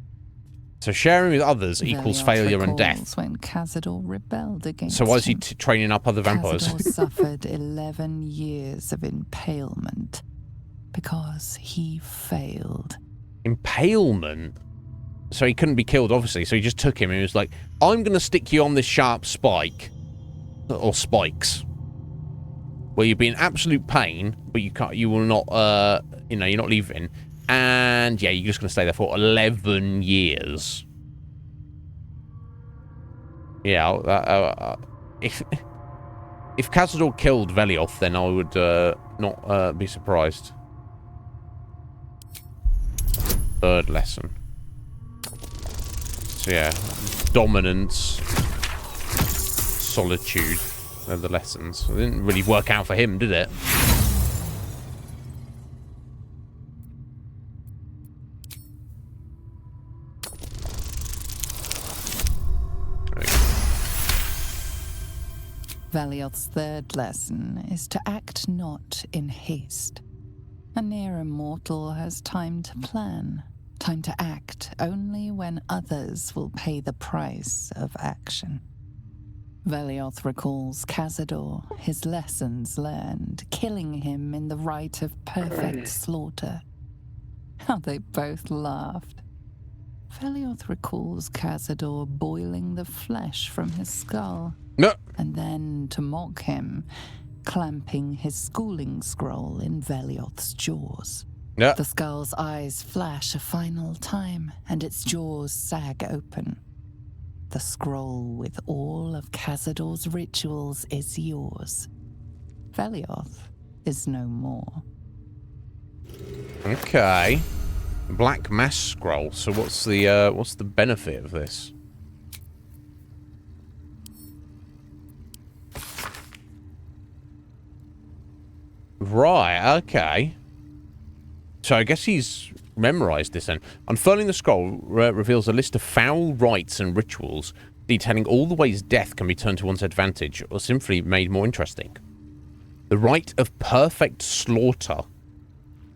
So sharing with others equals failure and death. When Cazador rebelled against So why is he him. training up other vampires? Cazador suffered 11 years of impalement because he failed. Impalement? So he couldn't be killed, obviously. So he just took him and he was like, I'm going to stick you on this sharp spike. Or spikes. Where you'll be in absolute pain, but you will not, you're not leaving. And yeah, you're just going to stay there for 11 years. Yeah, if Cazador killed Velioth, then I would not be surprised. Third lesson. So yeah, dominance, solitude are the lessons. It didn't really work out for him, did it? Velioth's third lesson is to act not in haste. A near immortal has time to plan, time to act only when others will pay the price of action. Velioth recalls Cazador, his lessons learned, killing him in the rite of perfect slaughter. How they both laughed. Velioth recalls Cazador boiling the flesh from his skull. No. And then, to mock him, clamping his schooling scroll in Velioth's jaws. Yeah. The skull's eyes flash a final time, and its jaws sag open. The scroll with all of Cazador's rituals is yours. Velioth is no more. Okay. Black mass scroll. So what's the benefit of this? Right, okay. So I guess he's memorized this then. Unfurling the scroll reveals a list of foul rites and rituals detailing all the ways death can be turned to one's advantage or simply made more interesting. The rite of perfect slaughter,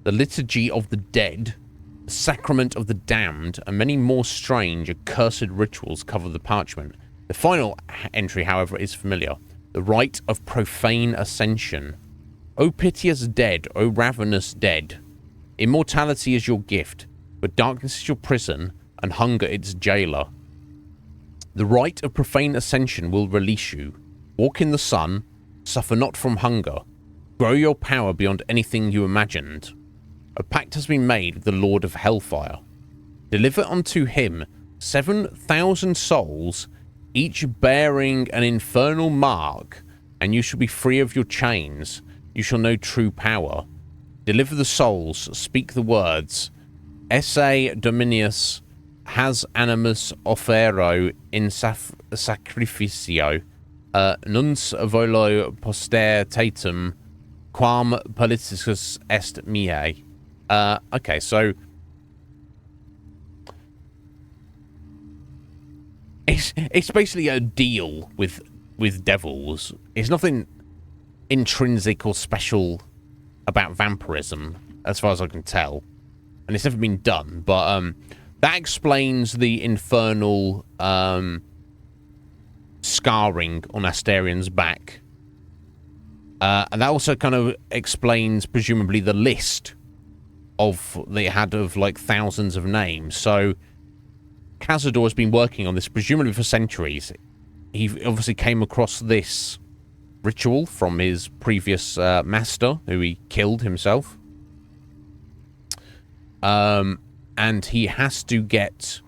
the liturgy of the dead, the sacrament of the damned, and many more strange, accursed rituals cover the parchment. The final entry, however, is familiar. The rite of profane ascension. O piteous dead, O ravenous dead. Immortality is your gift, but darkness is your prison, and hunger its jailer. The rite of profane ascension will release you. Walk in the sun, suffer not from hunger. Grow your power beyond anything you imagined. A pact has been made with the Lord of Hellfire. Deliver unto him 7,000 souls, each bearing an infernal mark, and you shall be free of your chains. You shall know true power. Deliver the souls, speak the words. Esse Dominius has animus offero in sacrificio. Nuns volo posteritatem quam politicus est miei. Okay, so it's basically a deal with devils. It's nothing intrinsic or special about vampirism, as far as I can tell, and it's never been done. But that explains the infernal scarring on Asterian's back, and that also kind of explains, presumably, the list they had of like thousands of names. So Cazador has been working on this presumably for centuries. He obviously came across this ritual from his previous master, who he killed himself. And he has to get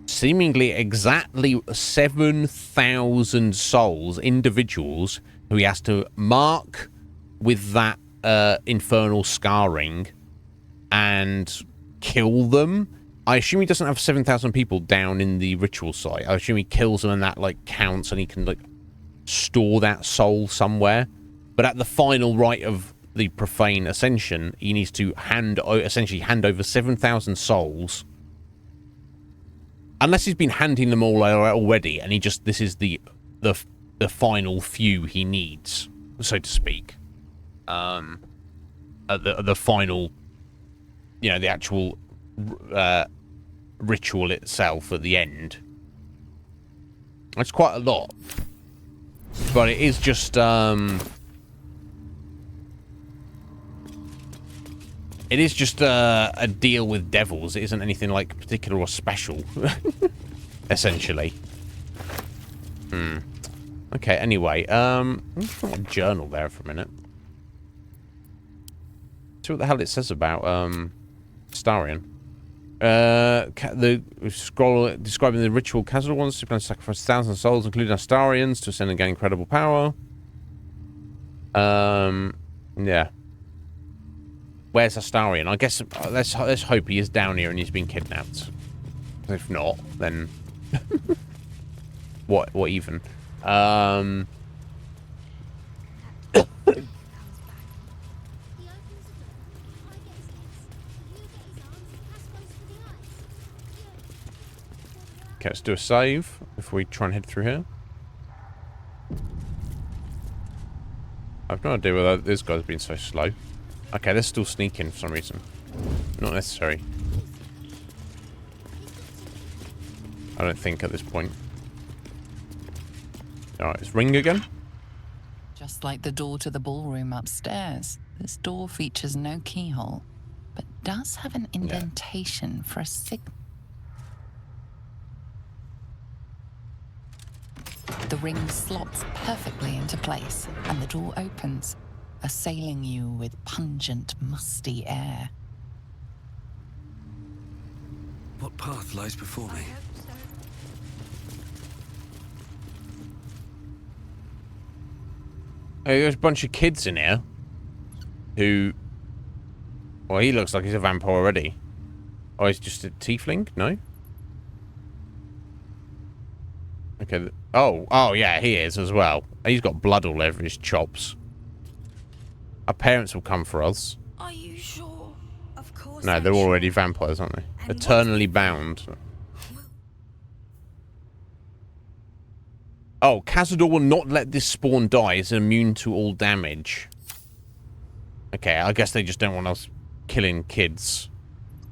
seemingly exactly 7,000 souls, individuals, who he has to mark with that infernal scarring and kill them. I assume he doesn't have 7,000 people down in the ritual site. I assume he kills them and that like counts, and he can like store that soul somewhere. But at the final rite of the profane ascension, he needs to essentially hand over 7,000 souls. Unless he's been handing them all already, and this is the final few he needs, so to speak. The final, the actual ritual itself at the end. That's quite a lot. But it is just, a deal with devils. It isn't anything like particular or special, essentially. Okay, anyway, let's put my journal there for a minute. See what the hell it says about, Starion. The scroll describing the ritual. Casual wants to plan to sacrifice 1,000 souls, including Astarians, to ascend and gain incredible power. Yeah. Where's Astarion? I guess let's hope he is down here and he's been kidnapped. If not, then what even? Okay, let's do a save if we try and head through here. I've no idea whether this guy's been so slow. Okay, they're still sneaking for some reason. Not necessary. I don't think at this point. Alright, let's ring again. Just like the door to the ballroom upstairs, this door features no keyhole, but does have an indentation for a signature. The ring slots perfectly into place, and the door opens, assailing you with pungent, musty air. What path lies before me? Hey, there's a bunch of kids in here who... Well, he looks like he's a vampire already. Oh, he's just a tiefling? No? Okay. Oh, yeah, he is as well. He's got blood all over his chops. Our parents will come for us. Are you sure? Of course. No, they're already vampires, aren't they? Eternally bound. Oh, Cazador will not let this spawn die. It's immune to all damage. Okay, I guess they just don't want us killing kids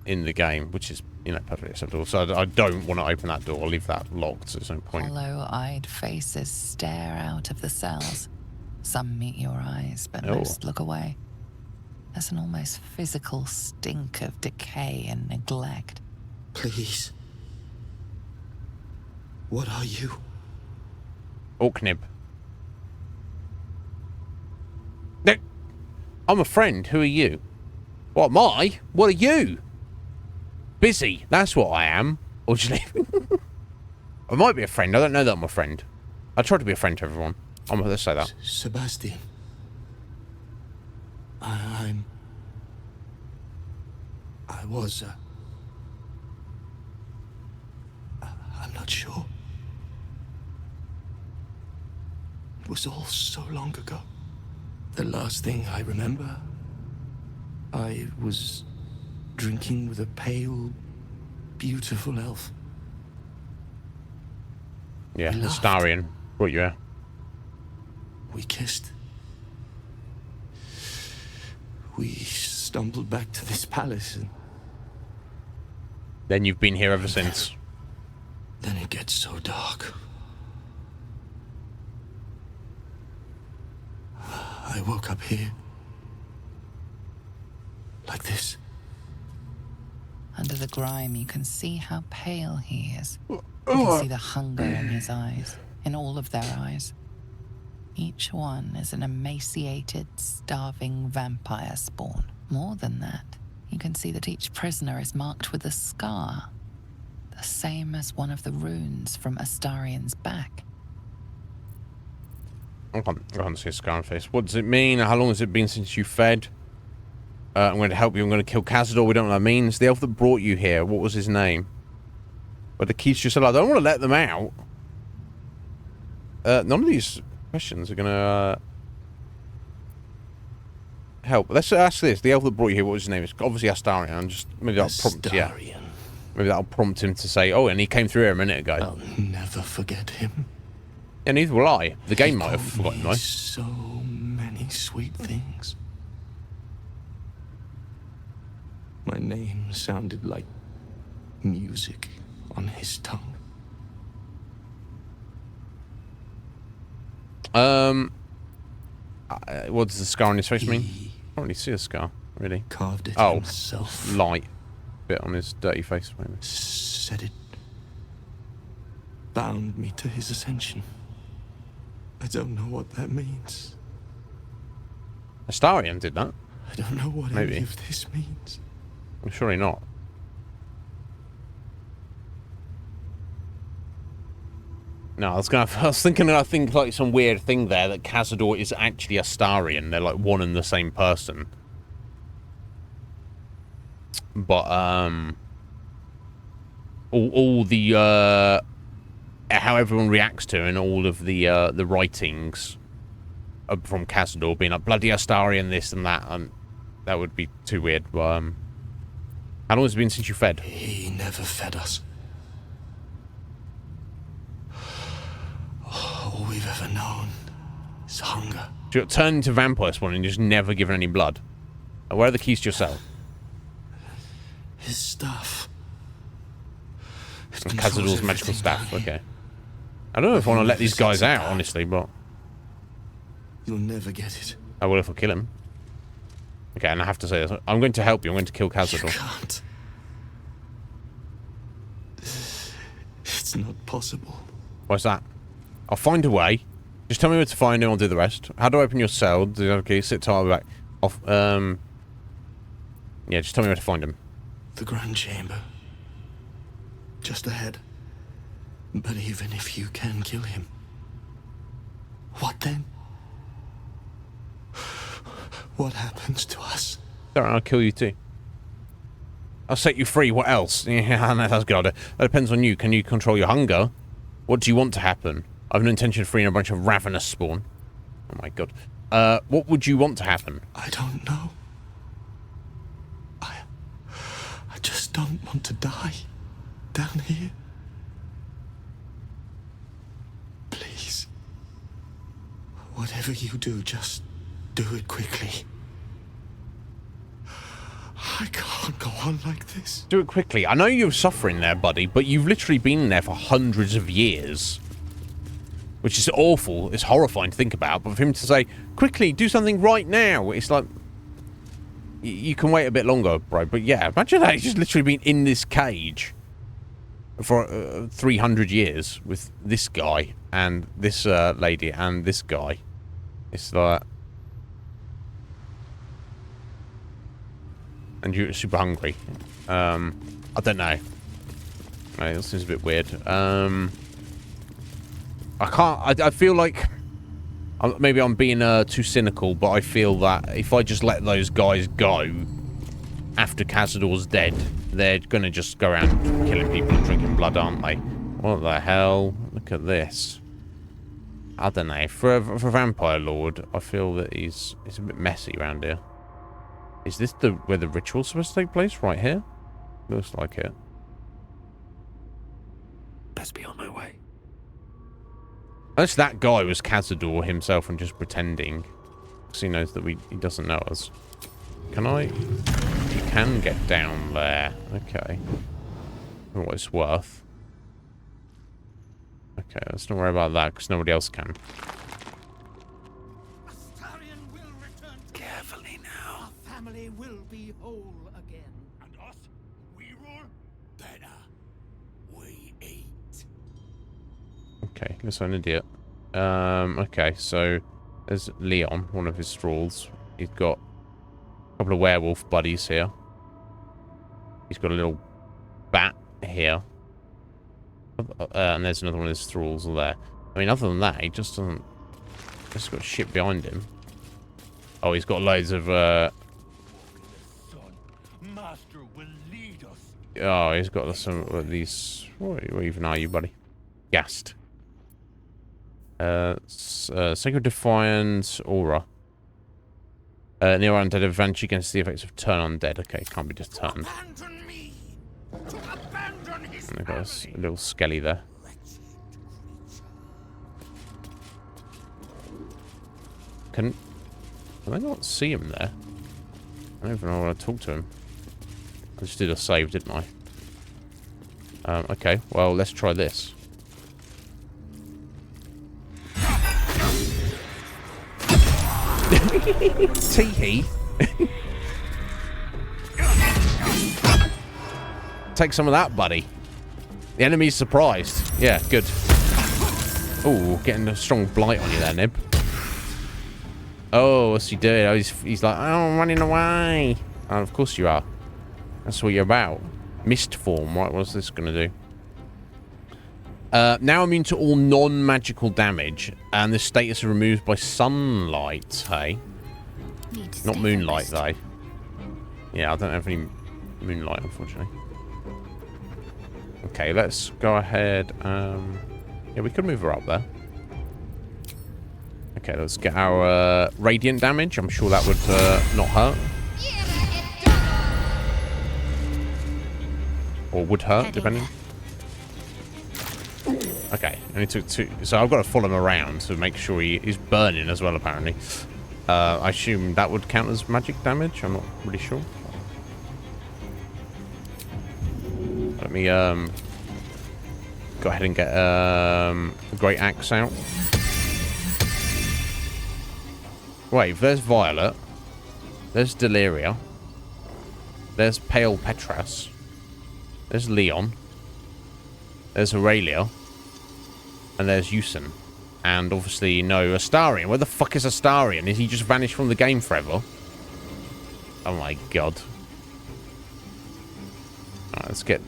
in the game, which is, you know, perfectly acceptable. So I don't want to open that door. I'll leave that locked. So there's no point. Hollow-eyed faces stare out of the cells. Some meet your eyes, but most look away. There's an almost physical stink of decay and neglect. Please. What are you? Orknib. No, I'm a friend. Who are you? What am I? What are you? Busy. That's what I am. Or just leave. I might be a friend. I don't know that I'm a friend. I try to be a friend to everyone. Let's say that. Sebastian. I was, I'm not sure. It was all so long ago. The last thing I remember, I was drinking with a pale, beautiful elf. Yeah, Astarion brought you here. We kissed. We stumbled back to this palace and... Then you've been here ever since. Then it gets so dark. I woke up here. Like this. Under the grime, you can see how pale he is. You can see the hunger in his eyes, in all of their eyes. Each one is an emaciated, starving vampire spawn. More than that, you can see that each prisoner is marked with a scar, the same as one of the runes from Astarion's back. I can't see a scar on face. What does it mean? How long has it been since you fed? I'm going to help you. I'm going to kill Cazador. We don't know what that means. The elf that brought you here, what was his name? But the keys to your cell. I don't want to let them out. None of these questions are going to help. Let's ask this. The elf that brought you here, what was his name? It's obviously Astarion. Just maybe that'll prompt, maybe that'll prompt him to say, oh, and he came through here a minute ago. I'll never forget him. Yeah, neither will I. The game might have forgotten, right? So many sweet things. My name sounded like music on his tongue. What does the scar on his face mean? I don't really see a scar, really. Carved it himself. Light bit on his dirty face, maybe. Said it bound me to his ascension. I don't know what that means. Astarion did that? I don't know what any of this means. I'm surely not. No, I was thinking like some weird thing there that Cazador is actually Astarion. They're like one and the same person. But all the how everyone reacts to and all of the writings from Cazador being like bloody Astarion, this and that, and that would be too weird. But how long has it been since you fed? He never fed us. All we've ever known is hunger. So you're turning into vampire spawn and just never given any blood. Where are the keys to your cell? His stuff. Cazador's magical staff. Okay. I don't know if I want to let these guys out, honestly, but you'll never get it. I will if I kill him. Okay, and I have to say this. I'm going to help you. I'm going to kill Cazador. You can't. It's not possible. What's that? I'll find a way. Just tell me where to find him. I'll do the rest. How do I open your cell? Okay, sit tight. I'll be back. Off. Yeah, just tell me where to find him. The Grand Chamber. Just ahead. But even if you can kill him, what then? What happens to us? Alright, I'll kill you too. I'll set you free. What else? Yeah, no, that's good. That depends on you. Can you control your hunger? What do you want to happen? I have no intention of freeing a bunch of ravenous spawn. Oh my god. What would you want to happen? I don't know. I just don't want to die down here. Please. Whatever you do, just do it quickly. I can't go on like this. Do it quickly. I know you're suffering there, buddy, but you've literally been there for hundreds of years. Which is awful. It's horrifying to think about. But for him to say, quickly, do something right now. It's like, you can wait a bit longer, bro. But yeah, imagine that. He's just literally been in this cage for 300 years with this guy and this lady and this guy. It's like... And you're super hungry. I don't know. This seems a bit weird. I can't... I feel like... Maybe I'm being too cynical, but I feel that if I just let those guys go after Cazador's dead, they're going to just go around killing people and drinking blood, aren't they? What the hell? Look at this. I don't know. For Vampire Lord, I feel that he's a bit messy around here. Is this where the ritual's supposed to take place? Right here? Looks like it. Best be on my way. Unless that guy was Cazador himself and just pretending. Because he knows that he doesn't know us. Can I? You can get down there. Okay. For what it's worth. Okay, let's not worry about that because nobody else can. Carefully now. Our family will be whole again. And us? We rule? Better. We eat. Okay, looks like an idiot. Okay, so there's Leon, one of his thralls. He's got a couple of werewolf buddies here. He's got a little bat here. And there's another one of his thralls there. I mean, other than that, he just doesn't... Just got shit behind him. Oh, he's got loads of, Master will lead us. Oh, he's got some of these... What even are you, buddy? Gassed. Sacred Defiance Aura. Near undead advantage against the effects of turn undead. Okay, can't be just turn. And they've got a little skelly there. Can I not see him there? I don't even know when to talk to him. I just did a save, didn't I? Okay, well, let's try this. Teehee. Take some of that, buddy. The enemy's surprised. Yeah, good. Oh, getting a strong blight on you there, Nib. Oh, what's he doing? Oh, he's like, oh, I'm running away. Oh, of course you are. That's what you're about. Mist form, right? What's this going to do? Now immune to all non-magical damage, and the status is removed by sunlight, hey? Not moonlight, though. Yeah, I don't have any moonlight, unfortunately. Okay, let's go ahead. Yeah, we could move her up there. Okay, let's get our radiant damage. I'm sure that would not hurt. Or would hurt, depending. Okay, only took 2. So I've got to follow him around to make sure he's burning as well, apparently. I assume that would count as magic damage. I'm not really sure. Let me go ahead and get the Great Axe out. Wait, if there's Violet, there's Deliria, there's Pale Petras, there's Leon, there's Aurelia, and there's Yusin. And obviously no Astarion. Where the fuck is Astarion? Is he just vanished from the game forever? Oh my god. Alright, let's get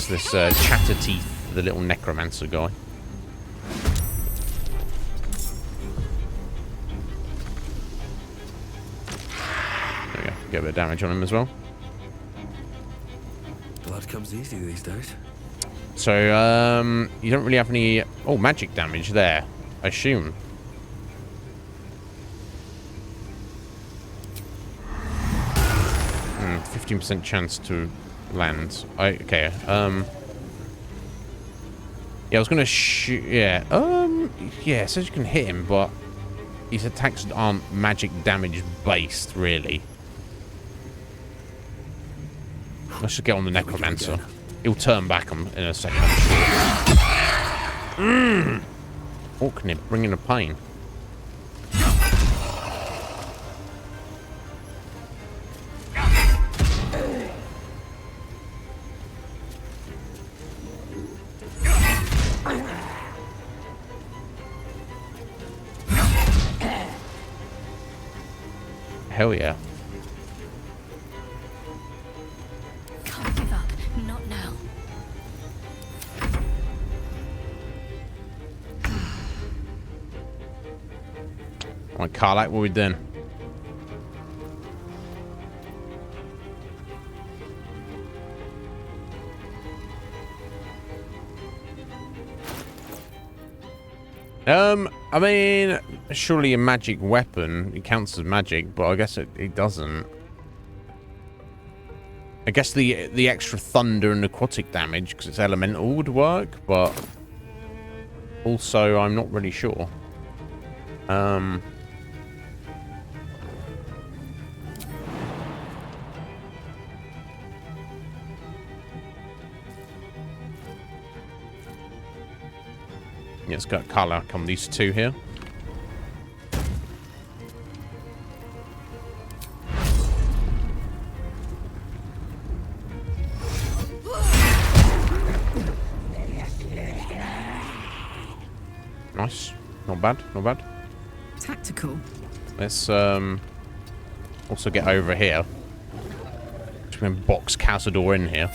this Chatter Teeth, the little necromancer guy. There we go. Get a bit of damage on him as well. Blood comes easy these days. So, you don't really have any... Oh, magic damage there, I assume. 15% chance to land. Okay. Yeah, I was gonna shoot. Yeah. Yeah. It says you can hit him, but his attacks aren't magic damage based, really. Let's just get on the necromancer. He'll turn back in a second. Orkney, bringing the pain. Hell yeah. Can't give up. Not now. Right, Karlak, what are we doing? I mean, surely a magic weapon, it counts as magic, but I guess it doesn't. I guess the extra thunder and necrotic damage, because it's elemental, would work, but also I'm not really sure. Yeah, it's got Karlak on these two here. Nice. Not bad, not bad. Tactical. Let's also get over here. Just gonna box Cazador in here.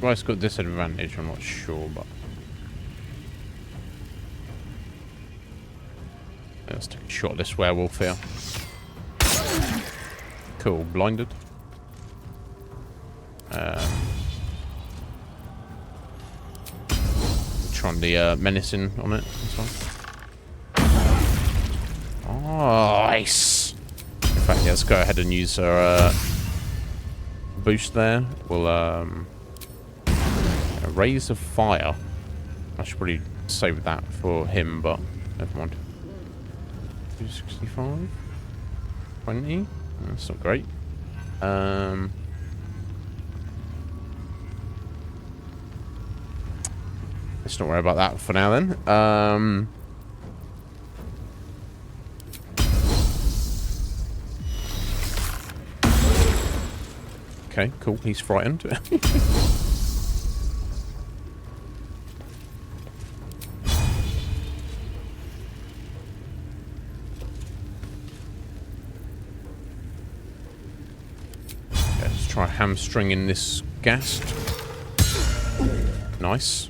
Well, it's got disadvantage, I'm not sure, but let's take a shot at this werewolf here. Cool, blinded. Trying the menacing on it. Nice. In fact, yeah, let's go ahead and use our boost there. We'll raise of fire. I should probably save that for him, but never mind. 265, 20. That's not great. Let's not worry about that for now then. Okay, cool. He's frightened. Let's try hamstringing this ghast. Nice.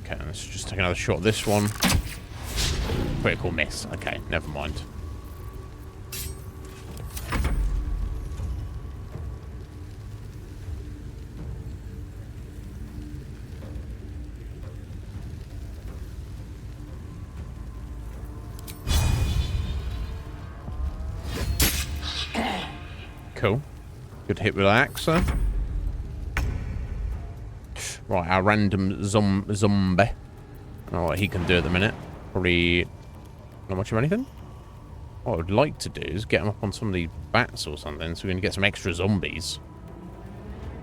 Okay, let's just take another shot at this one. Critical miss. Okay, never mind. Cool. Good hit with the axe, though. Right, our random zombie. I don't know what he can do at the minute. Probably not much of anything. What I would like to do is get him up on some of these bats or something so we can get some extra zombies.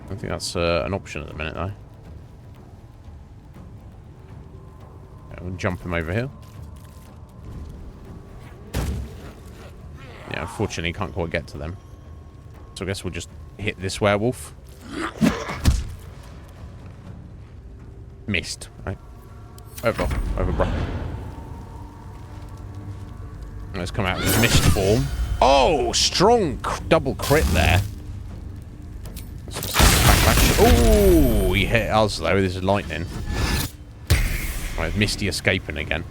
I don't think that's an option at the minute, though. Yeah, we'll jump him over here. Yeah, unfortunately, you can't quite get to them. So I guess we'll just hit this werewolf. Missed. Right. Over, bro. Let's come out with mist form. Oh, strong double crit there. Oh, he hit us though with his lightning. Right, Misty escaping again.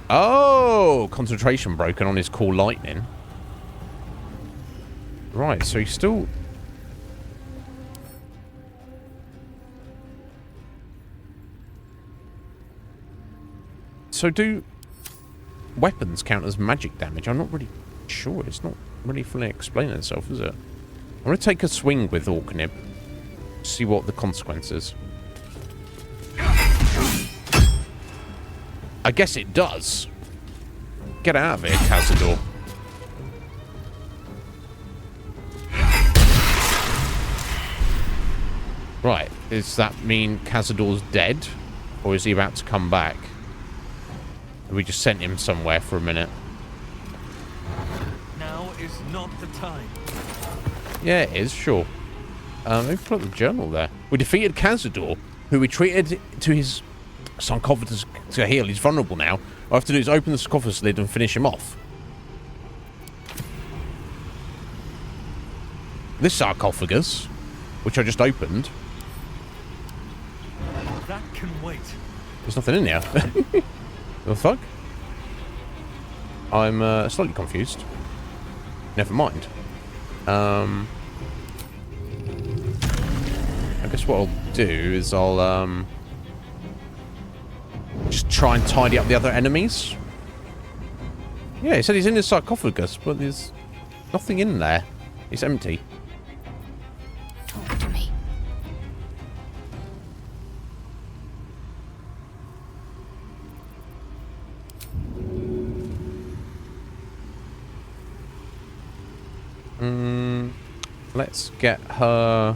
Oh, concentration broken on his cool lightning. Right, so he's still... So do weapons count as magic damage? I'm not really sure. It's not really fully explaining itself, is it? I'm going to take a swing with Orknib. See what the consequence is. I guess it does. Get out of here, Cazador. Right. Does that mean Cazador's dead? Or is he about to come back? We just sent him somewhere for a minute. Now is not the time. Yeah, it is, sure. Maybe put up the journal there. We defeated Cazador, who we treated to his sarcophagus to heal. He's vulnerable now. All I have to do is open the sarcophagus lid and finish him off. This sarcophagus, which I just opened. That can wait. There's nothing in there. The fuck? I'm slightly confused. Never mind. I guess what I'll do is I'll just try and tidy up the other enemies. Yeah, he said he's in his sarcophagus, but there's nothing in there. It's empty. Talk to me. Let's get her...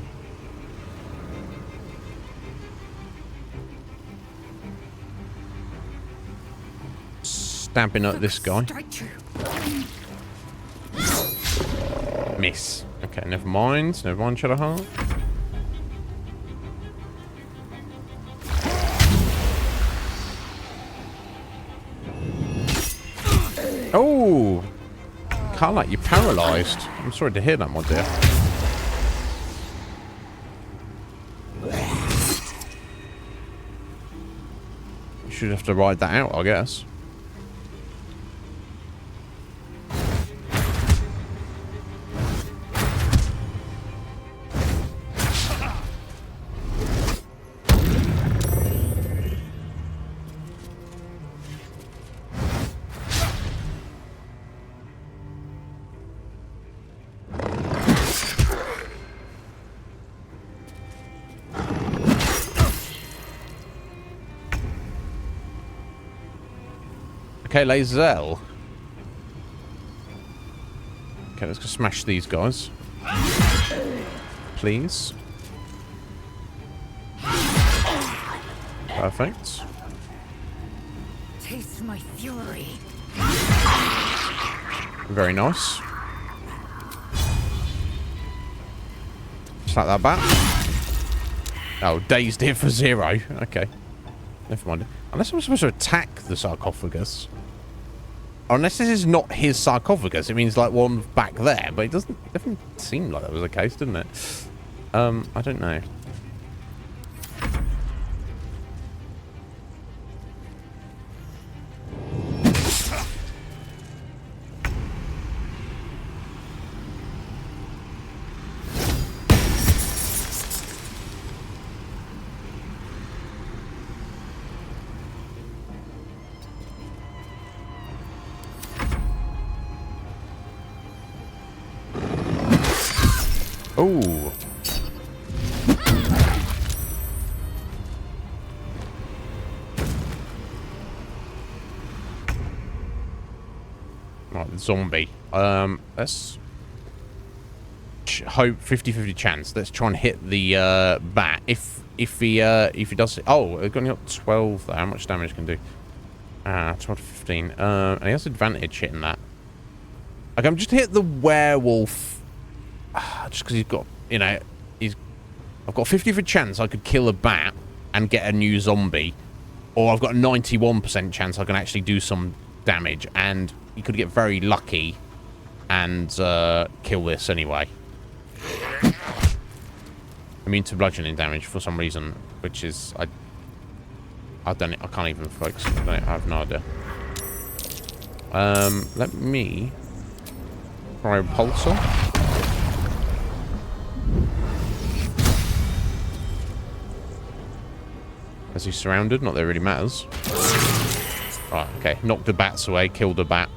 stabbing at this guy. Miss. Okay, never mind. Never mind, Shadowheart. Oh! Carla, you're paralysed. I'm sorry to hear that, my dear. You should have to ride that out, I guess. Okay, Lae'zel. Okay, let's go smash these guys. Please. Perfect. Taste my fury. Very nice. Just like that bat. Oh, dazed it for 0. Okay. Never mind. Unless I'm supposed to attack the sarcophagus. Or unless this is not his sarcophagus, it means like one back there, but it definitely seem like that was the case, didn't it? I don't know. Oh. Right, the zombie. Let's hope 50-50 chance. Let's try and hit the bat. If he does it. Oh, we've only got 12 there. How much damage can do? 12 to 15. And he has advantage hitting that. Like, I'm just hit the werewolf. Just because he's got, you know, I've got a 50-50 chance I could kill a bat and get a new zombie, or I've got a 91% chance I can actually do some damage, and you could get very lucky and kill this anyway. Immune to bludgeoning damage for some reason, which is I can't even focus. I have no idea. Let me try a pulsar. As he's surrounded, not that it really matters. Right, okay. Knocked the bats away, killed a bat.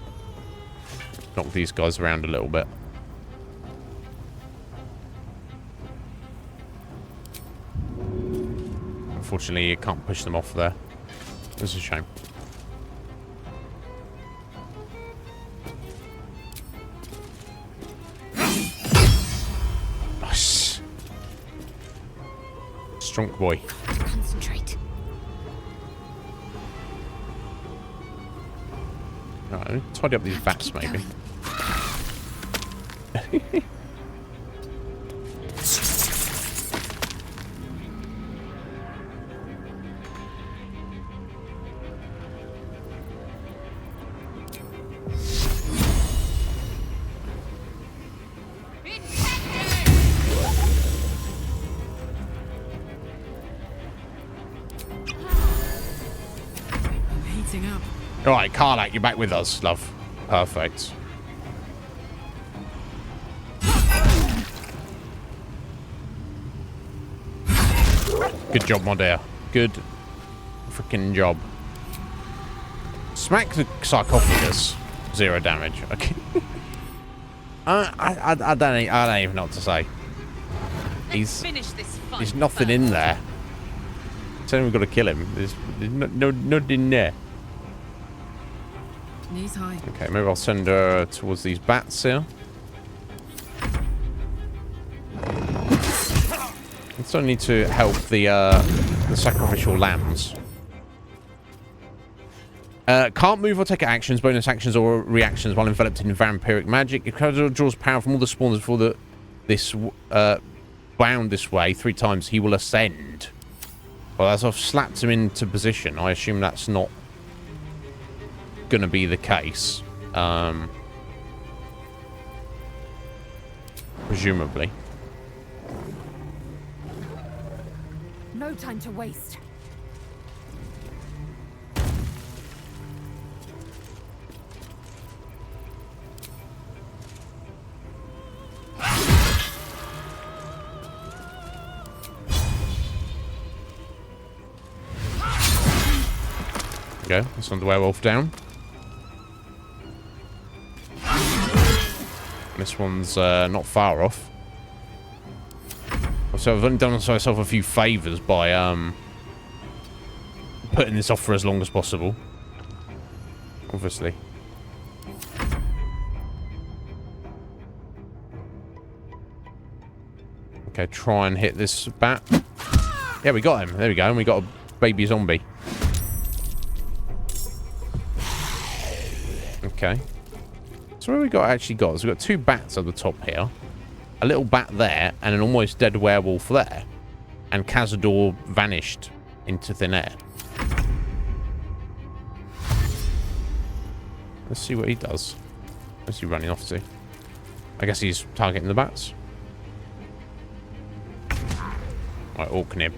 Knocked these guys around a little bit. Unfortunately, you can't push them off there. This is a shame. Nice. Strong boy. Concentrate. Right, tidy up these bats, maybe. Alright, Karlak, you're back with us, love. Perfect. Good job, my dear. Good freaking job. Smack the sarcophagus. 0 damage. Okay. I don't even know what to say. There's nothing in there. So we've got to kill him. There's nothing there. Knees high. Okay, maybe I'll send her towards these bats here. I still need to help the sacrificial lambs. Can't move or take actions, bonus actions, or reactions while enveloped in vampiric magic. If Khazad draws power from all the spawns before this bound this way 3 times, he will ascend. Well, as I've slapped him into position, I assume that's not going to be the case. Presumably. No time to waste. Okay, let's send the werewolf down. This one's not far off. So I've only done myself a few favours by putting this off for as long as possible. Obviously. Okay, try and hit this bat. Yeah, we got him. There we go. And we got a baby zombie. Okay. So what have we actually got? So we've got 2 bats at the top here. A little bat there, and an almost dead werewolf there. And Cazador vanished into thin air. Let's see what he does. Where's he running off to? I guess he's targeting the bats. Right, Orknib.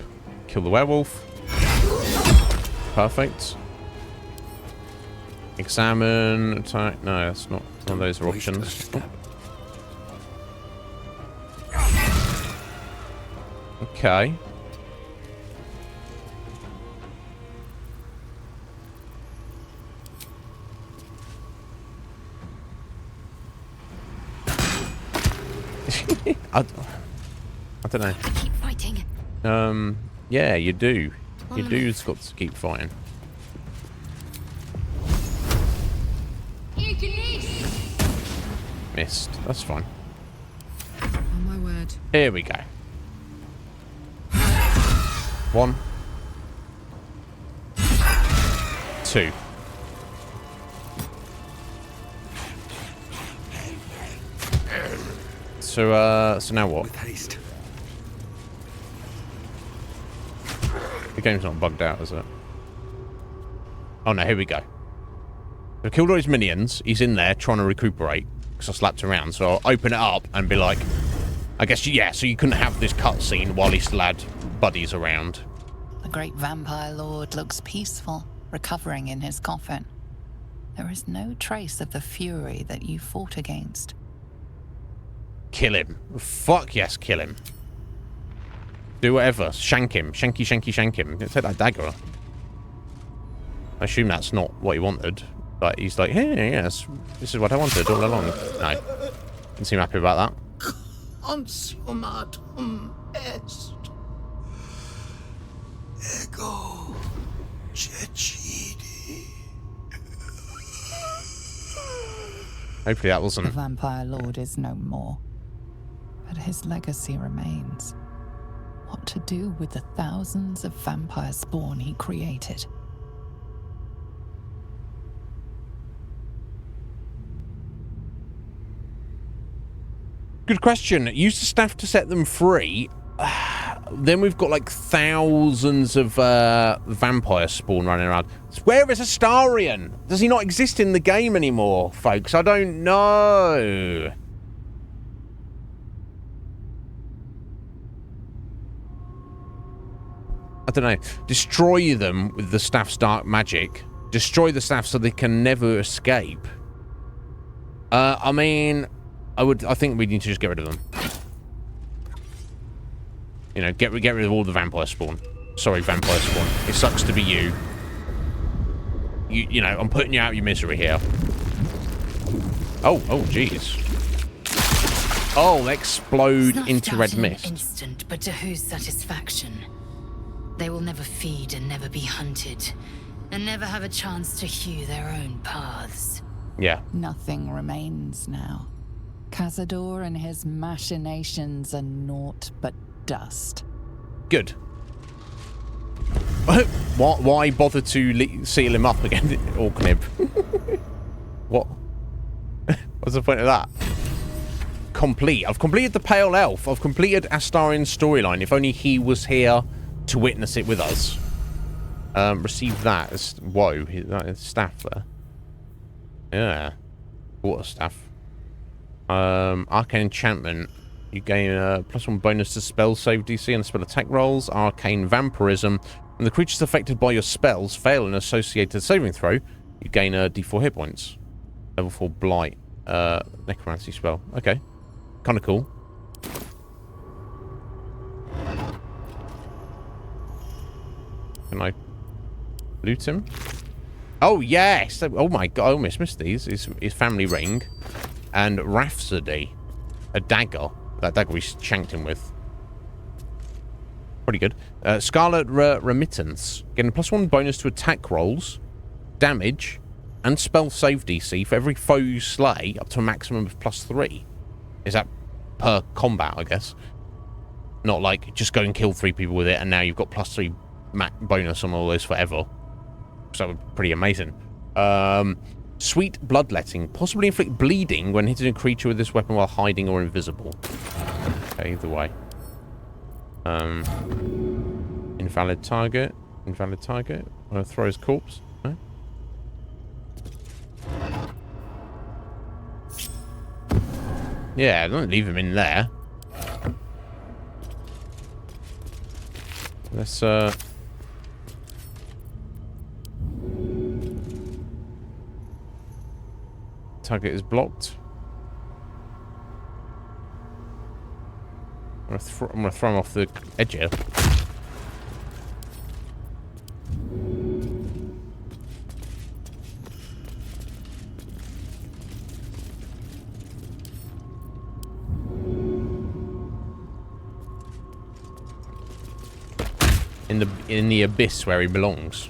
Kill the werewolf. Perfect. Examine, attack. No, that's not one of those are options. Okay. I don't know. Keep fighting. Yeah, you do. You do's got to keep fighting. Ignib! Missed. That's fine. Oh my word. Here we go. 1, 2. So now what? With haste. The game's not bugged out, is it? Oh no, here we go. We killed all his minions. He's in there trying to recuperate because I slapped around. So I'll open it up and be like, I guess, yeah, so you couldn't have this cutscene while he still had buddies around. The great vampire lord looks peaceful, recovering in his coffin. There is no trace of the fury that you fought against. Kill him. Fuck yes, kill him. Do whatever. Shank him. Shanky, shanky, shank him. Take that dagger. I assume that's not what he wanted. But he's like, hey, yes, this is what I wanted all along. No. Didn't seem happy about that. Consumatum est. Ego cecidi. Hopefully that wasn't... The vampire lord is no more. But his legacy remains. What to do with the thousands of vampire spawn he created? Good question. Use the staff to set them free. Then we've got like thousands of vampire spawn running around. Where is Astarion? Does he not exist in the game anymore, folks? I don't know. I don't know. Destroy them with the staff's dark magic. Destroy the staff so they can never escape. I mean, I think we need to just get rid of them. You know, get rid of all the vampire spawn. Sorry, vampire spawn. It sucks to be you. You know, I'm putting you out of your misery here. Oh, jeez. Oh, they explode into red mist. An instant, but to whose satisfaction? They will never feed and never be hunted, and never have a chance to hew their own paths. Yeah. Nothing remains now. Cazador and his machinations are naught but dust. Good. Why bother to seal him up again, Orknib? What? What's the point of that? Complete. I've completed the Pale Elf. I've completed Astarion's storyline. If only he was here to witness it with us. Receive that as... Whoa, that is staff there. Yeah. Water staff. Arcane enchantment. You gain a +1 bonus to spell save DC and spell attack rolls. Arcane vampirism. When the creatures affected by your spells fail an associated saving throw, you gain a D4 hit points. Level 4 blight. Necromancy spell. Okay. Kind of cool. Can I loot him? Oh, yes! Oh my god, I almost missed these. His family ring. And Rhapsody. A dagger. That dagger we shanked him with. Pretty good. Scarlet Remittance. Getting a +1 bonus to attack rolls, damage, and spell save DC for every foe you slay, up to a maximum of +3. Is that per combat, I guess? Not like, just go and kill 3 people with it, and now you've got +3 bonus on all those forever. So that would be pretty amazing. Sweet Bloodletting. Possibly inflict bleeding when hitting a creature with this weapon while hiding or invisible. Okay, either way. Invalid target. Invalid target. Throw his corpse. No? Yeah, don't leave him in there. Let's, target is blocked. I'm gonna throw him off the edge here. In the abyss where he belongs.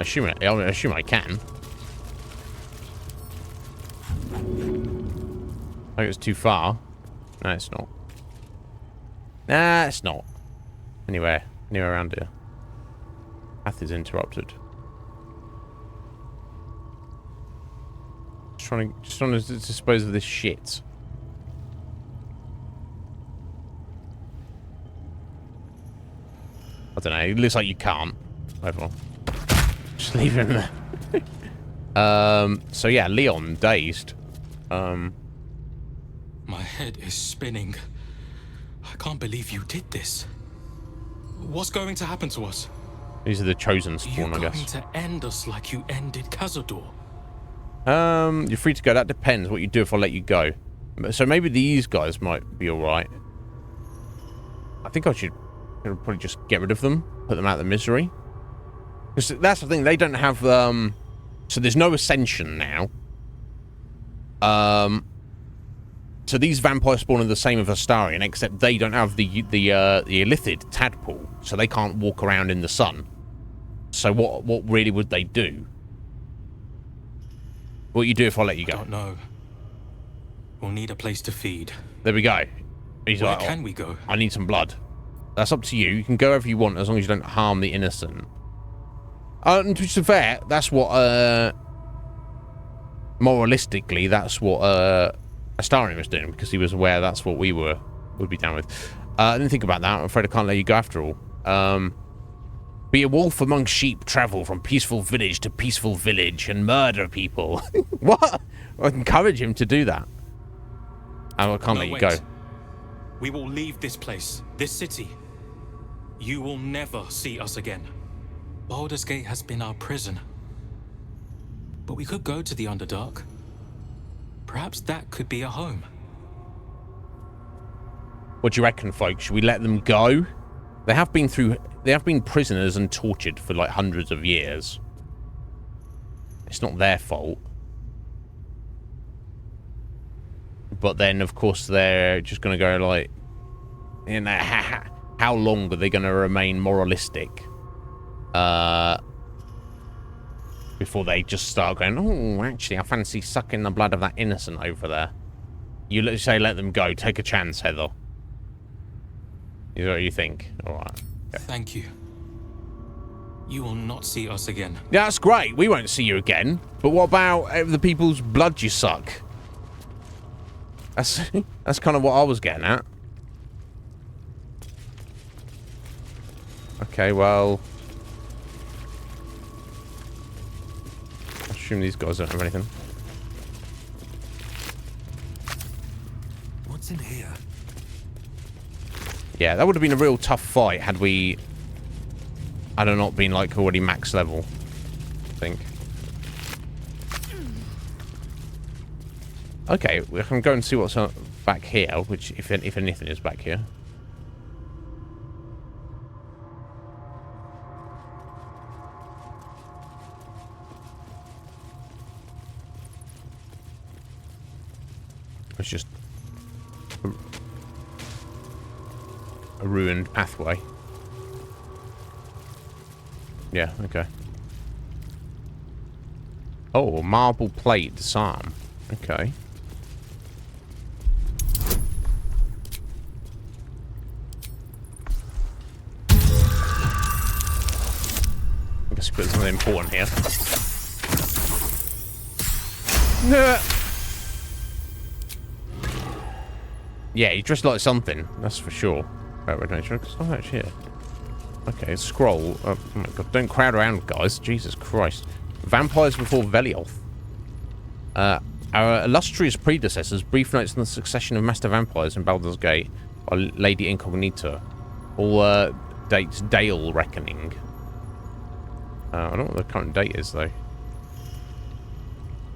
assume I can. I think it's too far. No, it's not. Nah, it's not. Anywhere around here. Path is interrupted. Just trying to dispose of this shit. I don't know. It looks like you can't. Whatever. Just leave him there. So yeah, Leon dazed. My head is spinning. I can't believe you did this. What's going to happen to us? These are the chosen spawn, I guess. You're going to end us like you ended Cazador. You're free to go. That depends what you do if I let you go. So maybe these guys might be alright. I think I should probably just get rid of them. Put them out of the misery. Because that's the thing. They don't have... So there's no ascension now. So these vampires spawn are the same as Astarion, except they don't have the Illithid tadpole. So they can't walk around in the sun. So what really would they do? What you do if I let you go? I don't know. We'll need a place to feed. There we go. He's Where like, can we go? I need some blood. That's up to you. You can go wherever you want as long as you don't harm the innocent. And to be fair, that's what, moralistically, that's what, Astarion was doing, because he was aware that's what we would be down with. I didn't think about that. I'm afraid I can't let you go after all. Be a wolf among sheep, travel from peaceful village to peaceful village, and murder people. What? I encourage him to do that. I can't let you go. We will leave this place, this city. You will never see us again. Baldur's Gate has been our prison. But we could go to the Underdark. Perhaps that could be a home. What do you reckon, folks? Should we let them go? They have been prisoners and tortured for like hundreds of years. It's not their fault. But then, of course, they're just going to go like, you know, how long are they going to remain moralistic? Before they just start going, oh, actually, I fancy sucking the blood of that innocent over there. You say let them go. Take a chance, Heather. Is that what you think? All right. Okay. Thank you. You will not see us again. Yeah, that's great. We won't see you again. But what about the people's blood you suck? That's kind of what I was getting at. Okay, well... I assume these guys don't have anything. What's in here? Yeah, that would have been a real tough fight had we... had it not been, like, already max level, I think. Okay, we can go and see what's back here, which, if anything, is back here. It's just a ruined pathway. Yeah, okay. Oh, marble plate disarm. Okay. I guess we put something important here. No. Yeah, he dressed like something, that's for sure. Oh, that's here. Okay, scroll. Oh my god, don't crowd around, guys. Jesus Christ. Vampires before Velioth. Our illustrious predecessors, brief notes on the succession of master vampires in Baldur's Gate by Lady Incognita. All dates Dale Reckoning. I don't know what the current date is, though.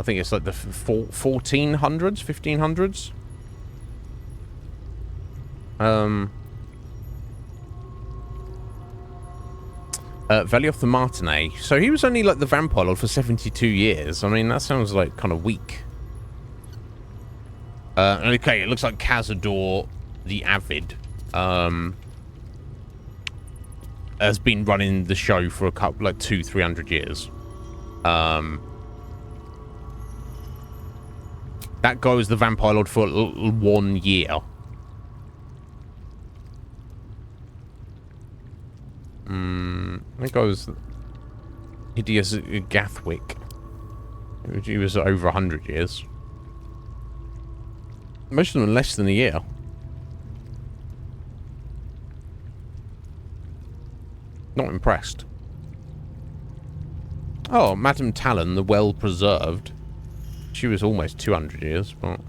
I think it's like the 1400s, 1500s. Velioth the Martinet. So he was only like the vampire lord for 72 years. I mean, that sounds like kind of weak. Okay, it looks like Cazador the Avid has been running the show for a couple, like 200-300 years. That guy was the Vampire Lord for 1 year. That guy was Hideous Gathwick. He was over 100 years. Most of them less than a year. Not impressed. Oh, Madame Talon, the well-preserved. She was almost 200 years, but...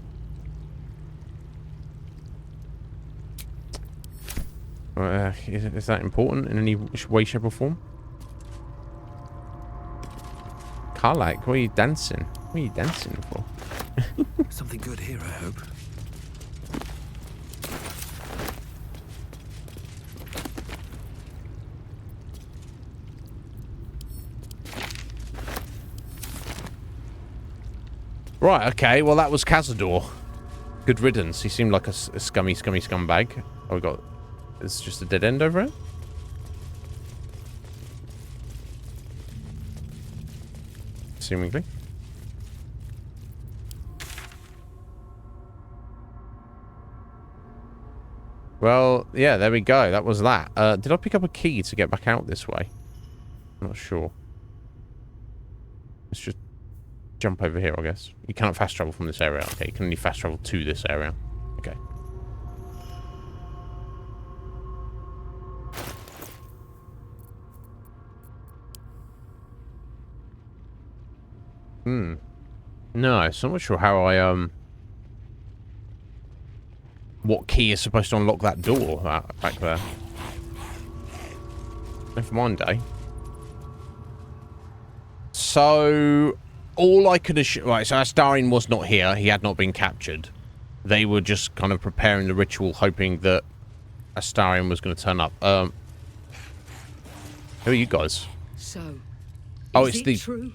is that important in any way, shape, or form? Karlak, what are you dancing? What are you dancing for? Something good here, I hope. Right, okay, well that was Cazador. Good riddance. He seemed like a scummy scumbag. Oh, we got... It's just a dead end over it? Seemingly. Well, yeah, there we go. That was that. Did I pick up a key to get back out this way? I'm not sure. Let's just jump over here, I guess. You cannot fast travel from this area. Okay, you can only fast travel to this area. Okay. No, so I'm not sure how I, what key is supposed to unlock that door back there. Never mind, eh? So, all I could assume... Right, so Astarion was not here. He had not been captured. They were just kind of preparing the ritual, hoping that Astarion was going to turn up. Who are you guys? So, Oh, is it's it the... true?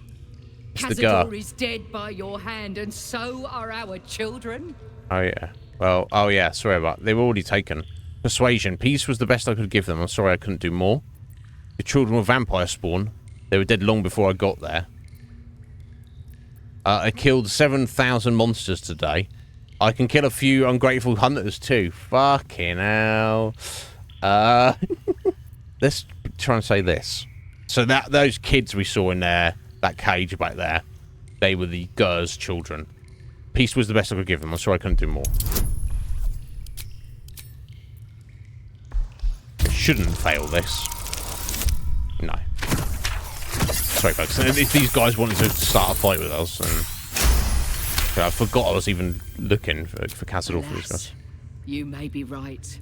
It's the guy. Cazador is dead by your hand, and so are our children. Oh, yeah. Well, oh, yeah, sorry about... They were already taken. Persuasion. Peace was the best I could give them. I'm sorry I couldn't do more. The children were vampire spawn. They were dead long before I got there. I killed 7,000 monsters today. I can kill a few ungrateful hunters, too. Fucking hell. Let's try and say this. So those kids we saw in there, that cage back there, they were the Gur's children. Peace was the best I could give them. I'm sorry I couldn't do more. I shouldn't fail this. No. Sorry, folks. If these guys wanted to start a fight with us, and I forgot I was even looking for Cazador for these guys. You may be right.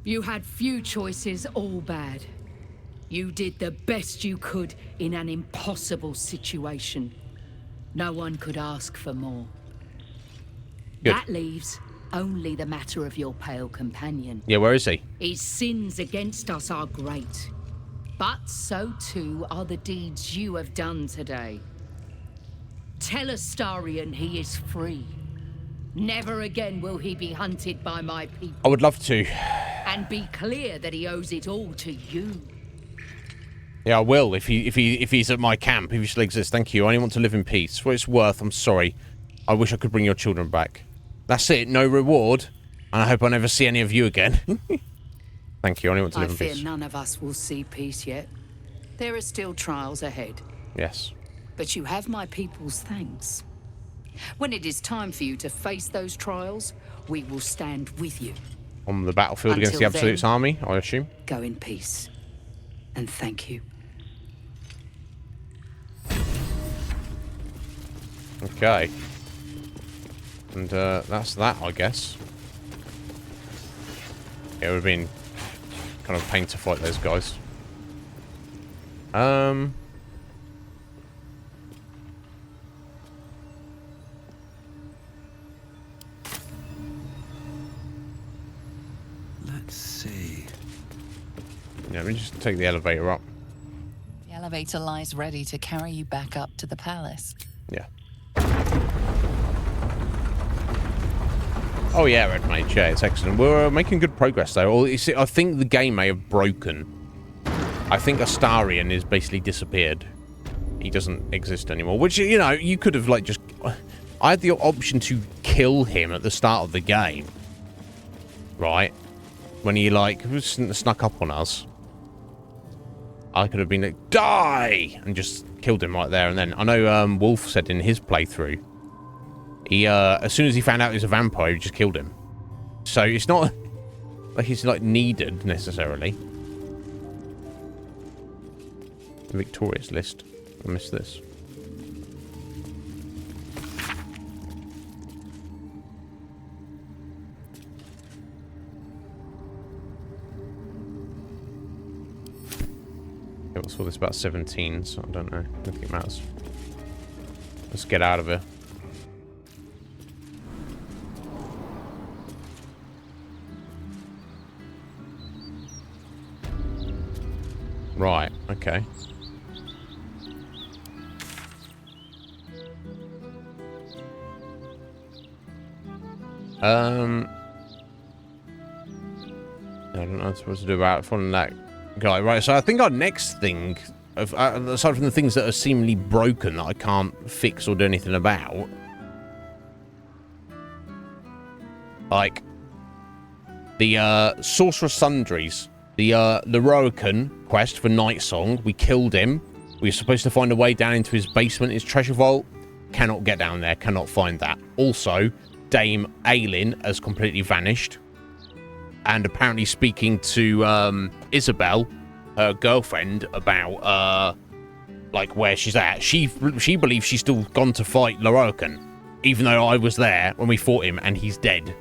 You had few choices, all bad. You did the best you could in an impossible situation. No one could ask for more. Good. That leaves only the matter of your pale companion. Yeah, where is he? His sins against us are great, but so too are the deeds you have done today. Tell Astarion he is free. Never again will he be hunted by my people. I would love to. And be clear that he owes it all to you. Yeah, I will. If he's at my camp, if he still exists. Thank you. I only want to live in peace. For what it's worth, I'm sorry. I wish I could bring your children back. That's it. No reward. And I hope I never see any of you again. Thank you. I only want to live in I peace. fear none of us will see peace yet. There are still trials ahead. Yes. But you have my people's thanks. When it is time for you to face those trials, we will stand with you. On the battlefield against the Until Absolute's then, army, I assume. Go in peace. And thank you. Okay. And that's that, I guess. Yeah, it would have been kind of pain to fight those guys. Let's see. Yeah, let me just take the elevator up. The elevator lies ready to carry you back up to the palace. Yeah. Oh yeah, Red Mage, yeah, it's excellent. We're making good progress though. Or, you see, I think the game may have broken. I think Astarion is basically disappeared. he doesn't exist anymore. Which, you know, you could have, like, just... I had the option to kill him at the start of the game. Right? When he, like, snuck up on us. I could have been like, die! And just killed him right there and then. I know Wolf said in his playthrough, he, as soon as he found out he was a vampire, he just killed him. So it's not like he's, like, needed, necessarily. The Victorious list. I missed this. Okay, what's all this about 17, so I don't know. I don't think it matters. Let's get out of here. Right, okay. I don't know what I'm supposed to do about it following that guy. Right, so I think our next thing, aside from the things that are seemingly broken that I can't fix or do anything about, like the Sorcerer's Sundries, the Leroican quest for Night Song, we killed him. We were supposed to find a way down into his basement, his treasure vault. Cannot get down there, cannot find that. Also, Dame Aylin has completely vanished. And apparently speaking to Isabel, her girlfriend, about like where she's at. She believes she's still gone to fight Leroican, even though I was there when we fought him and he's dead.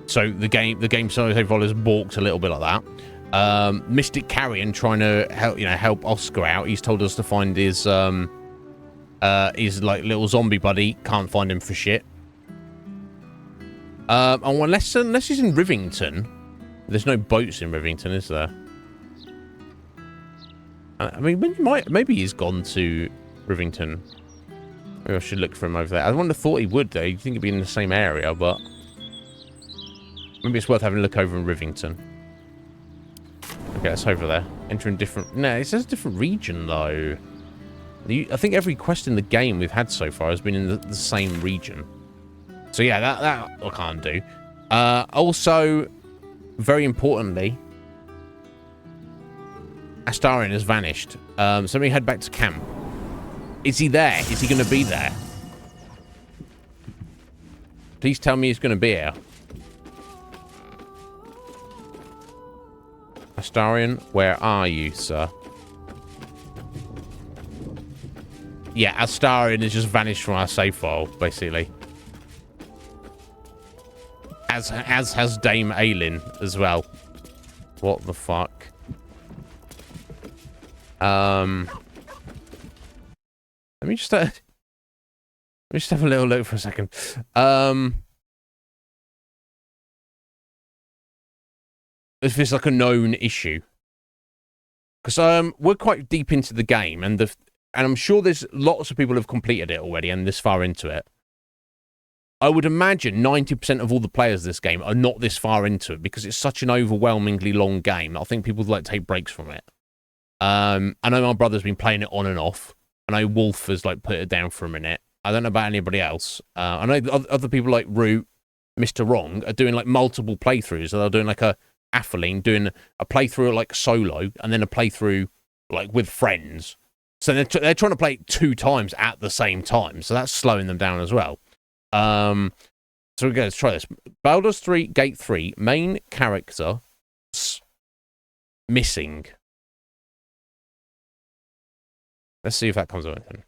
So the game so far has balked a little bit like that. Mystic Carrion trying to help Oscar out. He's told us to find his like little zombie buddy. Can't find him for shit. Unless he's in Rivington. There's no boats in Rivington, is there? I mean, maybe he's gone to Rivington. Maybe I should look for him over there. I wouldn't have thought he would, though. You'd think he'd be in the same area, but maybe it's worth having a look over in Rivington. Okay, it's over there. Entering different... No, it says different region, though. I think every quest in the game we've had so far has been in the same region. So yeah, that I can't do. Also, very importantly, Astarion has vanished. So let me head back to camp. Is he there? Is he going to be there? Please tell me he's going to be here. Astarion, where are you, sir? Yeah, Astarion has just vanished from our save file, basically. As has Dame Aylin as well. What the fuck? Let me just have a little look for a second. If it's like a known issue, because we're quite deep into the game, and I'm sure there's lots of people who've completed it already and this far into it. I would imagine 90% of all the players of this game are not this far into it because it's such an overwhelmingly long game. I think people would like to take breaks from it. I know my brother's been playing it on and off. I know Wolf has like put it down for a minute. I don't know about anybody else. I know other people like Root, Mr. Wrong are doing like multiple playthroughs. So they're doing like a Atheline, doing a playthrough like solo and then a playthrough like with friends. So they're trying to play it 2 times at the same time. So that's slowing them down as well. So we're going to try this. Baldur's 3 Gate 3 main character missing. Let's see if that comes up with anything.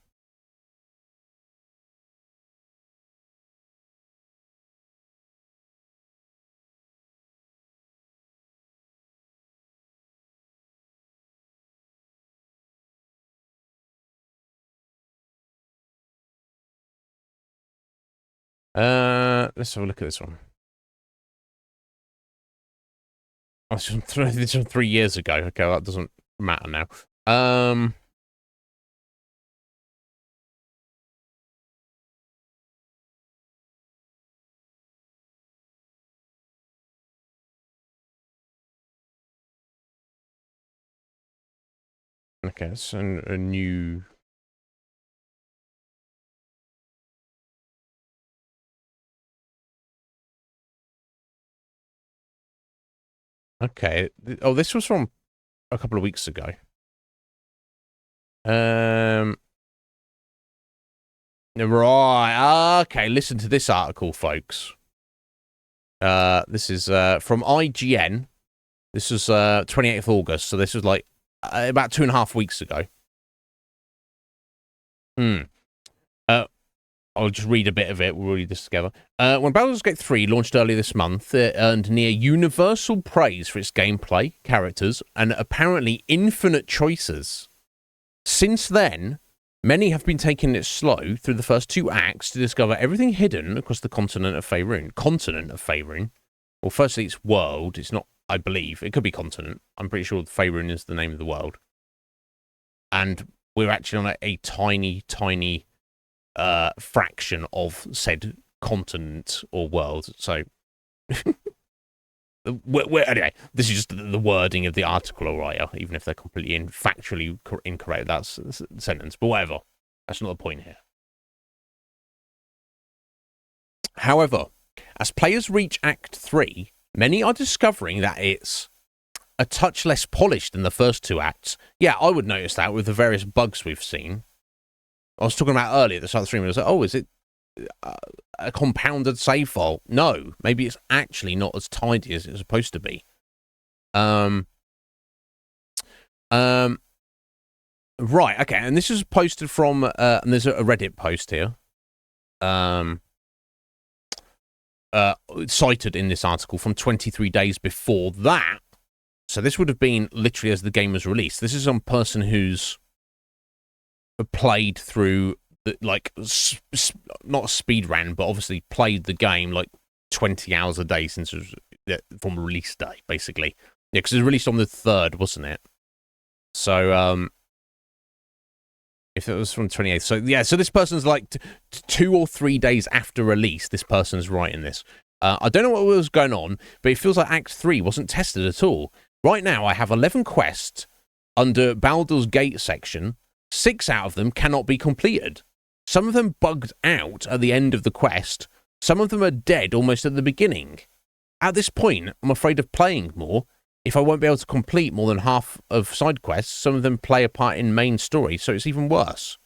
Let's have a look at this one. Oh, this from 3 years ago. Okay, that doesn't matter now. Okay, so a new... Okay. Oh, this was from a couple of weeks ago. Right. Okay, listen to this article, folks. This is from IGN. This was 28th August, so this was like about 2.5 weeks ago. I'll just read a bit of it. We'll read this together. When Baldur's Gate 3 launched earlier this month, it earned near universal praise for its gameplay, characters, and apparently infinite choices. Since then, many have been taking it slow through the first 2 acts to discover everything hidden across the continent of Faerun. Well, firstly, it's world. It's not, I believe. It could be continent. I'm pretty sure Faerun is the name of the world. And we're actually on a tiny, tiny fraction of said continent or world. So, anyway, this is just the wording of the article, alright, even if they're completely factually incorrect. That's a sentence, but whatever. That's not the point here. However, as players reach Act 3, many are discovering that it's a touch less polished than the first 2 acts. Yeah, I would notice that with the various bugs we've seen. I was talking about earlier at the start of the stream, I was like, oh, is it a compounded save file? No, maybe it's actually not as tidy as it's supposed to be. Right, okay, and this is posted from, and there's a Reddit post here. Cited in this article from 23 days before that. So this would have been literally as the game was released. This is some person who's played through, like, not a speed run, but obviously played the game like 20 hours a day since it was from release day, basically. Yeah, because it was released on the 3rd, wasn't it? So, if it was from 28th. So, yeah, so this person's like 2 or 3 days after release, this person's writing this. I don't know what was going on, but it feels like Act 3 wasn't tested at all. Right now, I have 11 quests under Baldur's Gate section. 6 out of them cannot be completed. Some of them bugged out at the end of the quest. Some of them are dead almost at the beginning. At this point, I'm afraid of playing more. If I won't be able to complete more than half of side quests, some of them play a part in main story, so it's even worse.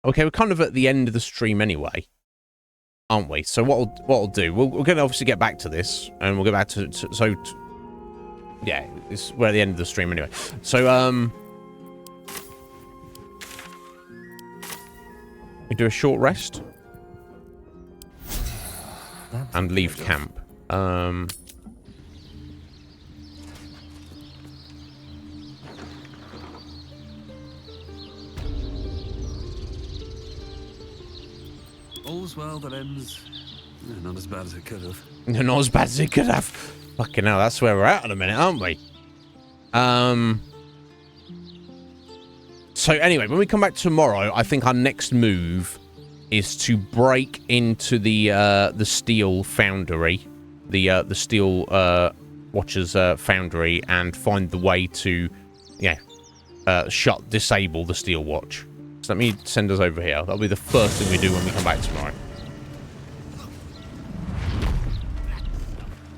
Okay, we're kind of at the end of the stream anyway, aren't we? So what I'll do, we're going to obviously get back to this, and we'll get back to yeah, we're at the end of the stream anyway. So we do a short rest and leave camp. All's well that ends. Not as bad as it could have. Not as bad as it could have. Fucking hell, that's where we're at in a minute, aren't we? So anyway, when we come back tomorrow, I think our next move is to break into the steel foundry, the steel watchers foundry, and find the way to, disable the steel watch. So let me send us over here. That'll be the first thing we do when we come back tomorrow.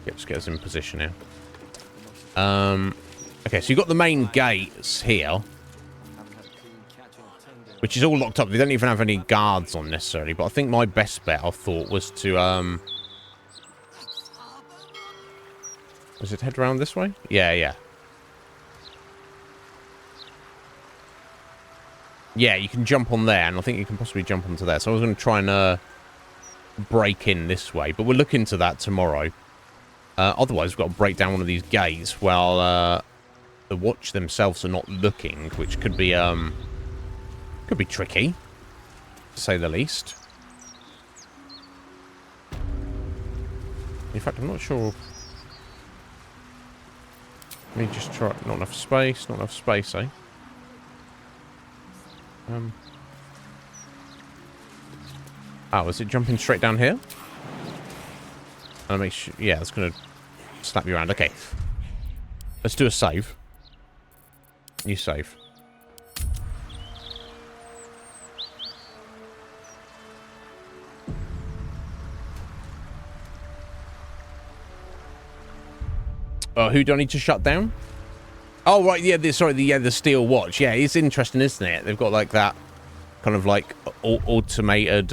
Let's get us in position here. Okay, so you've got the main gates here, which is all locked up. They don't even have any guards on necessarily, but I think my best bet, I thought, was to was it head around this way? Yeah. Yeah, you can jump on there, and I think you can possibly jump onto there. So I was going to try and break in this way, but we'll look into that tomorrow. Otherwise, we've got to break down one of these gates while the watch themselves are not looking, which could be tricky, to say the least. In fact, I'm not sure. Let me just try. Not enough space. Not enough space, eh? Oh, is it jumping straight down here? And make sure. Yeah, it's gonna slap you around. Okay. Let's do a save. You save. Who do I need to shut down? Oh, right, yeah, the steel watch. Yeah, it's interesting, isn't it? They've got, like, that kind of, like, automated,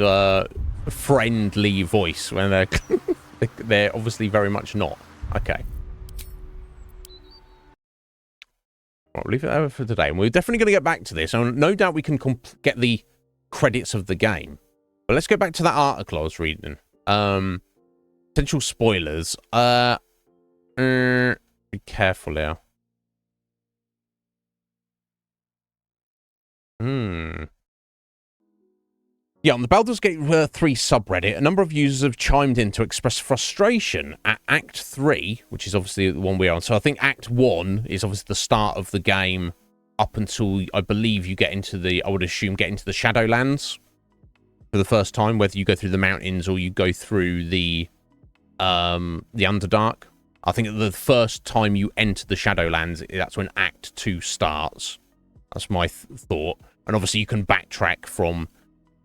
friendly voice when they're... they're obviously very much not. Okay. Well, we'll leave it over for today. And we're definitely going to get back to this. And no doubt we can get the credits of the game. But let's go back to that article I was reading. Potential spoilers. Be careful here. Yeah, on the Baldur's Gate 3 subreddit, a number of users have chimed in to express frustration at Act 3, which is obviously the one we're on. So I think Act 1 is obviously the start of the game up until, I believe, you get into the, I would assume, get into the Shadowlands for the first time, whether you go through the mountains or you go through the Underdark. I think the first time you enter the Shadowlands, that's when Act 2 starts. That's my thought. And obviously you can backtrack from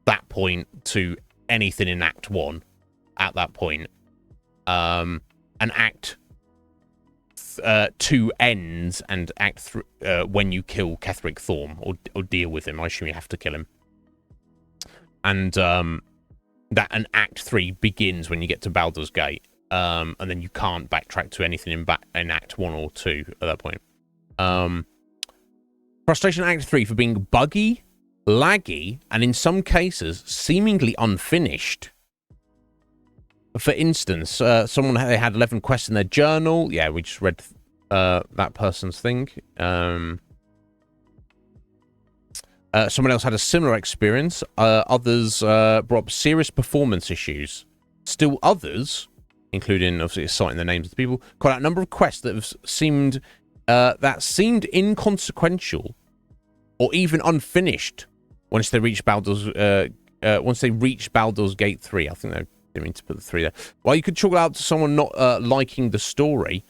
that point to anything in Act 1 at that point. And Act 2 ends, and Act 3 when you kill Ketheric Thorm or deal with him. I assume you have to kill him. And and Act 3 begins when you get to Baldur's Gate. And then you can't backtrack to anything in Act 1 or 2 at that point. Frustration Act 3 for being buggy, laggy, and in some cases, seemingly unfinished. For instance, they had 11 quests in their journal. Yeah, we just read that person's thing. Someone else had a similar experience. Others brought up serious performance issues. Still others, including obviously citing the names of the people, called out a number of quests that have seemed inconsequential or even unfinished once they reached Baldur's Gate 3. I think they didn't mean to put the 3 there. While you could chalk it out to someone not liking the story,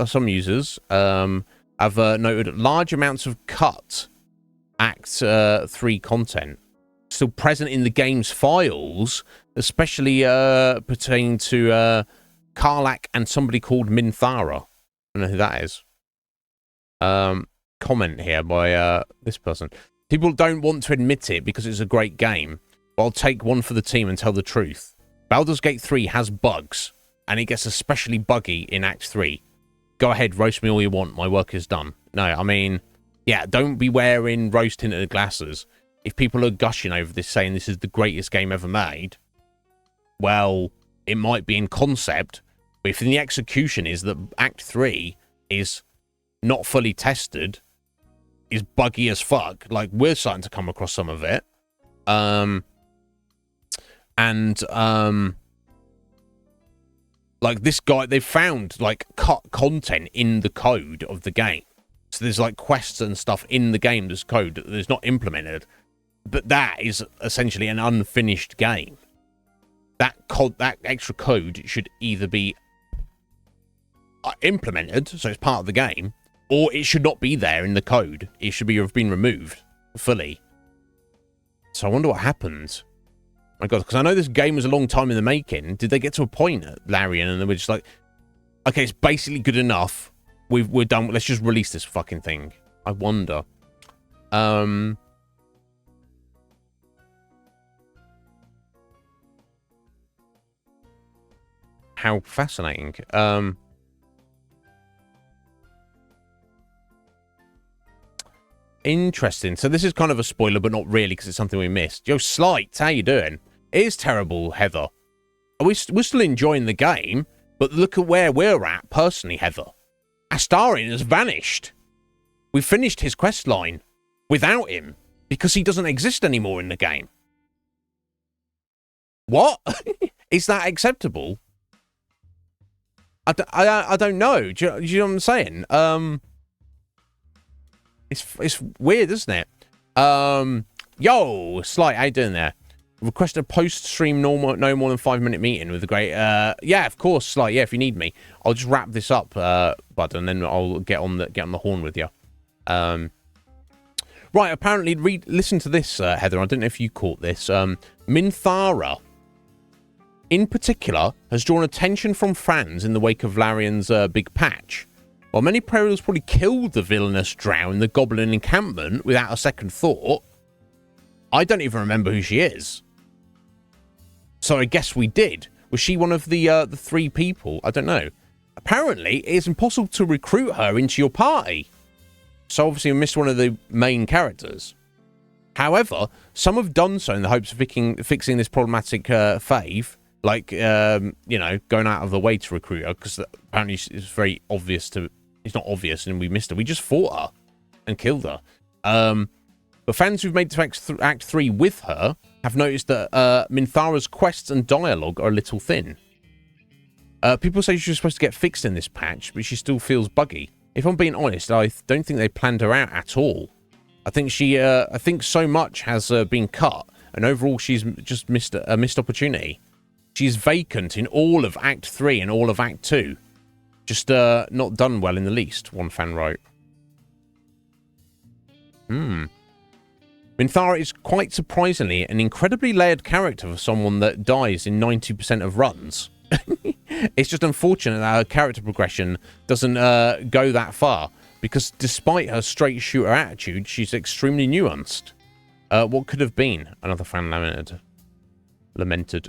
some users have noted large amounts of cut Act 3 content still present in the game's files, especially pertaining to Karlach and somebody called Minthara. I don't know who that is. Comment here by this person. People don't want to admit it because it's a great game, but I'll take one for the team and tell the truth. Baldur's Gate 3 has bugs, and it gets especially buggy in Act 3. Go ahead, roast me all you want. My work is done. No, I mean, yeah, don't be wearing rose-tinted glasses. If people are gushing over this, saying this is the greatest game ever made, well, it might be in concept, but if the execution is that Act 3 is not fully tested, is buggy as fuck, like, we're starting to come across some of it, like, this guy, they've found, like, cut content in the code of the game. So there's, like, quests and stuff in the game, there's code that's not implemented. But that is essentially an unfinished game. That extra code should either be implemented, so it's part of the game, or it should not be there in the code. It should have been removed fully. So I wonder what happened. My God, because I know this game was a long time in the making. Did they get to a point at Larian and they were just like, okay, it's basically good enough. We're done. Let's just release this fucking thing. I wonder. How fascinating. Interesting. So this is kind of a spoiler, but not really, because it's something we missed. Yo, Slight, how you doing? It is terrible, Heather. We're still enjoying the game, but look at where we're at, personally, Heather. Astarion has vanished. We finished his quest line without him, because he doesn't exist anymore in the game. What? Is that acceptable? I don't know. Do you know what I'm saying? It's weird, isn't it? Yo, Slight, how you doing there? Request a post-stream no more than 5-minute meeting with the great... yeah, of course, Slight. Yeah, if you need me. I'll just wrap this up, bud, and then I'll get on the horn with you. Right, apparently, listen to this, Heather. I don't know if you caught this. Minthara, in particular, has drawn attention from fans in the wake of Larian's big patch. While many players probably killed the villainous drow in the Goblin encampment without a second thought, I don't even remember who she is. So I guess we did. Was she one of the 3 people? I don't know. Apparently, it is impossible to recruit her into your party. So obviously we missed one of the main characters. However, some have done so in the hopes of fixing this problematic fave. Like, you know, going out of the way to recruit her. Because apparently it's very obvious to... It's not obvious and we missed her. We just fought her and killed her. But fans who've made it to Act 3 with her have noticed that Minthara's quests and dialogue are a little thin. People say she's supposed to get fixed in this patch, but she still feels buggy. If I'm being honest, I don't think they planned her out at all. I think I think so much has been cut, and overall she's just missed a missed opportunity. She's vacant in all of Act 3 and all of Act 2. Just not done well in the least, one fan wrote. Minthara is quite surprisingly an incredibly layered character for someone that dies in 90% of runs. It's just unfortunate that her character progression doesn't go that far, because despite her straight shooter attitude, she's extremely nuanced. What could have been? Another fan lamented.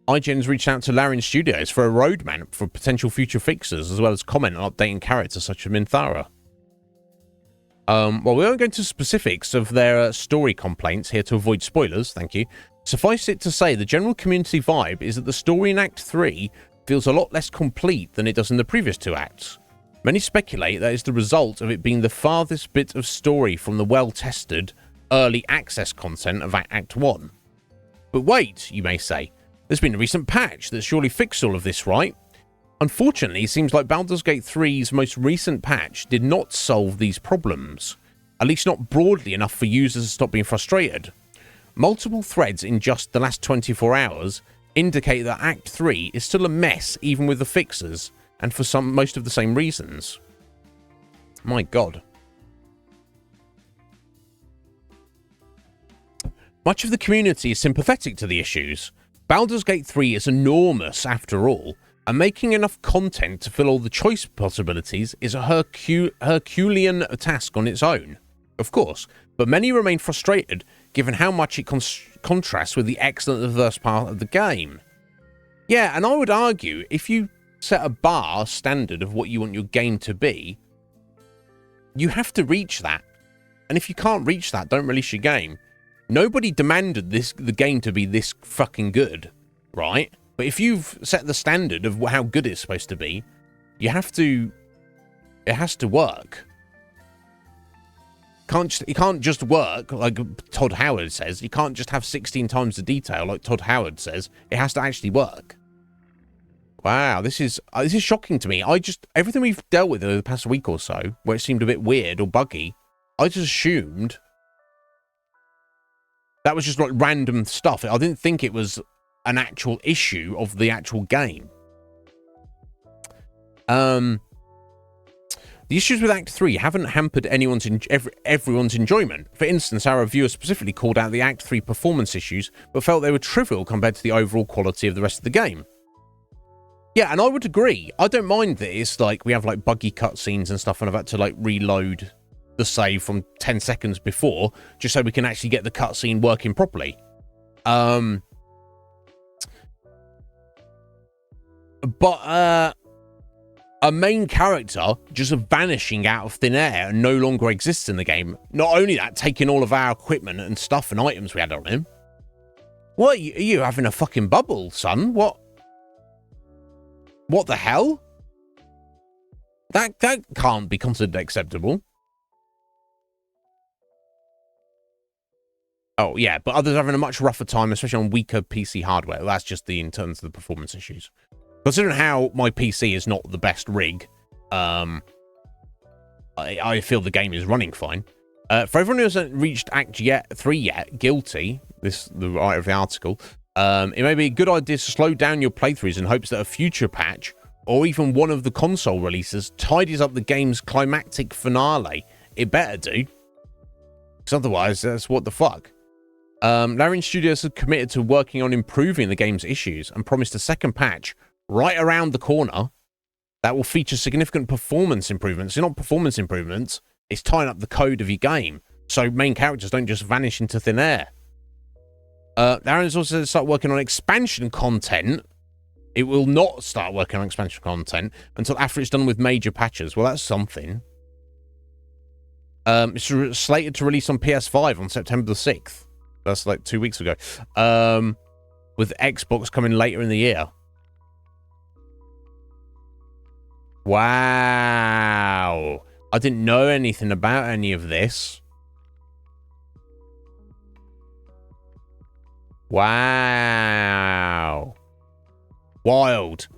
IGN's reached out to Larian Studios for a roadmap for potential future fixes, as well as comment on updating characters such as Minthara. Well, we won't go into specifics of their story complaints here to avoid spoilers, thank you. Suffice it to say, the general community vibe is that the story in Act 3 feels a lot less complete than it does in the previous 2 acts. Many speculate that it's the result of it being the farthest bit of story from the well-tested, early access content of Act 1. But wait, you may say, there's been a recent patch that's surely fixed all of this, right? Unfortunately, it seems like Baldur's Gate 3's most recent patch did not solve these problems, at least not broadly enough for users to stop being frustrated. Multiple threads in just the last 24 hours indicate that Act 3 is still a mess even with the fixes, and for most of the same reasons. My god. Much of the community is sympathetic to the issues. Baldur's Gate 3 is enormous after all, and making enough content to fill all the choice possibilities is a Herculean task on its own, of course, but many remain frustrated given how much it contrasts with the excellent and diverse part of the game. Yeah, and I would argue, if you set a bar standard of what you want your game to be, you have to reach that. And if you can't reach that, don't release your game. Nobody demanded the game to be this fucking good, right? But if you've set the standard of how good it's supposed to be, you have to... It has to work. It can't just work like Todd Howard says. You can't just have 16 times the detail like Todd Howard says. It has to actually work. Wow, this is shocking to me. Everything we've dealt with over the past week or so, where it seemed a bit weird or buggy, I just assumed that was just like random stuff. I didn't think it was an actual issue of the actual game. The issues with Act 3 haven't hampered everyone's enjoyment. For instance, our reviewer specifically called out the Act 3 performance issues, but felt they were trivial compared to the overall quality of the rest of the game. Yeah, and I would agree. I don't mind that it's like we have like buggy cutscenes and stuff, and I've had to like reload the save from 10 seconds before, just so we can actually get the cutscene working properly. But a main character just vanishing out of thin air and no longer exists in the game. Not only that, taking all of our equipment and stuff and items we had on him. What, are you having a fucking bubble, son? What the hell? That can't be considered acceptable. Oh, yeah, but others are having a much rougher time, especially on weaker PC hardware. That's just in terms of the performance issues. Considering how my PC is not the best rig, I feel the game is running fine. For everyone who hasn't reached Act 3 yet, Guilty, the writer of the article, it may be a good idea to slow down your playthroughs in hopes that a future patch, or even one of the console releases, tidies up the game's climactic finale. It better do. Because otherwise, that's what the fuck. Larian Studios have committed to working on improving the game's issues and promised a second patch right around the corner that will feature significant performance improvements. It's not performance improvements, it's tying up the code of your game, so main characters don't just vanish into thin air. Larian has also started working on expansion content. It will not start working on expansion content until after it's done with major patches. Well, that's something. It's slated to release on PS5 on September the 6th. That's like 2 weeks ago. With Xbox coming later in the year. Wow. I didn't know anything about any of this. Wow. Wild.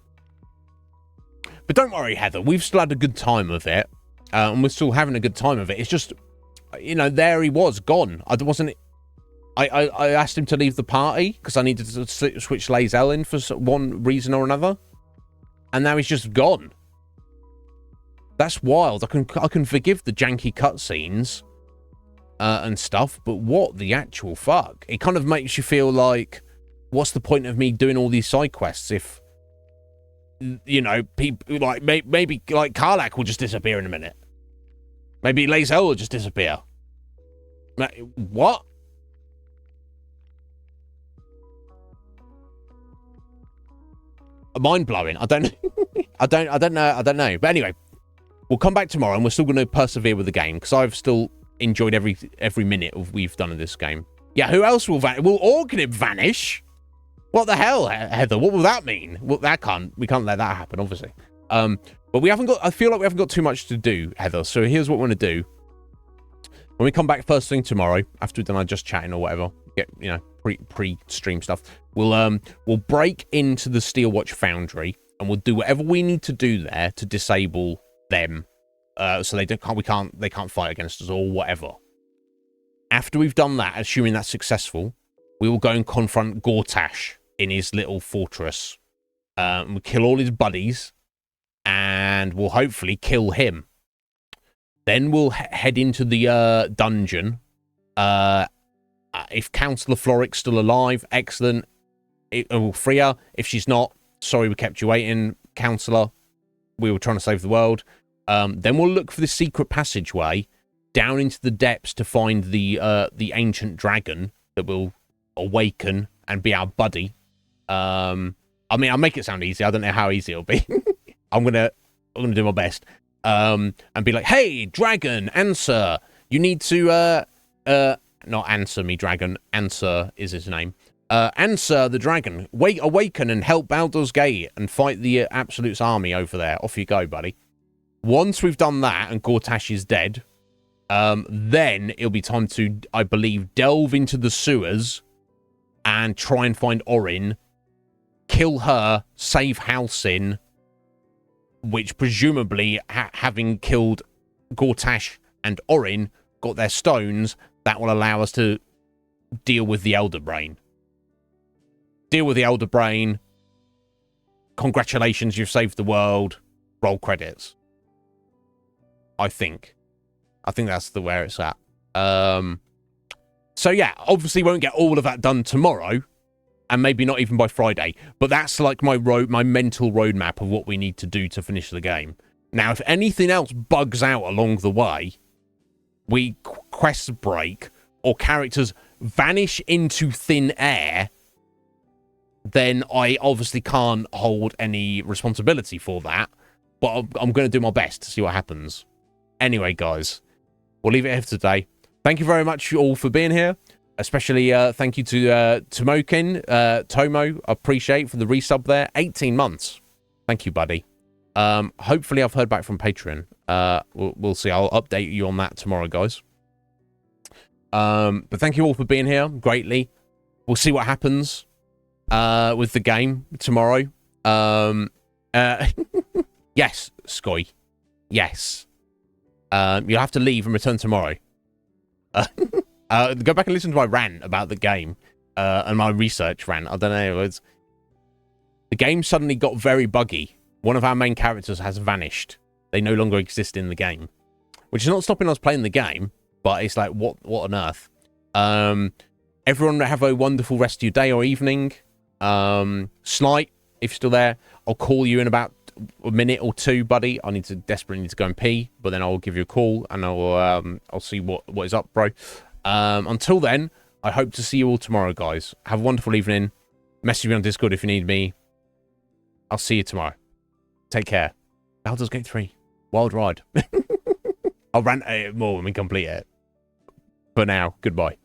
But don't worry, Heather. We've still had a good time of it. And we're still having a good time of it. It's just, you know, there he was, gone. I asked him to leave the party because I needed to switch Lae'zel in for one reason or another. And now he's just gone. That's wild. I can forgive the janky cutscenes and stuff, but what the actual fuck? It kind of makes you feel like, what's the point of me doing all these side quests if, you know, people like maybe like Karlach will just disappear in a minute. Maybe Lae'zel will just disappear. What? Mind blowing. I don't know. But anyway, we'll come back tomorrow and we're still going to persevere with the game because I've still enjoyed every minute of we've done in this game. Yeah, who else will vanish? Will Orgnib vanish? What the hell, Heather? What will that mean? Well, we can't let that happen, obviously. But I feel like we haven't got too much to do, Heather. So here's what we're going to do. When we come back first thing tomorrow, after we've done our just chatting or whatever, get, you know, pre-stream stuff, we'll break into the Steelwatch Foundry and we'll do whatever we need to do there to disable them, so they can't fight against us or whatever. After we've done that, assuming that's successful, we will go and confront Gortash in his little fortress. We'll kill all his buddies, and we'll hopefully kill him. Then we'll head into the dungeon. If Councillor Floric's still alive, excellent. We'll free her. If she's not, sorry we kept you waiting, Councillor. We were trying to save the world. Then we'll look for the secret passageway down into the depths to find the ancient dragon that will awaken and be our buddy. I mean, I'll make it sound easy. I don't know how easy it'll be. I'm gonna do my best. And be like, hey, dragon, answer. You need to not answer me, dragon. Answer is his name. Answer the dragon. Awaken and help Baldur's Gate and fight the Absolute's army over there. Off you go, buddy. Once we've done that and Gortash is dead, then it'll be time to, I believe, delve into the sewers and try and find Orin, kill her, save Halsin, which presumably, having killed Gortash and Orin, got their stones, that will allow us to deal with the Elder Brain. Deal with the Elder Brain. Congratulations, you've saved the world. Roll credits. I think that's where it's at. So yeah, obviously won't get all of that done tomorrow, and maybe not even by Friday. But that's like my mental roadmap of what we need to do to finish the game. Now, if anything else bugs out along the way, we quests break or characters vanish into thin air, then I obviously can't hold any responsibility for that. But I'm going to do my best to see what happens. Anyway, guys, we'll leave it here for today. Thank you very much all for being here. Especially thank you to Tomo. I appreciate for the resub there. 18 months. Thank you, buddy. Hopefully I've heard back from Patreon. We'll see. I'll update you on that tomorrow, guys. But thank you all for being here greatly. We'll see what happens with the game tomorrow. Yes, Sky. Yes. You'll have to leave and return tomorrow. Go back and listen to my rant about the game and my research rant. I don't know. The game suddenly got very buggy. One of our main characters has vanished. They no longer exist in the game, which is not stopping us playing the game, but it's like, what on earth? Everyone have a wonderful rest of your day or evening. Snight, if you're still there, I'll call you in about a minute or two, buddy. I desperately need to go and pee, but then I'll give you a call and I'll see what is up, bro. Until then, I hope to see you all tomorrow, guys. Have a wonderful evening. Message me on Discord if you need me. I'll see you tomorrow. Take care. Baldur's Gate 3. Wild ride. I'll rant at it more when we complete it. For now, goodbye.